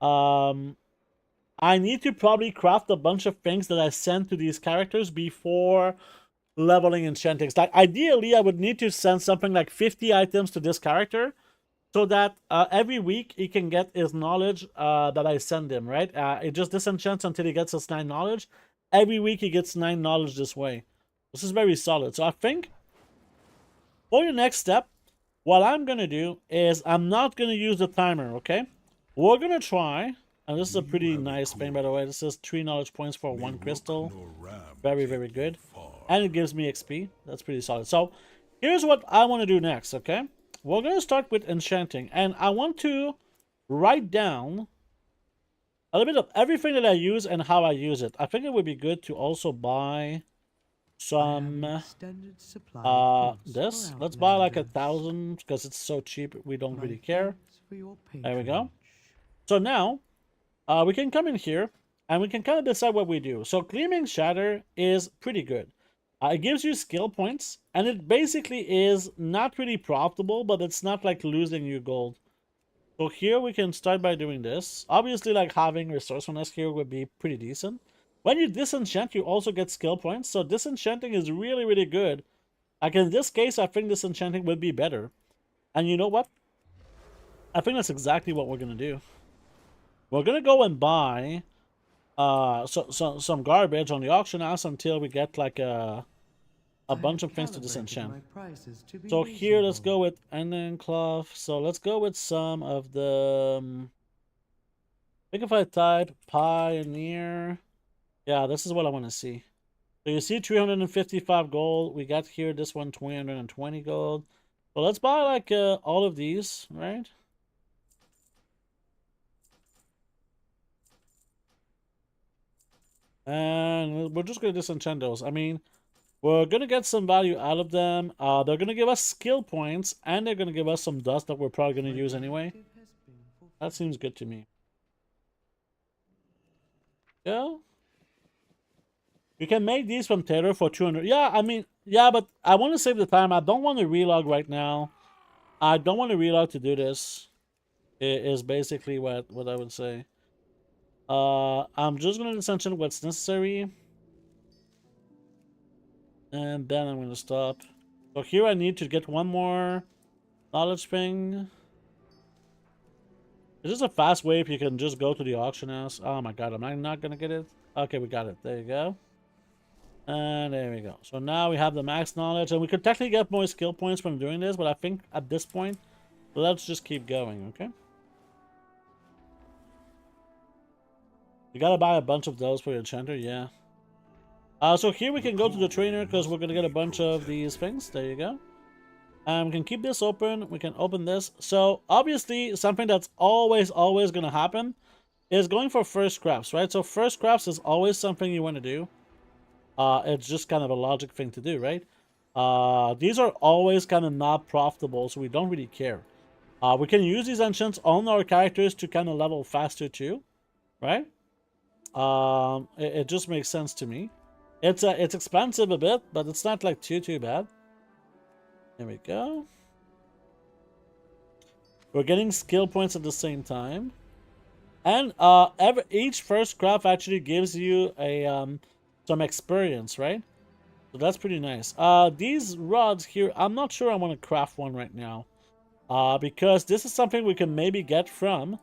I need to probably craft a bunch of things that I send to these characters before leveling enchanting. Like ideally, I would need to send something like 50 items to this character, so that every week he can get his knowledge that I send him, right? It just disenchants until he gets his 9 knowledge. Every week he gets 9 knowledge this way. This is very solid. So I think for your next step, what I'm going to do is I'm not going to use the timer, okay? We're going to try, and this is a pretty nice thing, by the way. This is 3 knowledge points for 1 crystal. Very, very good. And it gives me XP. That's pretty solid. So here's what I want to do next, okay? We're going to start with enchanting, and I want to write down a little bit of everything that I use and how I use it. I think it would be good to also buy some this. Let's buy like 1,000 because it's so cheap. We don't really care. There we go. So now we can come in here and we can kind of decide what we do. So Gleaming Shatter is pretty good. It gives you skill points, and it basically is not really profitable, but it's not like losing you gold. So here we can start by doing this. Obviously, like having resourcefulness here would be pretty decent. When you disenchant, you also get skill points. So disenchanting is really, really good. Like in this case, I think disenchanting would be better. And you know what? I think that's exactly what we're going to do. We're going to go and buy some garbage on the auction house until we get like a bunch of things to disenchant. So here, let's go with ending cloth. So let's go with some of the... I think if I type Pioneer... Yeah, this is what I want to see. So you see 355 gold. We got here this one 220 gold. So let's buy like all of these, right? And we're just going to disenchant those. I mean, we're going to get some value out of them. They're going to give us skill points, and they're going to give us some dust that we're probably going to use anyway. That seems good to me. Yeah. You can make these from Taylor for 200. Yeah, I mean, yeah, but I want to save the time. I don't want to relog right now. I don't want to relog to do this. It is basically what I would say. I'm just going to disenchant what's necessary. And then I'm going to stop. So here I need to get one more knowledge thing. Is this a fast way if you can just go to the auction house? Oh my god, am I not going to get it? Okay, we got it. There you go. And there we go. So now we have the max knowledge. And we could technically get more skill points from doing this. But I think at this point, let's just keep going, okay? You gotta buy a bunch of those for your enchanter, yeah. So here we can go to the trainer because we're gonna get a bunch of these things. There you go. We can keep this open. We can open this. So obviously something that's always gonna happen is going for first crafts, right? So first crafts is always something you want to do. It's just kind of a logic thing to do, right? These are always kind of not profitable, so we don't really care. We can use these enchants on our characters to kind of level faster too, right? It just makes sense to me. It's expensive a bit, but it's not like too bad. There we go. We're getting skill points at the same time, and each first craft actually gives you a some experience, right? So that's pretty nice. These rods here, I'm not sure I want to craft one right now, because this is something we can maybe get from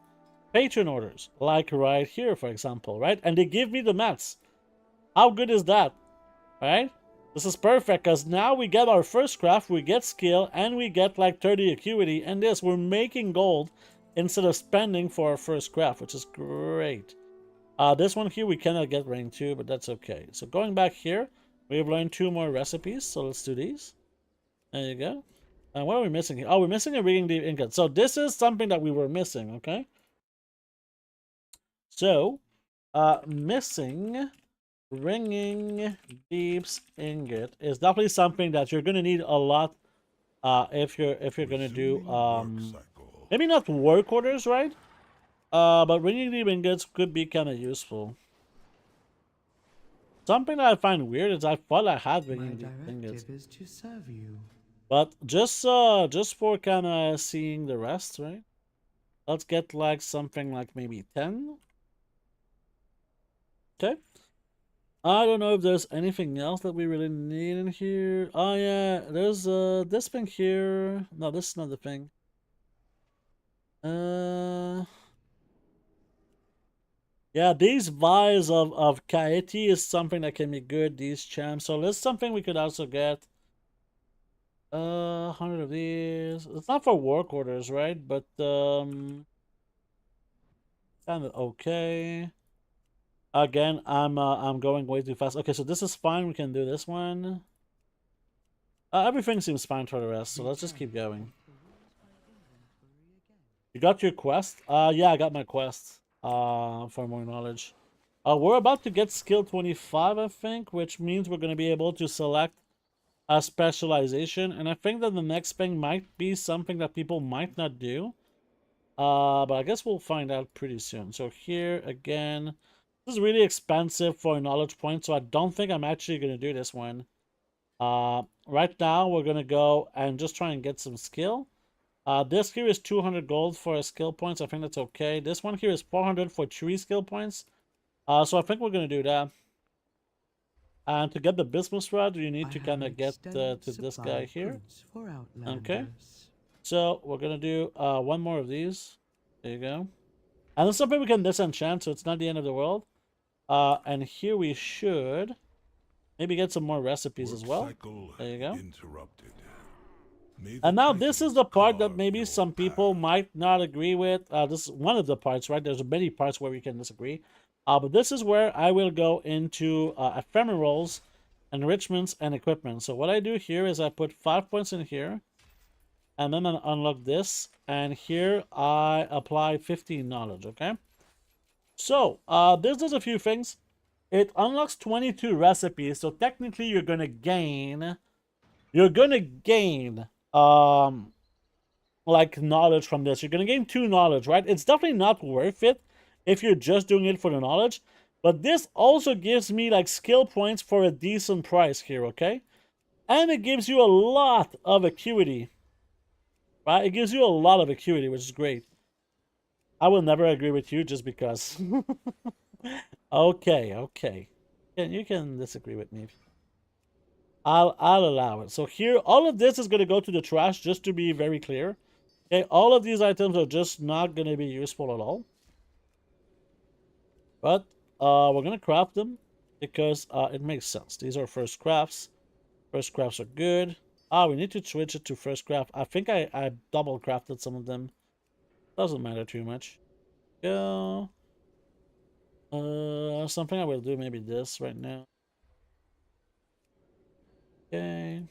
Patron orders, like right here, for example, right? And they give me the mats. How good is that, right? This is perfect because now we get our first craft, we get skill, and we get like 30 acuity. And this, we're making gold instead of spending for our first craft, which is great. This one here, we cannot get rank 2, but that's okay. So going back here, we've learned 2 more recipes. So let's do these. There you go. And what are we missing here? Oh, we're missing a rigging deep ingot. So this is something that we were missing, okay? So, missing ringing deeps ingot is definitely something that you're gonna need a lot. If you're gonna do maybe not work orders, right? But ringing deep ingots could be kind of useful. Something that I find weird is I thought I had ringing deep ingots. Is to serve you. But just for kind of seeing the rest, right? Let's get like something like maybe 10. Okay. I don't know if there's anything else that we really need in here. Oh yeah, there's this thing here. No, this is not the thing. Yeah, these vials of Kaeti is something that can be good, these champs. So there's something we could also get. 100 of these. It's not for work orders, right? But kind of okay. Again, I'm going way too fast. Okay, so this is fine. We can do this one. Everything seems fine for the rest, so let's just keep going. You got your quest? Yeah, I got my quest. For more knowledge. We're about to get skill 25, I think, which means we're going to be able to select a specialization. And I think that the next thing might be something that people might not do. But I guess we'll find out pretty soon. So here, again, this is really expensive for a knowledge point, so I don't think I'm actually going to do this one. Right now, we're going to go and just try and get some skill. This here is 200 gold for a skill points. I think that's okay. This one here is 400 for 3 skill points. So I think we're going to do that. And to get the business rod, you need to kind of get to this guy here. Okay. So we're going to do one more of these. There you go. And there's something we can disenchant, so it's not the end of the world. And here we should maybe get some more recipes as well. There you go. And now this is the part that maybe some people might not agree with. This is one of the parts, right? There's many parts where we can disagree. But this is where I will go into ephemerals, enrichments, and equipment. So what I do here is I put 5 points in here. And then I unlock this. And here I apply 15 knowledge, okay? So, this does a few things. it unlocks 22 recipes, so technically you're gonna gain like knowledge from this. You're gonna gain 2 knowledge, right? It's definitely not worth it if you're just doing it for the knowledge, but this also gives me like skill points for a decent price here, okay? And it gives you a lot of acuity, right? It gives you a lot of acuity, which is great. I will never agree with you just because. Okay. You can disagree with me. I'll allow it. So here, all of this is going to go to the trash, just to be very clear. Okay, all of these items are just not going to be useful at all. But we're going to craft them because it makes sense. These are first crafts. First crafts are good. We need to switch it to first craft. I think I double crafted some of them. Doesn't matter too much. Go. Something I will do, maybe this right now. Okay.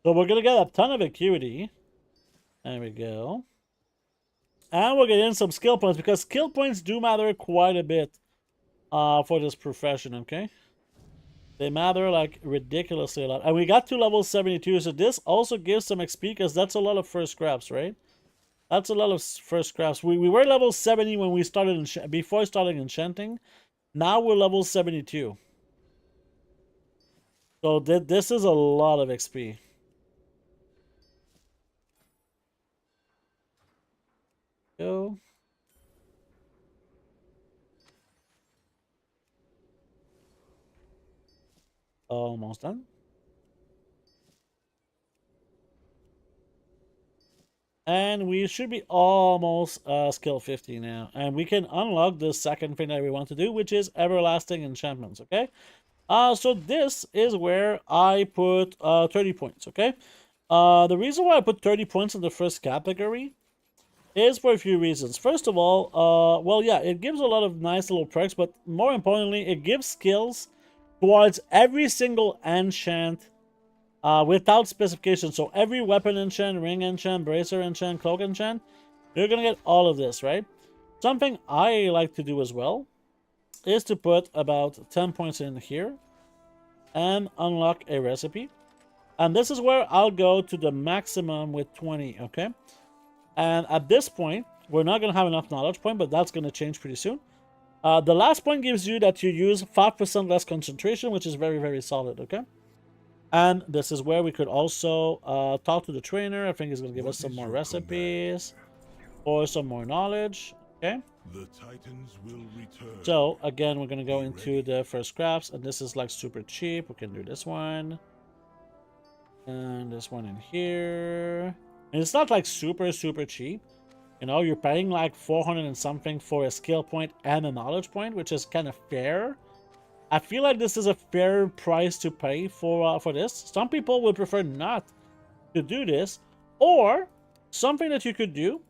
So we're gonna get a ton of acuity. There we go. And we're getting some skill points because skill points do matter quite a bit for this profession, okay? They matter like ridiculously a lot. And we got to level 72, so this also gives some XP because that's a lot of first crafts, right? That's a lot of first crafts. We were level 70 when we started before starting enchanting. Now we're level 72. So this is a lot of XP. Go. Almost done. And we should be almost skill 50 now. And we can unlock the second thing that we want to do, which is everlasting enchantments, okay? So this is where I put 30 points, okay? The reason why I put 30 points in the first category is for a few reasons. First of all, well, yeah, it gives a lot of nice little perks, but more importantly, it gives skills towards every single enchant without specification. So every weapon enchant, ring enchant, bracer enchant, cloak enchant, you're gonna get all of this, right? Something I like to do as well is to put about 10 points in here and unlock a recipe. And this is where I'll go to the maximum with 20, okay? And at this point, we're not going to have enough knowledge point, but that's going to change pretty soon. The last point gives you that you use 5% less concentration, which is very, very solid, okay? And this is where we could also talk to the trainer. I think he's going to give us some more recipes or some more knowledge, okay? The Titans will return. So, again, we're going to go into the first crafts, and this is like super cheap. We can do this one. And this one in here. And it's not like super, super cheap. You know, you're paying like 400 and something for a skill point and a knowledge point, which is kind of fair. I feel like this is a fair price to pay for this. Some people would prefer not to do this. Or, something that you could do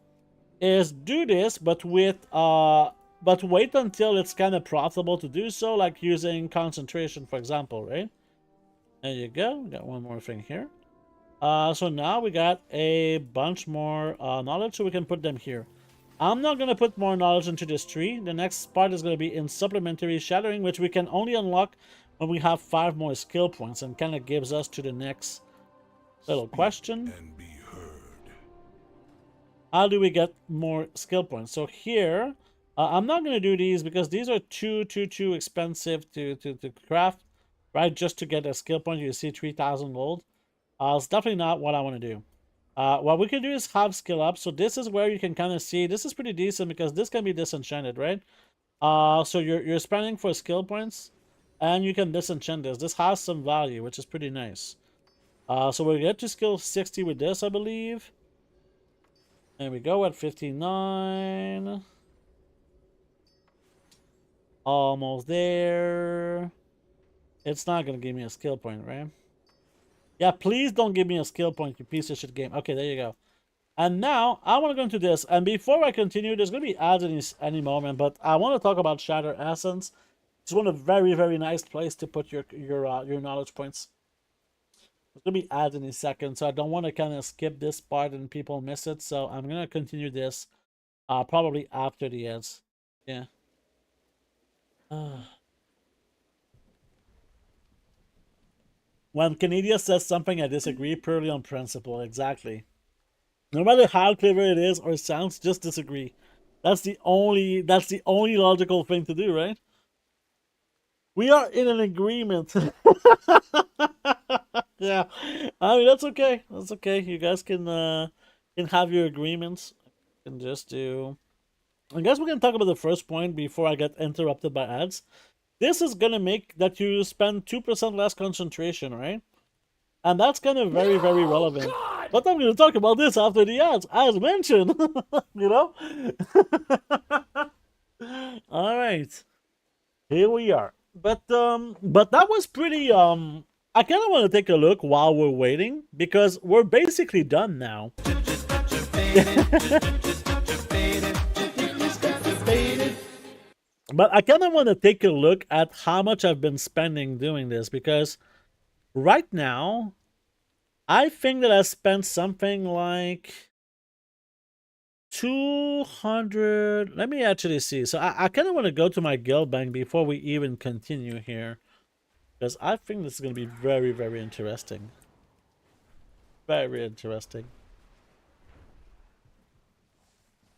is do this, but with but wait until it's kind of profitable to do so, like using concentration, for example, right? There you go. We got one more thing here. So now we got a bunch more knowledge, so we can put them here. I'm not going to put more knowledge into this tree. The next part is going to be in supplementary shattering, which we can only unlock when we have 5 more skill points, and kind of gives us to the next little question. And be heard. How do we get more skill points? So here, I'm not going to do these because these are too expensive to craft, right? Just to get a skill point, you see 3,000 gold. It's definitely not what I want to do. What we can do is have skill up. So this is where you can kind of see, this is pretty decent because this can be disenchanted, right? So you're spending for skill points and you can disenchant this. This has some value, which is pretty nice. So we'll get to skill 60 with this, I believe. There we go at 59. Almost there. It's not going to give me a skill point, right? Yeah, please don't give me a skill point, you piece of shit game. Okay, there you go. And now, I want to go into this. And before I continue, there's going to be ads in any moment. But I want to talk about Shatter Essence. It's one of very, very nice place to put your knowledge points. There's going to be ads in a second. So I don't want to kind of skip this part and people miss it. So I'm going to continue this probably after the ads. Yeah. When Canada says something I disagree purely on principle, exactly. No matter how clever it is or sounds, just disagree. That's the only logical thing to do, right? We are in an agreement. Yeah. I mean that's okay. That's okay. You guys can have your agreements. Can just do I guess we can talk about the first point before I get interrupted by ads. This is gonna make that you spend 2% less concentration, right? And that's kind of very, very relevant. God! But I'm going to talk about this after the ads, as mentioned. You know? All right. Here we are. But that was pretty, I kind of want to take a look while we're waiting, because we're basically done now. But I kind of want to take a look at how much I've been spending doing this, because right now, I think that I spent something like 200. Let me actually see. So I kind of want to go to my guild bank before we even continue here, because I think this is going to be very, very interesting. Very interesting.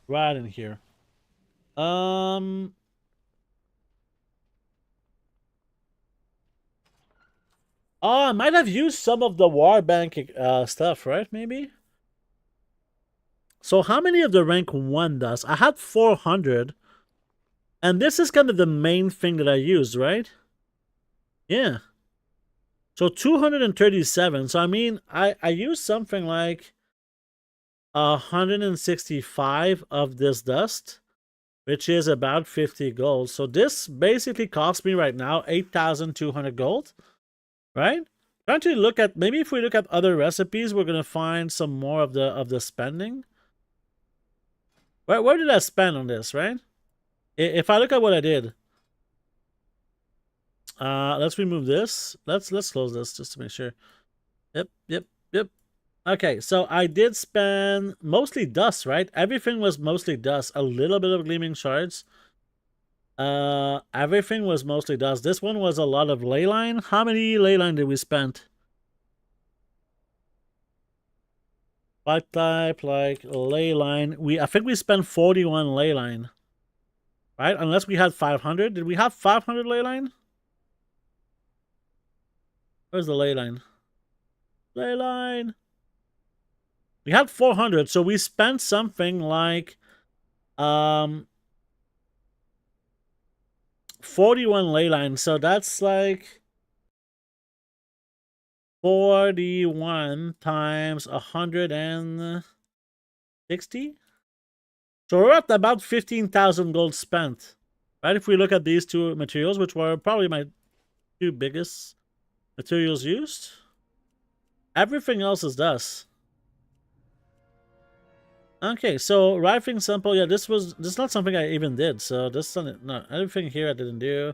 Right in here. Oh, I might have used some of the war bank stuff, right? Maybe. So how many of the rank 1 does? I had 400. And this is kind of the main thing that I used, right? Yeah. So 237. So I mean, I used something like 165 of this dust, which is about 50 gold. So this basically cost me right now 8,200 gold. Right? Trying to look at, maybe if we look at other recipes, we're gonna find some more of the spending. Where did I spend on this, right? If I look at what I did, let's remove this. Let's close this just to make sure. Yep. Okay, so I did spend mostly dust, right? Everything was mostly dust. A little bit of gleaming shards. Everything was mostly dust. This one was a lot of ley line. How many ley line did we spend? Like type, like ley line. I think we spent 41 ley line. Right? Unless we had 500. Did we have 500 ley line? Where's the ley line? Ley line. We had 400, so we spent something like 41 ley line, so that's like 41 times 160. So we're at about 15,000 gold spent, right? If we look at these two materials, which were probably my two biggest materials used, everything else is dust. Okay, so writing sample, yeah, this is not something I even did. So this no, everything here I didn't do.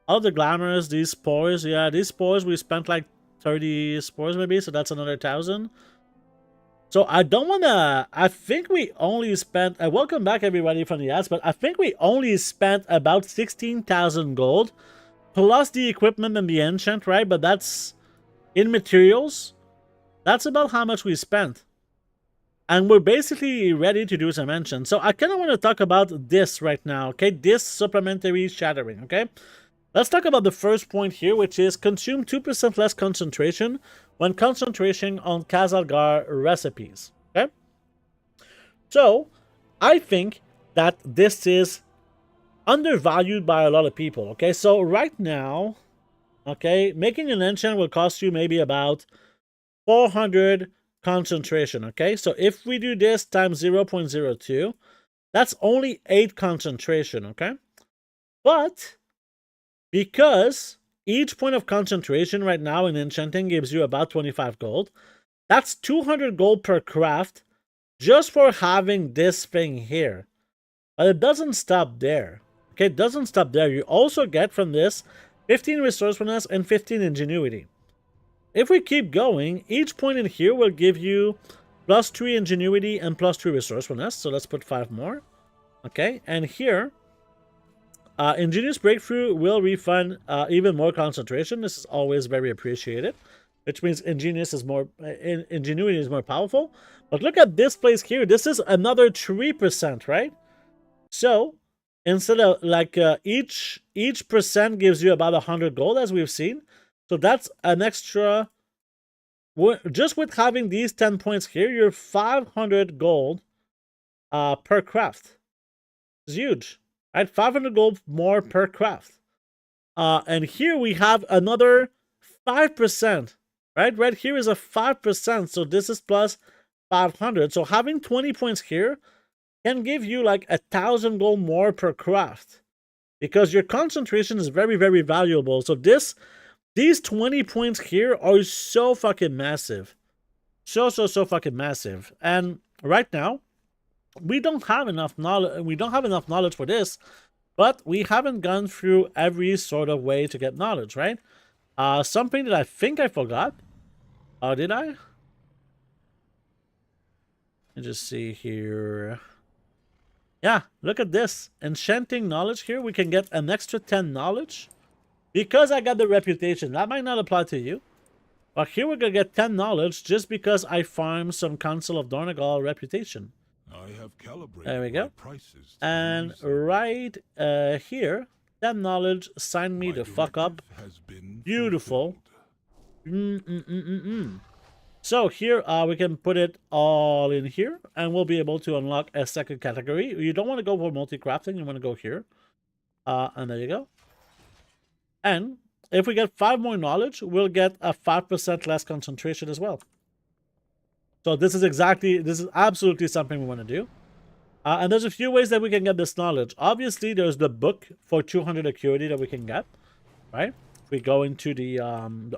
All the glamours, these spores, yeah, these spores we spent like 30 spores maybe, so that's another 1,000. So I don't wanna. I think we only spent. Welcome back everybody from the ads, but I think we only spent about 16,000 gold plus the equipment and the enchant, right? But that's in materials. That's about how much we spent. And we're basically ready to do some mention. So I kind of want to talk about this right now, okay? This supplementary shattering, okay? Let's talk about the first point here, which is consume 2% less concentration when concentrating on Khazalgar recipes, okay? So I think that this is undervalued by a lot of people, okay? So right now, okay, making an enchant will cost you maybe about 400 concentration, okay? So if we do this times 0.02, that's only 8 concentration, okay? But because each point of concentration right now in enchanting gives you about 25 gold, that's 200 gold per craft just for having this thing here. But it doesn't stop there, okay? It doesn't stop there. You also get from this 15 resourcefulness and 15 ingenuity. If we keep going, each point in here will give you plus 3 ingenuity and plus 3 resourcefulness. So let's put 5 more. Okay, and here, ingenious breakthrough will refund even more concentration. This is always very appreciated. which means ingenuity is more powerful. But look at this place here. This is another 3%, right? So instead of like each percent gives you about 100 gold, as we've seen. So that's an extra. Just with having these 10 points here, you're 500 gold per craft. It's huge, right? 500 gold more per craft. And here we have another 5%, right? Right here is a 5%, so this is plus 500. So having 20 points here can give you like 1,000 gold more per craft, because your concentration is very, very valuable. So these 20 points here are so fucking massive. So fucking massive. And right now, we don't have enough knowledge for this, but we haven't gone through every sort of way to get knowledge, right? Something that I think I forgot. Did I? Let me just see here. Yeah, look at this. Enchanting knowledge here. We can get an extra 10 knowledge. Because I got the reputation. That might not apply to you. But here we're going to get 10 knowledge just because I farmed some Council of Donegal reputation. I have calibrated there we go. Prices and right here, 10 knowledge. Sign me the fuck up. Beautiful. So here we can put it all in here, and we'll be able to unlock a second category. You don't want to go for multi-crafting. You want to go here. And there you go. And if we get 5 more knowledge, we'll get a 5% less concentration as well. So this is absolutely something we want to do. And there's a few ways that we can get this knowledge. Obviously, there's the book for 200 acuity that we can get, right? We go into the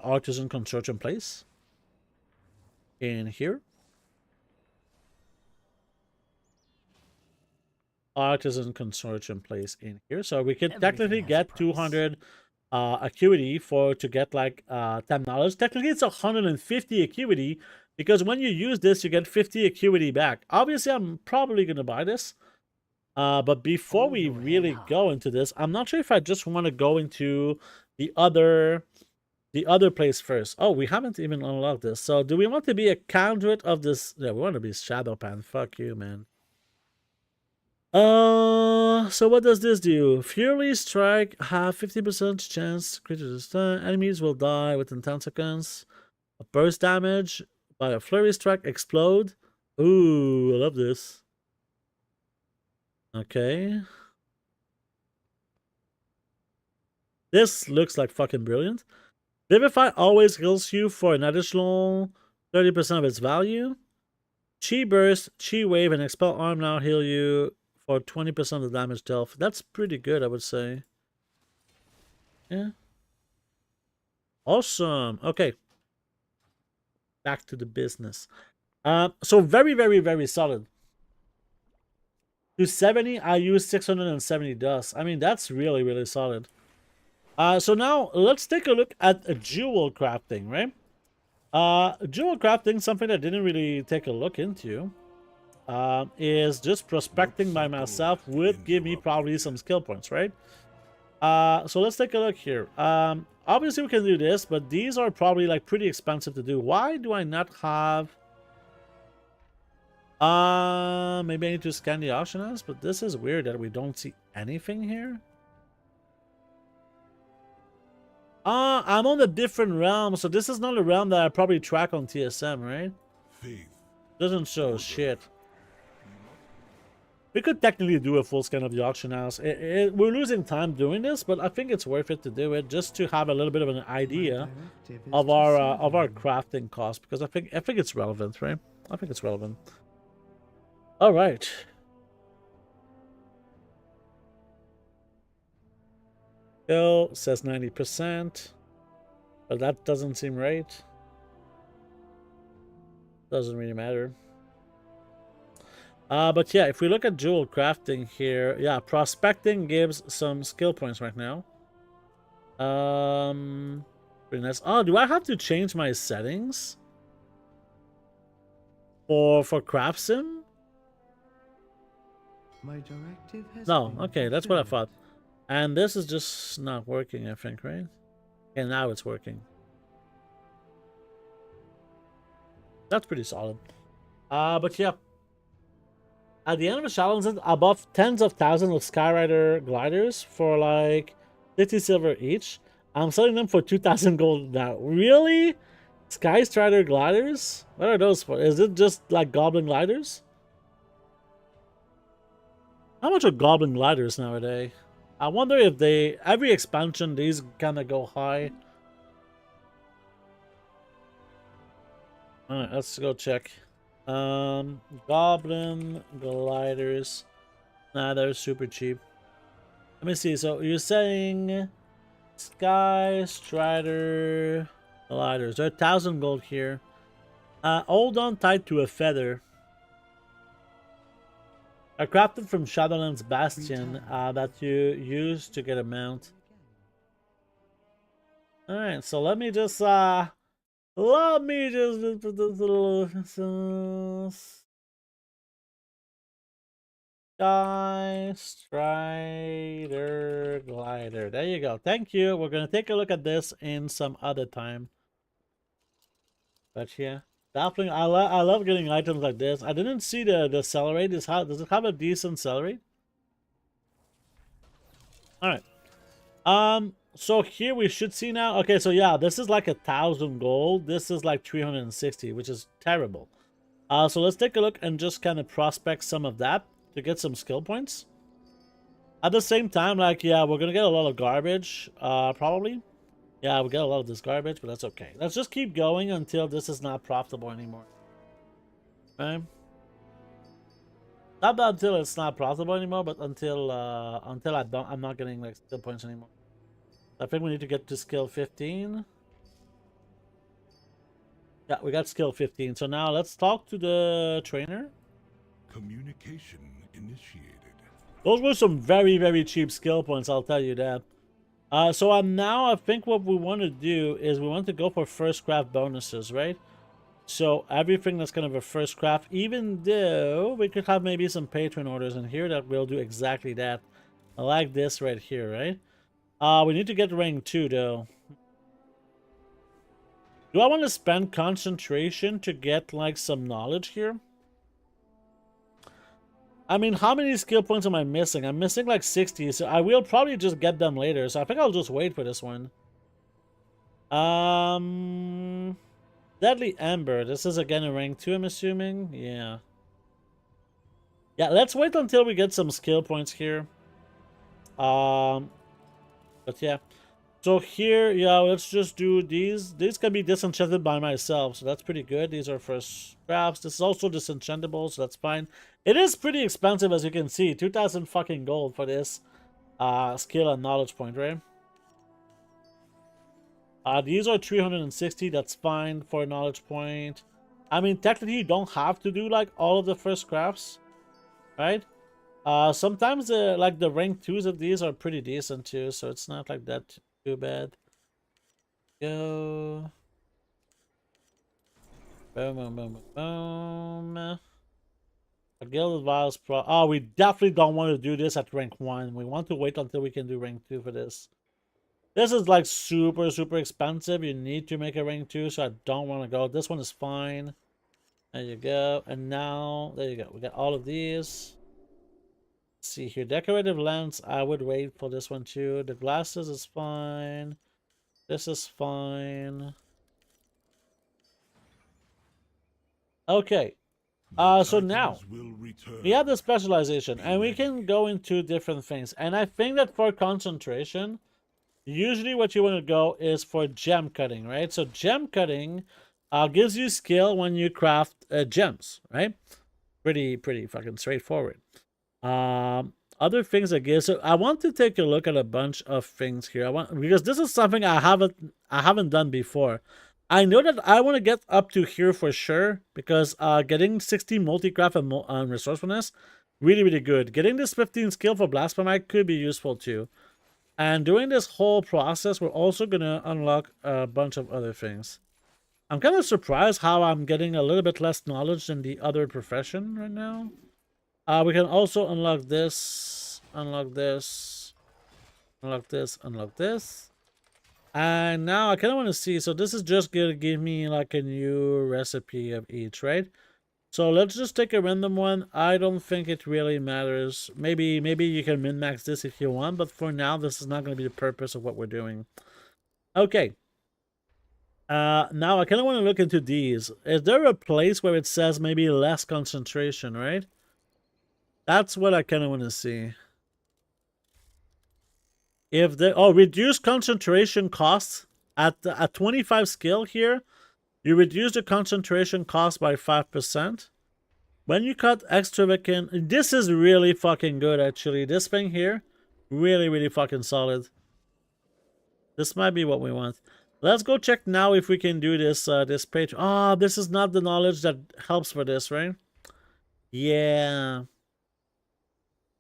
artisan consortium place in here. Artisan consortium place in here. So we can technically get 200 acuity to get like 10 knowledge. Technically, it's 150 acuity. Because when you use this, you get 50 acuity back. Obviously, I'm probably going to buy this. But before we really go into this, I'm not sure if I just want to go into the other place first. Oh, we haven't even unlocked this. So do we want to be a conduit of this? Yeah, we want to be Shadowpan. Fuck you, man. So what does this do? Fury Strike, have 50% chance creatures enemies will die within 10 seconds. A burst damage. By a flurry strike, explode. Ooh, I love this. Okay. This looks like fucking brilliant. Vivify always heals you for an additional 30% of its value. Chi Burst, Chi Wave, and Expel Arm now heal you for 20% of the damage dealt. That's pretty good, I would say. Yeah. Awesome. Okay. Back to the business. So very, very, very solid. To 70, I use 670 dust. I mean, that's really, really solid. So now let's take a look at jewel crafting, right? Jewel crafting, something I didn't really take a look into, is just prospecting by myself would give me probably some skill points, right? So let's take a look here. Obviously we can do this, but these are probably like pretty expensive to do. Why do I not have... maybe I need to scan the auction house, but this is weird that we don't see anything here. I'm on a different realm, so this is not a realm that I probably track on TSM, right? Doesn't show shit. We could technically do a full scan of the auction house. We're losing time doing this, but I think it's worth it to do it just to have a little bit of an idea of our crafting cost, because I think it's relevant, right? I think it's relevant. All right. Bill says 90%, but that doesn't seem right. Doesn't really matter. But yeah, if we look at jewel crafting here, yeah, prospecting gives some skill points right now. Pretty nice. Oh, do I have to change my settings for craft sim? My directive has No, been okay, that's what I fulfilled. thought. And this is just not working, I think, right? Okay, now it's working. That's pretty solid. But yeah. At the end of the challenge, above tens of thousands of Skyrider gliders for like 50 silver each. I'm selling them for 2,000 gold now. Really? Sky Strider gliders? What are those for? Is it just like goblin gliders? How much are goblin gliders nowadays? I wonder if they... Every expansion, these kind of go high. Alright, let's go check. Goblin gliders. Nah, they're super cheap. Let me see. So you're saying Sky Strider gliders. They're 1,000 gold here. Hold on tight to a feather. Are crafted from Shadowlands Bastion that you use to get a mount. Alright, so let me just put this little Sky Strider glider. There you go. Thank you. We're gonna take a look at this in some other time. But yeah, definitely, I love getting items like this. I didn't see the sell rate. Does it have a decent sell rate? All right. So here we should see now. Okay, so yeah, this is like 1,000 gold. This is like 360, which is terrible. So let's take a look and just kind of prospect some of that to get some skill points. At the same time, like, yeah, we're gonna get a lot of garbage, probably. Yeah, we get a lot of this garbage, but that's okay. Let's just keep going until this is not profitable anymore. Okay. Not until it's not profitable anymore, but until I'm not getting like skill points anymore. I think we need to get to skill 15. Yeah, we got skill 15. So now let's talk to the trainer. Communication initiated. Those were some very, very cheap skill points, I'll tell you that. So now I think what we want to do is we want to go for first craft bonuses, right? So everything that's kind of a first craft, even though we could have maybe some patron orders in here that will do exactly that. I like this right here, right? We need to get rank 2 though. Do I want to spend concentration to get like some knowledge here? I mean, how many skill points am I missing? I'm missing like 60, so I will probably just get them later. So I think I'll just wait for this one. Deadly Ember. This is again a rank 2, I'm assuming. Yeah. Yeah, let's wait until we get some skill points here. But yeah. So here, yeah, let's just do these. These can be disenchanted by myself, so that's pretty good. These are first crafts. This is also disenchantable, so that's fine. It is pretty expensive, as you can see. 2,000 fucking gold for this skill and knowledge point, right? These are 360. That's fine for a knowledge point. I mean, technically, you don't have to do like all of the first crafts, right? Sometimes like the rank 2s of these are pretty decent too, so it's not like that too bad. Go. Boom, boom, boom, boom, boom. A Gilded Vials Pro. Oh, we definitely don't want to do this at rank 1. We want to wait until we can do rank 2 for this. This is like super, super expensive. You need to make a rank 2, so I don't want to go. This one is fine. There you go. And now, there you go. We got all of these. Let's see here. Decorative lens. I would wait for this one too. The glasses is fine. This is fine. Okay. So now we have the specialization and we can go into different things. And I think that for concentration, usually what you want to go is for gem cutting, right? So gem cutting gives you skill when you craft gems, right? Pretty fucking straightforward. Other things I guess. So I want to take a look at a bunch of things here. Because this is something I haven't done before. I know that I want to get up to here for sure, because getting 60 multi-craft and resourcefulness, really, really good. Getting this 15 skill for blasphemy could be useful too. And during this whole process, we're also going to unlock a bunch of other things. I'm kind of surprised how I'm getting a little bit less knowledge than the other profession right now. We can also unlock this, unlock this, unlock this, unlock this. And now I kind of want to see. So this is just going to give me like a new recipe of each, right? So let's just take a random one. I don't think it really matters. Maybe you can min-max this if you want, but for now, this is not going to be the purpose of what we're doing. Okay. Now I kind of want to look into these. Is there a place where it says maybe less concentration, right? That's what I kind of want to see. If the reduce concentration costs at 25 skill here, you reduce the concentration cost by 5%. When you cut extravagant, this is really fucking good actually. This thing here, really fucking solid. This might be what we want. Let's go check now if we can do this this page. Oh, this is not the knowledge that helps for this, right? Yeah.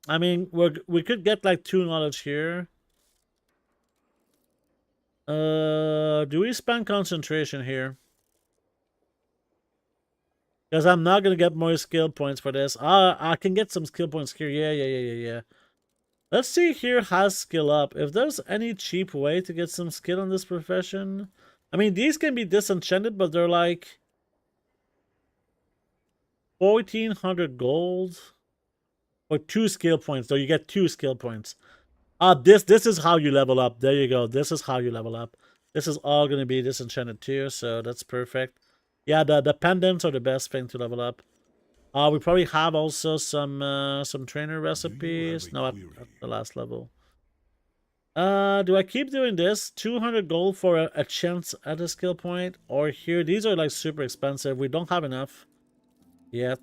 I mean, we could get like 2 knowledge here. Do we spend concentration here? Because I'm not gonna get more skill points for this. I can get some skill points here. Yeah. Let's see here has skill up. If there's any cheap way to get some skill in this profession. I mean, these can be disenchanted, but they're like 1,400 gold for 2 skill points. So you get 2 skill points. This is how you level up. There you go. This is how you level up. This is all gonna be disenchanted too, so that's perfect. Yeah, the pendants are the best thing to level up. We probably have also some trainer recipes. No, at the last level. Do I keep doing this? 200 gold for a chance at a skill point, or here? These are like super expensive. We don't have enough yet.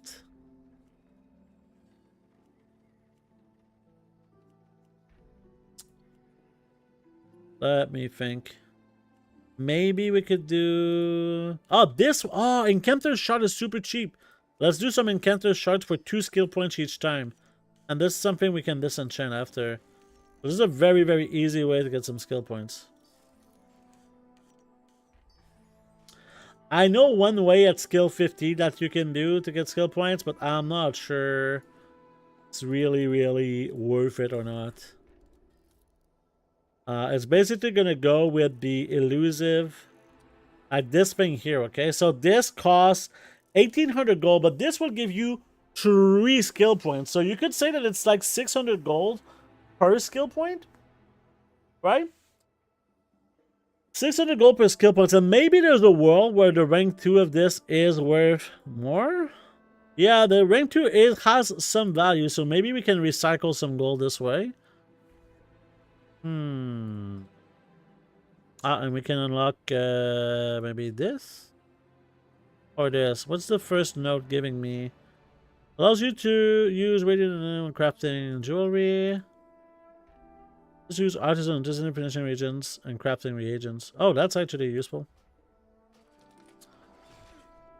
Let me think. Maybe we could do... enchanter shot is super cheap. Let's do some enchanter shots for 2 skill points each time. And this is something we can disenchant after. This is a very easy way to get some skill points. I know one way at skill 50 that you can do to get skill points, but I'm not sure it's really worth it or not. It's basically gonna go with the elusive, like this thing here, okay? So this costs 1,800 gold, but this will give you 3 skill points. So you could say that it's like 600 gold per skill point, right? 600 gold per skill points, and maybe there's a world where the rank 2 of this is worth more. Yeah, the rank 2 has some value, so maybe we can recycle some gold this way. And we can unlock maybe this or this. What's the first note giving me? Allows you to use radiant when crafting jewelry. Just use artisan and artisan finishing reagents and crafting reagents. Oh, that's actually useful.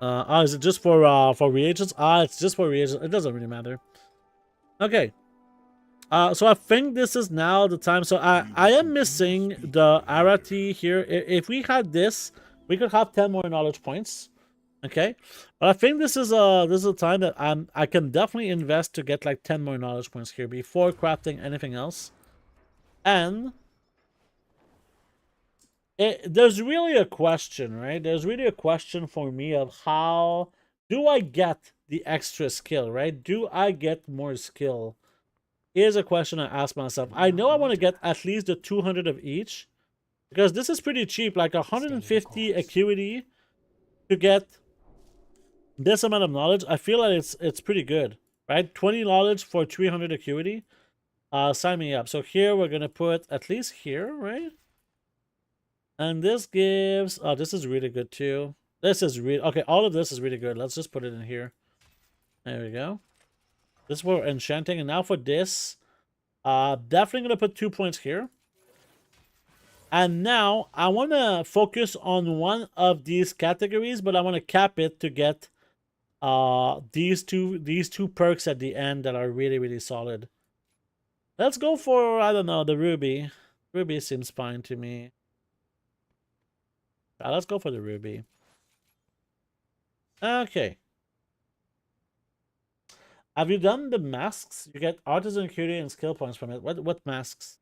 Is it just for reagents? It's just for reagents. It doesn't really matter. Okay. So I think this is now the time. So I am missing the Arati here. If we had this, we could have 10 more knowledge points. Okay, but I think this is a time that I can definitely invest to get like 10 more knowledge points here before crafting anything else. And there's really a question, right? There's really a question for me of how do I get the extra skill, right? Do I get more skill? Here's a question I ask myself. I know I want to get at least the 200 of each, because this is pretty cheap, like 150 acuity to get this amount of knowledge. I feel like it's pretty good, right? 20 knowledge for 300 acuity. Sign me up. So here we're gonna put at least here, right? And this gives, oh, this is really good too. This is really okay. All of this is really good. Let's just put it in here. There we go. This for enchanting, and now for this, definitely gonna put 2 points here. And now I want to focus on one of these categories, but I want to cap it to get these two perks at the end that are really solid. Let's go for, I don't know, the ruby. Ruby seems fine to me. Let's go for the ruby. Okay. Have you done the masks? You get artisan acuity and skill points from it. What masks?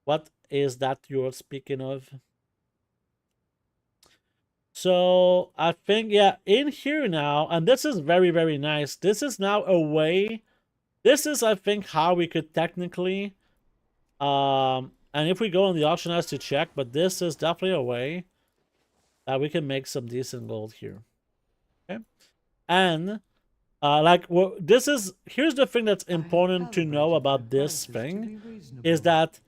What is that you're speaking of? So I think, yeah, in here now, and this is very, very nice. This is now a way. This is, I think, how we could technically, and if we go on the auction house to check, but this is definitely a way that we can make some decent gold here. Okay, and like, well, this is, here's the thing that's important to know about this thing, is that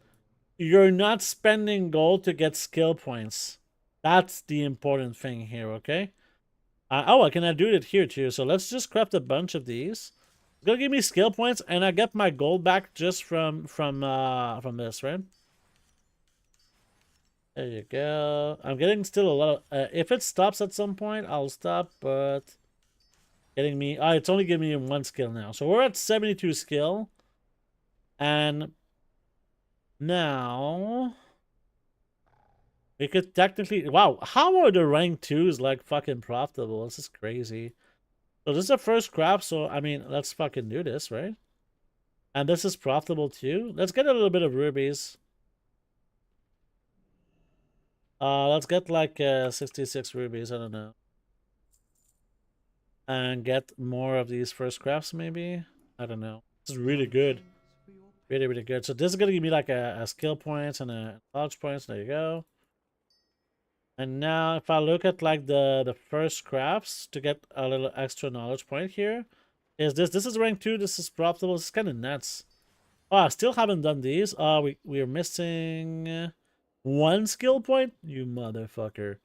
you're not spending gold to get skill points. That's the important thing here, okay? Oh, I can do it here too. So let's just craft a bunch of these. It's gonna give me skill points, and I get my gold back just from this, right? There you go. I'm getting still a lot of, if it stops at some point, I'll stop, but getting me, it's only giving me 1 skill now. So we're at 72 skill. And now we could technically, wow, how are the rank 2s like fucking profitable? This is crazy. So this is the first craft, so I mean, let's fucking do this, right? And this is profitable too. Let's get a little bit of rubies. Let's get like 66 rubies, I don't know. And get more of these first crafts, maybe? I don't know. This is really good. Really, really good. So this is going to give me like a skill points and a knowledge points. There you go. And now if I look at like the first crafts to get a little extra knowledge point here, is this is rank 2. This is profitable. This is kind of nuts. Oh, I still haven't done these. We are missing 1 skill point. You motherfucker.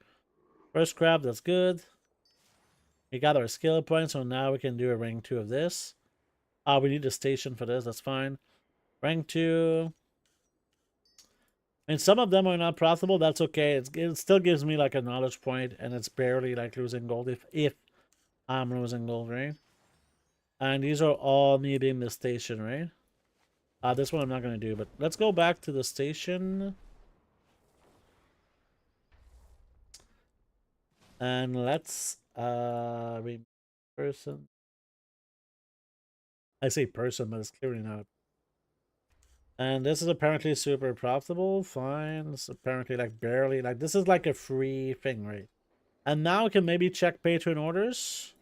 First craft, that's good. We got our skill points, so now we can do a rank 2 of this. We need a station for this. That's fine. Rank 2. And some of them are not profitable. That's okay. It still gives me like a knowledge point, and it's barely like losing gold if I'm losing gold, right? And these are all needing the station, right? This one I'm not going to do, but let's go back to the station. And let's person. I say person, but it's clearly not. And this is apparently super profitable. Fine. It's apparently like barely, like this is like a free thing, right? And now we can maybe check patron orders.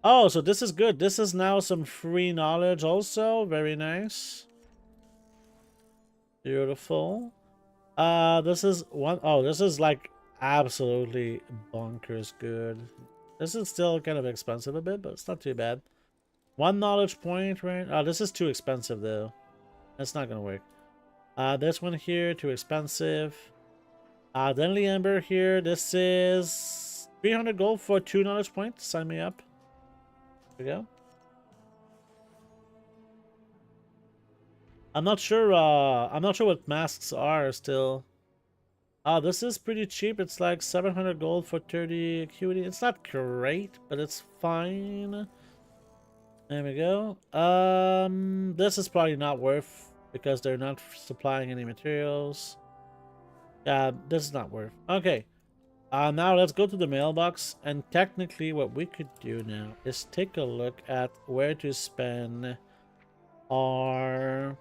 Oh, so this is good. This is now some free knowledge also. Very nice. Beautiful. This is one, oh, this is like absolutely bonkers good. This is still kind of expensive a bit, but it's not too bad. 1 knowledge point, right? Oh, this is too expensive though. That's not gonna work. This one here, too expensive. Then the Ember here. This is 300 gold for 2 knowledge points. Sign me up. There we go. I'm not sure what masks are still. This is pretty cheap. It's like 700 gold for 30 acuity. It's not great, but it's fine. There we go. This is probably not worth because they're not supplying any materials. Yeah, this is not worth. Okay. Now let's go to the mailbox, and technically what we could do now is take a look at where to spend our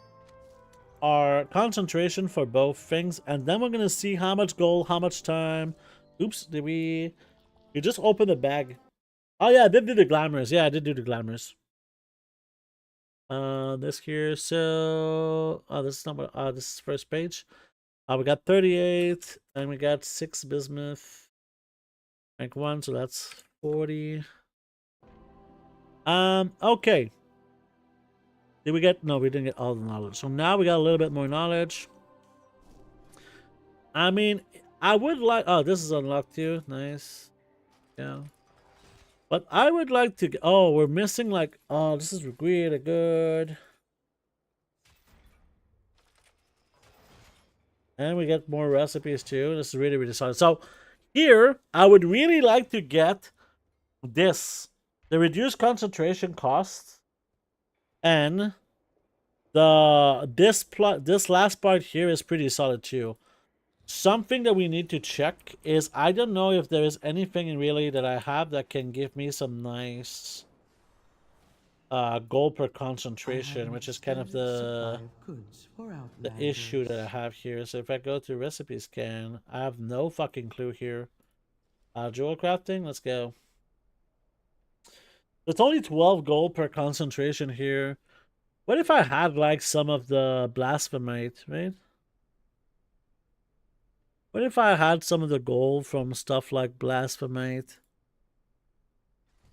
concentration for both things, and then we're gonna see how much gold, how much time. Oops, you just opened the bag. Oh yeah, I did do the glamours. Yeah, I did do the glamours. This here, so this is not what this is first page. We got 38 and we got 6 bismuth, rank 1, so that's 40. Okay, did we get, no, we didn't get all the knowledge, so now we got a little bit more knowledge. I mean, I would like, oh, this is unlocked too. Nice. Yeah. But I would like to, oh, we're missing like, oh, this is really good. And we get more recipes too. This is really, really solid. So here, I would really like to get this. The reduced concentration cost. And this last part here is pretty solid too. Something that we need to check is, I don't know if there is anything really that I have that can give me some nice gold per I have concentration, an which is kind of extended supply the of goods for issue that I outlanders. have here. So if I go to recipe scan, I have no fucking clue here. Jewel crafting, let's go. It's only 12 gold per concentration here. What if I had like some of the blasphemite, right? What if I had some of the gold from stuff like blasphemite?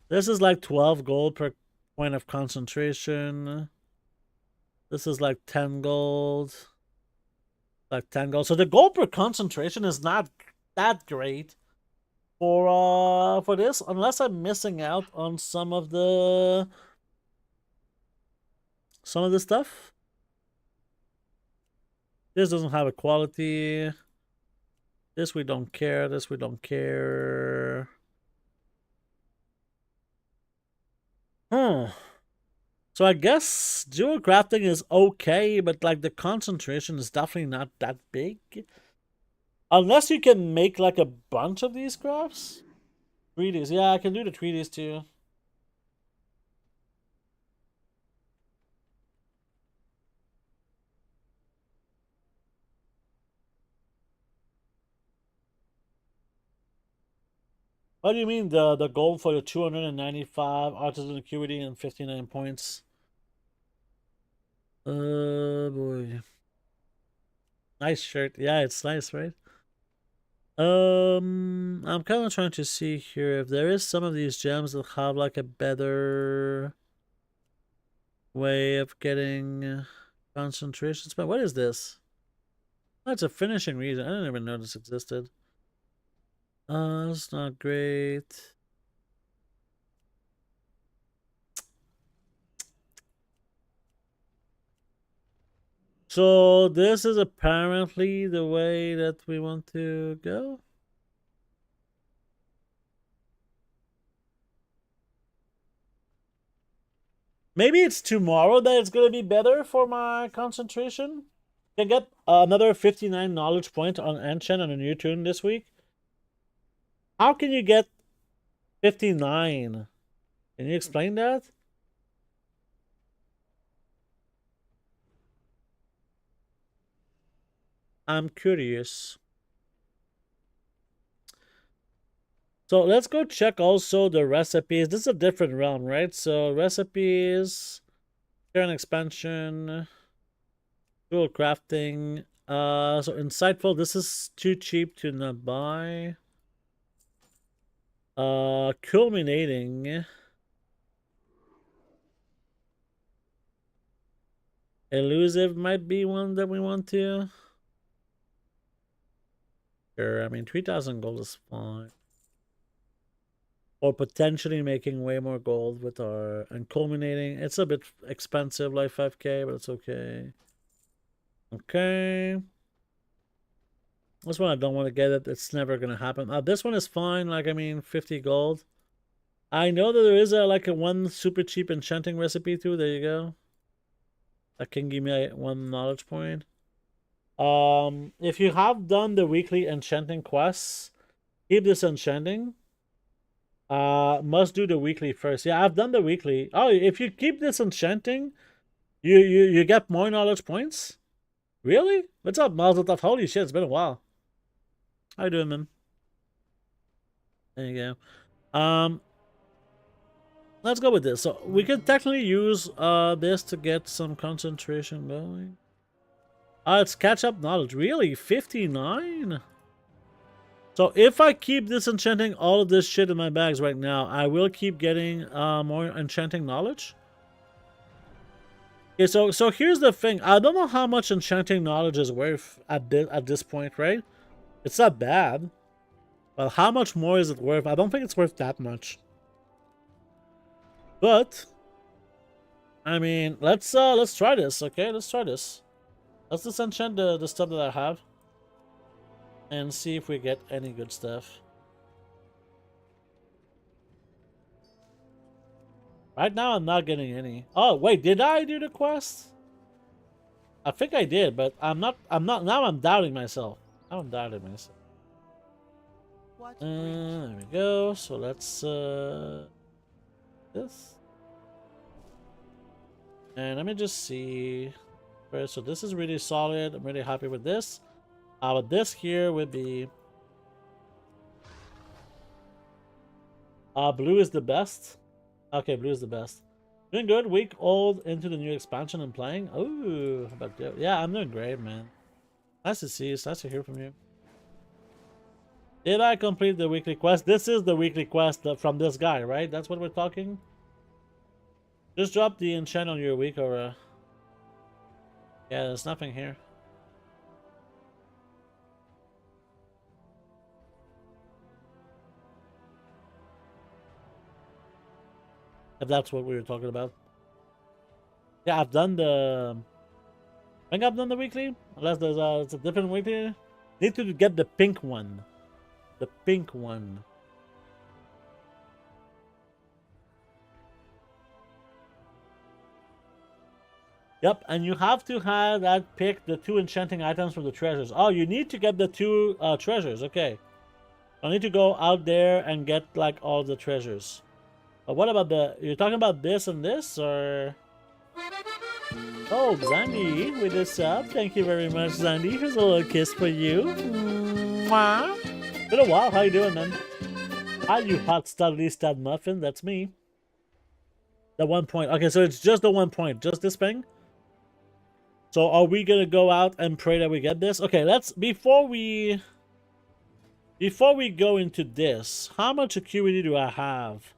This is like 12 gold per point of concentration. This is like 10 gold. Like 10 gold. So the gold per concentration is not that great for this, unless I'm missing out on some of the stuff. This doesn't have a quality. This we don't care. This we don't care. So I guess jewel crafting is okay, but like the concentration is definitely not that big. Unless you can make like a bunch of these crafts. 3Ds. Yeah, I can do the 3Ds too. What do you mean the goal for the 295 artisan acuity and 59 points? Boy. Nice shirt. Yeah, it's nice, right? I'm kind of trying to see here if there is some of these gems that have like a better way of getting concentration spent. What is this? That's a finishing reason. I didn't even know this existed. It's not great. So this is apparently the way that we want to go. Maybe it's tomorrow that it's gonna be better for my concentration. Can get another 59 knowledge point on enchant on a new tune this week. How can you get 59? Can you explain that? I'm curious. So let's go check also the recipes. This is a different realm, right? So recipes, current expansion, jewel crafting. So insightful. This is too cheap to not buy. Culminating. Elusive might be one that we want to. Sure, I mean 3,000 gold is fine. Or potentially making way more gold with our and culminating. It's a bit expensive, like 5k, but it's okay. Okay. This one I don't want to get it. It's never gonna happen. This one is fine. Like I mean, 50 gold. I know that there is a like a one super cheap enchanting recipe too. There you go. That can give me one knowledge point. If you have done the weekly enchanting quests, keep this enchanting. Must do the weekly first. Yeah, I've done the weekly. Oh, if you keep this enchanting, you get more knowledge points. Really? What's up, Mazel Tov? Holy shit, it's been a while. How you doing, man? There you go. Let's go with this. So we could technically use this to get some concentration going. It's catch up knowledge. Really? 59? So if I keep disenchanting all of this shit in my bags right now, I will keep getting more enchanting knowledge. Okay, so here's the thing. I don't know how much enchanting knowledge is worth at this point, right? It's not bad. But how much more is it worth? I don't think it's worth that much. But I mean, let's try this, okay? Let's try this. Let's disenchant the stuff that I have. And see if we get any good stuff. Right now, I'm not getting any. Oh, wait, did I do the quest? I think I did, but I'm not, now I'm doubting myself. Now I'm doubting myself. There we go. So let's, this. And let me just see. First, so this is really solid. I'm really happy with this. But this here would be blue is the best. Okay, blue is the best. Doing good. Week old into the new expansion and playing. Oh, how about that? Yeah, I'm doing great, man. Nice to see you. It's nice to hear from you. Did I complete the weekly quest? This is the weekly quest from this guy, right? That's what we're talking. Just drop the enchant on your week, or yeah, there's nothing here. If that's what we were talking about. Yeah, I've done the... I think I've done the weekly. Unless there's it's a different weekly. Need to get the pink one. The pink one. Yep, and you have to have that pick the 2 enchanting items from the treasures. Oh, you need to get the 2 treasures. Okay. I need to go out there and get like all the treasures. But what about the... You're talking about this and this, or... Oh, Zandy with this up. Thank you very much, Zandy. Here's a little kiss for you. Mwah. Been a while. How you doing, man? Hi, you hot studly stud muffin. That's me. The 1 point. Okay, so it's just the 1 point. Just this thing? So are we gonna go out and pray that we get this? Okay, let's... Before we go into this, how much acuity do I have?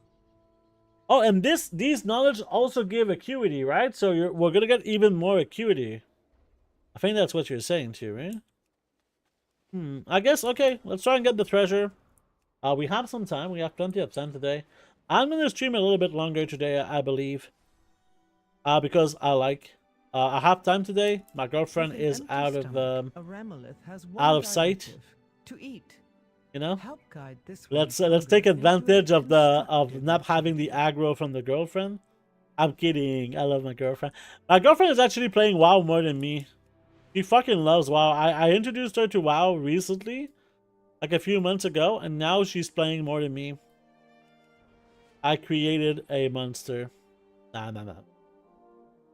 Oh, and these knowledge also give acuity, right? So we're gonna get even more acuity. I think that's what you're saying too, right? I guess, okay, let's try and get the treasure. We have some time. We have plenty of time today. I'm gonna stream a little bit longer today, I believe. Because I have time today. My girlfriend is out of sight. To eat. You know, Help guide this let's one's take hunger advantage into of not having the aggro from the girlfriend. I'm kidding. I love my girlfriend. My girlfriend is actually playing WoW more than me. She fucking loves WoW. I introduced her to WoW recently, like a few months ago, and now she's playing more than me. I created a monster. Nah.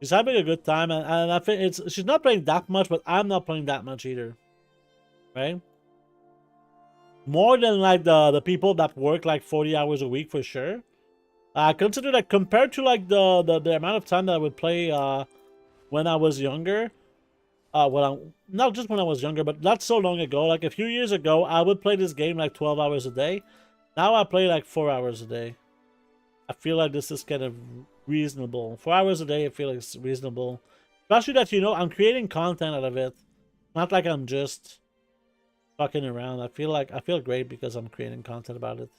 She's having a good time, and I think she's not playing that much, but I'm not playing that much either. Right? More than like the people that work like 40 hours a week for sure. I consider that compared to like the amount of time that I would play when I was younger. Not just when I was younger, but not so long ago. Like a few years ago, I would play this game like 12 hours a day. Now I play like 4 hours a day. I feel like this is kind of reasonable. 4 hours a day, I feel like it's reasonable. Especially that, you know, I'm creating content out of it. Not like I'm just fucking around. I feel great because I'm creating content about it.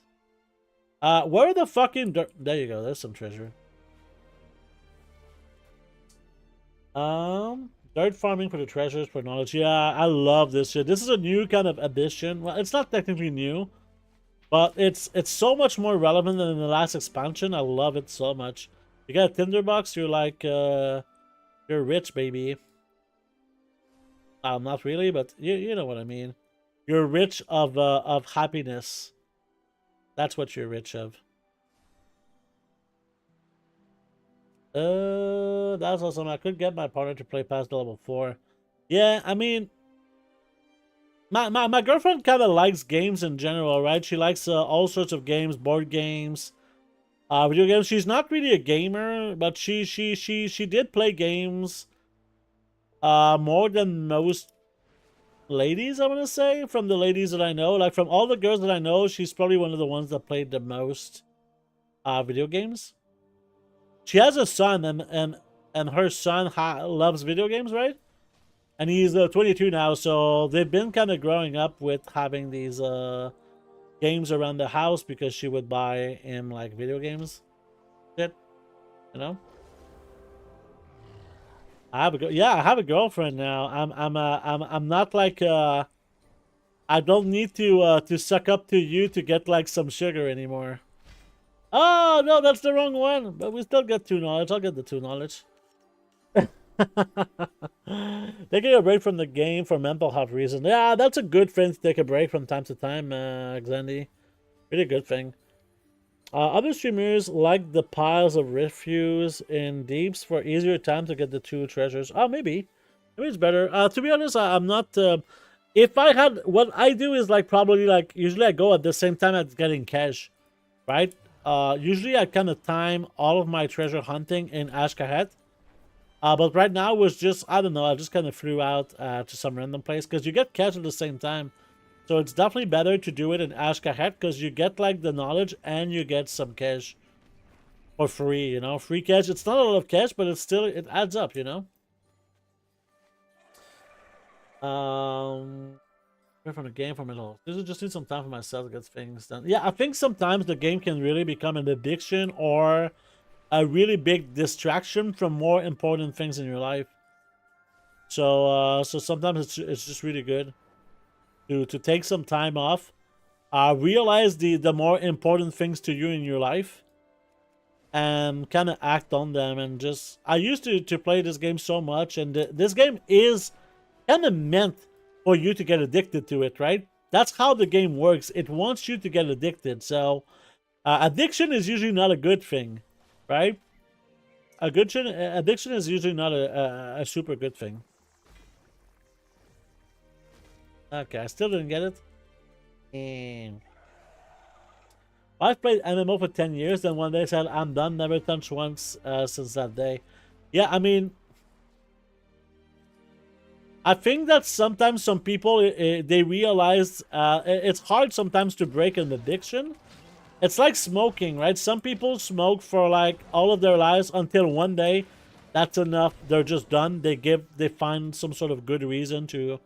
Where are the fucking there you go, there's some treasure. Dirt farming for the treasures for knowledge. Yeah, I love this shit. This is a new kind of addition. Well, it's not technically new, but it's so much more relevant than in the last expansion. I love it so much. You got a tinderbox, you're like you're rich, baby. Not really, but you know what I mean. You're rich of happiness. That's what you're rich of. That's awesome. I could get my partner to play past level 4. Yeah, I mean, my girlfriend kind of likes games in general, right? She likes all sorts of games, board games, video games. She's not really a gamer, but she did play games more than most ladies, I want to say, from the ladies that I know. Like, from all the girls that I know, she's probably one of the ones that played the most video games. She has a son, and her son loves video games, right? And he's 22 now, so they've been kind of growing up with having these games around the house because she would buy him like video games. Shit, you know. I have a girlfriend now. I'm not like I don't need to suck up to you to get like some sugar anymore. Oh no, that's the wrong one. But we still get 2 knowledge. I'll get the 2 knowledge. Taking a break from the game for mental health reasons. Yeah, that's a good thing to take a break from time to time, Xandy. Really good thing. Other streamers like the piles of refuse in deeps for easier time to get the 2 treasures. Oh, maybe. Maybe it's better. To be honest, I'm not... if I had... What I do is like probably like... Usually I go at the same time as getting cash. Right? Usually I kind of time all of my treasure hunting in Ashkahet. But right now was just... I don't know. I just kind of flew out to some random place. Because you get cash at the same time. So it's definitely better to do it in Ashkahet because you get like the knowledge and you get some cash for free, you know? Free cash. It's not a lot of cash, but it's still, it adds up, you know? From the game for me. This is just need some time for myself to get things done. Yeah, I think sometimes the game can really become an addiction or a really big distraction from more important things in your life. So sometimes it's just really good to take some time off. Realize the more important things to you in your life and kind of act on them. And just I used to play this game so much, and this game is kind of meant for you to get addicted to it, right? That's how the game works. It wants you to get addicted. So addiction is usually not a good thing, right? Addiction is usually not a super good thing. Okay, I still didn't get it. And I've played MMO for 10 years, then one day said, I'm done, never touched once since that day. Yeah, I mean, I think that sometimes some people, they realize it's hard sometimes to break an addiction. It's like smoking, right? Some people smoke for like all of their lives until one day, that's enough. They're just done. They find some sort of good reason to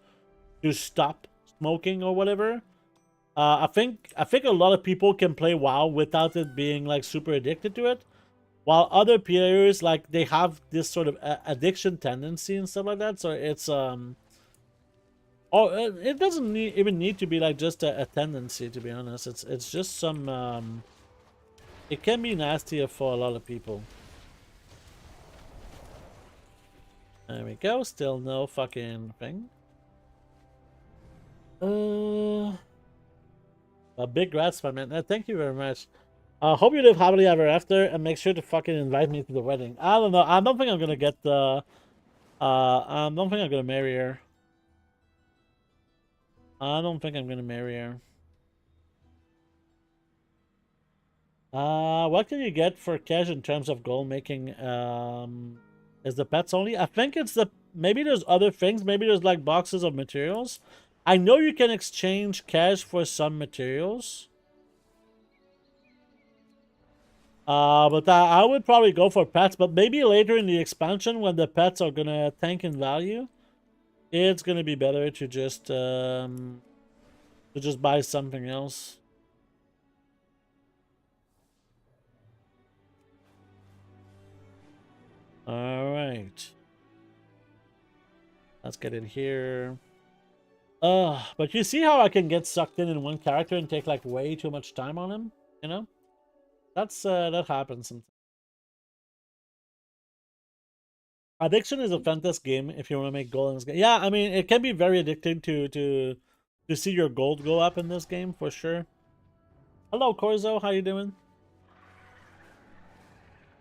stop smoking or whatever. I think a lot of people can play WoW without it being like super addicted to it, while other players like they have this sort of addiction tendency and stuff like that. So it's it doesn't even need to be like just a tendency, to be honest. It's just some it can be nastier for a lot of people. There we go. Still no fucking thing. A big rats, my man. Thank you very much. Hope you live happily ever after, and make sure to fucking invite me to the wedding. I don't know. I don't think I'm gonna get the. I don't think I'm gonna marry her. I don't think I'm gonna marry her. What can you get for cash in terms of gold making? Is the pets only? I think it's the. Maybe there's other things. Maybe there's like boxes of materials. I know you can exchange cash for some materials. But I would probably go for pets, but maybe later in the expansion when the pets are gonna tank in value, it's gonna be better to just buy something else. All right. Let's get in here. But you see how I can get sucked in one character and take like way too much time on him, you know? That's that happens sometimes. Addiction is a fantastic game if you want to make gold in this game. Yeah, I mean it can be very addicting to see your gold go up in this game for sure. Hello Corzo, how you doing?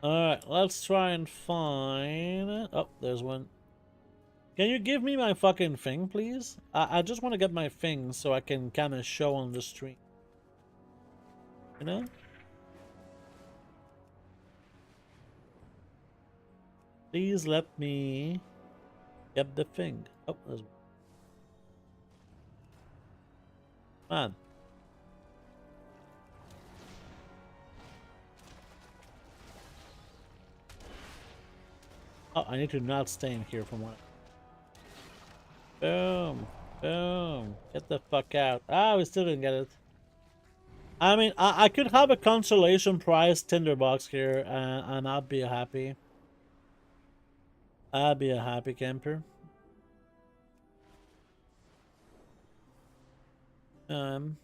Alright, let's try and find... Oh, there's one. Can you give me my fucking thing, please? I just want to get my thing so I can kind of show on the stream. You know? Please let me get the thing. Oh, there's one. Man. Oh, I need to not stay in here from what... Boom. Boom. Get the fuck out. Ah, we still didn't get it. I mean, I could have a consolation prize tinderbox here, and I'd be happy. I'd be a happy camper. On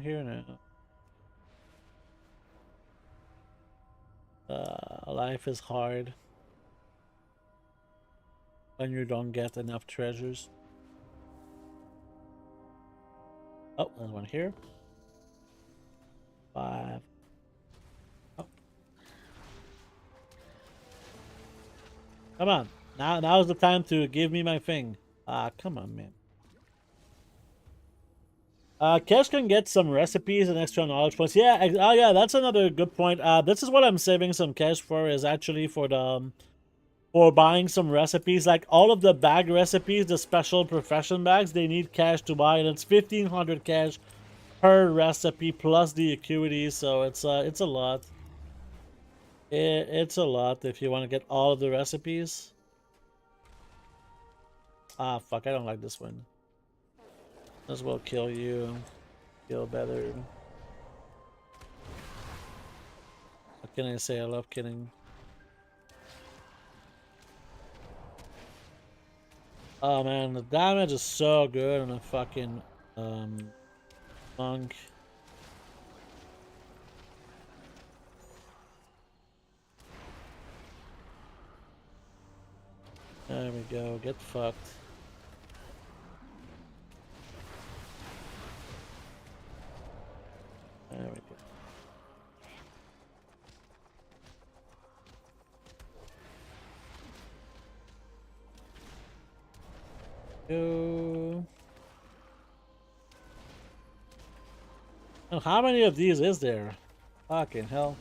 here now. Life is hard. when you don't get enough treasures. Oh, there's one here. 5. Oh. Come on. Now's the time to give me my thing. Ah, come on, man. Cash can get some recipes and extra knowledge points. Yeah, oh yeah, that's another good point. This is what I'm saving some cash for, is actually for the for buying some recipes. Like all of the bag recipes, the special profession bags, they need cash to buy, and it's 1,500 cash per recipe plus the acuity. So it's a lot. It's a lot if you want to get all of the recipes. Ah, fuck! I don't like this one. As well kill you. Feel better. What can I say? I love killing. Oh man, the damage is so good on a fucking monk. There we go. Get fucked. There we go. And how many of these is there? Fucking hell.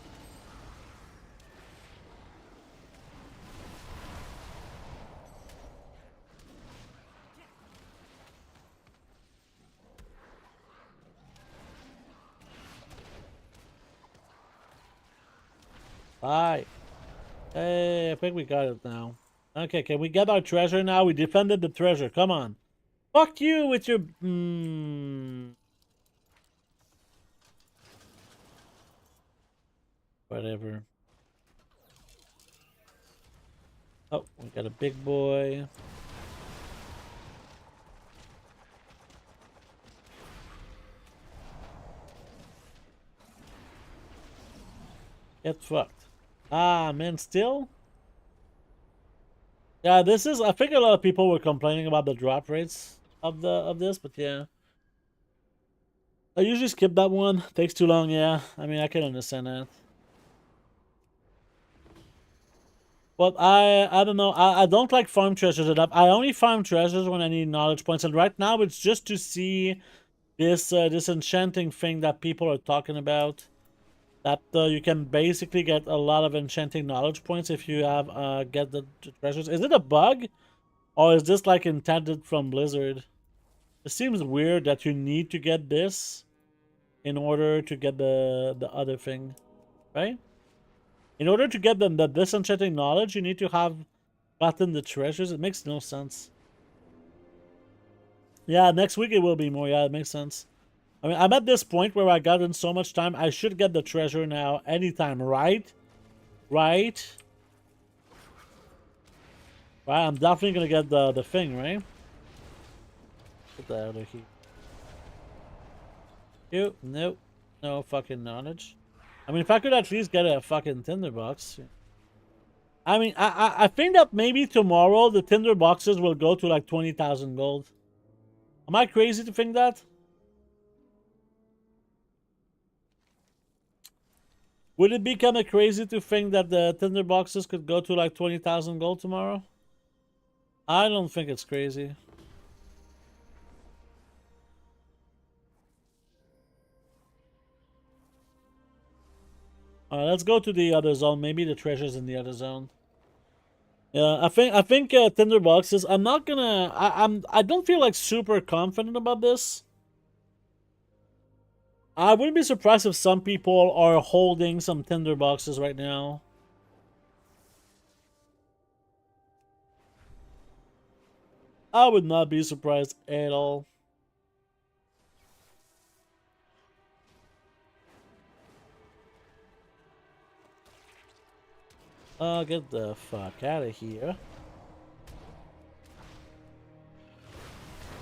Bye. Hey, I think we got it now. Okay, can we get our treasure now? We defended the treasure. Come on. Fuck you with your... Whatever. Oh, we got a big boy. Get fucked. Ah, man, still? Yeah, this is... I think a lot of people were complaining about the drop rates of this, but yeah. I usually skip that one. Takes too long, yeah. I mean, I can understand that. But I don't know. I don't like farm treasures enough. I only farm treasures when I need knowledge points, and right now it's just to see this this enchanting thing that people are talking about. That you can basically get a lot of enchanting knowledge points if you have get the treasures. Is it a bug, or is this like intended from Blizzard? It seems weird that you need to get this in order to get the other thing, right? In order to get the disenchanting knowledge, you need to have gotten the treasures. It makes no sense. Yeah, next week it will be more. Yeah, it makes sense. I mean, I'm at this point where I got in so much time. I should get the treasure now anytime, right? Right? Right, I'm definitely gonna get the thing, right? Get that out of here. You, nope. No fucking knowledge. I mean, if I could at least get a fucking tinderbox. I mean, I think that maybe tomorrow the tinder boxes will go to like 20,000 gold. Am I crazy to think that? Would it be kind of crazy to think that the tinder boxes could go to like 20,000 gold tomorrow? I don't think it's crazy. Alright, let's go to the other zone. Maybe the treasure's in the other zone. Yeah, I think tinder boxes. I'm not gonna. I don't feel like super confident about this. I wouldn't be surprised if some people are holding some tinder boxes right now. I would not be surprised at all. Get the fuck out of here.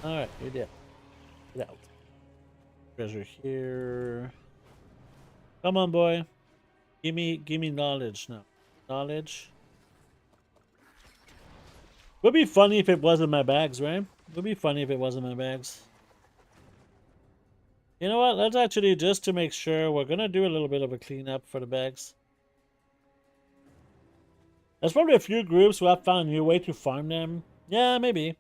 Alright, you're dead. Get out. Treasure here. Come on, boy. Give me knowledge now. Knowledge. Would be funny if it wasn't my bags, right? Would be funny if it wasn't my bags. You know what? Let's actually, just to make sure, we're gonna do a little bit of a cleanup for the bags. There's probably a few groups who have found a new way to farm them. Yeah, maybe.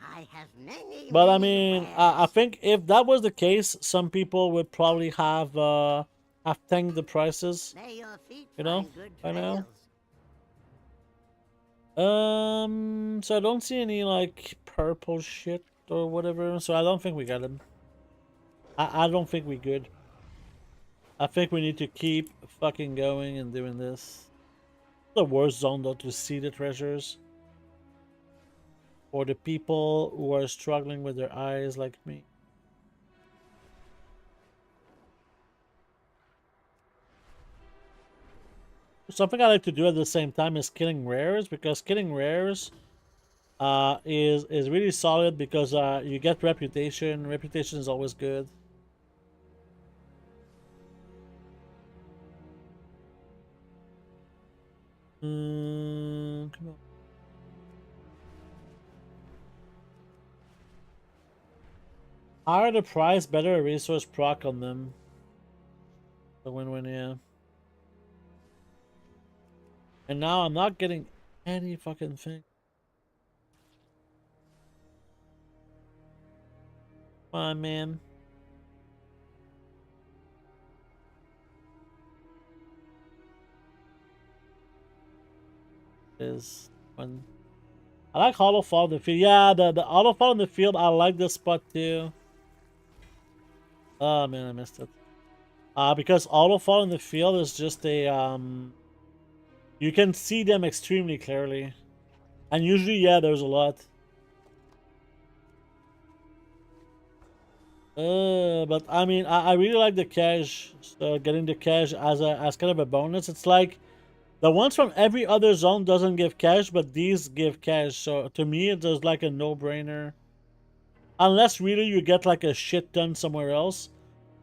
I have many, But I many mean, wares. I think if that was the case, some people would probably have tanked the prices. May your feet You know, find good by now. trails. So I don't see any like purple shit or whatever. So I don't think we got them. I don't think we good. I think we need to keep fucking going and doing this. The worst zone though to see the treasures. For the people who are struggling with their eyes like me. Something I like to do at the same time is killing rares, because killing rares is really solid because you get reputation. Reputation is always good. Come on. Higher the price, better a resource proc on them. The win-win, yeah. And now I'm not getting any fucking thing. Come on, man. Is one. I like Hollow Fall in the field. Yeah, the Hollow Fall in the field, I like this spot too. Oh man, I missed it. Because Hollow Fall in the field is just a you can see them extremely clearly. And usually, yeah, there's a lot. But I mean, I really like the cash. So getting the cash as kind of a bonus. It's like the ones from every other zone doesn't give cash, but these give cash. So to me, it's just like a no-brainer. Unless really you get like a shit ton somewhere else.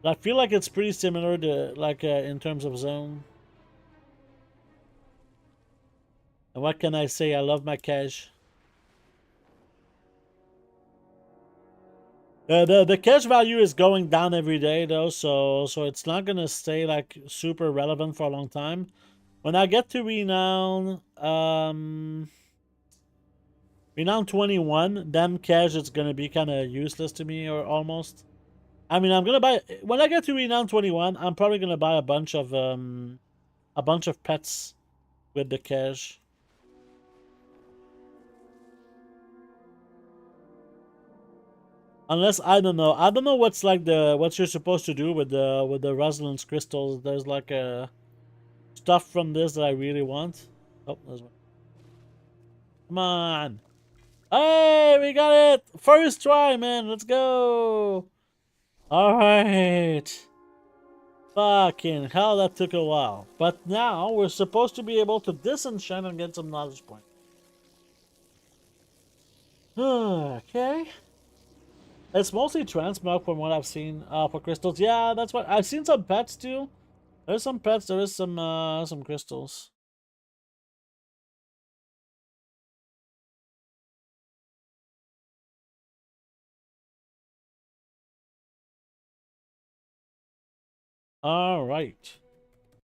But I feel like it's pretty similar to like in terms of zone. And what can I say? I love my cash. The cash value is going down every day though, so it's not gonna stay like super relevant for a long time. When I get to renown, renown 21, then cash is gonna be kind of useless to me, or almost. I mean, I'm gonna buy when I get to renown 21. I'm probably gonna buy a bunch of pets with the cash. Unless I don't know what's like what you're supposed to do with the resonance crystals. There's like a stuff from this that I really want. Oh, there's one. Come on. Hey, we got it! First try, man. Let's go. Alright. Fucking hell, that took a while. But now we're supposed to be able to disenchant and get some knowledge points. Okay. It's mostly transmog from what I've seen for crystals. Yeah, that's what I've seen. Some pets too. There's some pets. There is some crystals. All right.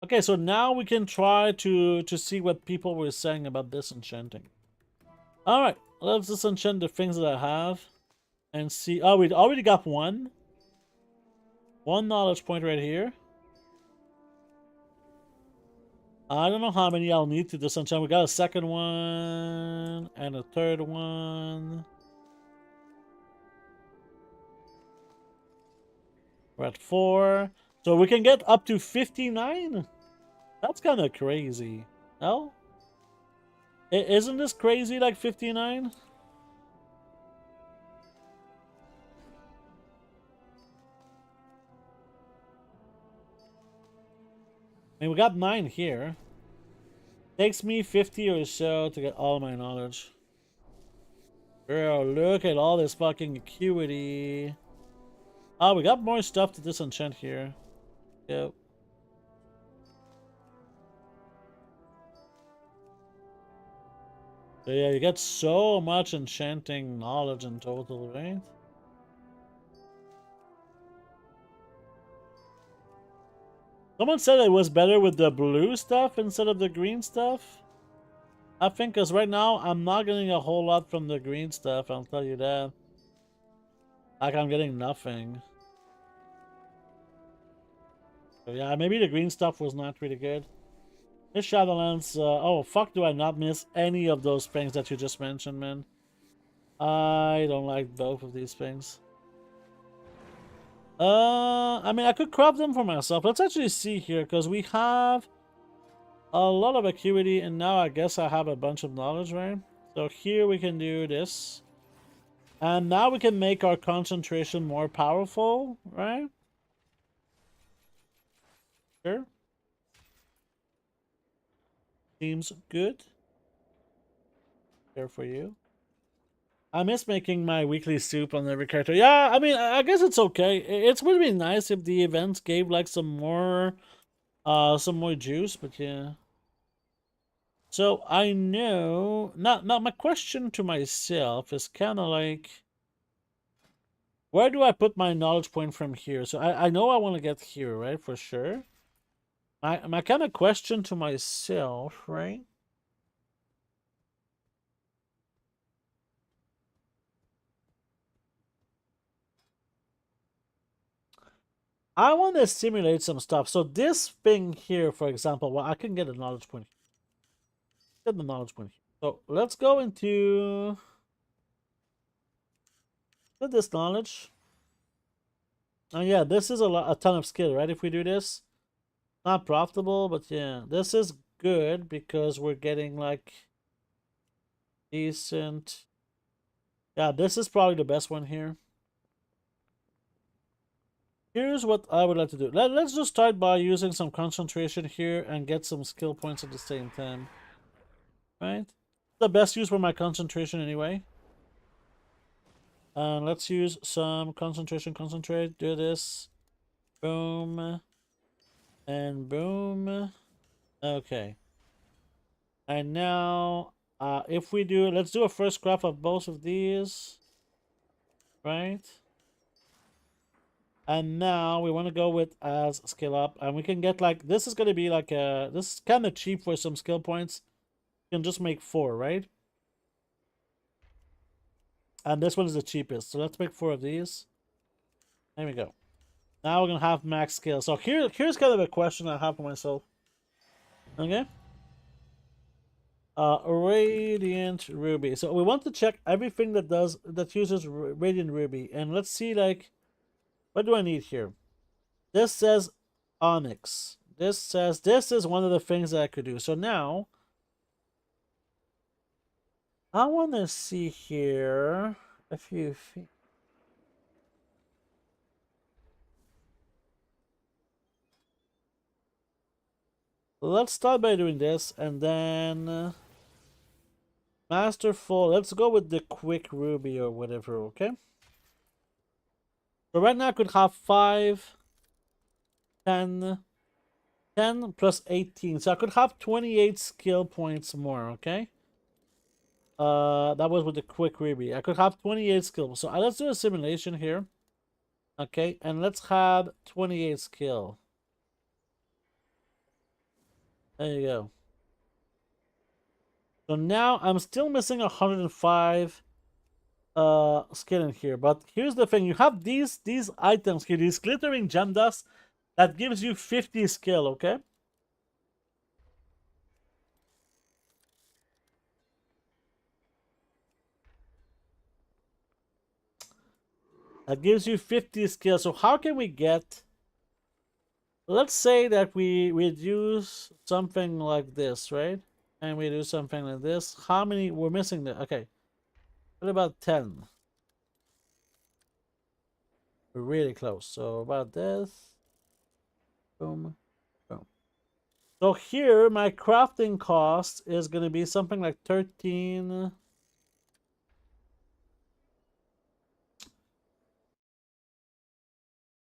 Okay, so now we can try to see what people were saying about disenchanting. All right, let's disenchant the things that I have and see. Oh, we already got one knowledge point right here. I don't know how many I'll need to disenchant. We got a second one and a third one. We're at 4. So we can get up to 59? That's kind of crazy. No? Isn't this crazy, like 59? I mean, we got 9 here. Takes me 50 or so to get all my knowledge. Bro, look at all this fucking acuity. Oh, we got more stuff to disenchant here. Yep. So yeah, you get so much enchanting knowledge in total, right? Someone said it was better with the blue stuff instead of the green stuff. I think because right now I'm not getting a whole lot from the green stuff, I'll tell you that. Like I'm getting nothing. So yeah, maybe the green stuff was not really good. This Shadowlands, oh fuck, do I not miss any of those things that you just mentioned, man? I don't like both of these things. I mean, I could craft them for myself. Let's actually see here, because we have a lot of acuity, and now I guess I have a bunch of knowledge, right? So here we can do this. And now we can make our concentration more powerful, right? Sure. Seems good. Here for you. I miss making my weekly soup on every character. Yeah, I mean, I guess it's okay. It's would be nice if the events gave like some more juice, but yeah. So I know now my question to myself is kind of like, where do I put my knowledge point from here? So I know I want to get here, right? For sure. My kind of question to myself, right? I want to simulate some stuff. So this thing here, for example, well, I can get a knowledge point. Get the knowledge point. So let's go into this knowledge. And yeah, this is a ton of skill, right? If we do this, not profitable, but yeah, this is good because we're getting like decent. Yeah, this is probably the best one here. Here's what I would like to do. Let's just start by using some concentration here and get some skill points at the same time. Right? The best use for my concentration anyway. And let's use some concentration, concentrate, do this. Boom. And boom. Okay. And now, if we do, let's do a first graph of both of these. Right? And now we want to go with as skill up. And we can get like, this is going to be like this is kind of cheap for some skill points. You can just make 4, right? And this one is the cheapest. So let's make 4 of these. There we go. Now we're going to have max skill. So here's kind of a question I have for myself. Okay. Radiant Ruby. So we want to check everything that uses Radiant Ruby. And let's see, like, what do I need here? This says Onyx. This says this is one of the things that I could do. So now I want to see here a few things. Let's start by doing this, and then Masterful. Let's go with the Quick Ruby or whatever, okay? So right now I could have 5, 10, 10 plus 18. So I could have 28 skill points more, okay? That was with the Quick Ruby. I could have 28 skill. So let's do a simulation here. Okay, and let's have 28 skill. There you go. So now I'm still missing 105 skill in here. But here's the thing. You have these items here, these glittering gem dust, that gives you 50 skill, okay? That gives you 50 skill. So how can we get... Let's say that we use something like this, right? And we do something like this. How many? We're missing the... Okay. What about 10? We're really close. So about this. Boom. Boom. So here, my crafting cost is going to be something like 13...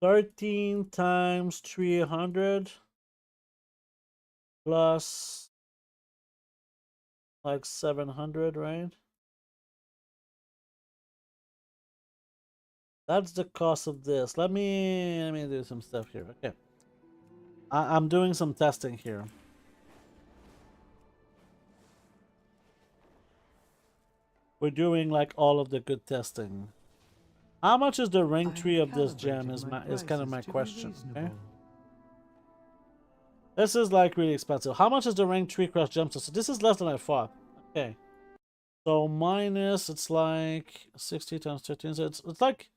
13 times 300 plus like 700, right? That's the cost of this. Let me do some stuff here. Okay. I'm doing some testing here. We're doing like all of the good testing. How much is the rank tree of this gem is kind of my question. Okay? This is like really expensive. How much is the rank tree crush gemstone? So this is less than I thought. Okay. So minus, it's like 60 times 13. So it's like,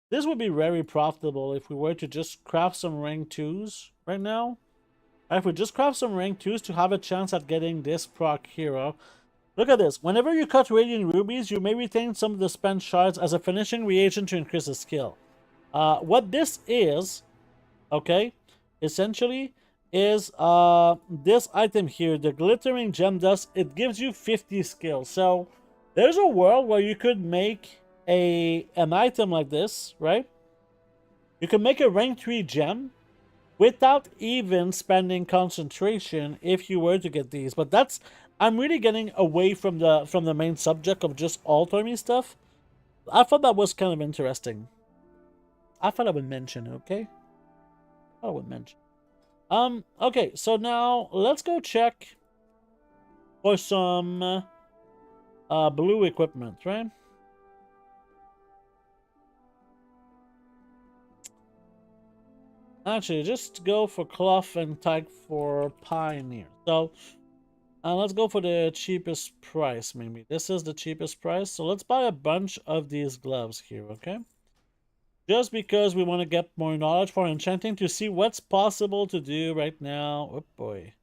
this would be very profitable if we were to just craft some rank 2s right now. If we just craft some rank 2s to have a chance at getting this proc hero. Look at this. Whenever you cut radiant rubies, you may retain some of the spent shards as a finishing reagent to increase the skill. What this is, okay, essentially, is this item here, the glittering gem dust. It gives you 50 skill. So there's a world where you could make an item like this, right? You can make a rank 3 gem without even spending concentration if you were to get these. But that's, I'm really getting away from the main subject of just altering stuff. I thought that was kind of interesting. I thought I would mention, okay? I would mention. Okay, so now let's go check for some blue equipment, right? Actually, just go for cloth and type for pioneer. So let's go for the cheapest price, maybe. This is the cheapest price. So let's buy a bunch of these gloves here, okay? Just because we want to get more knowledge for enchanting to see what's possible to do right now. Oh boy.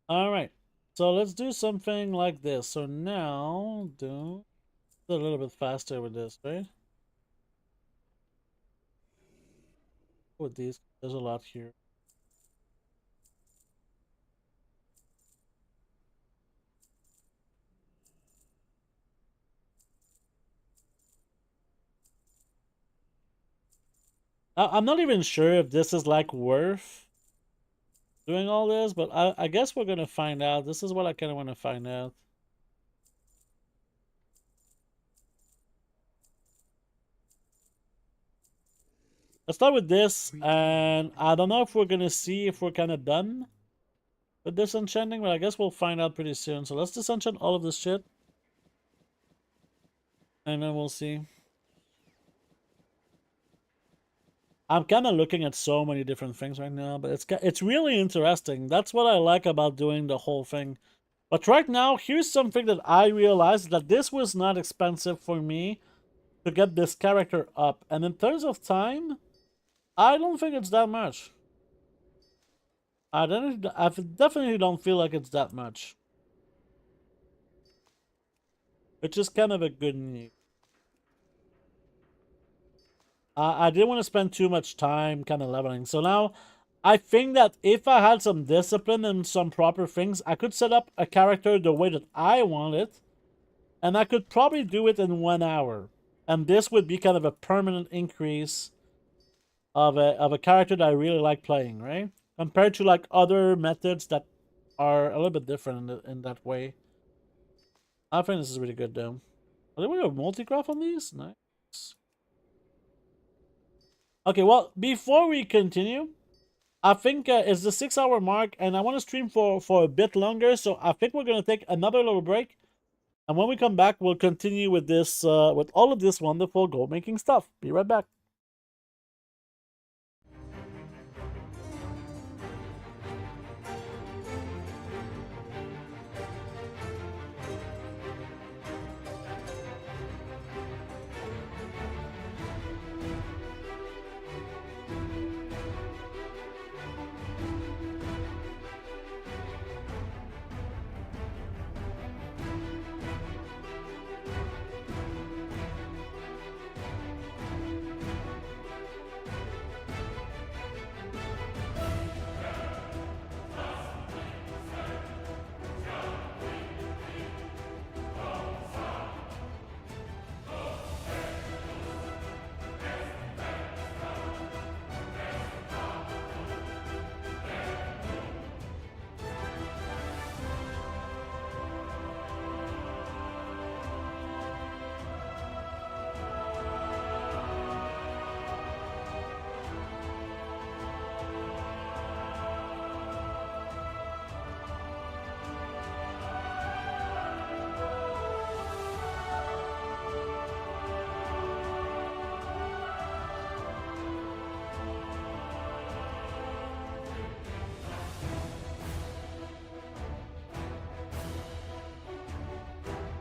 All right. So let's do something like this. So now do a little bit faster with this, right? With these, there's a lot here. I'm not even sure if this is like worth doing all this, but I guess we're gonna find out. This is what I kind of want to find out. Let's start with this, and I don't know if we're gonna see if we're kind of done with this enchanting, but I guess we'll find out pretty soon. So let's disenchant all of this shit, and then we'll see. I'm kind of looking at so many different things right now, but it's really interesting. That's what I like about doing the whole thing. But right now, here's something that I realized, that this was not expensive for me to get this character up. And in terms of time, I don't think it's that much. I definitely don't feel like it's that much. Which is kind of a good news. I didn't want to spend too much time kind of leveling. So now, I think that if I had some discipline and some proper things, I could set up a character the way that I want it. And I could probably do it in 1 hour. And this would be kind of a permanent increase of a character that I really like playing, right? Compared to like other methods that are a little bit different in that way. I think this is really good though. Are we have multi-craft on these? Nice. Okay, well, before we continue, I think it's the 6-hour mark, and I want to stream for a bit longer, so I think we're going to take another little break. And when we come back, we'll continue with this, with all of this wonderful gold making stuff. Be right back.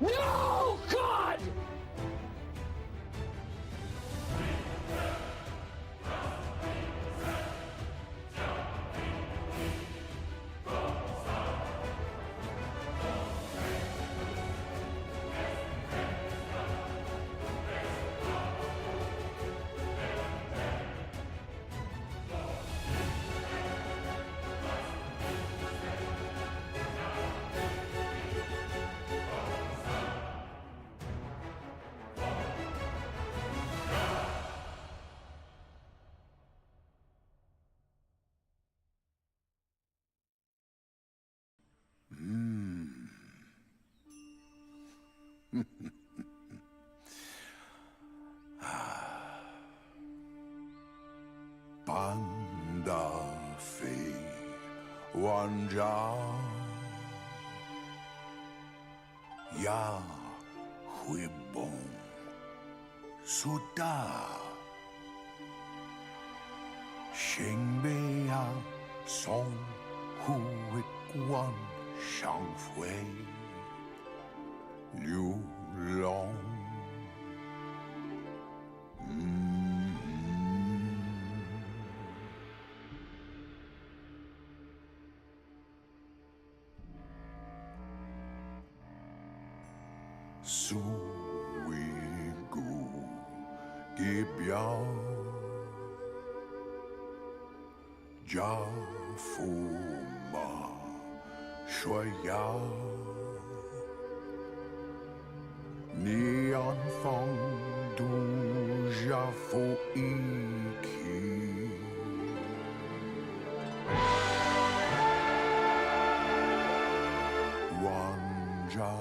No! God! Panda Fee Wanja Ya Huibong Suda Shingbea Song Huikwan Shang Fui Liu Long Su Wi Gu Gi Biao Ja Fu Ma Shui Ya Neon Fong Du Ja Fu I Ki Wan Ja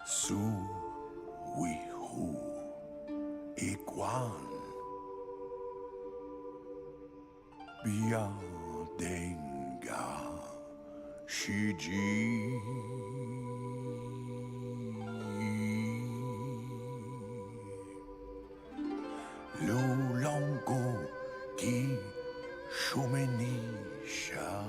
Su Wi Hu Iguan Bia Denga Shiji Lu Longo Gi Shumeni Sha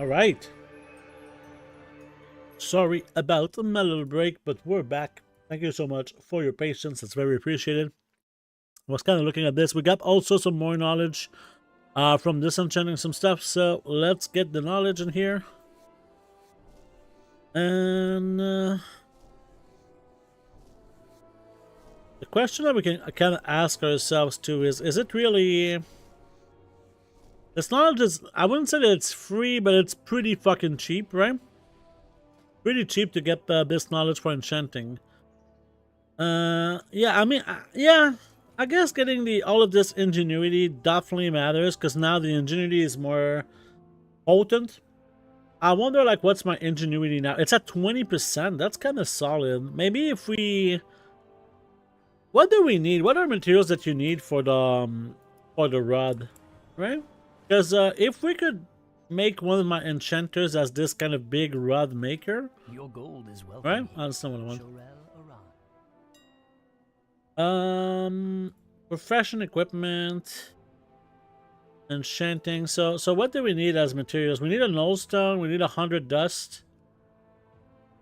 All right. Sorry about the little break, but we're back. Thank you so much for your patience. It's very appreciated. I was kind of looking at this. We got also some more knowledge from disenchanting some stuff. So let's get the knowledge in here. And the question that we can kind of ask ourselves too is it really... This knowledge is, I wouldn't say that it's free, but it's pretty fucking cheap, right? Pretty cheap to get this knowledge for enchanting. Yeah, I mean, yeah, I guess getting all of this ingenuity definitely matters, because now the ingenuity is more potent. I wonder, like, what's my ingenuity now? It's at 20%. That's kind of solid. Maybe if we... What do we need? What are materials that you need for the rod, right? Because if we could make one of my enchanters as this kind of big rod maker, your gold is welcome. Right? Oh, that's not what I want. Profession equipment, enchanting. So what do we need as materials? We need a nullstone. We need 100 dust.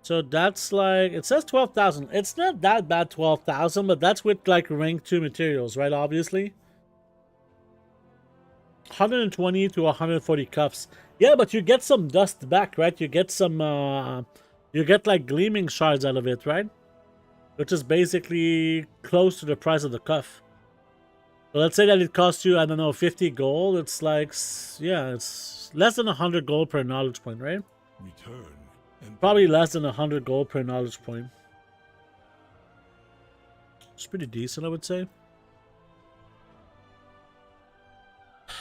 So that's like, it says 12,000. It's not that bad, 12,000, but that's with like rank 2 materials, right? Obviously. 120 to 140 cuffs. Yeah, but you get some dust back, right? You get some, you get like gleaming shards out of it, right? Which is basically close to the price of the cuff. So let's say that it costs you, I don't know, 50 gold. It's like, yeah, it's less than 100 gold per knowledge point, right? Return. And Probably less than 100 gold per knowledge point. It's pretty decent, I would say.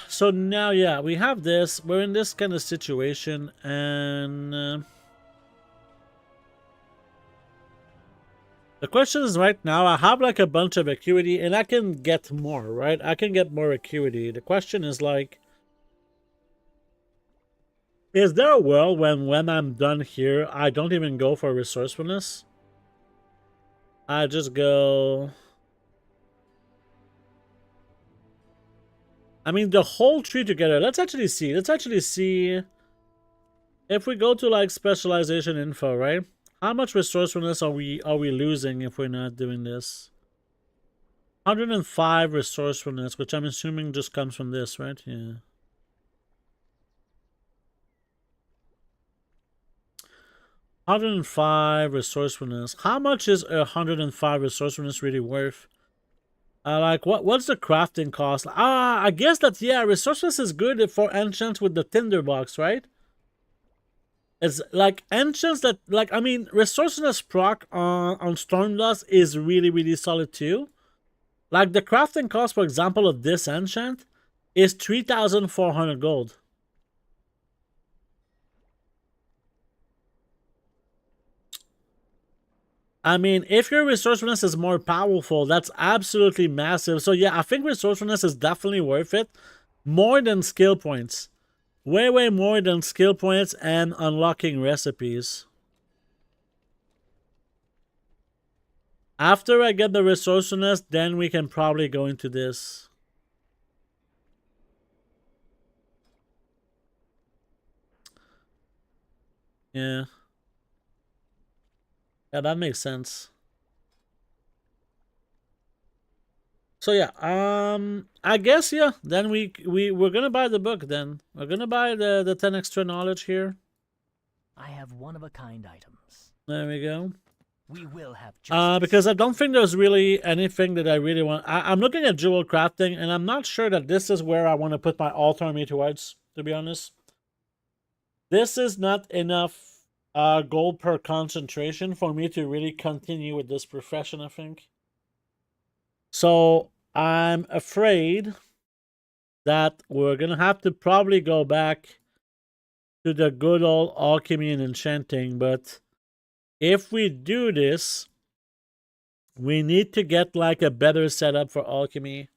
So now, yeah, we have this. We're in this kind of situation, and the question is, right now, I have like a bunch of acuity, and I can get more, right? I can get more acuity. The question is, like, is there a world when I'm done here, I don't even go for resourcefulness? I just go... I mean, the whole tree together. Let's actually see. Let's actually see if we go to like specialization info, right? How much resourcefulness are we losing if we're not doing this? 105 resourcefulness, which I'm assuming just comes from this, right? Yeah. $105 resourcefulness. How much is 105 resourcefulness really worth? Like, what's the crafting cost? I guess that, yeah, resourcefulness is good for enchants with the tinderbox, right? It's like enchants that, like, I mean, resourcefulness proc on storm dust is really, really solid too. Like, the crafting cost, for example, of this enchant is 3,400 gold. I mean, if your resourcefulness is more powerful, that's absolutely massive. So yeah, I think resourcefulness is definitely worth it. More than skill points. Way, way more than skill points and unlocking recipes. After I get the resourcefulness, then we can probably go into this. Yeah. Yeah, that makes sense. So yeah, I guess, yeah, then we're gonna buy the book then. We're gonna buy the 10 extra knowledge here. I have one-of-a-kind items. There we go. We will have justice. Because I don't think there's really anything that I really want. I'm looking at jewel crafting, and I'm not sure that this is where I want to put my altar army towards, to be honest. This is not enough gold per concentration for me to really continue with this profession, I think. So I'm afraid that we're going to have to probably go back to the good old alchemy and enchanting. But if we do this, we need to get like a better setup for alchemy.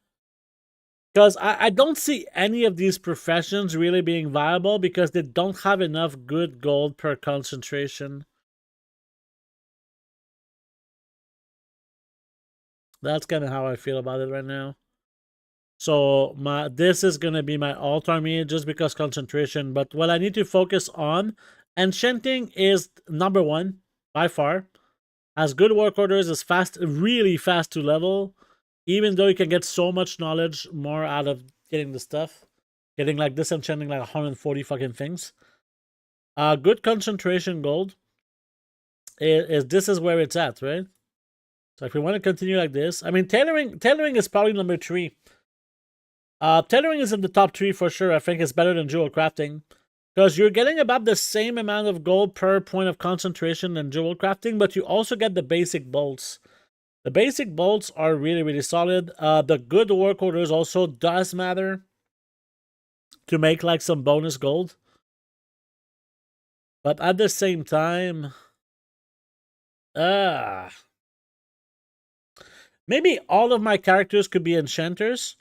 Because I don't see any of these professions really being viable because they don't have enough good gold per concentration. That's kind of how I feel about it right now. So this is gonna be my alt army just because concentration. But what I need to focus on, enchanting is number 1 by far. Has good work orders, is fast, really fast to level. Even though you can get so much knowledge more out of getting the stuff, getting like disenchanting like 140 fucking things. Good concentration gold. This is where it's at, right? So if we want to continue like this, I mean tailoring is probably number 3. Tailoring is in the top 3 for sure. I think it's better than jewel crafting. Because you're getting about the same amount of gold per point of concentration than jewel crafting, but you also get the basic bolts. The basic bolts are really, really solid. The good work orders also does matter to make like some bonus gold. But at the same time, maybe all of my characters could be enchanters.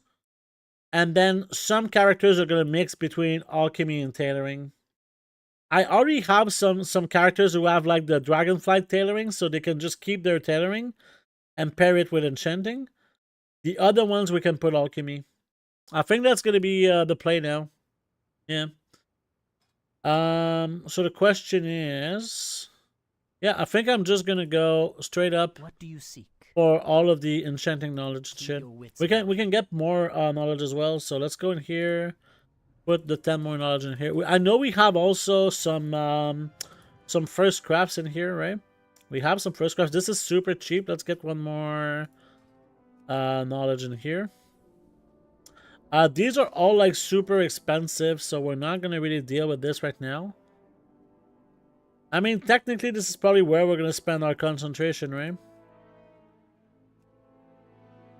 And then some characters are going to mix between alchemy and tailoring. I already have some characters who have like the dragonflight tailoring, so they can just keep their tailoring and pair it with enchanting. The other ones we can put alchemy. I think that's going to be the play now. Yeah. So the question is, yeah, I think I'm just going to go straight up. What do you seek? For all of the enchanting knowledge shit. We can get more knowledge as well. So let's go in here. Put the 10 more knowledge in here. I know we have also some first crafts in here, right? We have some first crafts. This is super cheap. Let's get one more knowledge in here. These are all like super expensive, so we're not gonna really deal with this right now. I mean, technically, this is probably where we're gonna spend our concentration, right?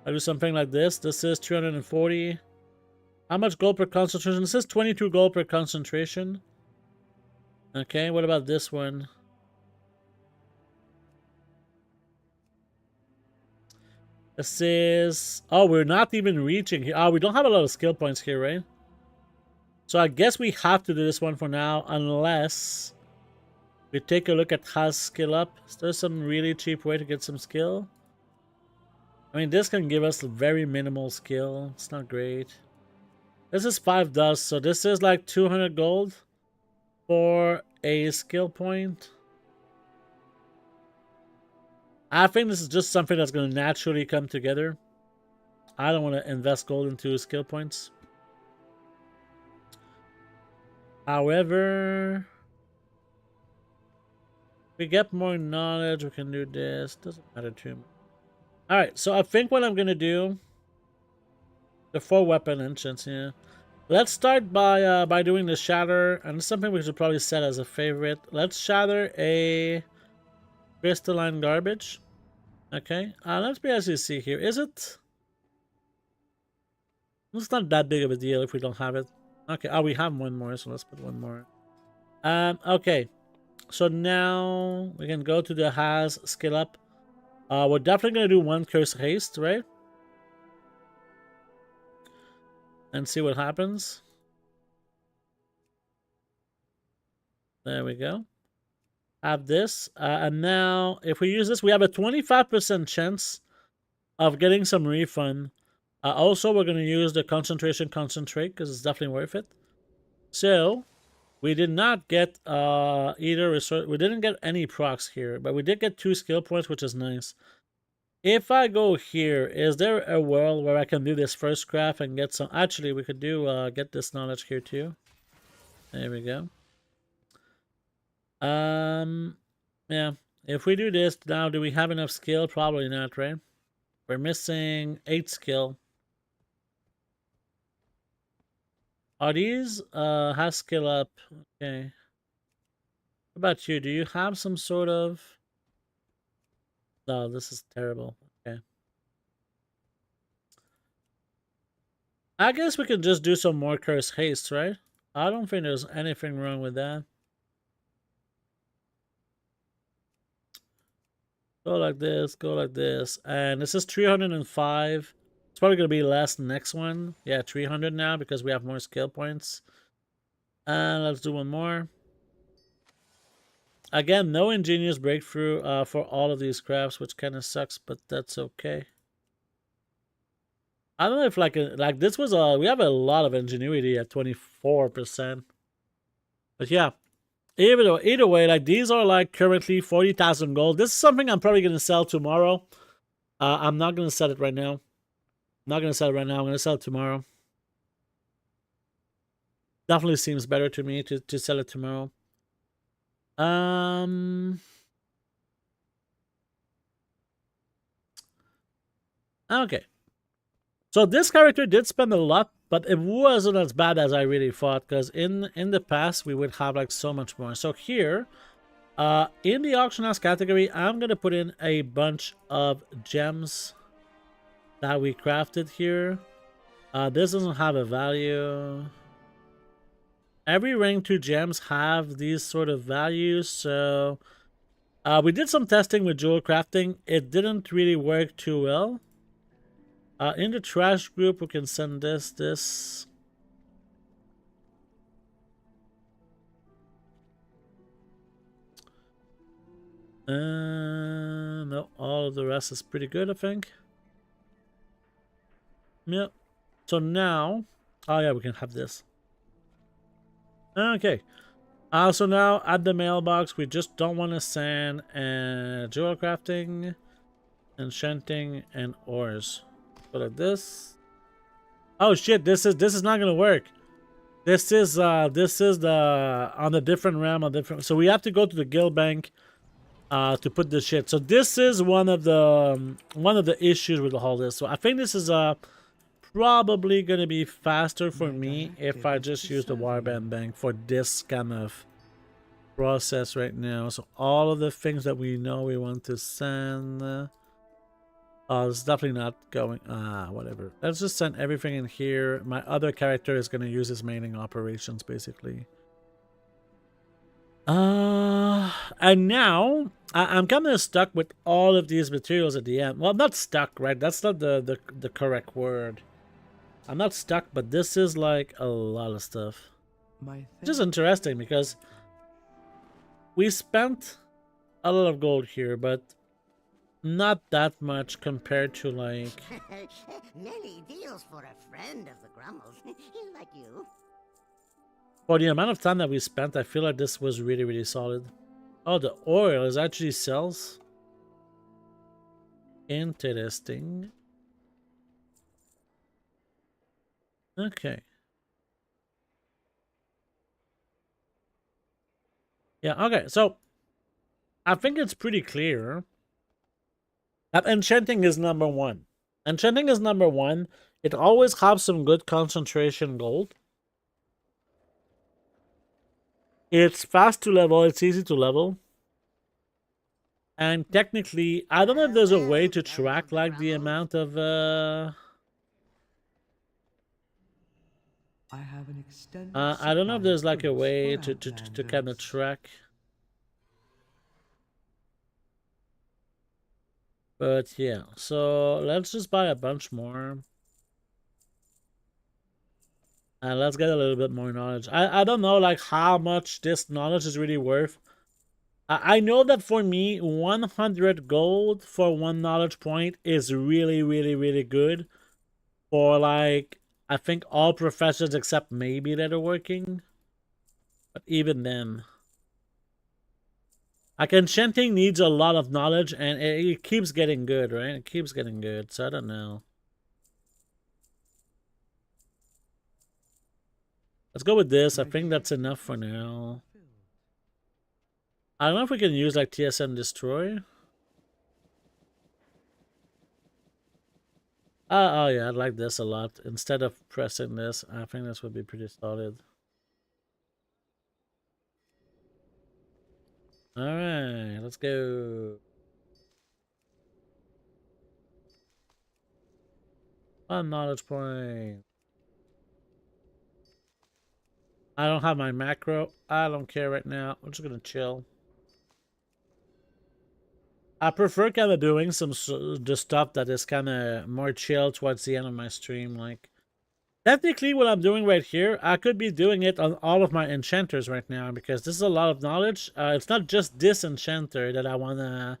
I do something like this. This is 340. How much gold per concentration? This is 22 gold per concentration. Okay, what about this one? This is... Oh, we're not even reaching here. Oh, we don't have a lot of skill points here, right? So I guess we have to do this one for now, unless we take a look at has skill up. Is there some really cheap way to get some skill? I mean, this can give us very minimal skill. It's not great. This is 5 dust, so this is like 200 gold for a skill point. I think this is just something that's going to naturally come together. I don't want to invest gold into skill points. However, if we get more knowledge, we can do this. Doesn't matter too much. Alright, so I think what I'm going to do, the 4 weapon enchants, yeah. Let's start by doing the shatter, and it's something we should probably set as a favorite. Let's shatter a crystalline garbage. Okay, let me actually see here. Is it? It's not that big of a deal if we don't have it. Okay, oh, we have one more, so let's put one more. Okay, so now we can go to the has skill up. We're definitely going to do 1 curse haste, right? And see what happens. There we go. Have this. And now, if we use this, we have a 25% chance of getting some refund. Also, we're going to use the concentration concentrate because it's definitely worth it. So, we did not get either resource. We didn't get any procs here, but we did get 2 skill points, which is nice. If I go here, is there a world where I can do this first craft and get some... Actually, we could do get this knowledge here too. There we go. Yeah. If we do this, now do we have enough skill? Probably not, right? We're missing 8 skill. Are these has skill up? Okay. What about you? Do you have some sort of... No, this is terrible. Okay. I guess we can just do some more curse haste, right? I don't think there's anything wrong with that. Go like this, go like this. And this is 305. It's probably going to be less next one. Yeah, 300 now because we have more skill points. And let's do one more. Again, no ingenious breakthrough for all of these crafts, which kind of sucks, but that's okay. I don't know if like this was we have a lot of ingenuity at 24%. But yeah, either way, like these are like currently 40,000 gold. This is something I'm probably gonna sell tomorrow. I'm not gonna sell it right now. I'm not gonna sell it right now. I'm gonna sell it tomorrow. Definitely seems better to me to sell it tomorrow. Okay. So this character did spend a lot, but it wasn't as bad as I really thought, because in the past we would have like so much more. So here, in the auction house category, I'm gonna put in a bunch of gems that we crafted here. This doesn't have a value. Every rank 2 gems have these sort of values, so we did some testing with jewelcrafting. It didn't really work too well. In the trash group, we can send this. No, all of the rest is pretty good, I think. Yep. So now, oh yeah, we can have this. Okay. So now at the mailbox, we just don't want to send jewelcrafting, enchanting, and ores. Go like this. Oh shit! This is not gonna work. This is the on the different realm of different. So we have to go to the guild bank to put this shit. So this is one of the issues with all this. So I think this is probably gonna be faster for me if I just use the warband bank for this kind of process right now. So all of the things that we know we want to send. It's definitely not going. Whatever. Let's just send everything in here. My other character is gonna use his mailing operations basically. And now I'm kind of stuck with all of these materials at the end. Well, not stuck, right? That's not the correct word. I'm not stuck, but this is like a lot of stuff. Which is interesting because we spent a lot of gold here, but not that much compared to like Many deals for a friend of the Grummles. Like you. For the amount of time that we spent, I feel like this was really, really solid. Oh, the oil is actually sells. Interesting. Okay. Yeah, okay, so I think it's pretty clear that enchanting is number 1. Enchanting is number 1. It always has some good concentration gold. It's fast to level, it's easy to level. And technically, I don't know if there's a way to track like the amount of I have an extended I don't know if there's like a way to to kind of track. But yeah, so let's just buy a bunch more. And let's get a little bit more knowledge. I don't know like how much this knowledge is really worth. I know that for me, 100 gold for 1 knowledge point is really, really, really good. For like, I think all professors except maybe that are working. But even then. Like enchanting needs a lot of knowledge and it keeps getting good, right? It keeps getting good, so I don't know. Let's go with this. I think that's enough for now. I don't know if we can use like TSM destroy. Oh yeah, I like this a lot. Instead of pressing this, I think this would be pretty solid. Alright, let's go. One knowledge point. I don't have my macro. I don't care right now. I'm just gonna chill. I prefer kind of doing some the stuff that is kind of more chill towards the end of my stream. Like, technically what I'm doing right here, I could be doing it on all of my enchanters right now because this is a lot of knowledge. It's not just this enchanter that I wanna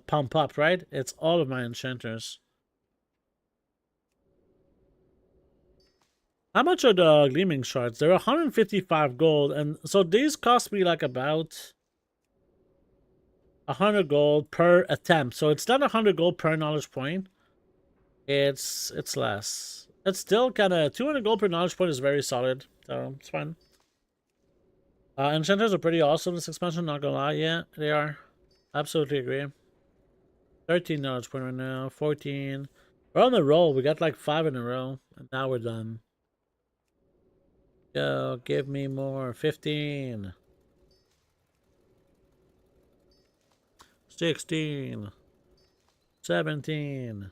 pump up, right? It's all of my enchanters. How much are the gleaming shards? They're 155 gold, and so these cost me like about 100 gold per attempt. So it's not 100 gold per knowledge point. It's less. It's still kind of 200 gold per knowledge point is very solid. So it's fine. Enchanters are pretty awesome this expansion, not gonna lie. Yeah, they are. Absolutely agree. 13 knowledge point right now. 14. We're on the roll. We got like 5 in a row, and now we're done. Go, give me more. 15. 16. 17.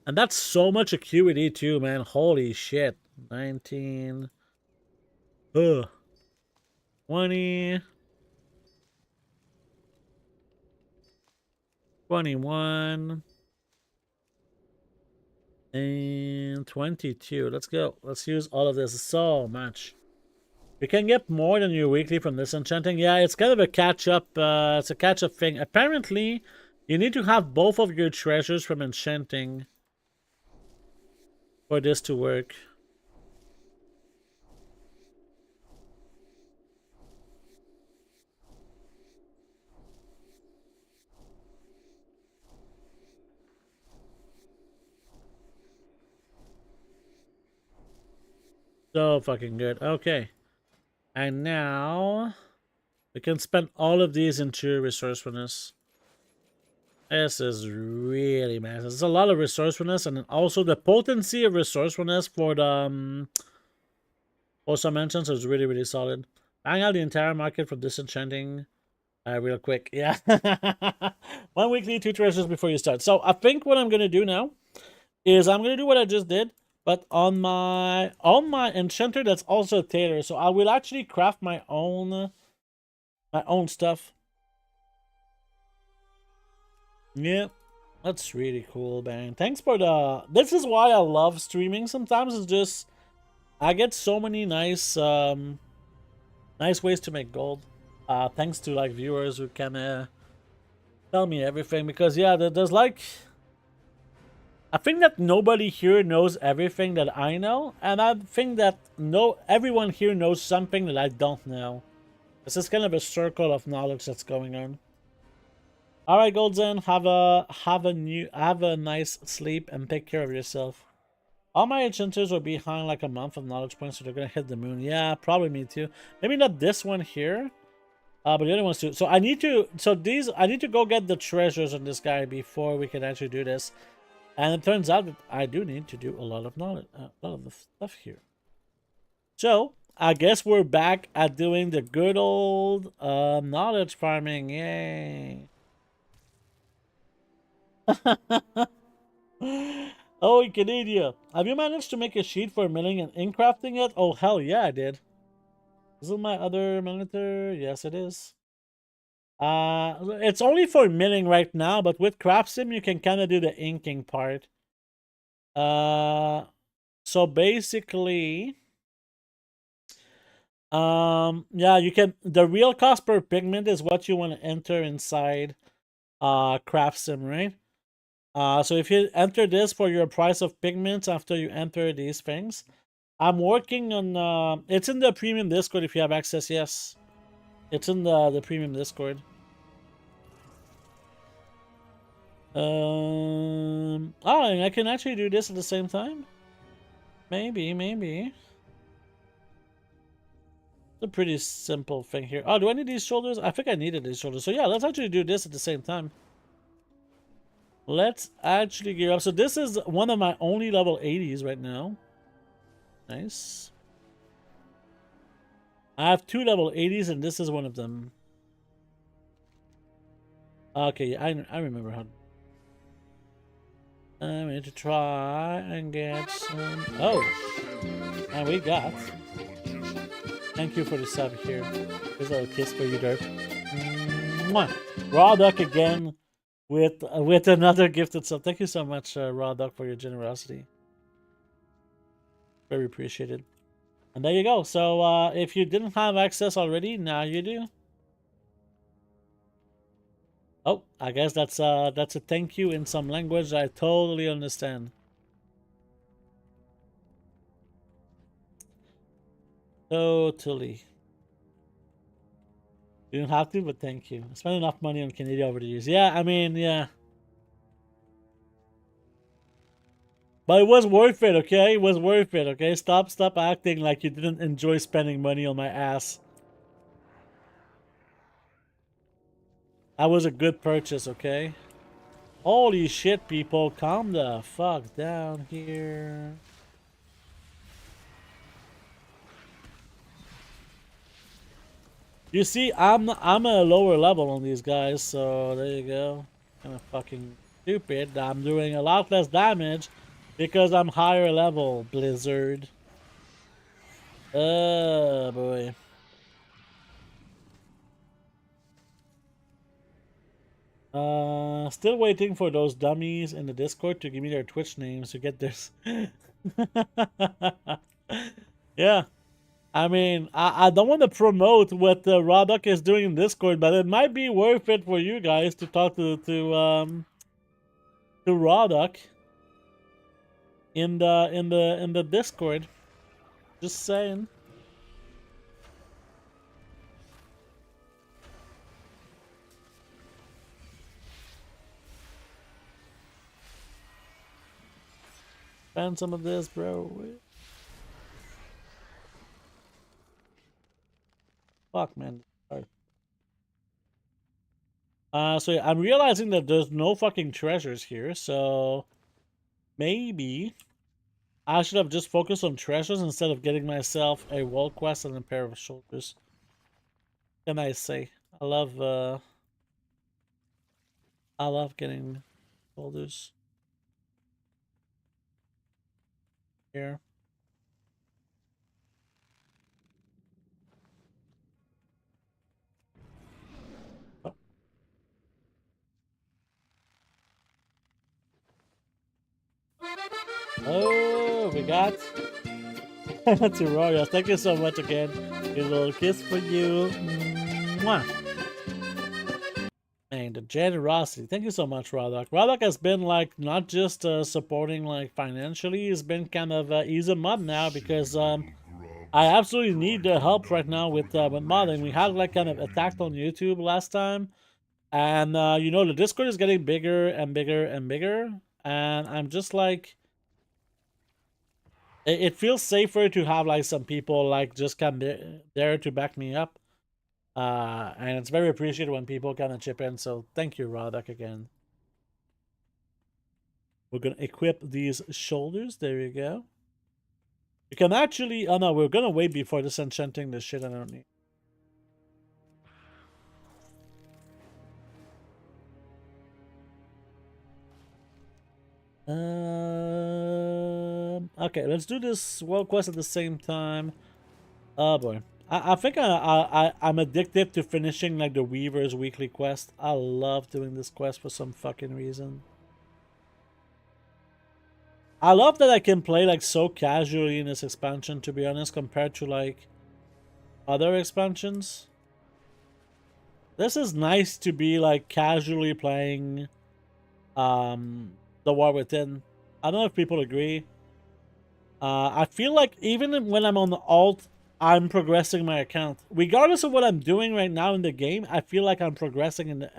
And that's so much acuity too, man. Holy shit. 19. Ugh. 20. 21. And 22. Let's go. Let's use all of this so much. You can get more than your weekly from this enchanting. Yeah, it's kind of a catch-up. It's a catch-up thing. Apparently, you need to have both of your treasures from enchanting for this to work. So fucking good. Okay. And now we can spend all of these into resourcefulness. This is really massive. There's a lot of resourcefulness, and also the potency of resourcefulness for the for some engines is really, really solid. Bang out the entire market from disenchanting real quick. Yeah. 1 weekly, 2 treasures before you start. So I think what I'm gonna do now is I'm gonna do what I just did, but on my enchanter that's also a tailor. So I will actually craft my own stuff. Yeah, that's really cool, man. Thanks for the... This is why I love streaming sometimes. It's just... I get so many nice nice ways to make gold. Thanks to like viewers who can tell me everything. Because yeah, there's like... I think that nobody here knows everything that I know. And I think that everyone here knows something that I don't know. This is kind of a circle of knowledge that's going on. All right, Goldzan, have a nice sleep and take care of yourself. All my enchanters are behind like a month of knowledge points, so they're gonna hit the moon. Yeah, probably me too. Maybe not this one here, but the other ones too. So I need to go get the treasures on this guy before we can actually do this. And it turns out that I do need to do a lot of knowledge, a lot of the stuff here. So I guess we're back at doing the good old knowledge farming. Yay! Oh, Canada, have you managed to make a sheet for milling and ink crafting yet? Oh, hell yeah, I did. Is it my other monitor? Yes, it is. It's only for milling right now, but with Craft Sim, you can kind of do the inking part. So basically, yeah, you can. The real cost per pigment is what you want to enter inside, Craft Sim, right? So if you enter this for your price of pigments after you enter these things, I'm working on, it's in the premium Discord if you have access, yes. It's in the premium Discord. Oh, and I can actually do this at the same time? Maybe. It's a pretty simple thing here. Oh, do I need these shoulders? I think I needed these shoulders. So yeah, let's actually do this at the same time. Let's actually gear up. So this is one of my only level 80s right now. Nice. I have 2 level 80s and this is one of them. Okay, I remember how. I'm going to try and get some. Oh, and we got. Thank you for the sub here. Here's a little kiss for you, Dirk. Mwah. Raw Duck again with another gifted sub. Thank you so much, Raw Duck, for your generosity. Very appreciated. And there you go. So if you didn't have access already, now you do. Oh, I guess that's a thank you in some language I totally understand. Totally. You don't have to, but thank you. I spent enough money on Canada over the years. Yeah, I mean, yeah. But it was worth it, okay? It was worth it, okay? Stop acting like you didn't enjoy spending money on my ass. That was a good purchase, okay? Holy shit, people. Calm the fuck down here. You see, I'm a lower level on these guys, so there you go. Kind of fucking stupid. I'm doing a lot less damage because I'm higher level, Blizzard. Oh boy. Still waiting for those dummies in the Discord to give me their Twitch names to get this. Yeah. I mean, I don't want to promote what Rodok is doing in Discord, but it might be worth it for you guys to talk to Rodok in the Discord. Just saying. Spend some of this, bro. Fuck, man. So yeah, I'm realizing that there's no fucking treasures here, so maybe I should have just focused on treasures instead of getting myself a wall quest and a pair of shoulders. What can I say? I love getting shoulders. Here. Oh, we got to Royals. Thank you so much again. A little kiss for you. Mwah. Man, the generosity. Thank you so much, Rodok. Rodok has been like not just supporting like financially. He's been kind of he's a mod now because I absolutely need the help right now with modding. We had like kind of attacked on YouTube last time, and you know the Discord is getting bigger and bigger and bigger, and I'm just like. It feels safer to have like some people like just come there to back me up. And it's very appreciated when people kind of chip in. So thank you, Rodok, again. We're gonna equip these shoulders. There you go. You can actually. Oh no, we're gonna wait before this enchanting this shit I don't need. Okay, let's do this world quest at the same time. Oh boy. I think I'm addicted to finishing like the Weaver's weekly quest. I love doing this quest for some fucking reason. I love that I can play like so casually in this expansion, to be honest, compared to like other expansions. This is nice to be like casually playing The War Within. I don't know if people agree. I feel like even when I'm on the alt, I'm progressing my account. Regardless of what I'm doing right now in the game, I feel like I'm progressing in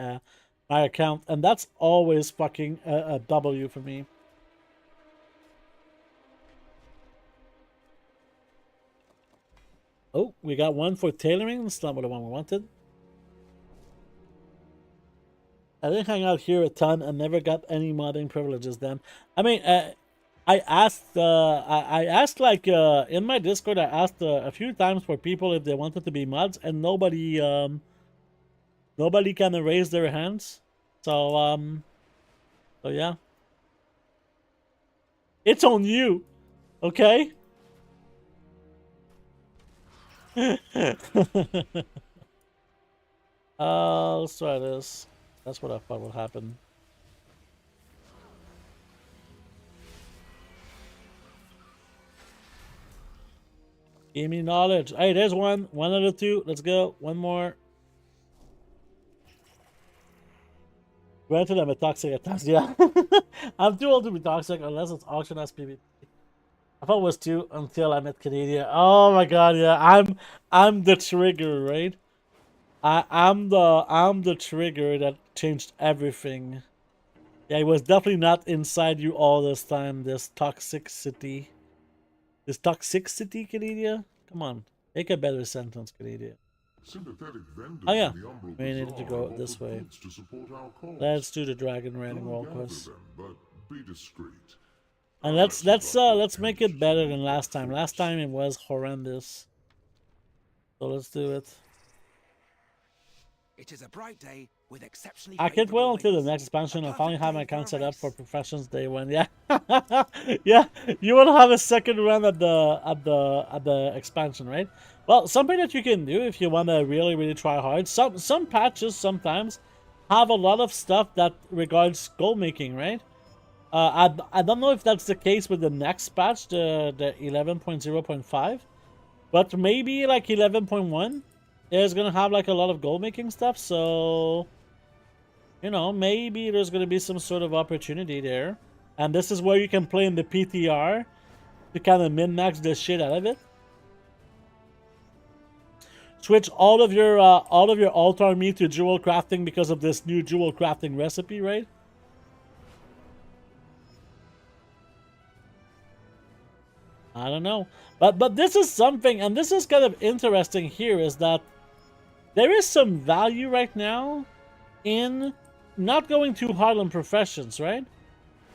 my account. And that's always fucking a W for me. Oh, we got one for tailoring. That's not what the one we wanted. I didn't hang out here a ton and never got any modding privileges then. I mean, I asked like in my Discord, I asked a few times for people if they wanted to be mods, and nobody kind of raised their hands. So yeah, it's on you, okay? Let's try this. That's what I thought would happen. Give me knowledge. Hey, there's one. One out of two. Let's go. One more. Granted, I'm a toxic at times. Yeah. I'm too old to be toxic unless it's auction as PvP. I thought it was 2 until I met Canada. Oh my god, yeah. I'm the trigger, right? I'm the trigger that changed everything. Yeah, it was definitely not inside you all this time, this toxicity. This toxicity, Canada? Come on. Make a better sentence, Canada. Sympathetic vendors Oh yeah. in the Umbral We needed to Bazaar go have this offered way. goods to support our cause. Let's do the dragon Go raiding roll gather quest. them, but be discreet. And let's make it better than last time. Last time it was horrendous. So let's do it. It is a bright day with exceptionally I can't wait favorable until the winds. next expansion. A I'll finally perfect have day my for a account set up for race. professions day one. Yeah, yeah. You want to have a second run at the expansion, right? Well, something that you can do if you want to really try hard. Some patches sometimes have a lot of stuff that regards gold making, right? I don't know if that's the case with the next patch, the 11.0.5, but maybe like 11.1 is gonna have like a lot of gold making stuff. So you know, maybe there's gonna be some sort of opportunity there, and this is where you can play in the PTR to kind of min-max the shit out of it. Switch all of your altar meat to jewel crafting because of this new jewel crafting recipe, right? I don't know, but this is something, and this is kind of interesting here, is that there is some value right now in not going too hard on professions, right?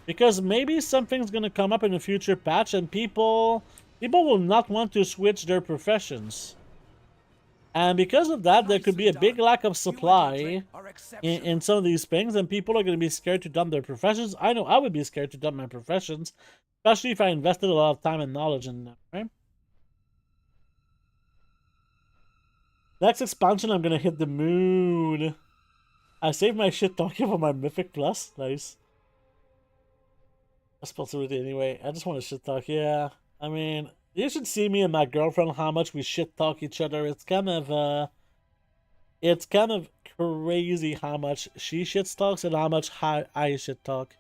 Because maybe something's gonna come up in a future patch, and people will not want to switch their professions, and because of that, there could be a big lack of supply in some of these things, and people are gonna be scared to dump their professions. I know I would be scared to dump my professions, especially if I invested a lot of time and knowledge in them, right? Next expansion, I'm gonna hit the moon. I saved my shit talking for my Mythic Plus. Nice. Responsibility anyway. I just want to shit talk. Yeah. I mean, you should see me and my girlfriend, how much we shit talk each other. It's kind of crazy how much she shit talks and how much I shit talk.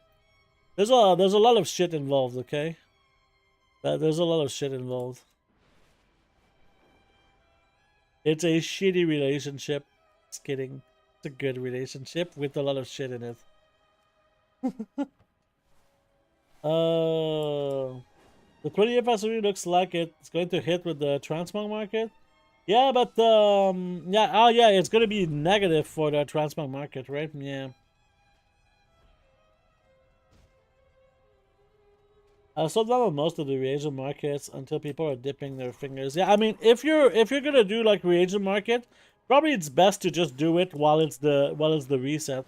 There's a lot of shit involved, okay? There's a lot of shit involved. It's a shitty relationship. Just kidding. It's a good relationship with a lot of shit in it. The 20th anniversary looks like it's going to hit with the transmog market. Yeah, but yeah, oh yeah, it's going to be negative for the transmog market, right? Yeah. I sold down on most of the reagent markets until people are dipping their fingers. Yeah, I mean, if you're gonna do like reagent market, probably it's best to just do it while it's the reset.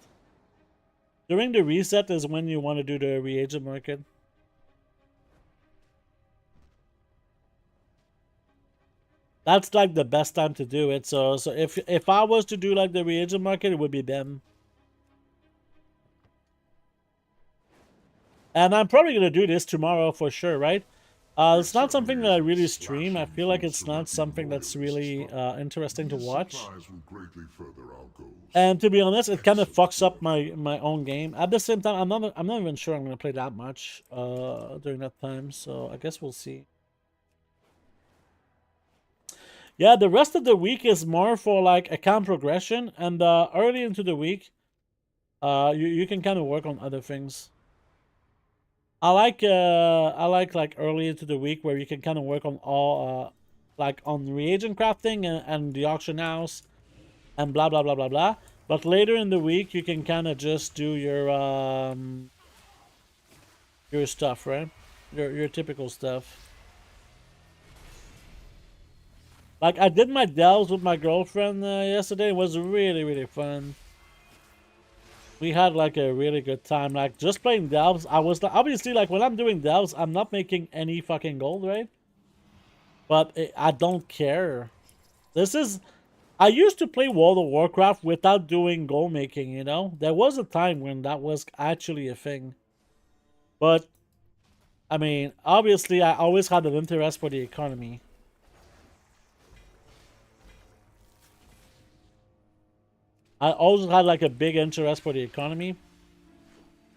During the reset is when you want to do the reagent market. That's like the best time to do it. So if I was to do like the reagent market, it would be them. And I'm probably gonna do this tomorrow for sure, right? It's not something that I really stream. I feel like it's not something that's really interesting to watch. And to be honest, it kind of fucks up my own game. At the same time, I'm not even sure I'm gonna play that much during that time. So I guess we'll see. Yeah, the rest of the week is more for like account progression, and early into the week, you can kind of work on other things. I like like early into the week where you can kind of work on all like on reagent crafting and the auction house and blah blah blah blah blah. But later in the week you can kind of just do your stuff, right? Your typical stuff. Like I did my delves with my girlfriend yesterday. It was really fun. We had like a really good time, like just playing delves. I was obviously like when I'm doing delves, I'm not making any fucking gold, right? But I don't care. I used to play World of Warcraft without doing gold making, you know? There was a time when that was actually a thing. But, I mean, obviously I always had an interest for the economy. I always had like a big interest for the economy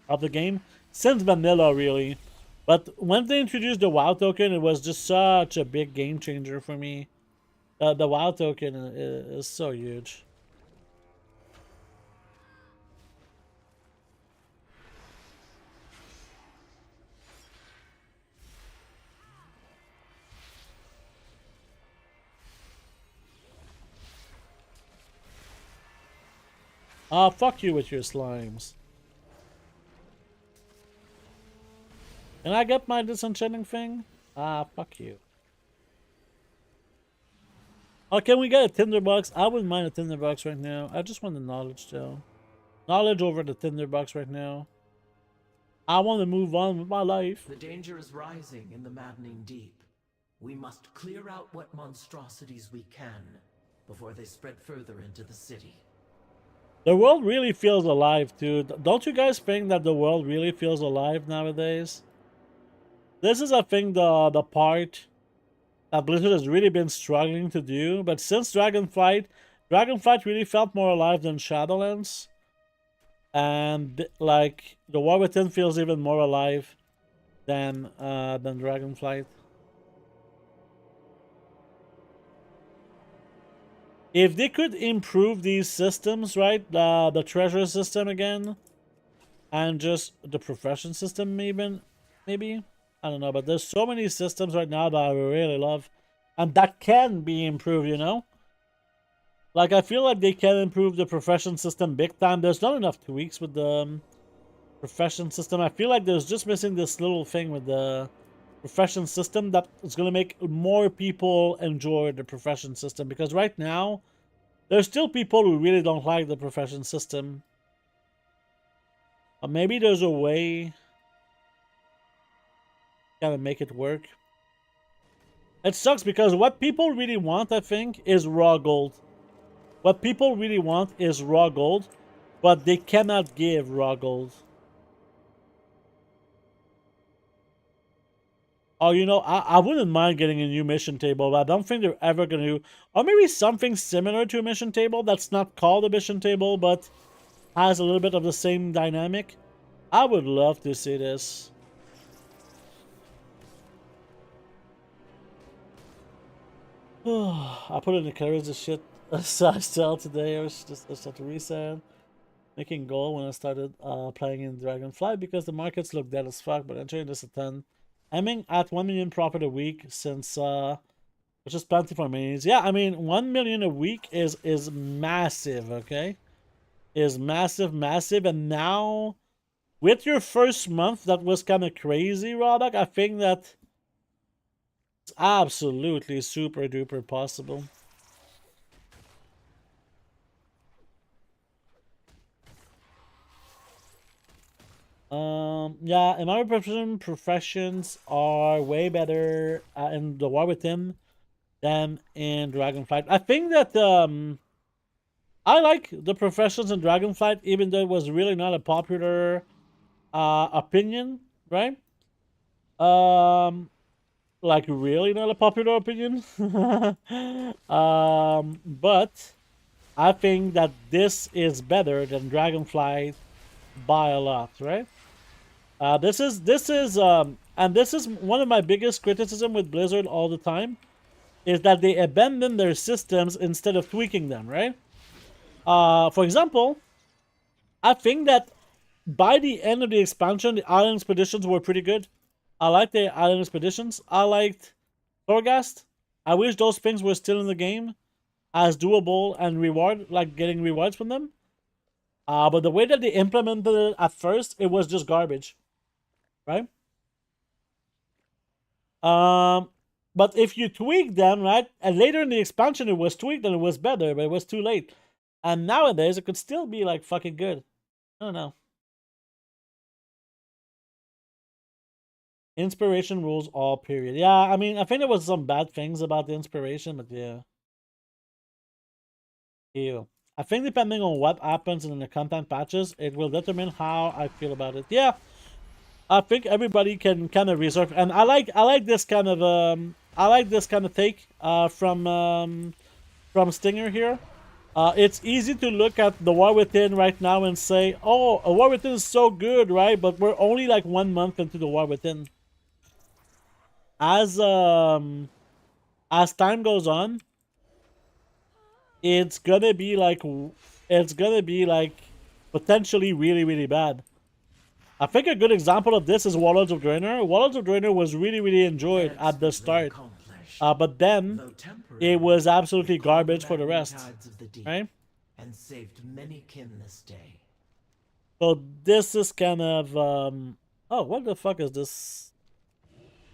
of the game since vanilla, really. But when they introduced the WoW token, it was just such a big game changer for me. The WoW token is so huge. Fuck you with your slimes. Can I get my disenchanting thing? Fuck you. Oh, can we get a tinderbox? I wouldn't mind a tinderbox right now. I just want the knowledge, though. Knowledge over the tinderbox right now. I want to move on with my life. The danger is rising in the maddening deep. We must clear out what monstrosities we can before they spread further into the city. The world really feels alive, dude. Don't you guys think that the world really feels alive nowadays? This is, I think, the part that Blizzard has really been struggling to do. But since Dragonflight really felt more alive than Shadowlands. And, like, the War Within feels even more alive than Dragonflight. If they could improve these systems, right? The treasure system again. And just the profession system maybe. I don't know, but there's so many systems right now that I really love. And that can be improved, you know? Like, I feel like they can improve the profession system big time. There's not enough tweaks with the profession system. I feel like there's just missing this little thing with the profession system that is going to make more people enjoy the profession system. Because right now, there's still people who really don't like the profession system. Or maybe there's a way kind of make it work. It sucks because what people really want, I think, is raw gold. What people really want is raw gold, but they cannot give raw gold. Oh, you know, I wouldn't mind getting a new mission table, but I don't think they're ever going to do... Or maybe something similar to a mission table that's not called a mission table, but has a little bit of the same dynamic. I would love to see this. I put in the carriage of shit I sell today. I just have to reset. Making gold when I started playing in Dragonflight because the markets look dead as fuck, but entering this at 10. Aiming at 1 million profit a week since which is plenty for me. Yeah, I mean 1 million a week is massive, okay? Is massive, and now with your first month that was kind of crazy, Roddock, I think that it's absolutely super duper possible. Yeah, in my opinion, professions are way better in the War Within than in Dragonflight. I think that I like the professions in Dragonflight, even though it was really not a popular opinion, right? Like really not a popular opinion. But I think that this is better than Dragonflight by a lot, right? This is one of my biggest criticism with Blizzard all the time, is that they abandon their systems instead of tweaking them, right? For example, I think that by the end of the expansion, the island expeditions were pretty good. I liked the island expeditions. I liked Torghast. I wish those things were still in the game as doable and getting rewards from them. But the way that they implemented it at first, it was just garbage. Right? But if you tweak them, right? And later in the expansion it was tweaked and it was better, but it was too late. And nowadays it could still be like fucking good. I don't know. Inspiration rules all, period. Yeah, I mean, I think there was some bad things about the inspiration, but yeah. Ew. I think depending on what happens in the content patches, it will determine how I feel about it. Yeah. I think everybody can kind of reserve, and I like this kind of take from Stinger here. It's easy to look at the War Within right now and say, "Oh, a War Within is so good, right?" But we're only like 1 month into the War Within. as time goes on, it's gonna be like potentially really, really bad. I think a good example of this is Warlords of Draenor. Warlords of Draenor was really, really enjoyed at the start, but then it was absolutely garbage for the rest, right? And saved many kin this day. So this is kind of oh, what the fuck is this?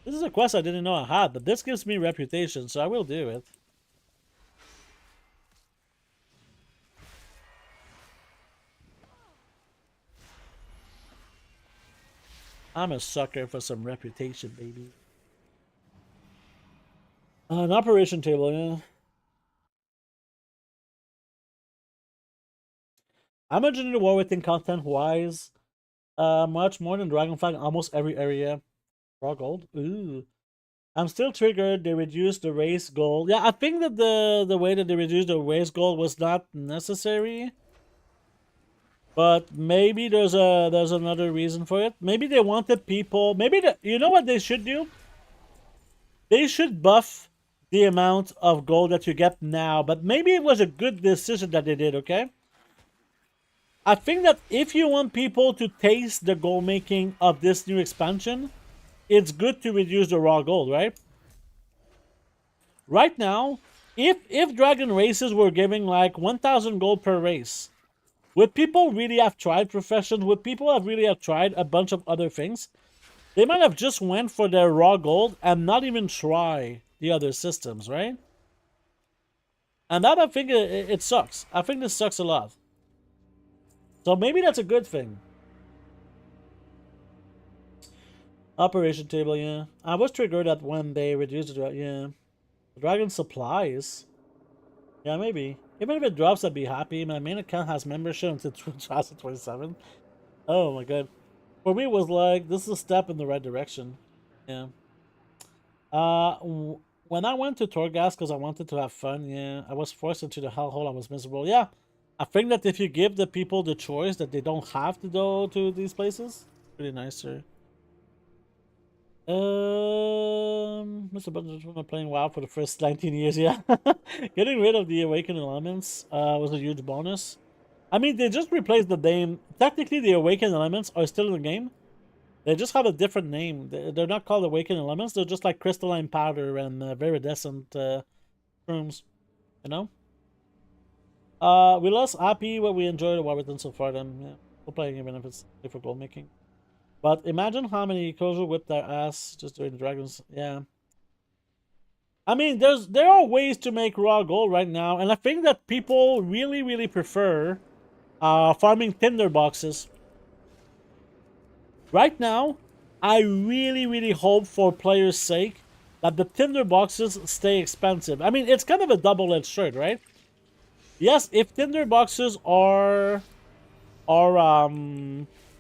This is a quest I didn't know I had, but this gives me reputation, so I will do it. I'm a sucker for some reputation, baby. An operation table, yeah. I'm imagining the war within content-wise. Much more than Dragonfly in almost every area. Raw gold? Ooh. I'm still triggered. They reduced the race goal. Yeah, I think that the way that they reduced the race goal was not necessary. But maybe there's another reason for it. Maybe they wanted people. Maybe you know what they should do? They should buff the amount of gold that you get now. But maybe it was a good decision that they did. Okay. I think that if you want people to taste the gold making of this new expansion, it's good to reduce the raw gold, right? Right now, if dragon races were giving like 1,000 gold per race, would people really have tried professions? Would people really have tried a bunch of other things? They might have just went for their raw gold and not even try the other systems, right? And that, I think, it sucks. I think this sucks a lot. So maybe that's a good thing. Operation table, yeah. I was triggered at when they reduced the dragon supplies. Yeah, maybe. Even if it drops, I'd be happy. My main account has membership until 2027. Oh my god. For me, it was like, this is a step in the right direction. Yeah. When I went to Torghast because I wanted to have fun, yeah, I was forced into the hellhole. I was miserable. Yeah. I think that if you give the people the choice that they don't have to go to these places, pretty nicer. Mr. Butler's playing WoW for the first 19 years, yeah. Getting rid of the awakened elements was a huge bonus. I mean, they just replaced the name. Technically, the awakened elements are still in the game. They just have a different name. They're not called awakened elements. They're just like crystalline powder and viridescent shrooms, you know? We lost happy what we enjoyed what we've done so far. Then yeah, we're playing even if it's for gold making. But imagine how many Kojo whipped their ass just doing the dragons. Yeah. I mean, there are ways to make raw gold right now, and I think that people really, really prefer farming tinder boxes. Right now, I really, really hope for players' sake that the tinder boxes stay expensive. I mean, it's kind of a double-edged sword, right? Yes, if tinder boxes are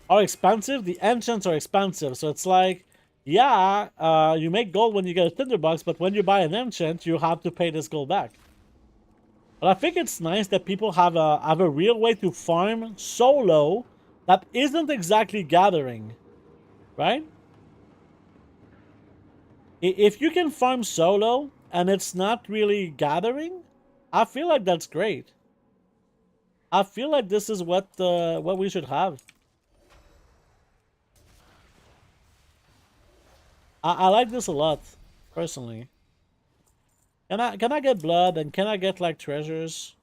expensive, the enchants are expensive. So it's like, yeah, you make gold when you get a tinderbox, but when you buy an enchant, you have to pay this gold back. But I think it's nice that people have a real way to farm solo that isn't exactly gathering, right? If you can farm solo and it's not really gathering, I feel like that's great. I feel like this is what we should have. I like this a lot, personally. Can I get blood and can I get like treasures?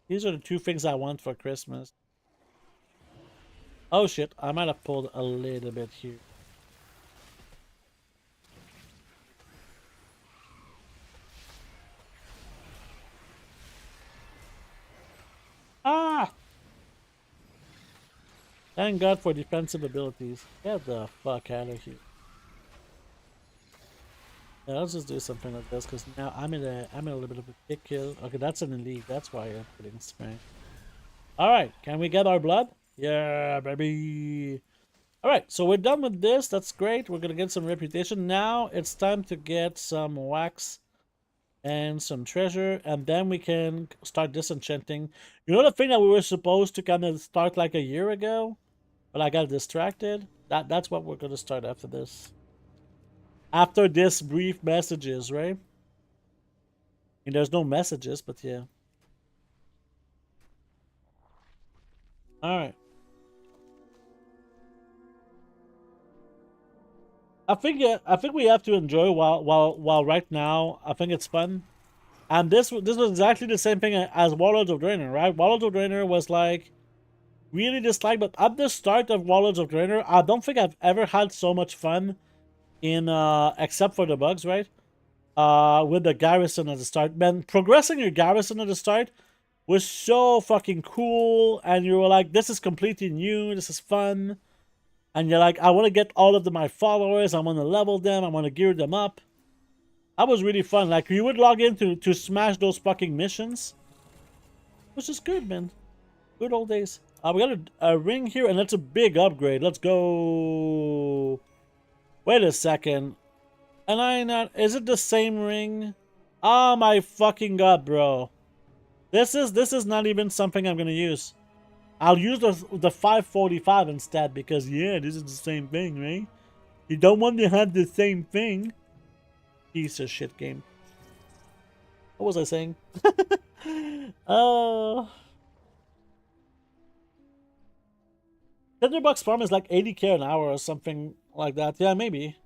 These are the two things I want for Christmas. Oh shit, I might have pulled a little bit here. Ah! Thank God for defensive abilities. Get the fuck out of here. Yeah, let's just do something like this because now I'm in a little bit of a kick kill. Okay, that's an elite. That's why I'm getting smacked. All right, can we get our blood? Yeah, baby. All right, so we're done with this. That's great. We're gonna get some reputation. Now it's time to get some wax and some treasure, and then we can start disenchanting. You know the thing that we were supposed to kind of start like a year ago? But I got distracted. That's what we're gonna start after this. After this brief messages, right? And there's no messages, but yeah. Alright. I think we have to enjoy while right now I think it's fun. And this was exactly the same thing as Warlords of Draenor, right? Warlords of Draenor was like really disliked, but at the start of Warlords of Draenor, I don't think I've ever had so much fun in except for the bugs, right? With the garrison at the start. Man, progressing your garrison at the start was so fucking cool, and you were like, this is completely new, this is fun. And you're like, I want to get all of my followers, I want to level them, I want to gear them up. That was really fun. Like, you would log in to smash those fucking missions. Which is good, man. Good old days. We got a ring here, and that's a big upgrade. Let's go. Wait a second. And I not... Is it the same ring? Oh my fucking god, bro. This is not even something I'm gonna use. I'll use the 545 instead, because yeah, this is the same thing, right? You don't want to have the same thing. Piece of shit game. What was I saying? Tinderbox farm is like 80k an hour or something like that. Yeah, maybe.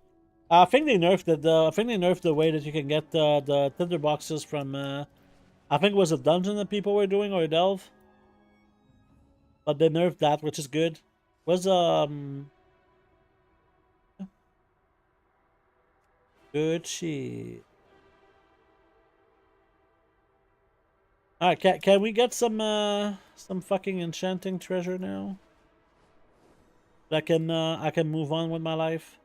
I think they nerfed it. I think they nerfed the way that you can get the tinderboxes from. I think it was a dungeon that people were doing or a delve. But they nerfed that, which is good. Was good shit. Alright, can we get some fucking enchanting treasure now? I can move on with my life.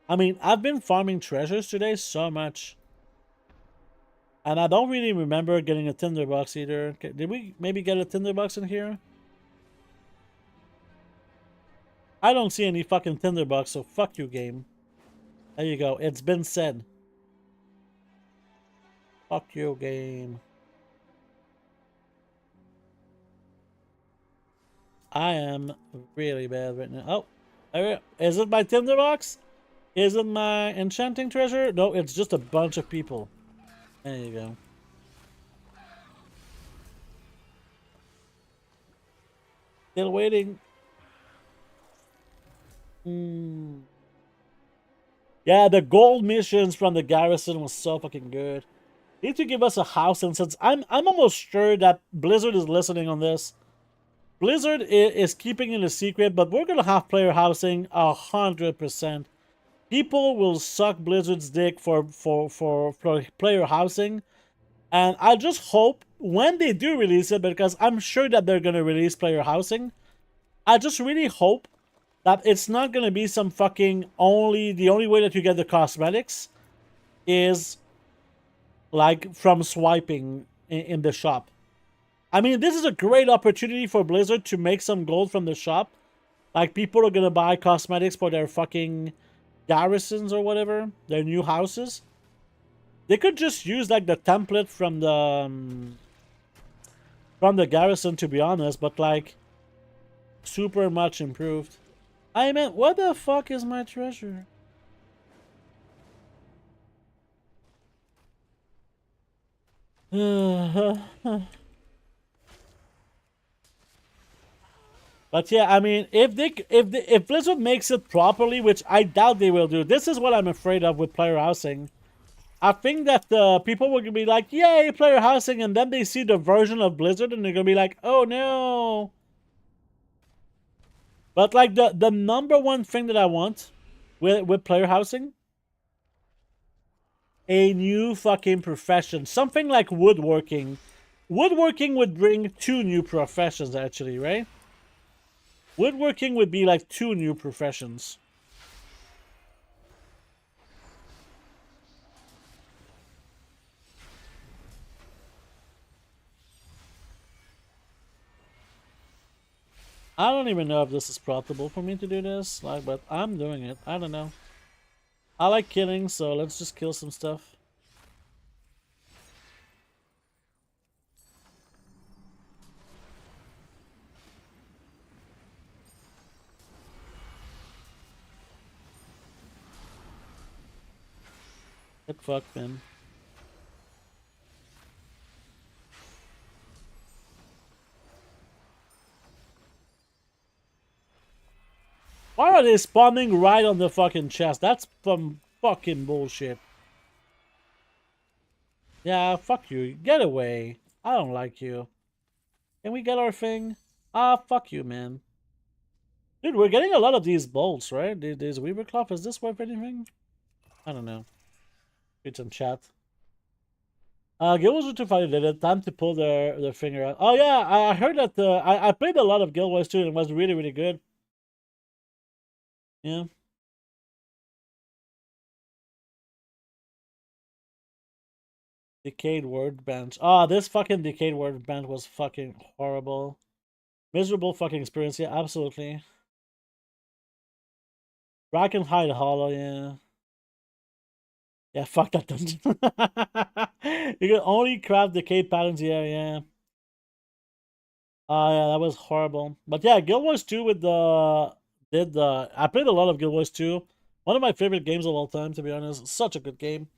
I mean, I've been farming treasures today so much. And I don't really remember getting a tinderbox either. Did we maybe get a tinderbox in here? I don't see any fucking tinderbox, so fuck you, game. There you go. It's been said. Fuck you, game. I am really bad right now. Oh, is it my tinderbox? Is it my enchanting treasure? No, it's just a bunch of people. There you go. Still waiting. Yeah, the gold missions from the garrison was so fucking good. They need to give us a house, and since I'm almost sure that Blizzard is listening on this. Blizzard is keeping it a secret, but we're gonna have player housing 100%. People will suck Blizzard's dick for player housing, and I just hope when they do release it, because I'm sure that they're gonna release player housing. I just really hope that it's not gonna be some fucking the only way that you get the cosmetics is like from swiping in the shop. I mean, this is a great opportunity for Blizzard to make some gold from the shop. Like, people are gonna buy cosmetics for their fucking garrisons or whatever, their new houses. They could just use like the template from the garrison, to be honest, but like super much improved. I meant, what the fuck is my treasure? But yeah, I mean, if Blizzard makes it properly, which I doubt they will do, this is what I'm afraid of with player housing. I think that people will be like, yay, player housing, and then they see the version of Blizzard and they're gonna be like, oh no. But like the number one thing that I want with player housing, a new fucking profession, something like woodworking. Woodworking would bring 2 new professions, actually, right? Woodworking would be like 2 new professions. I don't even know if this is profitable for me to do this, like, but I'm doing it. I don't know. I like killing, so let's just kill some stuff. Get fucked, man. Why are they spawning right on the fucking chest? That's some fucking bullshit. Yeah, fuck you. Get away. I don't like you. Can we get our thing? Ah, fuck you, man. Dude, we're getting a lot of these bolts, right? These Weaver Cloth, is this worth anything? I don't know. Read some chat. Guild Wars 2 did it. Time to pull their finger out. Oh yeah, I heard that I played a lot of Guild Wars 2 and it was really, really good. Yeah. Decayed Workbench. Ah, this fucking Decayed Workbench was fucking horrible. Miserable fucking experience, yeah, absolutely. Brackenhide Hollow, yeah. Yeah, fuck that dungeon. You can only craft decayed patterns, yeah. Yeah, that was horrible. But yeah, Guild Wars 2 with I played a lot of Guild Wars 2. One of my favorite games of all time, to be honest. Such a good game.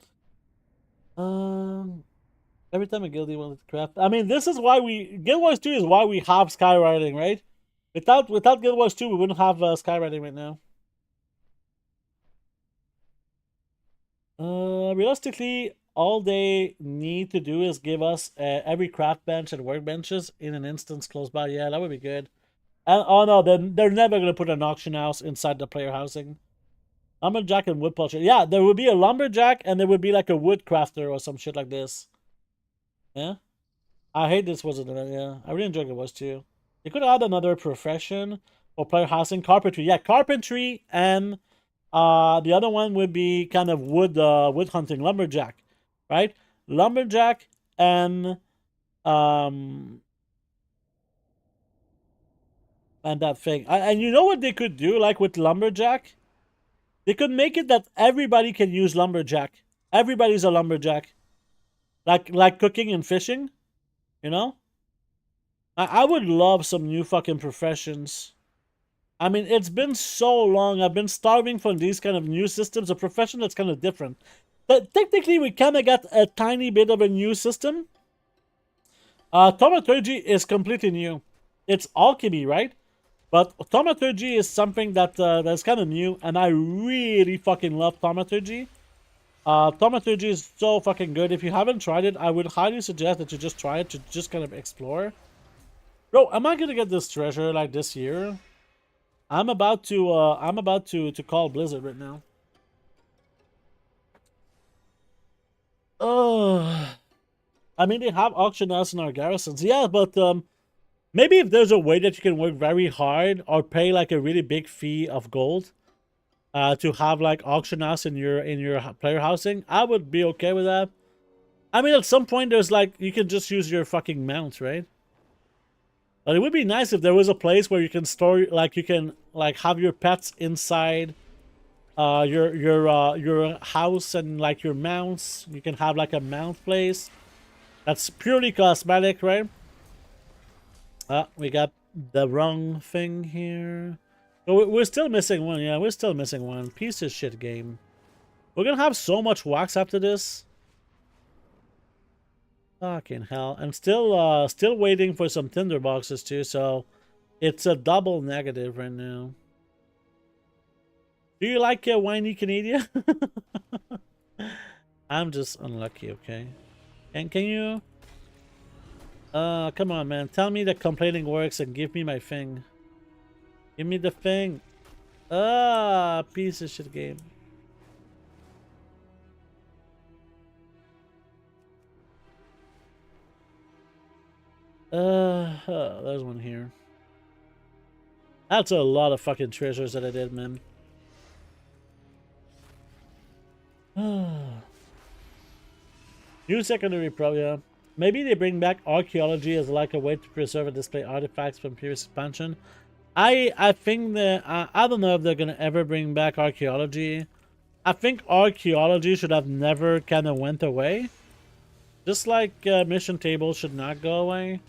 Every time a guildie wanted to craft. I mean, this is why Guild Wars 2 is why we have skywriting, right? Without Guild Wars 2, we wouldn't have skywriting right now. Realistically, all they need to do is give us every craft bench and workbenches in an instance close by. Yeah, that would be good. And oh no, then they're never gonna put an auction house inside the player housing. Lumberjack and wood polisher. Yeah, there would be a lumberjack and there would be like a wood crafter or some shit like this. Yeah, I hate this wasn't it. Yeah, I really enjoyed it was too. You could add another profession for player housing. Carpentry. Yeah, carpentry and the other one would be kind of wood hunting, lumberjack, right? Lumberjack and that thing. And you know what they could do, like with lumberjack? They could make it that everybody can use lumberjack. Everybody's a lumberjack. Like cooking and fishing, you know? I would love some new fucking professions. I mean, it's been so long. I've been starving for these kind of new systems. A profession that's kind of different. But technically, we kind of got a tiny bit of a new system. Thaumaturgy is completely new. It's alchemy, right? But thaumaturgy is something that's kind of new, and I really fucking love thaumaturgy. Thaumaturgy is so fucking good. If you haven't tried it, I would highly suggest that you just try it to just kind of explore. Bro, am I gonna get this treasure like this year? I'm about to call Blizzard right now. Oh, I mean they have auction house in our garrisons, yeah, but maybe if there's a way that you can work very hard or pay like a really big fee of gold, to have like auction house in your player housing, I would be okay with that. I mean, at some point there's like you can just use your fucking mount, right? But it would be nice if there was a place where you can store, like you can like have your pets inside your house and like your mounts. You can have like a mount place that's purely cosmetic, right? We got the wrong thing here. But we're still missing one. Yeah, we're still missing one. Piece of shit game. We're gonna have so much wax after this. Fucking hell. I'm still waiting for some tinder boxes too, so it's a double negative right now. Do you like whiny Canadian? I'm just unlucky, okay? And can you come on, man. Tell me that complaining works and give me my thing. Give me the thing. Piece of shit game. There's one here. That's a lot of fucking treasures that I did, man. New secondary pro, yeah. Maybe they bring back archaeology as like a way to preserve and display artifacts from previous expansion. I think that I don't know if they're gonna ever bring back archaeology. I think archaeology should have never kind of went away. Just like mission tables should not go away.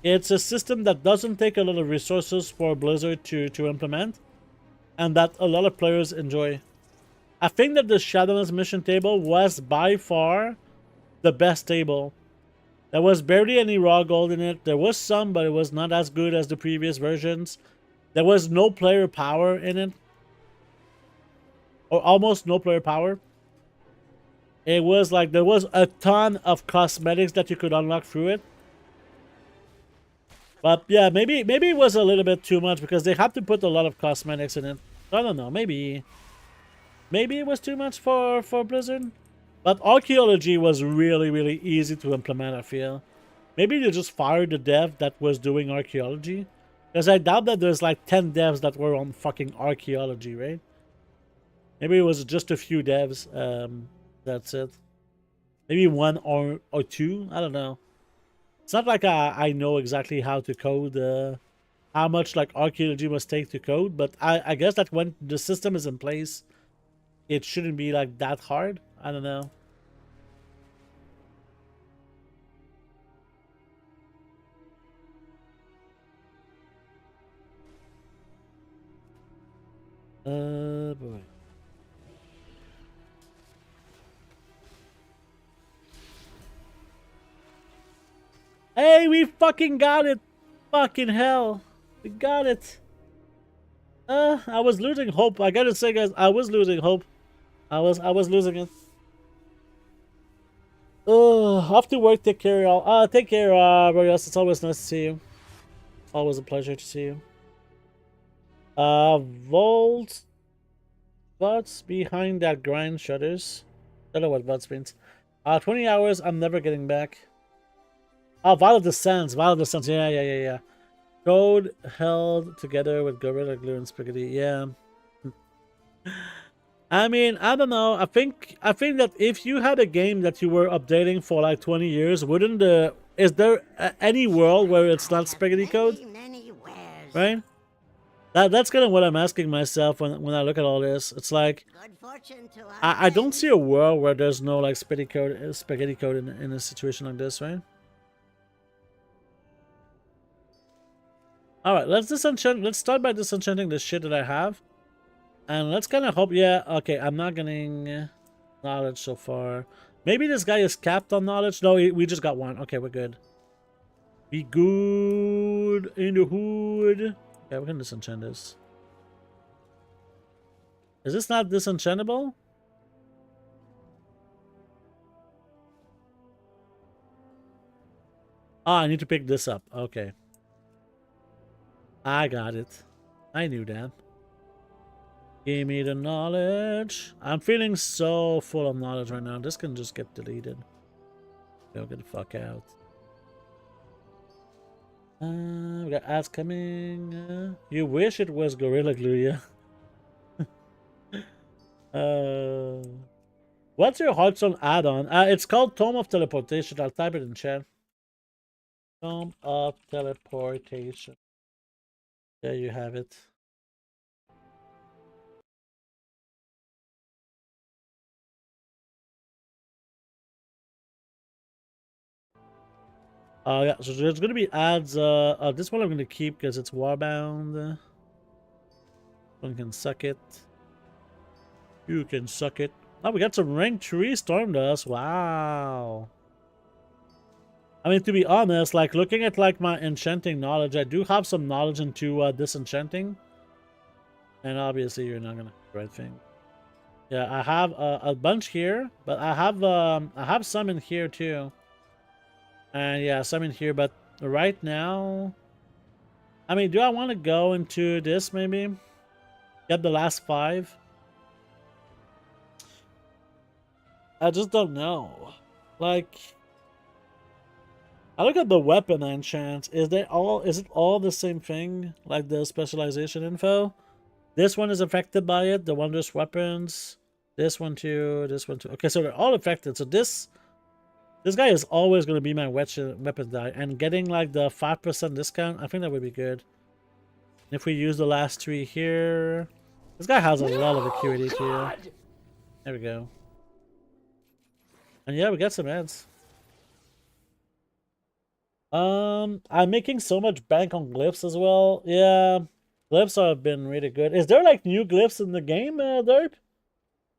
It's a system that doesn't take a lot of resources for Blizzard to implement, and that a lot of players enjoy. I think that the Shadowlands mission table was by far the best table. There was barely any raw gold in it. There was some, but it was not as good as the previous versions. There was no player power in it. Or almost no player power. It was like there was a ton of cosmetics that you could unlock through it. But yeah, maybe it was a little bit too much because they had to put a lot of cosmetics in it. I don't know, maybe it was too much for Blizzard. But archaeology was really, really easy to implement, I feel. Maybe they just fired the dev that was doing archaeology. Because I doubt that there's like 10 devs that were on fucking archaeology, right? Maybe it was just a few devs. That's it. Maybe one or two. I don't know. It's not like I know exactly how to code, how much like archaeology must take to code. But I guess that when the system is in place, it shouldn't be like that hard. I don't know. Boy. Hey, we fucking got it! Fucking hell. We got it. I was losing hope. I gotta say, guys, I was losing hope. I was losing it. Off to work. Take care, y'all. Take care, Royos. It's always nice to see you. Always a pleasure to see you. Vault. What's behind that grind shutters? I don't know what VODs means. 20 hours. I'm never getting back. Oh, Vial of Descents. Vial of Descents. Yeah. Code held together with Gorilla Glue and Spaghetti. Yeah. I mean, I don't know. I think that if you had a game that you were updating for like 20 years, is there any world where it's not spaghetti code? Right? That's kind of what I'm asking myself when I look at all this. It's like I don't see a world where there's no like spaghetti code in a situation like this, right? All right, let's start by disenchanting the shit that I have. And let's kind of hope, yeah, okay, I'm not getting knowledge so far. Maybe this guy is capped on knowledge. No, we just got one. Okay, we're good. Be good in the hood. Okay, we can disenchant this. Is this not disenchantable? Ah, I need to pick this up. Okay. I got it. I knew that. Give me the knowledge. I'm feeling so full of knowledge right now. This can just get deleted. Go get the fuck out. We got ads coming. You wish it was Gorilla Glue, yeah. What's your Hearthstone add-on? It's called Tome of Teleportation. I'll type it in chat. Tome of Teleportation. There you have it. Yeah, so there's gonna be ads. This one I'm gonna keep because it's warbound. One can suck it. You can suck it. Oh, we got some rank 3 Storm Dust. Wow. I mean, to be honest, like looking at like my enchanting knowledge, I do have some knowledge into disenchanting. And obviously, you're not gonna do the right thing. Yeah, I have a bunch here, but I have some in here too. And yeah, some in here, but right now, I mean, do I want to go into this maybe? Get the last 5? I just don't know. Like, I look at the weapon enchants. Is it all the same thing? Like the specialization info? This one is affected by it, the wondrous weapons. This one too, this one too. Okay, so they're all affected. So this guy is always going to be my weapon die. And getting like the 5% discount, I think that would be good. If we use the last 3 here. This guy has a lot of acuity too. There we go. And yeah, we got some ads. I'm making so much bank on glyphs as well. Yeah, glyphs have been really good. Is there like new glyphs in the game, Derp?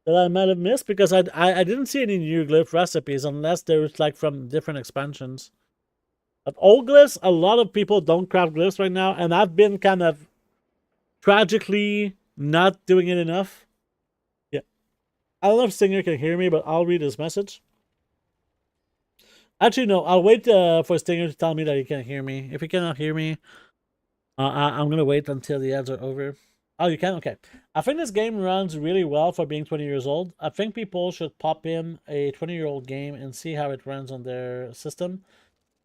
that I might have missed? Because I didn't see any new glyph recipes unless there's like from different expansions. But old glyphs, a lot of people don't craft glyphs right now, and I've been kind of tragically not doing it enough. Yeah. I don't know if Singer can hear me, but I'll read his message. Actually, no, I'll wait for Stinger to tell me that he can't hear me. If he cannot hear me, I'm going to wait until the ads are over. Oh, you can? Okay. I think this game runs really well for being 20 years old. I think people should pop in a 20-year-old game and see how it runs on their system.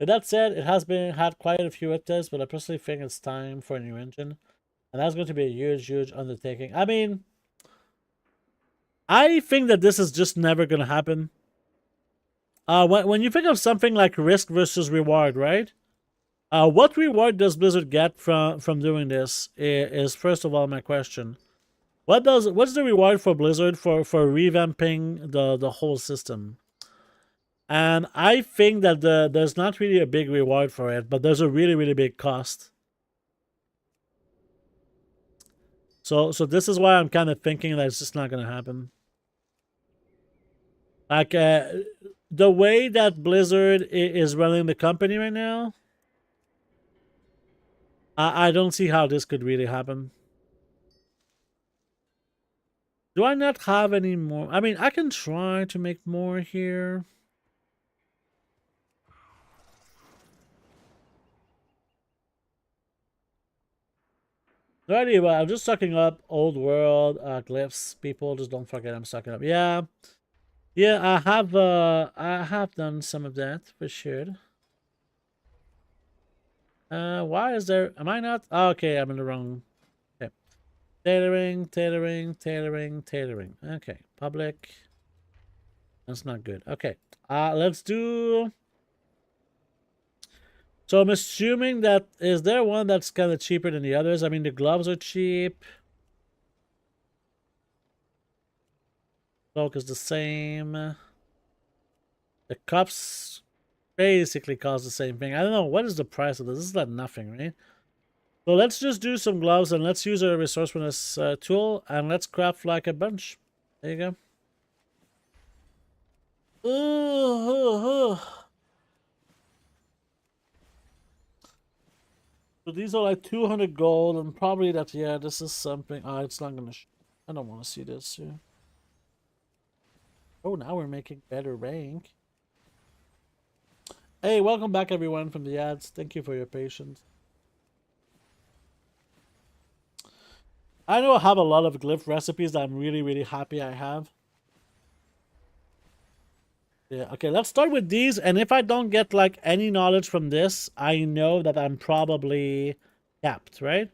With that said, it has had quite a few updates, but I personally think it's time for a new engine. And that's going to be a huge, huge undertaking. I mean, I think that this is just never going to happen. When you think of something like risk versus reward, right? What reward does Blizzard get from doing this is first of all my question. What's the reward for Blizzard for revamping the whole system? And I think that there's not really a big reward for it, but there's a really, really big cost. So this is why I'm kind of thinking that it's just not gonna happen. Like the way that Blizzard is running the company right now, I don't see how this could really happen. Do I not have any more? I mean, I can try to make more here. Anyway, I'm just sucking up old world glyphs. People just don't forget I'm sucking up. Yeah. Yeah, I have done some of that for sure. Why is there, am I not? Oh, okay, I'm in the wrong. Okay. Tailoring. Okay, public. That's not good. Okay, let's do. So I'm assuming that, is there one that's kind of cheaper than the others? I mean, the gloves are cheap. Cloak is the same. The cups basically cost the same thing. I don't know, what is the price of this? This is like nothing, right? So let's just do some gloves and let's use a resourcefulness tool and let's craft like a bunch. There you go. So these are like 200 gold and probably that, yeah, this is something. Oh, it's not gonna, I don't want to see this. Yeah. Oh, now we're making better rank. Hey, welcome back everyone from the ads. Thank you for your patience. I know I have a lot of glyph recipes that I'm really, really happy I have. Yeah, okay, let's start with these. And if I don't get like any knowledge from this, I know that I'm probably capped, right?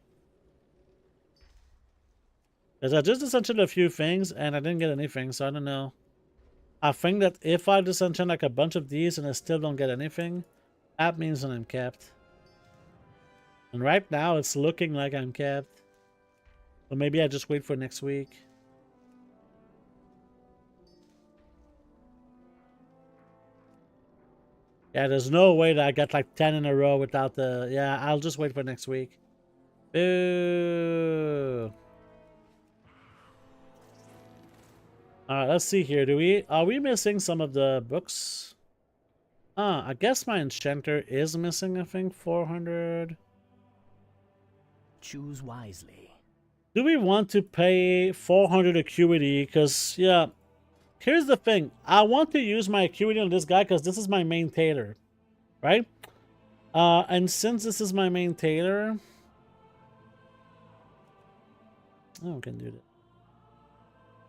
Because I just disenchanted a few things and I didn't get anything, so I don't know. I think that if I disenchant like a bunch of these and I still don't get anything, that means that I'm capped. And right now it's looking like I'm capped. So maybe I just wait for next week. Yeah, there's no way that I got like 10 in a row without the... Yeah, I'll just wait for next week. Boo! Alright, let's see here. Are we missing some of the books? I guess my enchanter is missing, I think, 400. Choose wisely. Do we want to pay 400 acuity? Because, yeah, here's the thing. I want to use my acuity on this guy because this is my main tailor, right? And since this is my main tailor... Oh, I can do that.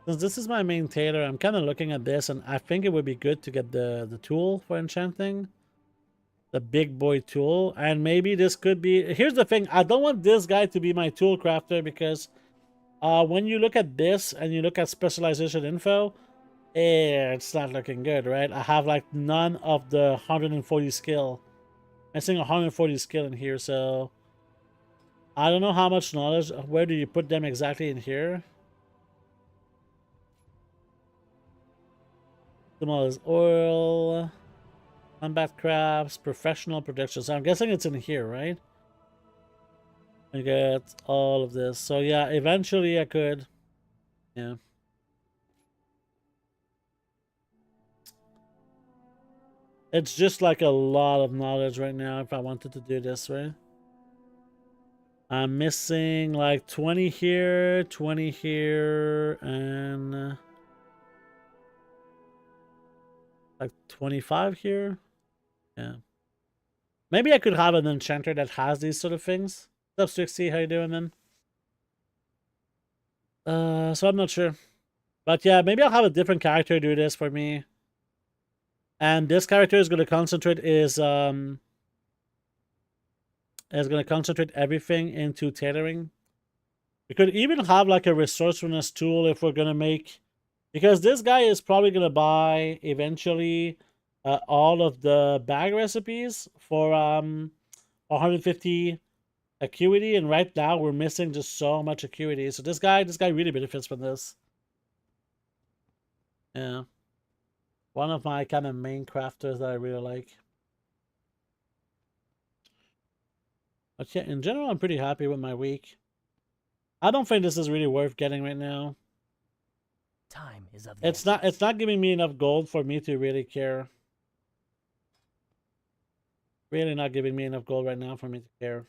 Since this is my main tailor, I'm kind of looking at this, and I think it would be good to get the tool for enchanting. The big boy tool. And maybe this could be... Here's the thing. I don't want this guy to be my tool crafter because when you look at this and you look at specialization info, it's not looking good, right? I have like none of the 140 skill. I'm seeing 140 skill in here, so... I don't know how much knowledge... Where do you put them exactly in here? Is oil, combat crafts, professional protection. So I'm guessing it's in here, right? I get all of this. So yeah, eventually I could. Yeah. It's just like a lot of knowledge right now if I wanted to do this, right? I'm missing like 20 here, 20 here, and like 25 here. Yeah. Maybe I could have an enchanter that has these sort of things. What's up, Strixie? How you doing, man? So I'm not sure. But yeah, maybe I'll have a different character do this for me. And this character is going to concentrate is going to concentrate everything into tailoring. We could even have like a resourcefulness tool if we're going to make, because this guy is probably going to buy eventually all of the bag recipes for 150 acuity, and right now we're missing just so much acuity. So this guy really benefits from this. Yeah. One of my kind of main crafters that I really like. But yeah, in general, I'm pretty happy with my week. I don't think this is really worth getting right now. Time is of It's not giving me enough gold for me to really care. Really not giving me enough gold right now for me to care.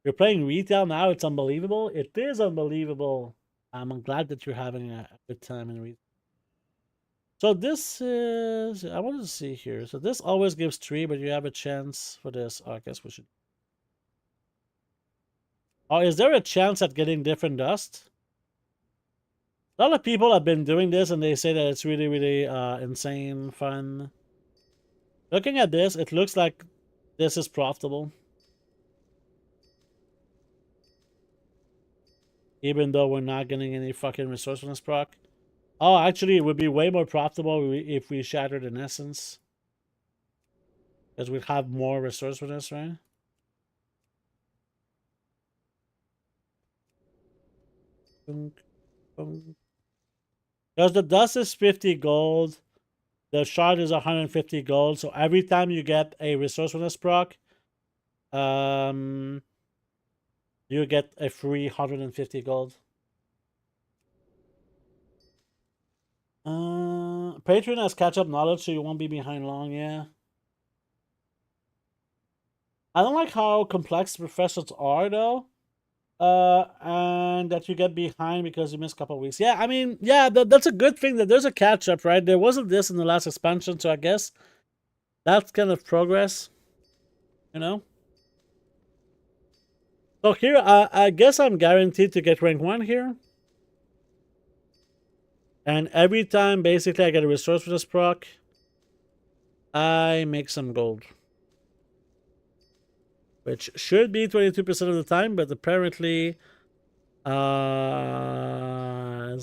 You're playing retail now, it's unbelievable. It is unbelievable. I'm glad that you're having a good time in retail. So this is, I wanted to see here. So this always gives 3, but you have a chance for this. Oh, I guess we should. Oh, is there a chance at getting different dust? A lot of people have been doing this and they say that it's really, really insane fun. Looking at this, it looks like this is profitable. Even though we're not getting any fucking resourcefulness proc. Oh, actually, it would be way more profitable if we shattered in essence. Because we'd have more resourcefulness, right? Because the dust is 50 gold. The shard is 150 gold. So every time you get a resourcefulness proc, you get a free 150 gold. Patron has catch-up knowledge, so you won't be behind long, yeah. I don't like how complex the professions are, though. And that you get behind because you missed a couple weeks. Yeah, I mean, yeah, that's a good thing that there's a catch-up, right? There wasn't this in the last expansion, so I guess that's kind of progress, you know? So here, I guess I'm guaranteed to get rank 1 here. And every time, basically, I get a resourcefulness proc, I make some gold. Which should be 22% of the time, but apparently, it's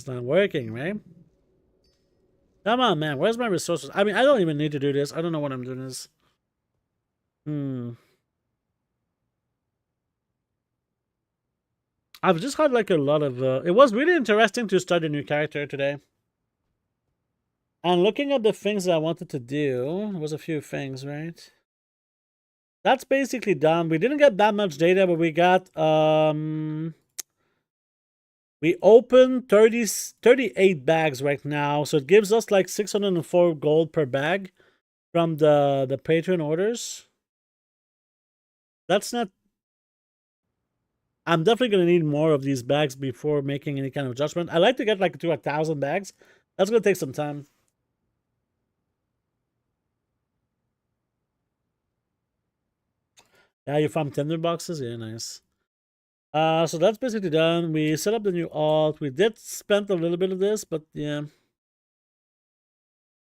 not working, right? Come on, man. Where's my resources? I mean, I don't even need to do this. I don't know what I'm doing this. I've just had like a lot of... it was really interesting to start a new character today. And looking at the things that I wanted to do, there was a few things, right? That's basically done. We didn't get that much data, but we got... we opened 38 bags right now, so it gives us like 604 gold per bag from the Patron orders. That's not... I'm definitely going to need more of these bags before making any kind of adjustment. I like to get like to 1,000 bags. That's going to take some time. Yeah, you found tender boxes? Yeah, nice. So that's basically done. We set up the new alt. We did spend a little bit of this, but yeah.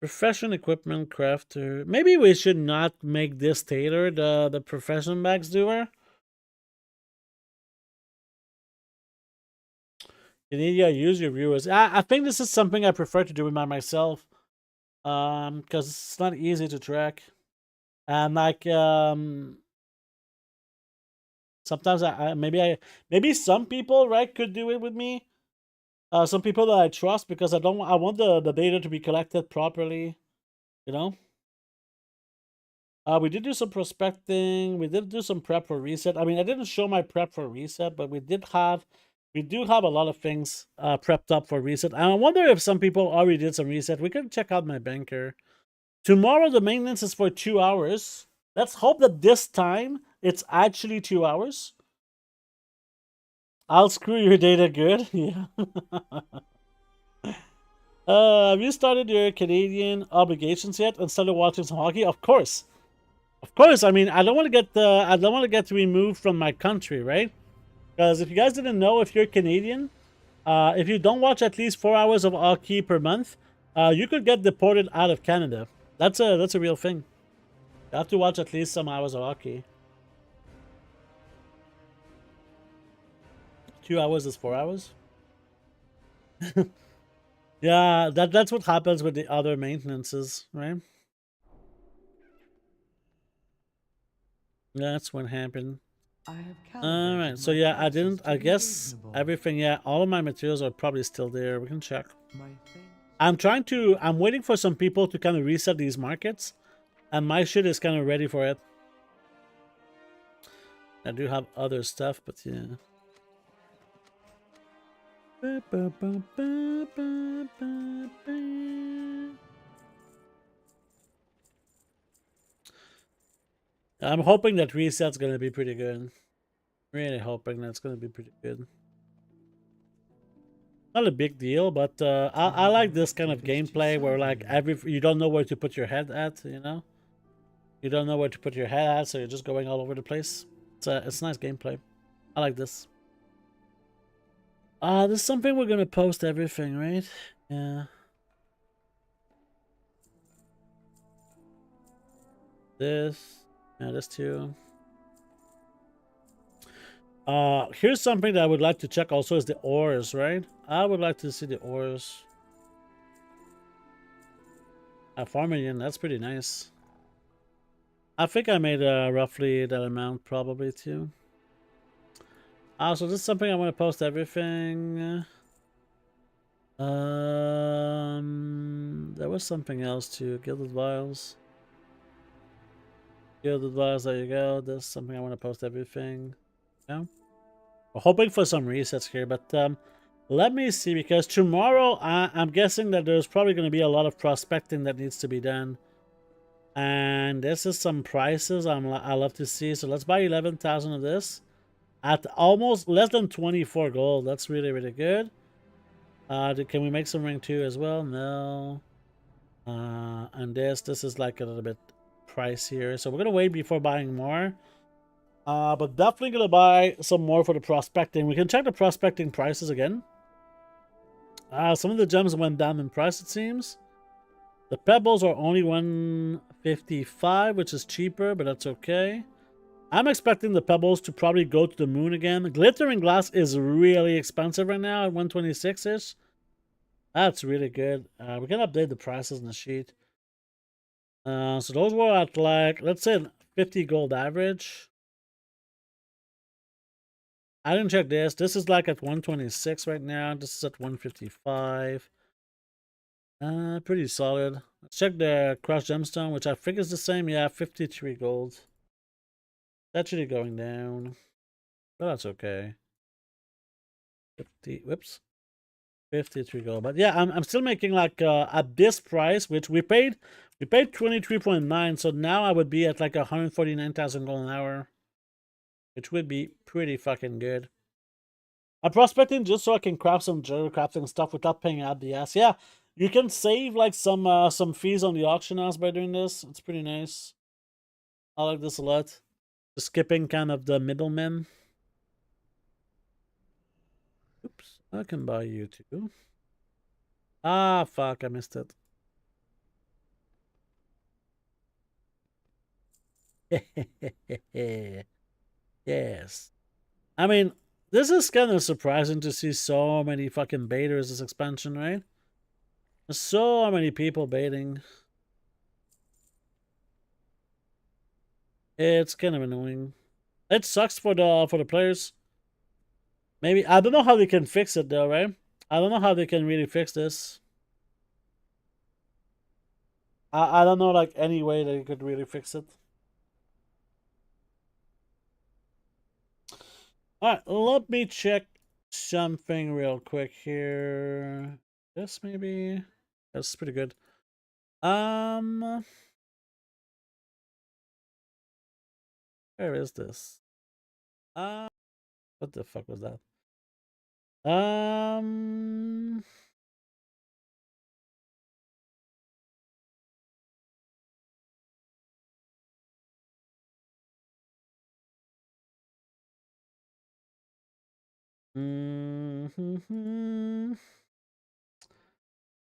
Profession equipment crafter. Maybe we should not make this tailor the profession bags doer. You need to use your viewers. I think this is something I prefer to do by myself. Because it's not easy to track. And like sometimes maybe some people, right, could do it with me. Some people that I trust, because I want the data to be collected properly, you know. We did do some prospecting. We did do some prep for reset. I mean, I didn't show my prep for reset, but we did have we do have a lot of things prepped up for reset. And I wonder if some people already did some reset. We can check out my banker. Tomorrow, the maintenance is for 2 hours. Let's hope that this time it's actually 2 hours. I'll screw your data good. Yeah. Have you started your Canadian obligations yet and started watching some hockey? Of course. Of course. I mean, I don't want to get removed from my country, right? Because if you guys didn't know, if you're Canadian, if you don't watch at least 4 hours of hockey per month, you could get deported out of Canada. That's a real thing. You have to watch at least some hours of hockey. 2 hours is 4 hours. Yeah, that's what happens with the other maintenances, right? That's what happened. All right, so yeah, I guess everything. Yeah, all of my materials are probably still there. We can check. I'm waiting for some people to kind of reset these markets, and my shit is kind of ready for it. I do have other stuff, but yeah. I'm hoping that reset's gonna be pretty good. Really hoping that's gonna be pretty good. Not a big deal, but I like this kind of gameplay where like you don't know where to put your head at, you know? You don't know where to put your head at, so you're just going all over the place. It's nice gameplay. I like this. There's something we're gonna post everything, right? Yeah. This. Yeah, this too. Here's something that I would like to check also is the ores, right? I would like to see the ores. 4 million, that's pretty nice. I think I made roughly that amount probably too. So this is something I want to post everything. There was something else too. Gilded vials. Gilded vials, there you go. This is something I want to post everything. Yeah. We're hoping for some resets here, but let me see, because tomorrow I'm guessing that there's probably going to be a lot of prospecting that needs to be done. And this is some prices I love to see. So let's buy 11,000 of this at almost less than 24 gold. That's really, really good. Can we make some ring too as well? No. And this is like a little bit pricier. So we're going to wait before buying more. But definitely going to buy some more for the prospecting. We can check the prospecting prices again. Some of the gems went down in price, it seems. The pebbles are only 155, which is cheaper, but that's okay. I'm expecting the pebbles to probably go to the moon again. Glittering glass is really expensive right now at 126-ish. That's really good. We can update the prices in the sheet. So those were at like, let's say 50 gold average. I didn't check this. This is like at 126 right now. This is at 155. Pretty solid. Let's check the crushed gemstone, which I think is the same. Yeah, 53 gold. It's actually going down, but that's okay. 53 gold. But yeah, I'm still making like at this price, which we paid 23.9. So now I would be at like 149,000 gold an hour, which would be pretty fucking good. I'm prospecting just so I can craft some jewelcrafting stuff without paying out the ass. Yeah, you can save like some fees on the auction house by doing this. It's pretty nice. I like this a lot. Just skipping kind of the middlemen. Oops, I can buy you too. Ah, fuck, I missed it. Yes. I mean, this is kind of surprising to see so many fucking baiters this expansion, right? There's so many people baiting. It's kind of annoying. It sucks for the players. Maybe I don't know how they can fix it though, right? I don't know how they can really fix this. I don't know like any way they could really fix it. Alright, let me check something real quick here. This maybe. That's pretty good. Where is this? What the fuck was that?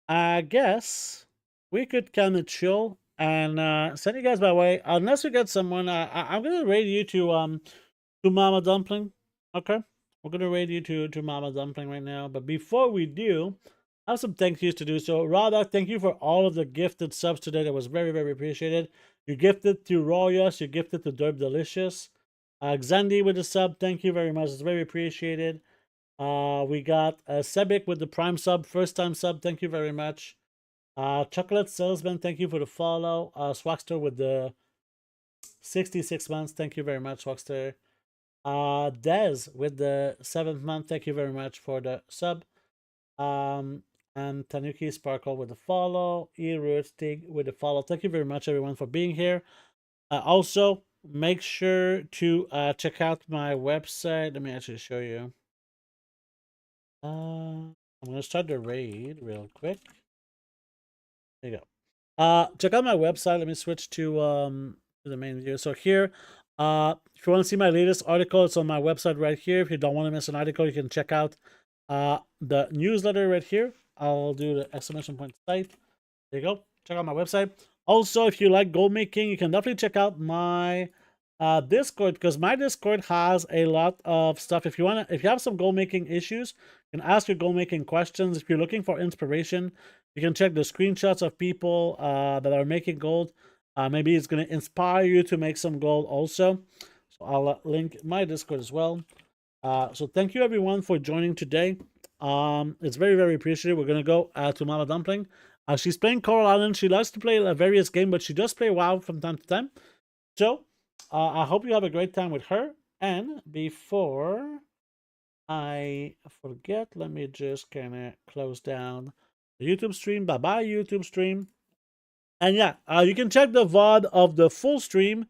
I guess we could kind of chill and send you guys my way. Unless we get someone, I'm gonna raid you to Mama Dumpling. Okay, we're gonna raid you to Mama Dumpling right now. But before we do, I have some thank yous to do. So Rada, thank you for all of the gifted subs today. That was very, very appreciated. You gifted to Royas, you gifted to Derb Delicious. Xandi with the sub, thank you very much. It's very appreciated. We got Sebik with the Prime sub, first time sub, thank you very much. Chocolate Salesman, thank you for the follow. Swagster with the 66 months, thank you very much, Swagster. Dez with the 7th month, thank you very much for the sub. And Tanuki Sparkle with the follow. Stig with the follow. Thank you very much, everyone, for being here. Also, make sure to check out my website. Let me actually show you. I'm gonna start the raid real quick. There you go. Check out my website. Let me switch to the main view. So here, if you want to see my latest article, it's on my website right here. If you don't want to miss an article, you can check out the newsletter right here. I'll do the exclamation point site. There you go. Check out my website. Also, if you like gold making, you can definitely check out my Discord, because my Discord has a lot of stuff. If you have some gold making issues, you can ask your gold making questions. If you're looking for inspiration, you can check the screenshots of people that are making gold. Maybe it's going to inspire you to make some gold also. So I'll link my Discord as well. So thank you everyone for joining today. It's very, very appreciated. We're gonna go to Mama Dumpling. She's playing Coral Island. She likes to play a various game, but she does play WoW from time to time. So I hope you have a great time with her. And before I forget, let me just kind of close down the YouTube stream. Bye bye YouTube stream. And yeah, you can check the VOD of the full stream